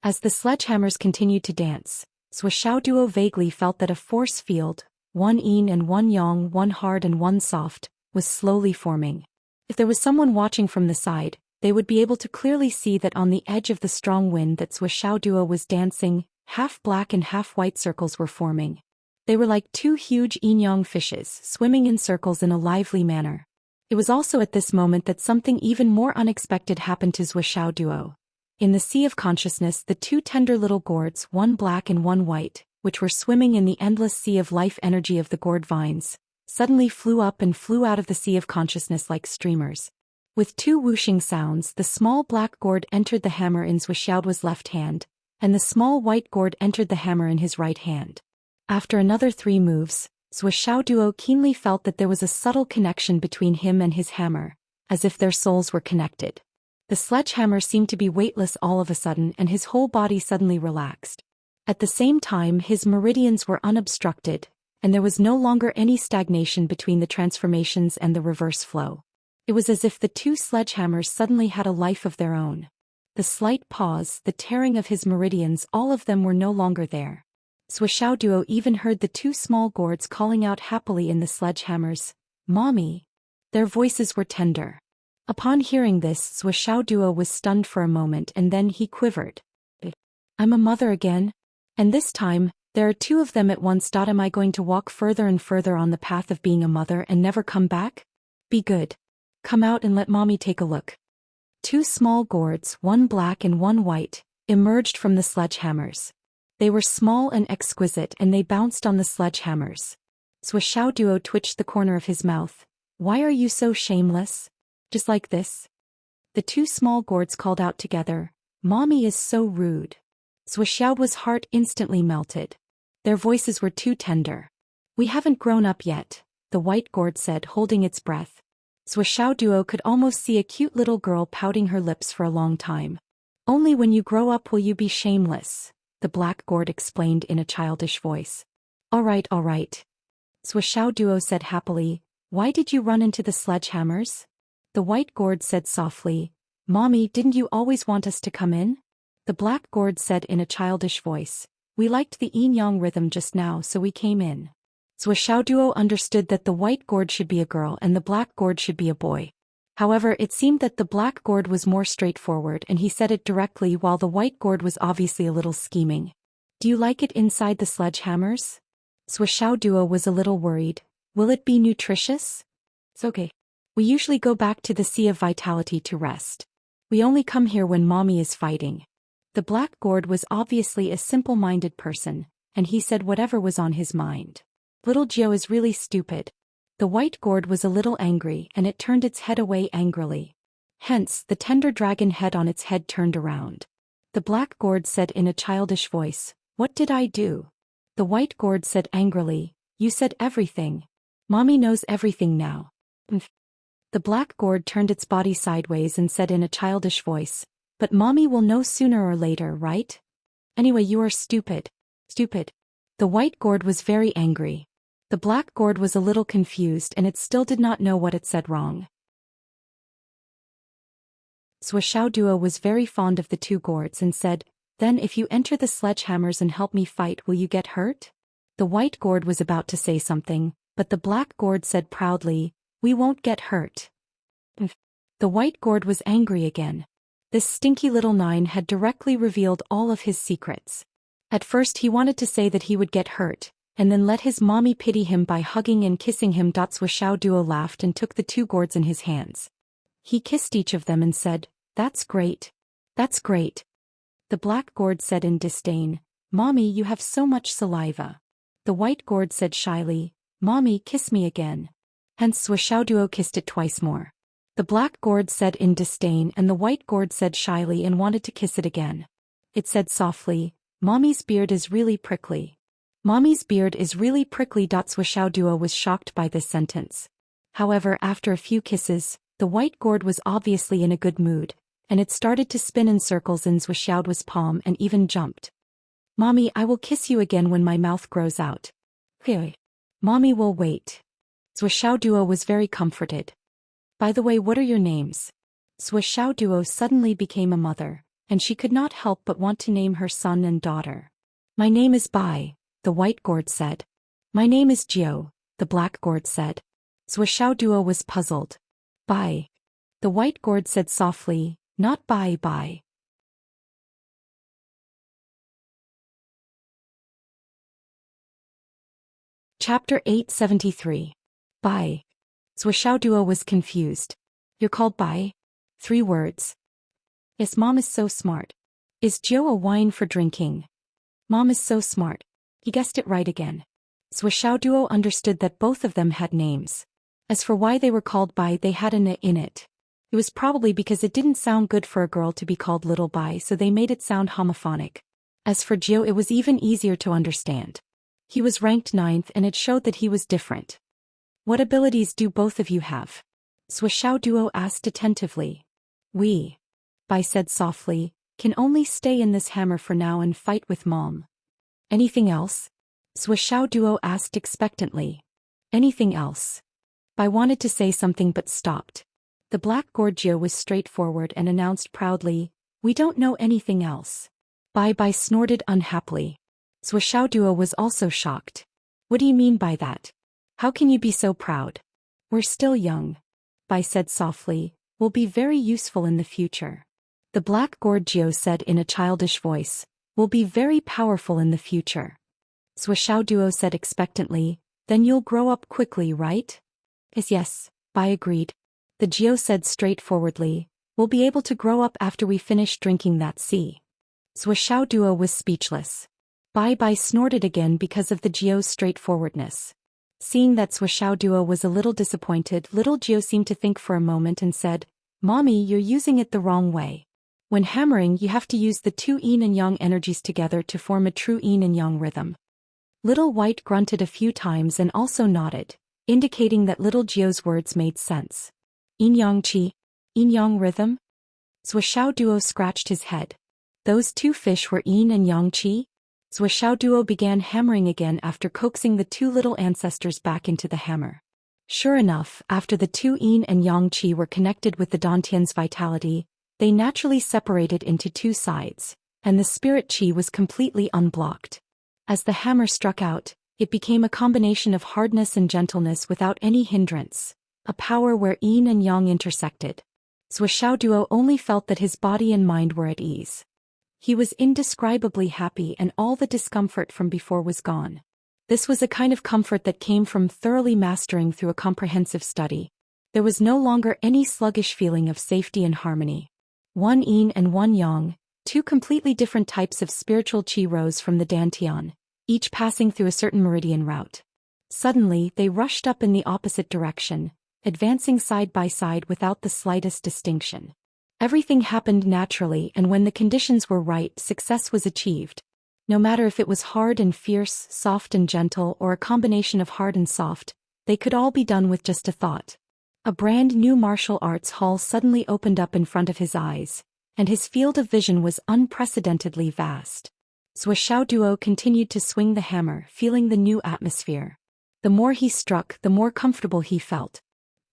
As the sledgehammers continued to dance, Swishaoduo vaguely felt that a force field, one yin and one yang, one hard and one soft, was slowly forming. If there was someone watching from the side, they would be able to clearly see that on the edge of the strong wind that Swishaoduo was dancing, half black and half white circles were forming. They were like 2 huge yin-yang fishes swimming in circles in a lively manner. It was also at this moment that something even more unexpected happened to Swishaoduo. In the sea of consciousness, the 2 tender little gourds, one black and one white, which were swimming in the endless sea of life energy of the gourd vines, suddenly flew up and flew out of the sea of consciousness like streamers. With 2 whooshing sounds, the small black gourd entered the hammer in Swishaoduo's left hand, and the small white gourd entered the hammer in his right hand. After another 3 moves, Swishaoduo keenly felt that there was a subtle connection between him and his hammer, as if their souls were connected. The sledgehammer seemed to be weightless all of a sudden, and his whole body suddenly relaxed. At the same time, his meridians were unobstructed, and there was no longer any stagnation between the transformations and the reverse flow. It was as if the 2 sledgehammers suddenly had a life of their own. The slight pause, the tearing of his meridians, all of them were no longer there. Swishaoduo even heard the 2 small gourds calling out happily in the sledgehammers, "Mommy!" Their voices were tender. Upon hearing this, Swishaoduo was stunned for a moment, and then he quivered. "I'm a mother again? And this time, there are 2 of them at once. Am I going to walk further and further on the path of being a mother and never come back? Be good. Come out and let mommy take a look." 2 small gourds, one black and one white, emerged from the sledgehammers. They were small and exquisite, and they bounced on the sledgehammers. Swishaoduo twitched the corner of his mouth. "Why are you so shameless? Just like this?" The 2 small gourds called out together, "Mommy is so rude." Swishaoduo's heart instantly melted. Their voices were too tender. "We haven't grown up yet," the white gourd said, holding its breath. Swishaoduo could almost see a cute little girl pouting her lips for a long time. "Only when you grow up will you be shameless," the black gourd explained in a childish voice. All right, Swishaoduo said happily. "Why did you run into the sledgehammers?" The white gourd said softly, "Mommy, didn't you always want us to come in?" The black gourd said in a childish voice, "We liked the yin-yang rhythm just now, so we came in." Swishaoduo understood that the white gourd should be a girl and the black gourd should be a boy. However, it seemed that the black gourd was more straightforward, and he said it directly, while the white gourd was obviously a little scheming. "Do you like it inside the sledgehammers?" Swishaoduo was a little worried. "Will it be nutritious?" It's okay. We usually go back to the Sea of Vitality to rest. We only come here when Mommy is fighting. The black gourd was obviously a simple-minded person, and he said whatever was on his mind. Little Geo is really stupid. The white gourd was a little angry and it turned its head away angrily. Hence, the tender dragon head on its head turned around. The black gourd said in a childish voice, "What did I do?" The white gourd said angrily, "You said everything. Mommy knows everything now." The black gourd turned its body sideways and said in a childish voice, "But Mommy will know sooner or later, right? Anyway, you are stupid. Stupid." The white gourd was very angry. The black gourd was a little confused and it still did not know what it said wrong. Swish-Xiao Duo was very fond of the two gourds and said, "Then if you enter the sledgehammers and help me fight, will you get hurt?" The white gourd was about to say something, but the black gourd said proudly, "We won't get hurt." The white gourd was angry again. This stinky little nine had directly revealed all of his secrets. At first he wanted to say that he would get hurt, and then let his mommy pity him by hugging and kissing him. Swish-Xiao Duo laughed and took the two gourds in his hands. He kissed each of them and said, "That's great. That's great." The black gourd said in disdain, "Mommy, you have so much saliva." The white gourd said shyly, "Mommy, kiss me again." Hence Swish-Xiao Duo kissed it twice more. The black gourd said in disdain and the white gourd said shyly and wanted to kiss it again. It said softly, "Mommy's beard is really prickly. Mommy's beard is really prickly." Swish-Xiao Duo was shocked by this sentence. However, after a few kisses, the white gourd was obviously in a good mood, and it started to spin in circles in Swish-Xiao Duo's palm and even jumped. "Mommy, I will kiss you again when my mouth grows out." "Hey. Mommy will wait." Swish-Xiao Duo was very comforted. "By the way, what are your names?" Swish-Xiao Duo suddenly became a mother, and she could not help but want to name her son and daughter. "My name is Bai," the white gourd said. "My name is Geo," the black gourd said. Swish-Xiao Duo was puzzled. "Bai." The white gourd said softly, "Not Bai Bai." Chapter 873. Bai. Swish-Xiao Duo was confused. "You're called Bai?" 3 words. "Yes, Mom is so smart." "Is Geo a wine for drinking?" "Mom is so smart." He guessed it right again. Swish-Xiao Duo understood that both of them had names. As for why they were called Bai, they had an "a" in it. It was probably because it didn't sound good for a girl to be called Little Bai, so they made it sound homophonic. As for Geo, it was even easier to understand. He was ranked 9th and it showed that he was different. "What abilities do both of you have?" Swish-Xiao Duo asked attentively. "We," Bai said softly, "can only stay in this hammer for now and fight with Mom." "Anything else?" Swish-Xiao Duo asked expectantly. "Anything else?" Bai wanted to say something but stopped. The black gourd Geo was straightforward and announced proudly, "We don't know anything else." Bai snorted unhappily. Swish-Xiao Duo was also shocked. "What do you mean by that? How can you be so proud?" "We're still young," Bai said softly. "We'll be very useful in the future." The black gourd Geo said in a childish voice, "We'll be very powerful in the future." Swish-Xiao Duo said expectantly, "Then you'll grow up quickly, right?" Yes, Bai agreed. The Geo said straightforwardly, "We'll be able to grow up after we finish drinking that sea." Swish-Xiao Duo was speechless. Bai snorted again because of the Geo's straightforwardness. Seeing that Swish-Xiao Duo was a little disappointed, little Geo seemed to think for a moment and said, "Mommy, you're using it the wrong way. When hammering, you have to use the 2 yin and yang energies together to form a true yin and yang rhythm." Little White grunted a few times and also nodded, indicating that little Geo's words made sense. "Yin yang qi? Yin yang rhythm?" Swish-Xiao Duo scratched his head. Those 2 fish were yin and yang qi? Swish-Xiao Duo began hammering again after coaxing the 2 little ancestors back into the hammer. Sure enough, after the 2 yin and yang qi were connected with the Dantian's vitality, they naturally separated into 2 sides, and the spirit qi was completely unblocked. As the hammer struck out, it became a combination of hardness and gentleness without any hindrance, a power where yin and yang intersected. Swish-Xiao Duo only felt that his body and mind were at ease. He was indescribably happy and all the discomfort from before was gone. This was a kind of comfort that came from thoroughly mastering through a comprehensive study. There was no longer any sluggish feeling of safety and harmony. One yin and one yang, two completely different types of spiritual qi rose from the dantian, each passing through a certain meridian route. Suddenly, they rushed up in the opposite direction, advancing side by side without the slightest distinction. Everything happened naturally, and when the conditions were right, success was achieved. No matter if it was hard and fierce, soft and gentle, or a combination of hard and soft, they could all be done with just a thought. A brand new martial arts hall suddenly opened up in front of his eyes, and his field of vision was unprecedentedly vast. Zhuo Duo continued to swing the hammer, feeling the new atmosphere. The more he struck, the more comfortable he felt.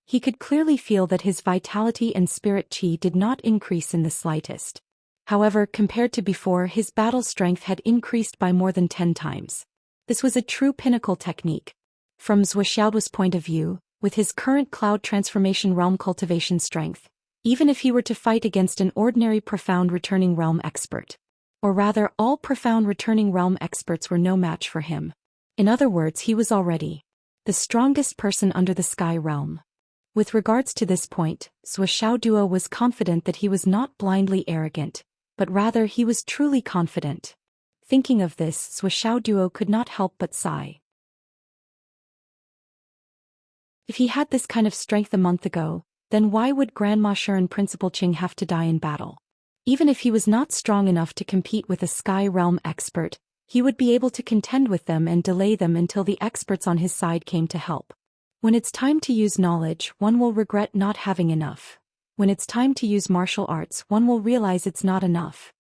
He could clearly feel that his vitality and spirit qi did not increase in the slightest. However, compared to before, his battle strength had increased by more than 10 times. This was a true pinnacle technique. From Zhuo's point of view, with his current cloud transformation realm cultivation strength, even if he were to fight against an ordinary profound returning realm expert, or rather all profound returning realm experts were no match for him. In other words, he was already the strongest person under the sky realm. With regards to this point, Zhuo Duo was confident that he was not blindly arrogant, but rather he was truly confident. Thinking of this, Zhuo Duo could not help but sigh. If he had this kind of strength a month ago, then why would Grandmaster and Principal Qing have to die in battle? Even if he was not strong enough to compete with a sky realm expert, he would be able to contend with them and delay them until the experts on his side came to help. When it's time to use knowledge, one will regret not having enough. When it's time to use martial arts, one will realize it's not enough.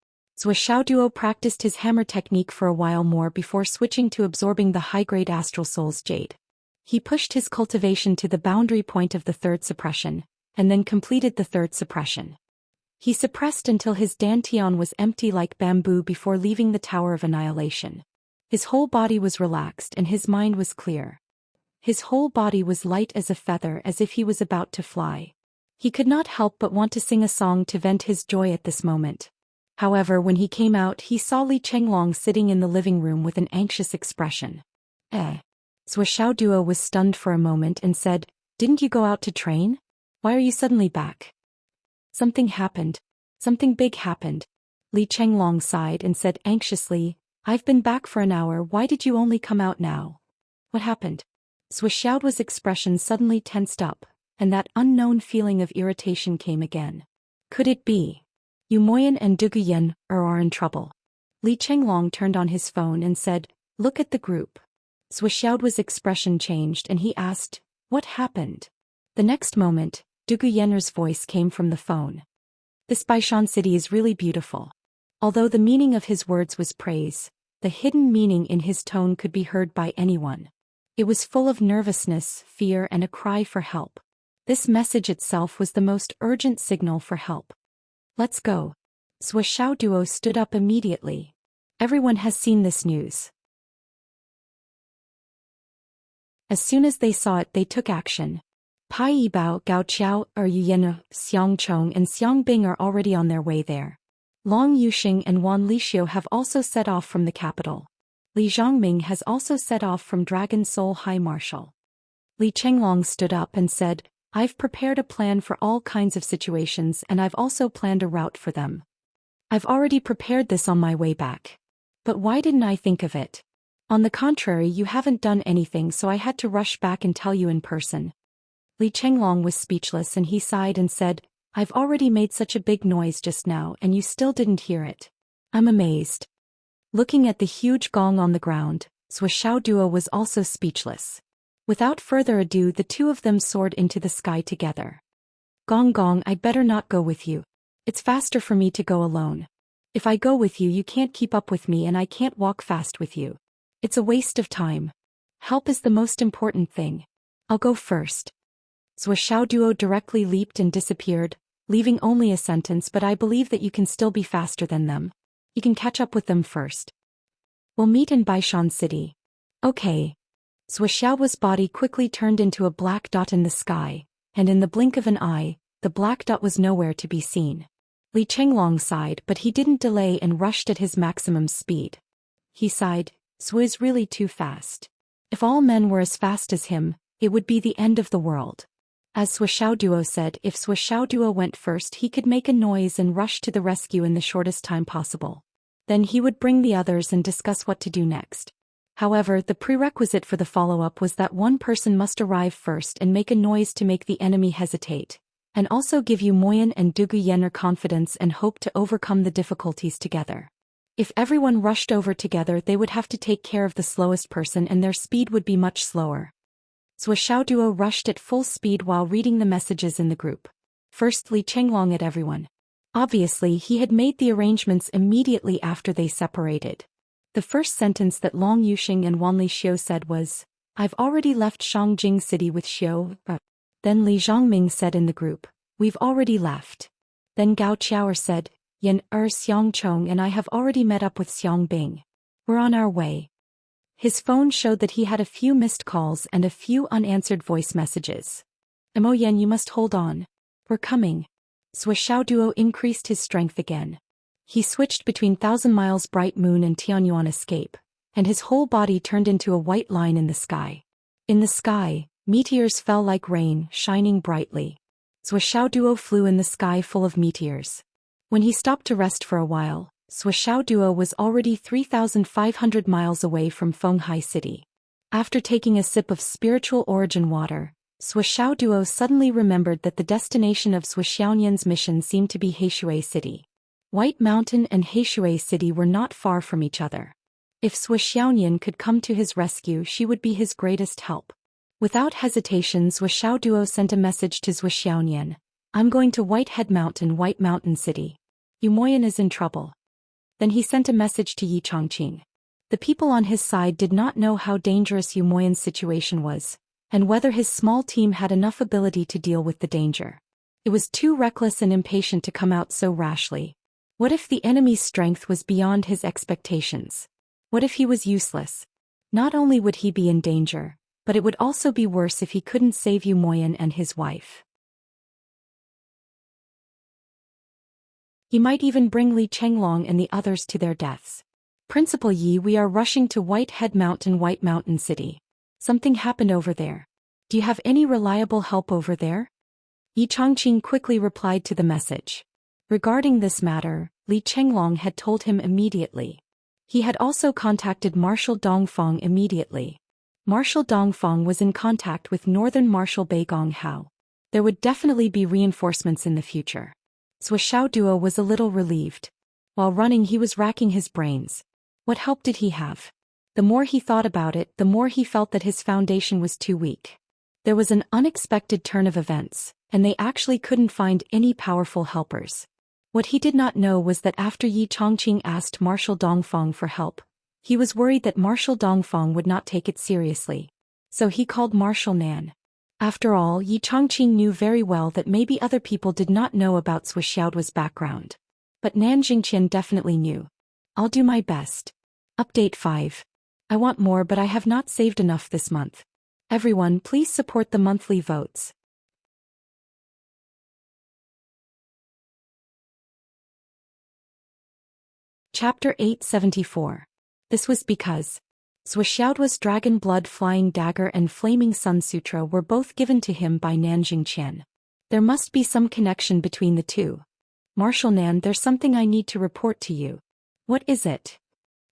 Zhuo Duo practiced his hammer technique for a while more before switching to absorbing the high-grade Astral Soul's jade. He pushed his cultivation to the boundary point of the third suppression, and then completed the third suppression. He suppressed until his dantian was empty like bamboo before leaving the Tower of Annihilation. His whole body was relaxed and his mind was clear. His whole body was light as a feather, as if he was about to fly. He could not help but want to sing a song to vent his joy at this moment. However, when he came out, he saw Li Chenglong sitting in the living room with an anxious expression. Zhuo Duo was stunned for a moment and said, "Didn't you go out to train? Why are you suddenly back?" "Something happened. Something big happened." Li Chenglong sighed and said anxiously, "I've been back for an hour, why did you only come out now? What happened?" Zhuo's expression suddenly tensed up, and that unknown feeling of irritation came again. Could it be Yu Moyan and Duguyen are in trouble? Li Chenglong turned on his phone and said, "Look at the group." Zhuo's expression changed and he asked, "What happened?" The next moment, Duguyen's voice came from the phone. "This Baishan city is really beautiful." Although the meaning of his words was praise, the hidden meaning in his tone could be heard by anyone. It was full of nervousness, fear, and a cry for help. This message itself was the most urgent signal for help. "Let's go." Zhuo Duo stood up immediately. Everyone has seen this news. As soon as they saw it, they took action. Pai Yibao, Gao Qiao, Yuyen, Xiang Chong and Xiang Bing are already on their way there. Long Yuxing and Wan Lixiu have also set off from the capital. Li Zhongming has also set off from Dragon Soul High Marshal. Li Chenglong stood up and said, "I've prepared a plan for all kinds of situations and I've also planned a route for them. I've already prepared this on my way back. But why didn't I think of it? On the contrary, you haven't done anything, so I had to rush back and tell you in person." Li Chenglong was speechless and he sighed and said, "I've already made such a big noise just now and you still didn't hear it. I'm amazed." Looking at the huge gong on the ground, Zhuo Duo was also speechless. Without further ado, the two of them soared into the sky together. "Gong Gong, I better not go with you. It's faster for me to go alone. If I go with you, you can't keep up with me and I can't walk fast with you. It's a waste of time. Help is the most important thing. I'll go first." Zhuo Duo directly leaped and disappeared, leaving only a sentence, "But I believe that you can still be faster than them. You can catch up with them first. We'll meet in Baishan City." "Okay." Zhuo's body quickly turned into a black dot in the sky, and in the blink of an eye, the black dot was nowhere to be seen. Li Chenglong sighed, but he didn't delay and rushed at his maximum speed. He sighed, "Zhu is really too fast. If all men were as fast as him, it would be the end of the world." As Swixiao Duo said, if Swixiao Duo went first, he could make a noise and rush to the rescue in the shortest time possible. Then he would bring the others and discuss what to do next. However, the prerequisite for the follow-up was that one person must arrive first and make a noise to make the enemy hesitate, and also give Yu Moyan and Dugu Yener confidence and hope to overcome the difficulties together. If everyone rushed over together, they would have to take care of the slowest person and their speed would be much slower. Swixiao Duo rushed at full speed while reading the messages in the group. First, Li Chenglong at everyone. Obviously, he had made the arrangements immediately after they separated. The first sentence that Long Yuxing and Wanli Xiu said was, "I've already left Shangjing City with Xiu." Then Li Zhongming said in the group, "We've already left." Then Gao Qiaoer said, "Yan Xiangchong and I have already met up with Xiang Bing. We're on our way." His phone showed that he had a few missed calls and a few unanswered voice messages. "Mo Yan, you must hold on. We're coming." Swixiao Duo increased his strength again. He switched between Thousand Miles Bright Moon and Tianyuan Escape, and his whole body turned into a white line in the sky. In the sky, meteors fell like rain, shining brightly. Swixiao Duo flew in the sky full of meteors. When he stopped to rest for a while, Swixiao Duo was already 3,500 miles away from Fenghai City. After taking a sip of spiritual origin water, Swixiao Duo suddenly remembered that the destination of Swixiaonian's mission seemed to be Heishui City. White Mountain and Heishui City were not far from each other. If Swixiaonian could come to his rescue, she would be his greatest help. Without hesitation, Swixiao Duo sent a message to Swixiaonian. "I'm going to Whitehead Mountain, White Mountain City. Yu Moyan is in trouble." Then he sent a message to Yi Chongqing. The people on his side did not know how dangerous Yu Moyan's situation was, and whether his small team had enough ability to deal with the danger. It was too reckless and impatient to come out so rashly. What if the enemy's strength was beyond his expectations? What if he was useless? Not only would he be in danger, but it would also be worse if he couldn't save Yu Moyan and his wife. He might even bring Li Chenglong and the others to their deaths. "Principal Yi, we are rushing to Whitehead Mountain, White Mountain City. Something happened over there. Do you have any reliable help over there?" Yi Chongqing quickly replied to the message. Regarding this matter, Li Chenglong had told him immediately. He had also contacted Marshal Dongfang immediately. Marshal Dongfang was in contact with Northern Marshal Beigong Hao. There would definitely be reinforcements in the future. Swixiao Duo was a little relieved. While running, he was racking his brains. What help did he have? The more he thought about it, the more he felt that his foundation was too weak. There was an unexpected turn of events, and they actually couldn't find any powerful helpers. What he did not know was that after Yi Chongqing asked Marshal Dongfang for help, he was worried that Marshal Dongfang would not take it seriously. So he called Marshal Nan. After all, Yi Chongqing knew very well that maybe other people did not know about Swixiaoduo's background. But Nan Jingqian definitely knew. "I'll do my best." Update 5. I want more, but I have not saved enough this month. Everyone, please support the monthly votes. Chapter 874. This was because Swixiaoduo's Dragon Blood Flying Dagger and Flaming Sun Sutra were both given to him by Nan Jingqian. There must be some connection between the two. "Marshal Nan, there's something I need to report to you." "What is it?"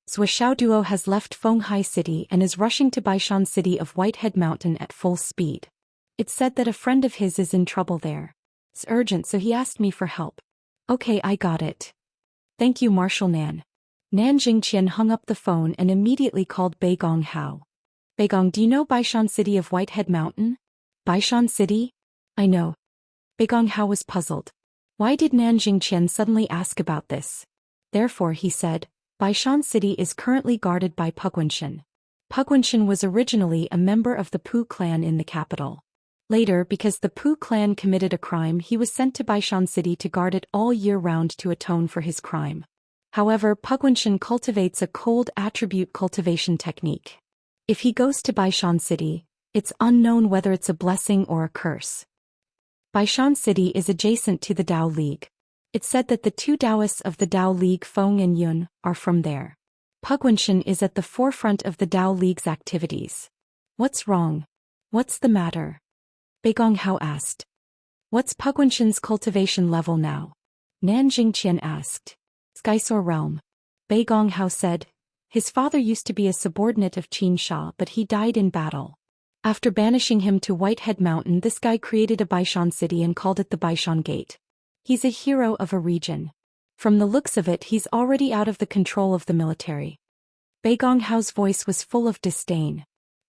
Swixiao Duo has left Fenghai City and is rushing to Baishan City of Whitehead Mountain at full speed. It's said that a friend of his is in trouble there. It's urgent, so he asked me for help. "Okay, I got it. Thank you, Marshal Nan." Nan Jingqian hung up the phone and immediately called Beigong Hao. "Beigong, do you know Baishan City of Whitehead Mountain?" "Baishan City? I know." Beigong Hao was puzzled. Why did Nan Jingqian suddenly ask about this? Therefore he said, "Baishan City is currently guarded by Pugunshan." Pugunshan was originally a member of the Pu clan in the capital. Later, because the Pu clan committed a crime, he was sent to Baishan City to guard it all year round to atone for his crime. However, Pugunshan cultivates a cold attribute cultivation technique. If he goes to Baishan City, it's unknown whether it's a blessing or a curse. Baishan City is adjacent to the Dao League. It's said that the two Taoists of the Dao League, Feng and Yun, are from there. Pugunshan is at the forefront of the Dao League's activities. What's wrong? What's the matter? Bei Gonghao asked. What's Pugunshan's cultivation level now? Nan Jingqian asked. Skysoar realm. Bei Gonghao said. His father used to be a subordinate of Qin Sha, but he died in battle. After banishing him to Whitehead Mountain, this guy created a Baishan city and called it the Baishan Gate. He's a hero of a region. From the looks of it, he's already out of the control of the military. Bei Gonghao's voice was full of disdain.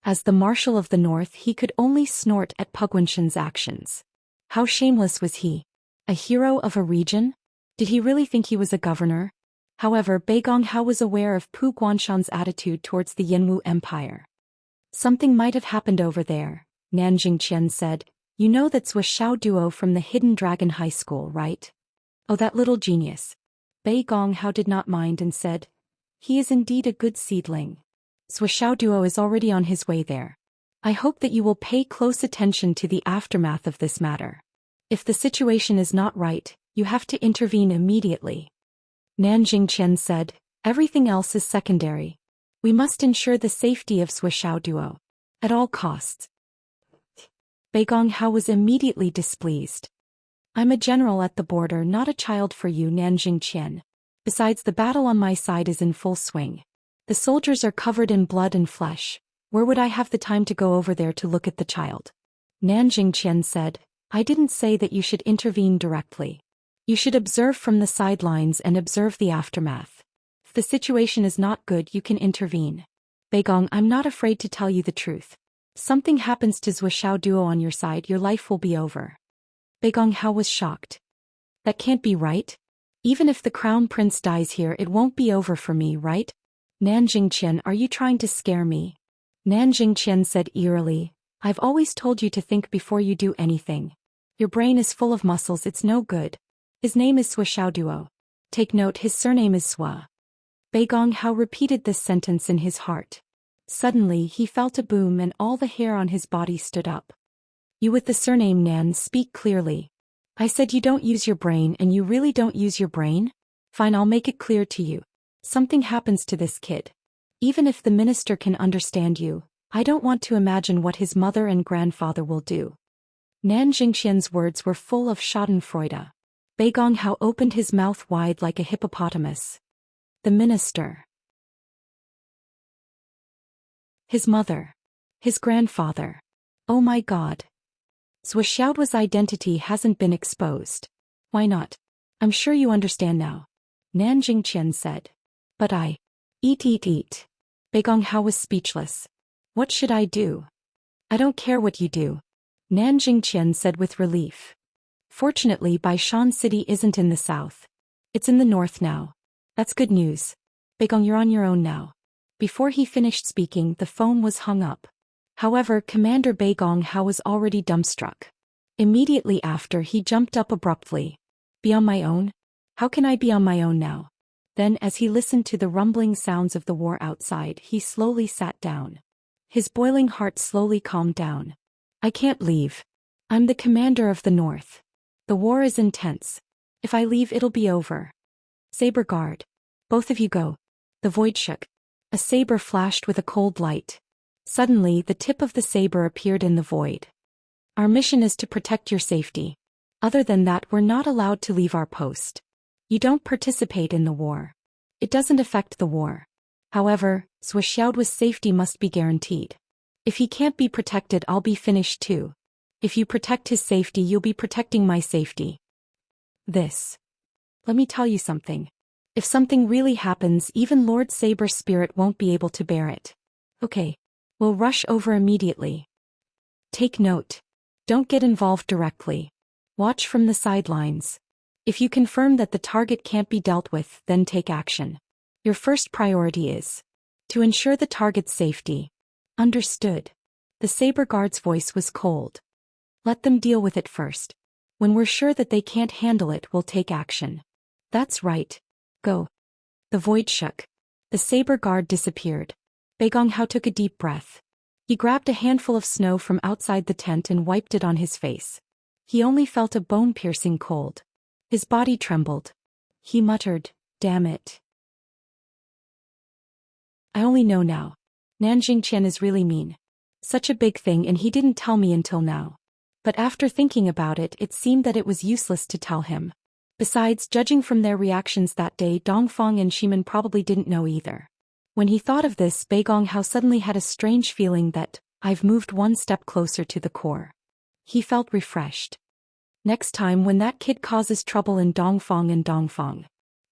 As the Marshal of the North, he could only snort at Pugunshan's actions. How shameless was he? A hero of a region? Did he really think he was a governor? However, Bei Gonghao was aware of Pu Guanshan's attitude towards the Yinwu Empire. Something might have happened over there, Nan Jingqian said. You know that's Xiao Duo from the Hidden Dragon High School, right? Oh, that little genius. Bei Gonghao did not mind and said, he is indeed a good seedling. Xiao Duo is already on his way there. I hope that you will pay close attention to the aftermath of this matter. If the situation is not right, you have to intervene immediately. Nan Jingqian said, everything else is secondary. We must ensure the safety of Xiao Duo. At all costs. Bei Gonghao was immediately displeased. I'm a general at the border, not a child for you, Nan Jingqian. Besides, the battle on my side is in full swing. The soldiers are covered in blood and flesh. Where would I have the time to go over there to look at the child? Nan Jingqian said, I didn't say that you should intervene directly. You should observe from the sidelines and observe the aftermath. If the situation is not good, you can intervene. Bei Gong, I'm not afraid to tell you the truth. If something happens to Xiao Duo on your side, your life will be over. Bei Gonghao was shocked. That can't be right. Even if the crown prince dies here, it won't be over for me, right? Nan Jingqian, are you trying to scare me? Nan Jingqian said eerily, I've always told you to think before you do anything. Your brain is full of muscles, it's no good. His name is Xiao Duo. Take note, his surname is Sua. Bei Gonghao repeated this sentence in his heart. Suddenly he felt a boom and all the hair on his body stood up. You with the surname Nan, speak clearly. I said you don't use your brain and you really don't use your brain? Fine, I'll make it clear to you. Something happens to this kid. Even if the minister can understand you, I don't want to imagine what his mother and grandfather will do. Nan Jingqian's words were full of schadenfreude. Bei Gonghao opened his mouth wide like a hippopotamus. The minister. His mother. His grandfather. Oh my God. Xiaoduo's identity hasn't been exposed. Why not? I'm sure you understand now. Nan Jingqian said. But I. Eat. Bei Gonghao was speechless. What should I do? I don't care what you do. Nan Jingqian said with relief. Fortunately, Baishan City isn't in the south. It's in the north now. That's good news. Bei Gong, you're on your own now. Before he finished speaking, the phone was hung up. However, Commander Bei Gonghao was already dumbstruck. Immediately after, he jumped up abruptly. Be on my own? How can I be on my own now? Then, as he listened to the rumbling sounds of the war outside, he slowly sat down. His boiling heart slowly calmed down. I can't leave. I'm the commander of the North. The war is intense. If I leave, it'll be over. Saber guard. Both of you go. The void shook. A saber flashed with a cold light. Suddenly, the tip of the saber appeared in the void. Our mission is to protect your safety. Other than that, we're not allowed to leave our post. You don't participate in the war. It doesn't affect the war. However, Xiaoduo's safety must be guaranteed. If he can't be protected, I'll be finished too. If you protect his safety, you'll be protecting my safety. Let me tell you something. If something really happens, even Lord Saber's spirit won't be able to bear it. Okay. We'll rush over immediately. Take note. Don't get involved directly. Watch from the sidelines. If you confirm that the target can't be dealt with, then take action. Your first priority is to ensure the target's safety. Understood. The saber guard's voice was cold. Let them deal with it first. When we're sure that they can't handle it, we'll take action. That's right. Go. The void shook. The saber guard disappeared. Bei Gonghao took a deep breath. He grabbed a handful of snow from outside the tent and wiped it on his face. He only felt a bone-piercing cold. His body trembled. He muttered, damn it. I only know now. Nan Jingqian is really mean. Such a big thing and he didn't tell me until now. But after thinking about it, it seemed that it was useless to tell him. Besides, judging from their reactions that day, Dongfang and Shimin probably didn't know either. When he thought of this, Beigong suddenly had a strange feeling that, I've moved one step closer to the core. He felt refreshed. Next time when that kid causes trouble in Dongfang,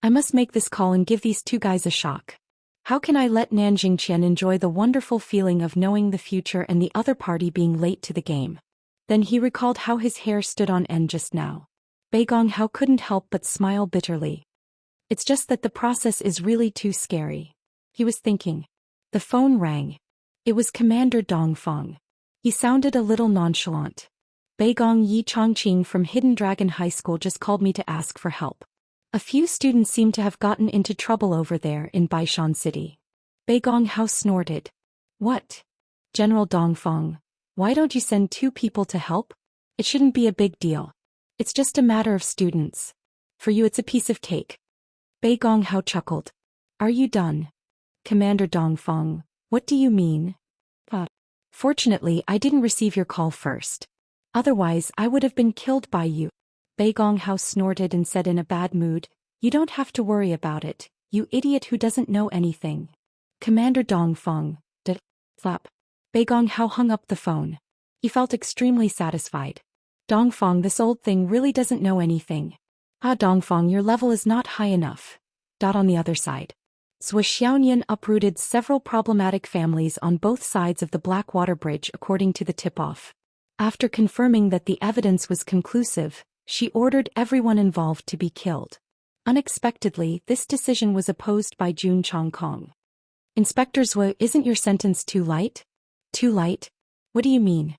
I must make this call and give these two guys a shock. How can I let Nanjing Qian enjoy the wonderful feeling of knowing the future and the other party being late to the game? Then he recalled how his hair stood on end just now. Beigong couldn't help but smile bitterly. It's just that the process is really too scary. He was thinking. The phone rang. It was Commander Dongfang. He sounded a little nonchalant. Beigong Yi Chongqing from Hidden Dragon High School just called me to ask for help. A few students seem to have gotten into trouble over there in Baishan City. Beigong snorted. What? General Dongfang, why don't you send 2 people to help? It shouldn't be a big deal. It's just a matter of students. For you it's a piece of cake. Beigong chuckled. Are you done? Commander Dongfang, what do you mean? Fortunately, I didn't receive your call first. Otherwise, I would have been killed by you. Beigong snorted and said in a bad mood, you don't have to worry about it, you idiot who doesn't know anything. Commander Dongfang, flap. Beigong hung up the phone. He felt extremely satisfied. Dongfang, this old thing really doesn't know anything. Dongfang, your level is not high enough. On the other side. Zhuxiaonian uprooted several problematic families on both sides of the Blackwater Bridge according to the tip-off. After confirming that the evidence was conclusive, she ordered everyone involved to be killed. Unexpectedly, this decision was opposed by Jun Chongkong. Inspector Zhu, isn't your sentence too light? Too light? What do you mean?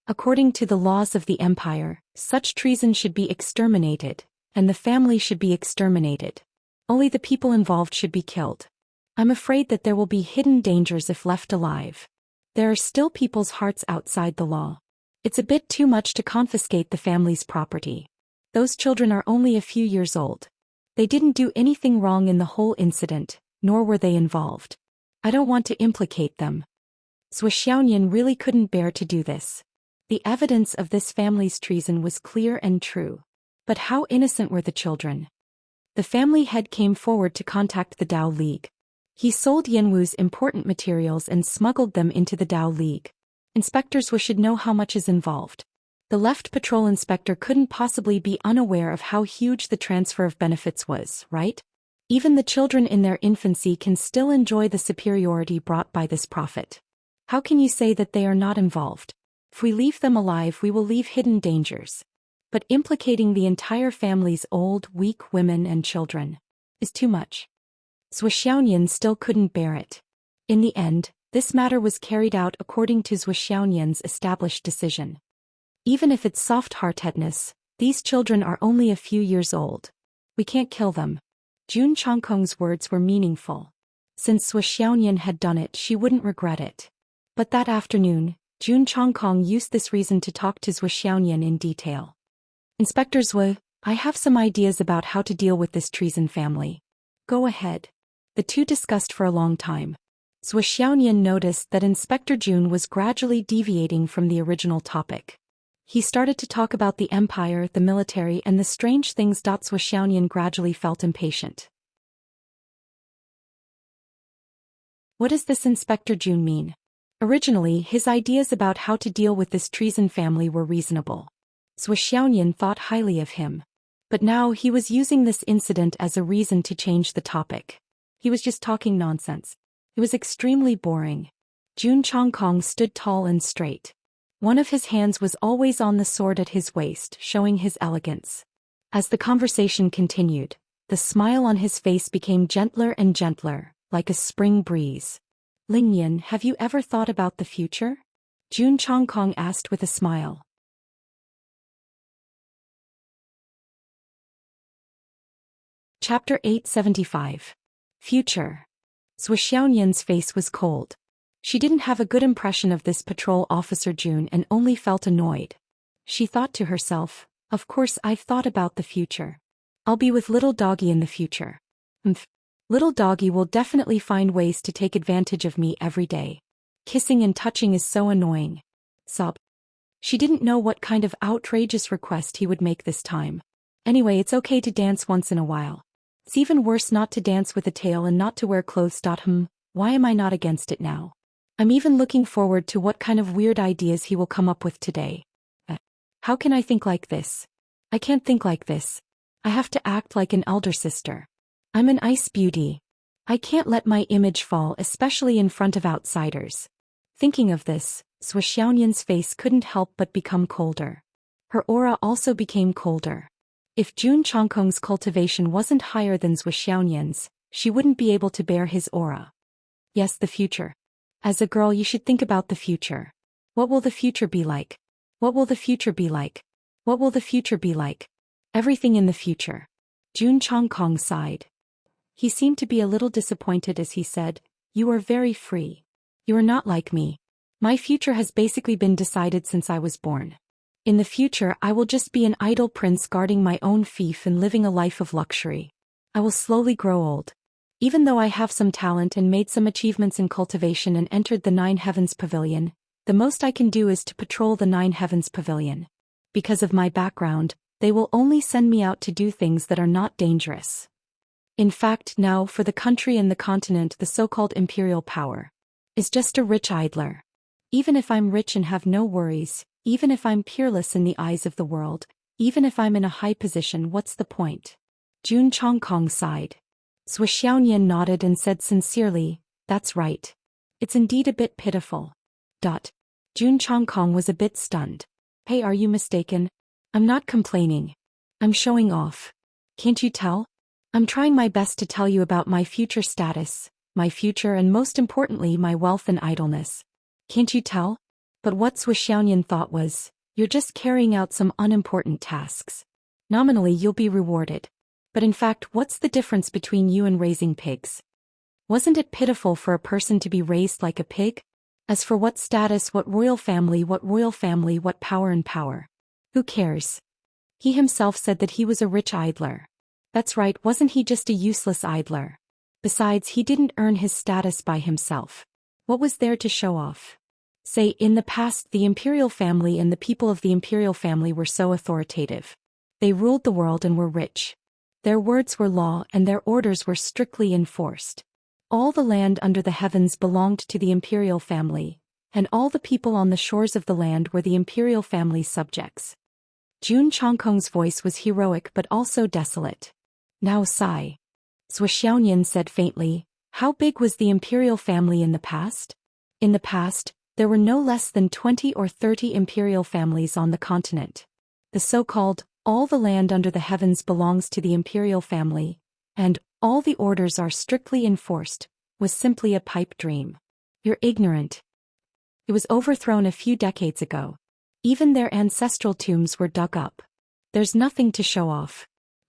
According to the laws of the Empire, such treason should be exterminated, and the family should be exterminated. Only the people involved should be killed. I'm afraid that there will be hidden dangers if left alive. There are still people's hearts outside the law. It's a bit too much to confiscate the family's property. Those children are only a few years old. They didn't do anything wrong in the whole incident, nor were they involved. I don't want to implicate them. Zhuxiaonian really couldn't bear to do this. The evidence of this family's treason was clear and true. But how innocent were the children? The family head came forward to contact the Dao League. He sold Yanwu's important materials and smuggled them into the Dao League. Inspector Zhu should know how much is involved. The left patrol inspector couldn't possibly be unaware of how huge the transfer of benefits was, right? Even the children in their infancy can still enjoy the superiority brought by this profit. How can you say that they are not involved? If we leave them alive, we will leave hidden dangers. But implicating the entire family's old, weak women and children is too much. Zhuxiaonian still couldn't bear it. In the end, this matter was carried out according to Zhuxiaonian's established decision. Even if it's soft-heartedness, these children are only a few years old. We can't kill them. Jun Chongkong's words were meaningful. Since Zhuxiaonian had done it, she wouldn't regret it. But that afternoon, Jun Chongkong used this reason to talk to Zhuxiaonian in detail. Inspector Zhu, I have some ideas about how to deal with this treason family. Go ahead. The two discussed for a long time. Zhuxiaonian noticed that Inspector Jun was gradually deviating from the original topic. He started to talk about the empire, the military, and the strange things. Zhuxiaonian gradually felt impatient. What does this Inspector Jun mean? Originally, his ideas about how to deal with this treason family were reasonable. Zhuxiaonian thought highly of him. But now he was using this incident as a reason to change the topic. He was just talking nonsense. It was extremely boring. Jun Chongkong stood tall and straight. One of his hands was always on the sword at his waist, showing his elegance. As the conversation continued, the smile on his face became gentler and gentler, like a spring breeze. Lingyan, have you ever thought about the future? Jun Chongkong asked with a smile. Chapter 875. Future. Zhuxiaonian's face was cold. She didn't have a good impression of this patrol officer Jun and only felt annoyed. She thought to herself, of course I've thought about the future. I'll be with little doggy in the future. Little doggy will definitely find ways to take advantage of me every day. Kissing and touching is so annoying. Sob. She didn't know what kind of outrageous request he would make this time. Anyway, it's okay to dance once in a while. It's even worse not to dance with a tail and not to wear clothes. Why am I not against it now? I'm even looking forward to what kind of weird ideas he will come up with today. How can I think like this? I can't think like this. I have to act like an elder sister. I'm an ice beauty. I can't let my image fall, especially in front of outsiders. Thinking of this, Zhuo Xiaoyan's face couldn't help but become colder. Her aura also became colder. If Jun Changkong's cultivation wasn't higher than Zhuo Xiaoyan's, she wouldn't be able to bear his aura. Yes, the future. As a girl, you should think about the future. What will the future be like? What will the future be like? What will the future be like? Everything in the future. Jun Changkong sighed. He seemed to be a little disappointed as he said, "You are very free. You are not like me. My future has basically been decided since I was born. In the future, I will just be an idle prince guarding my own fief and living a life of luxury. I will slowly grow old. Even though I have some talent and made some achievements in cultivation and entered the Nine Heavens Pavilion, the most I can do is to patrol the Nine Heavens Pavilion. Because of my background, they will only send me out to do things that are not dangerous. In fact, now, for the country and the continent, the so-called imperial power is just a rich idler. Even if I'm rich and have no worries, even if I'm peerless in the eyes of the world, even if I'm in a high position, what's the point?" Jun Changkong sighed. Zhuo Xiaoyan nodded and said sincerely, "That's right. It's indeed a bit pitiful." Jun Changkong was a bit stunned. "Hey, are you mistaken? I'm not complaining. I'm showing off. Can't you tell? I'm trying my best to tell you about my future status, my future, and most importantly, my wealth and idleness. Can't you tell?" But what Zhuo Xiaoyan thought was, "You're just carrying out some unimportant tasks. Nominally, you'll be rewarded. But in fact, what's the difference between you and raising pigs? Wasn't it pitiful for a person to be raised like a pig? As for what status, what royal family, what power and power? Who cares? He himself said that he was a rich idler. That's right, wasn't he just a useless idler? Besides, he didn't earn his status by himself. What was there to show off? Say, in the past, the imperial family and the people of the imperial family were so authoritative. They ruled the world and were rich. Their words were law and their orders were strictly enforced. All the land under the heavens belonged to the imperial family, and all the people on the shores of the land were the imperial family's subjects. Jun Changkong's voice was heroic but also desolate. "Now sigh." Zhuo Xiaoyan said faintly, "How big was the imperial family in the past?" In the past, there were no less than 20 or 30 imperial families on the continent. The so-called, "all the land under the heavens belongs to the imperial family," and "all the orders are strictly enforced," was simply a pipe dream. You're ignorant. It was overthrown a few decades ago. Even their ancestral tombs were dug up. There's nothing to show off.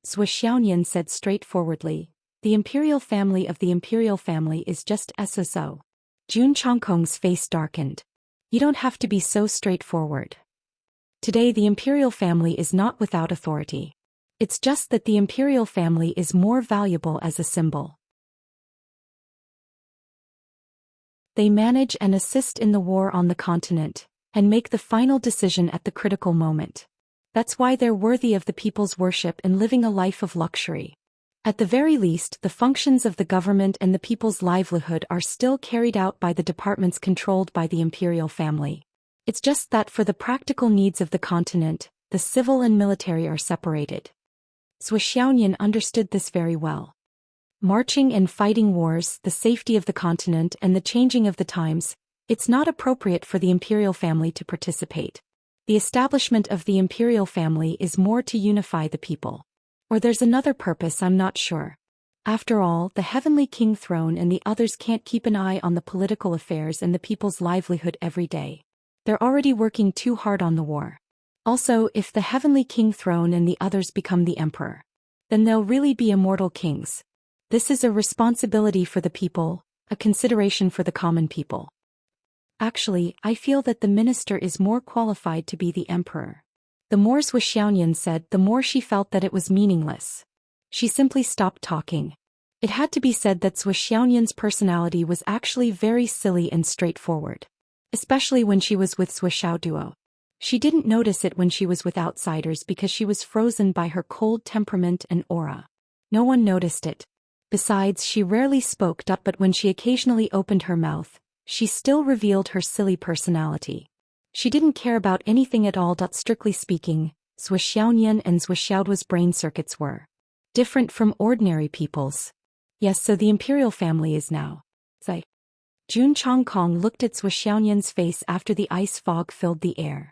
Zhuo Xiaoyan said straightforwardly, "The imperial family of the imperial family is just SSO." Jun Changkong's face darkened. "You don't have to be so straightforward. Today the imperial family is not without authority. It's just that the imperial family is more valuable as a symbol. They manage and assist in the war on the continent, and make the final decision at the critical moment. That's why they're worthy of the people's worship and living a life of luxury. At the very least, the functions of the government and the people's livelihood are still carried out by the departments controlled by the imperial family. It's just that for the practical needs of the continent, the civil and military are separated." Zhuo Xiaoyan understood this very well. Marching and fighting wars, the safety of the continent and the changing of the times, it's not appropriate for the imperial family to participate. The establishment of the imperial family is more to unify the people. Or there's another purpose, I'm not sure. After all, the heavenly king throne and the others can't keep an eye on the political affairs and the people's livelihood every day. They're already working too hard on the war. Also, if the heavenly king throne and the others become the emperor, then they'll really be immortal kings. This is a responsibility for the people, a consideration for the common people. Actually, I feel that the minister is more qualified to be the emperor. The more Zhuo Xiaoyan said, the more she felt that it was meaningless. She simply stopped talking. It had to be said that Zhuo Xiaoyan's personality was actually very silly and straightforward. Especially when she was with Zhuo Xiaoduo. She didn't notice it when she was with outsiders because she was frozen by her cold temperament and aura. No one noticed it. Besides, she rarely spoke, but when she occasionally opened her mouth, she still revealed her silly personality. She didn't care about anything at all. Strictly speaking, Zhuo Xiaoyan and Zhuo Xiaoduo's brain circuits were different from ordinary people's. Yes, so the imperial family is now. Zai. Jun Chongkong looked at Zhuo Xiaoyan's face after the ice fog filled the air.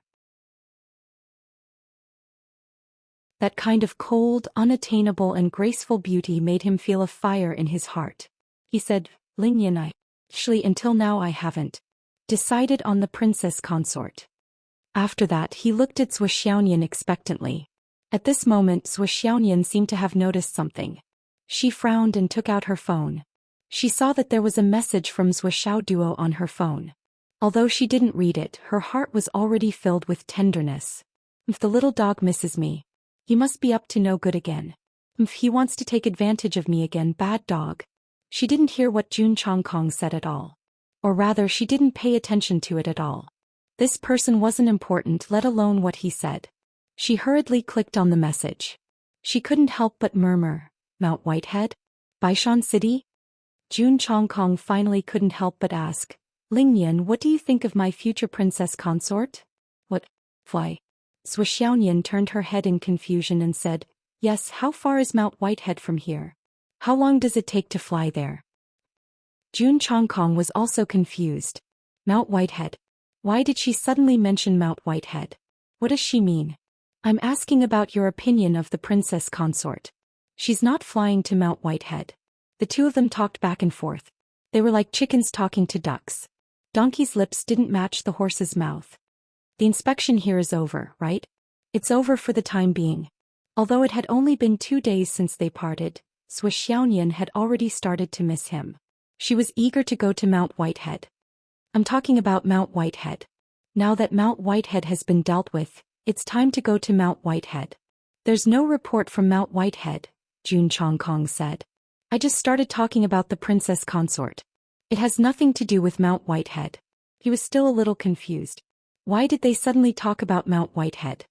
That kind of cold, unattainable and graceful beauty made him feel a fire in his heart. He said, Lingyan, actually until now I haven't decided on the princess consort. After that he looked at Zhuo Xiaoyan expectantly. At this moment Zhuo Xiaoyan seemed to have noticed something. She frowned and took out her phone. She saw that there was a message from Zhuo Xiaoduo on her phone. Although she didn't read it, her heart was already filled with tenderness. If the little dog misses me, he must be up to no good again. If he wants to take advantage of me again, bad dog. She didn't hear what Jun Chongkong said at all. Or rather, she didn't pay attention to it at all. This person wasn't important, let alone what he said. She hurriedly clicked on the message. She couldn't help but murmur, Mount Whitehead? Baishan City? Jun Chongkong finally couldn't help but ask, Lingyan, what do you think of my future princess consort? What? Why? Zhuo Xiaoyan turned her head in confusion and said, Yes, how far is Mount Whitehead from here? How long does it take to fly there? Jun Chongkong was also confused. Mount Whitehead. Why did she suddenly mention Mount Whitehead? What does she mean? I'm asking about your opinion of the princess consort. She's not flying to Mount Whitehead. The two of them talked back and forth. They were like chickens talking to ducks. Donkey's lips didn't match the horse's mouth. The inspection here is over, right? It's over for the time being. Although it had only been 2 days since they parted, Zhuo Xiaoyan had already started to miss him. She was eager to go to Mount Whitehead. I'm talking about Mount Whitehead. Now that Mount Whitehead has been dealt with, it's time to go to Mount Whitehead. There's no report from Mount Whitehead, Jun Chongkong said. I just started talking about the princess consort. It has nothing to do with Mount Whitehead. He was still a little confused. Why did they suddenly talk about Mount Whitehead?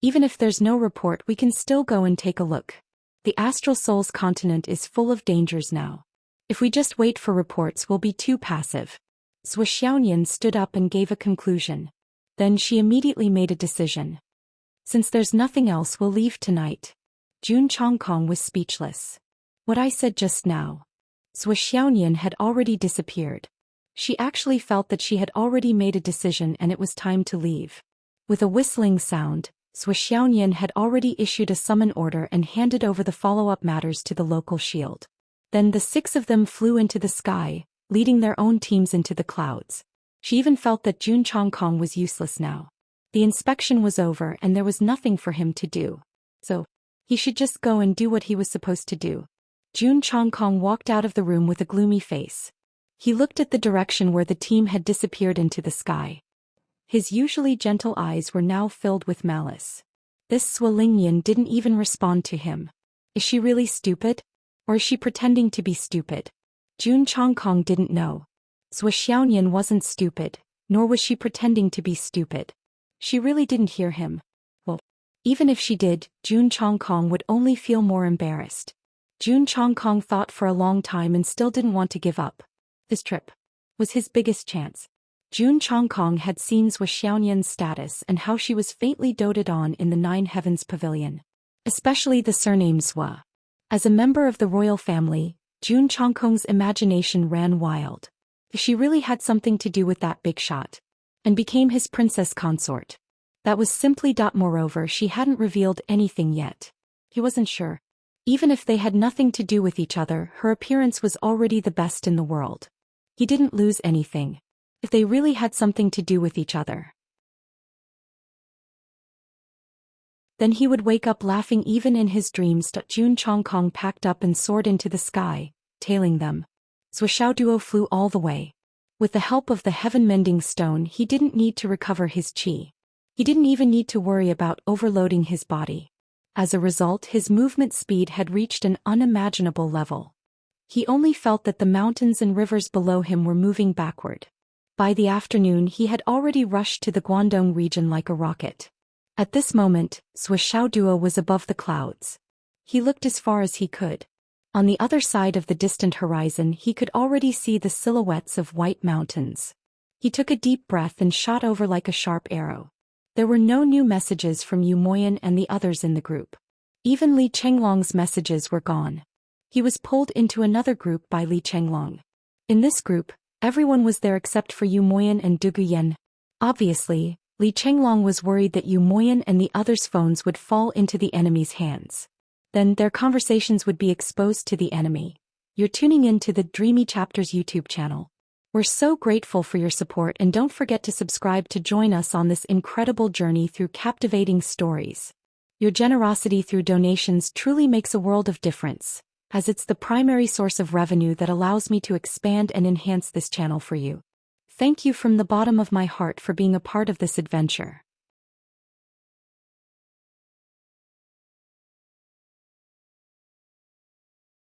Even if there's no report, we can still go and take a look. The Astral Souls continent is full of dangers now. If we just wait for reports, we'll be too passive. Zhuo Xiaoyan stood up and gave a conclusion. Then she immediately made a decision. Since there's nothing else, we'll leave tonight. Jun Chongkong was speechless. What I said just now. Zhuo Xiaoyan had already disappeared. She actually felt that she had already made a decision and it was time to leave. With a whistling sound, Zhuo Xiaoyan had already issued a summon order and handed over the follow-up matters to the local shield. Then the 6 of them flew into the sky, leading their own teams into the clouds. She even felt that Jun Chongkong was useless now. The inspection was over and there was nothing for him to do. So, he should just go and do what he was supposed to do. Jun Chongkong walked out of the room with a gloomy face. He looked at the direction where the team had disappeared into the sky. His usually gentle eyes were now filled with malice. This Zhuo Lingyan didn't even respond to him. Is she really stupid? Or is she pretending to be stupid? Jun Chongkong didn't know. Zhuo Xiaoyan wasn't stupid, nor was she pretending to be stupid. She really didn't hear him. Well, even if she did, Jun Chongkong would only feel more embarrassed. Jun Chongkong thought for a long time and still didn't want to give up. This trip was his biggest chance. Jun Chongkong had seen Zhuo Xiaoyan's status and how she was faintly doted on in the Nine Heavens Pavilion. Especially the surname Zhuo. As a member of the royal family, Jun Chongkong's imagination ran wild. She really had something to do with that big shot. And became his princess consort. That was simply. Moreover, she hadn't revealed anything yet. He wasn't sure. Even if they had nothing to do with each other, her appearance was already the best in the world. He didn't lose anything. If they really had something to do with each other, then he would wake up laughing even in his dreams. Jun Chongkong packed up and soared into the sky, tailing them. Zhuo Xiaoduo flew all the way. With the help of the heaven-mending stone, he didn't need to recover his qi. He didn't even need to worry about overloading his body. As a result, his movement speed had reached an unimaginable level. He only felt that the mountains and rivers below him were moving backward. By the afternoon he had already rushed to the Guangdong region like a rocket. At this moment, Swishaodua was above the clouds. He looked as far as he could. On the other side of the distant horizon he could already see the silhouettes of white mountains. He took a deep breath and shot over like a sharp arrow. There were no new messages from Yu Moyan and the others in the group. Even Li Chenglong's messages were gone. He was pulled into another group by Li Chenglong. In this group, everyone was there except for Yu Moyan and Du Guyan. Obviously, Li Chenglong was worried that Yu Moyan and the others' phones would fall into the enemy's hands. Then their conversations would be exposed to the enemy. You're tuning in to the Dreamy Chapters YouTube channel. We're so grateful for your support, and don't forget to subscribe to join us on this incredible journey through captivating stories. Your generosity through donations truly makes a world of difference, as it's the primary source of revenue that allows me to expand and enhance this channel for you. Thank you from the bottom of my heart for being a part of this adventure.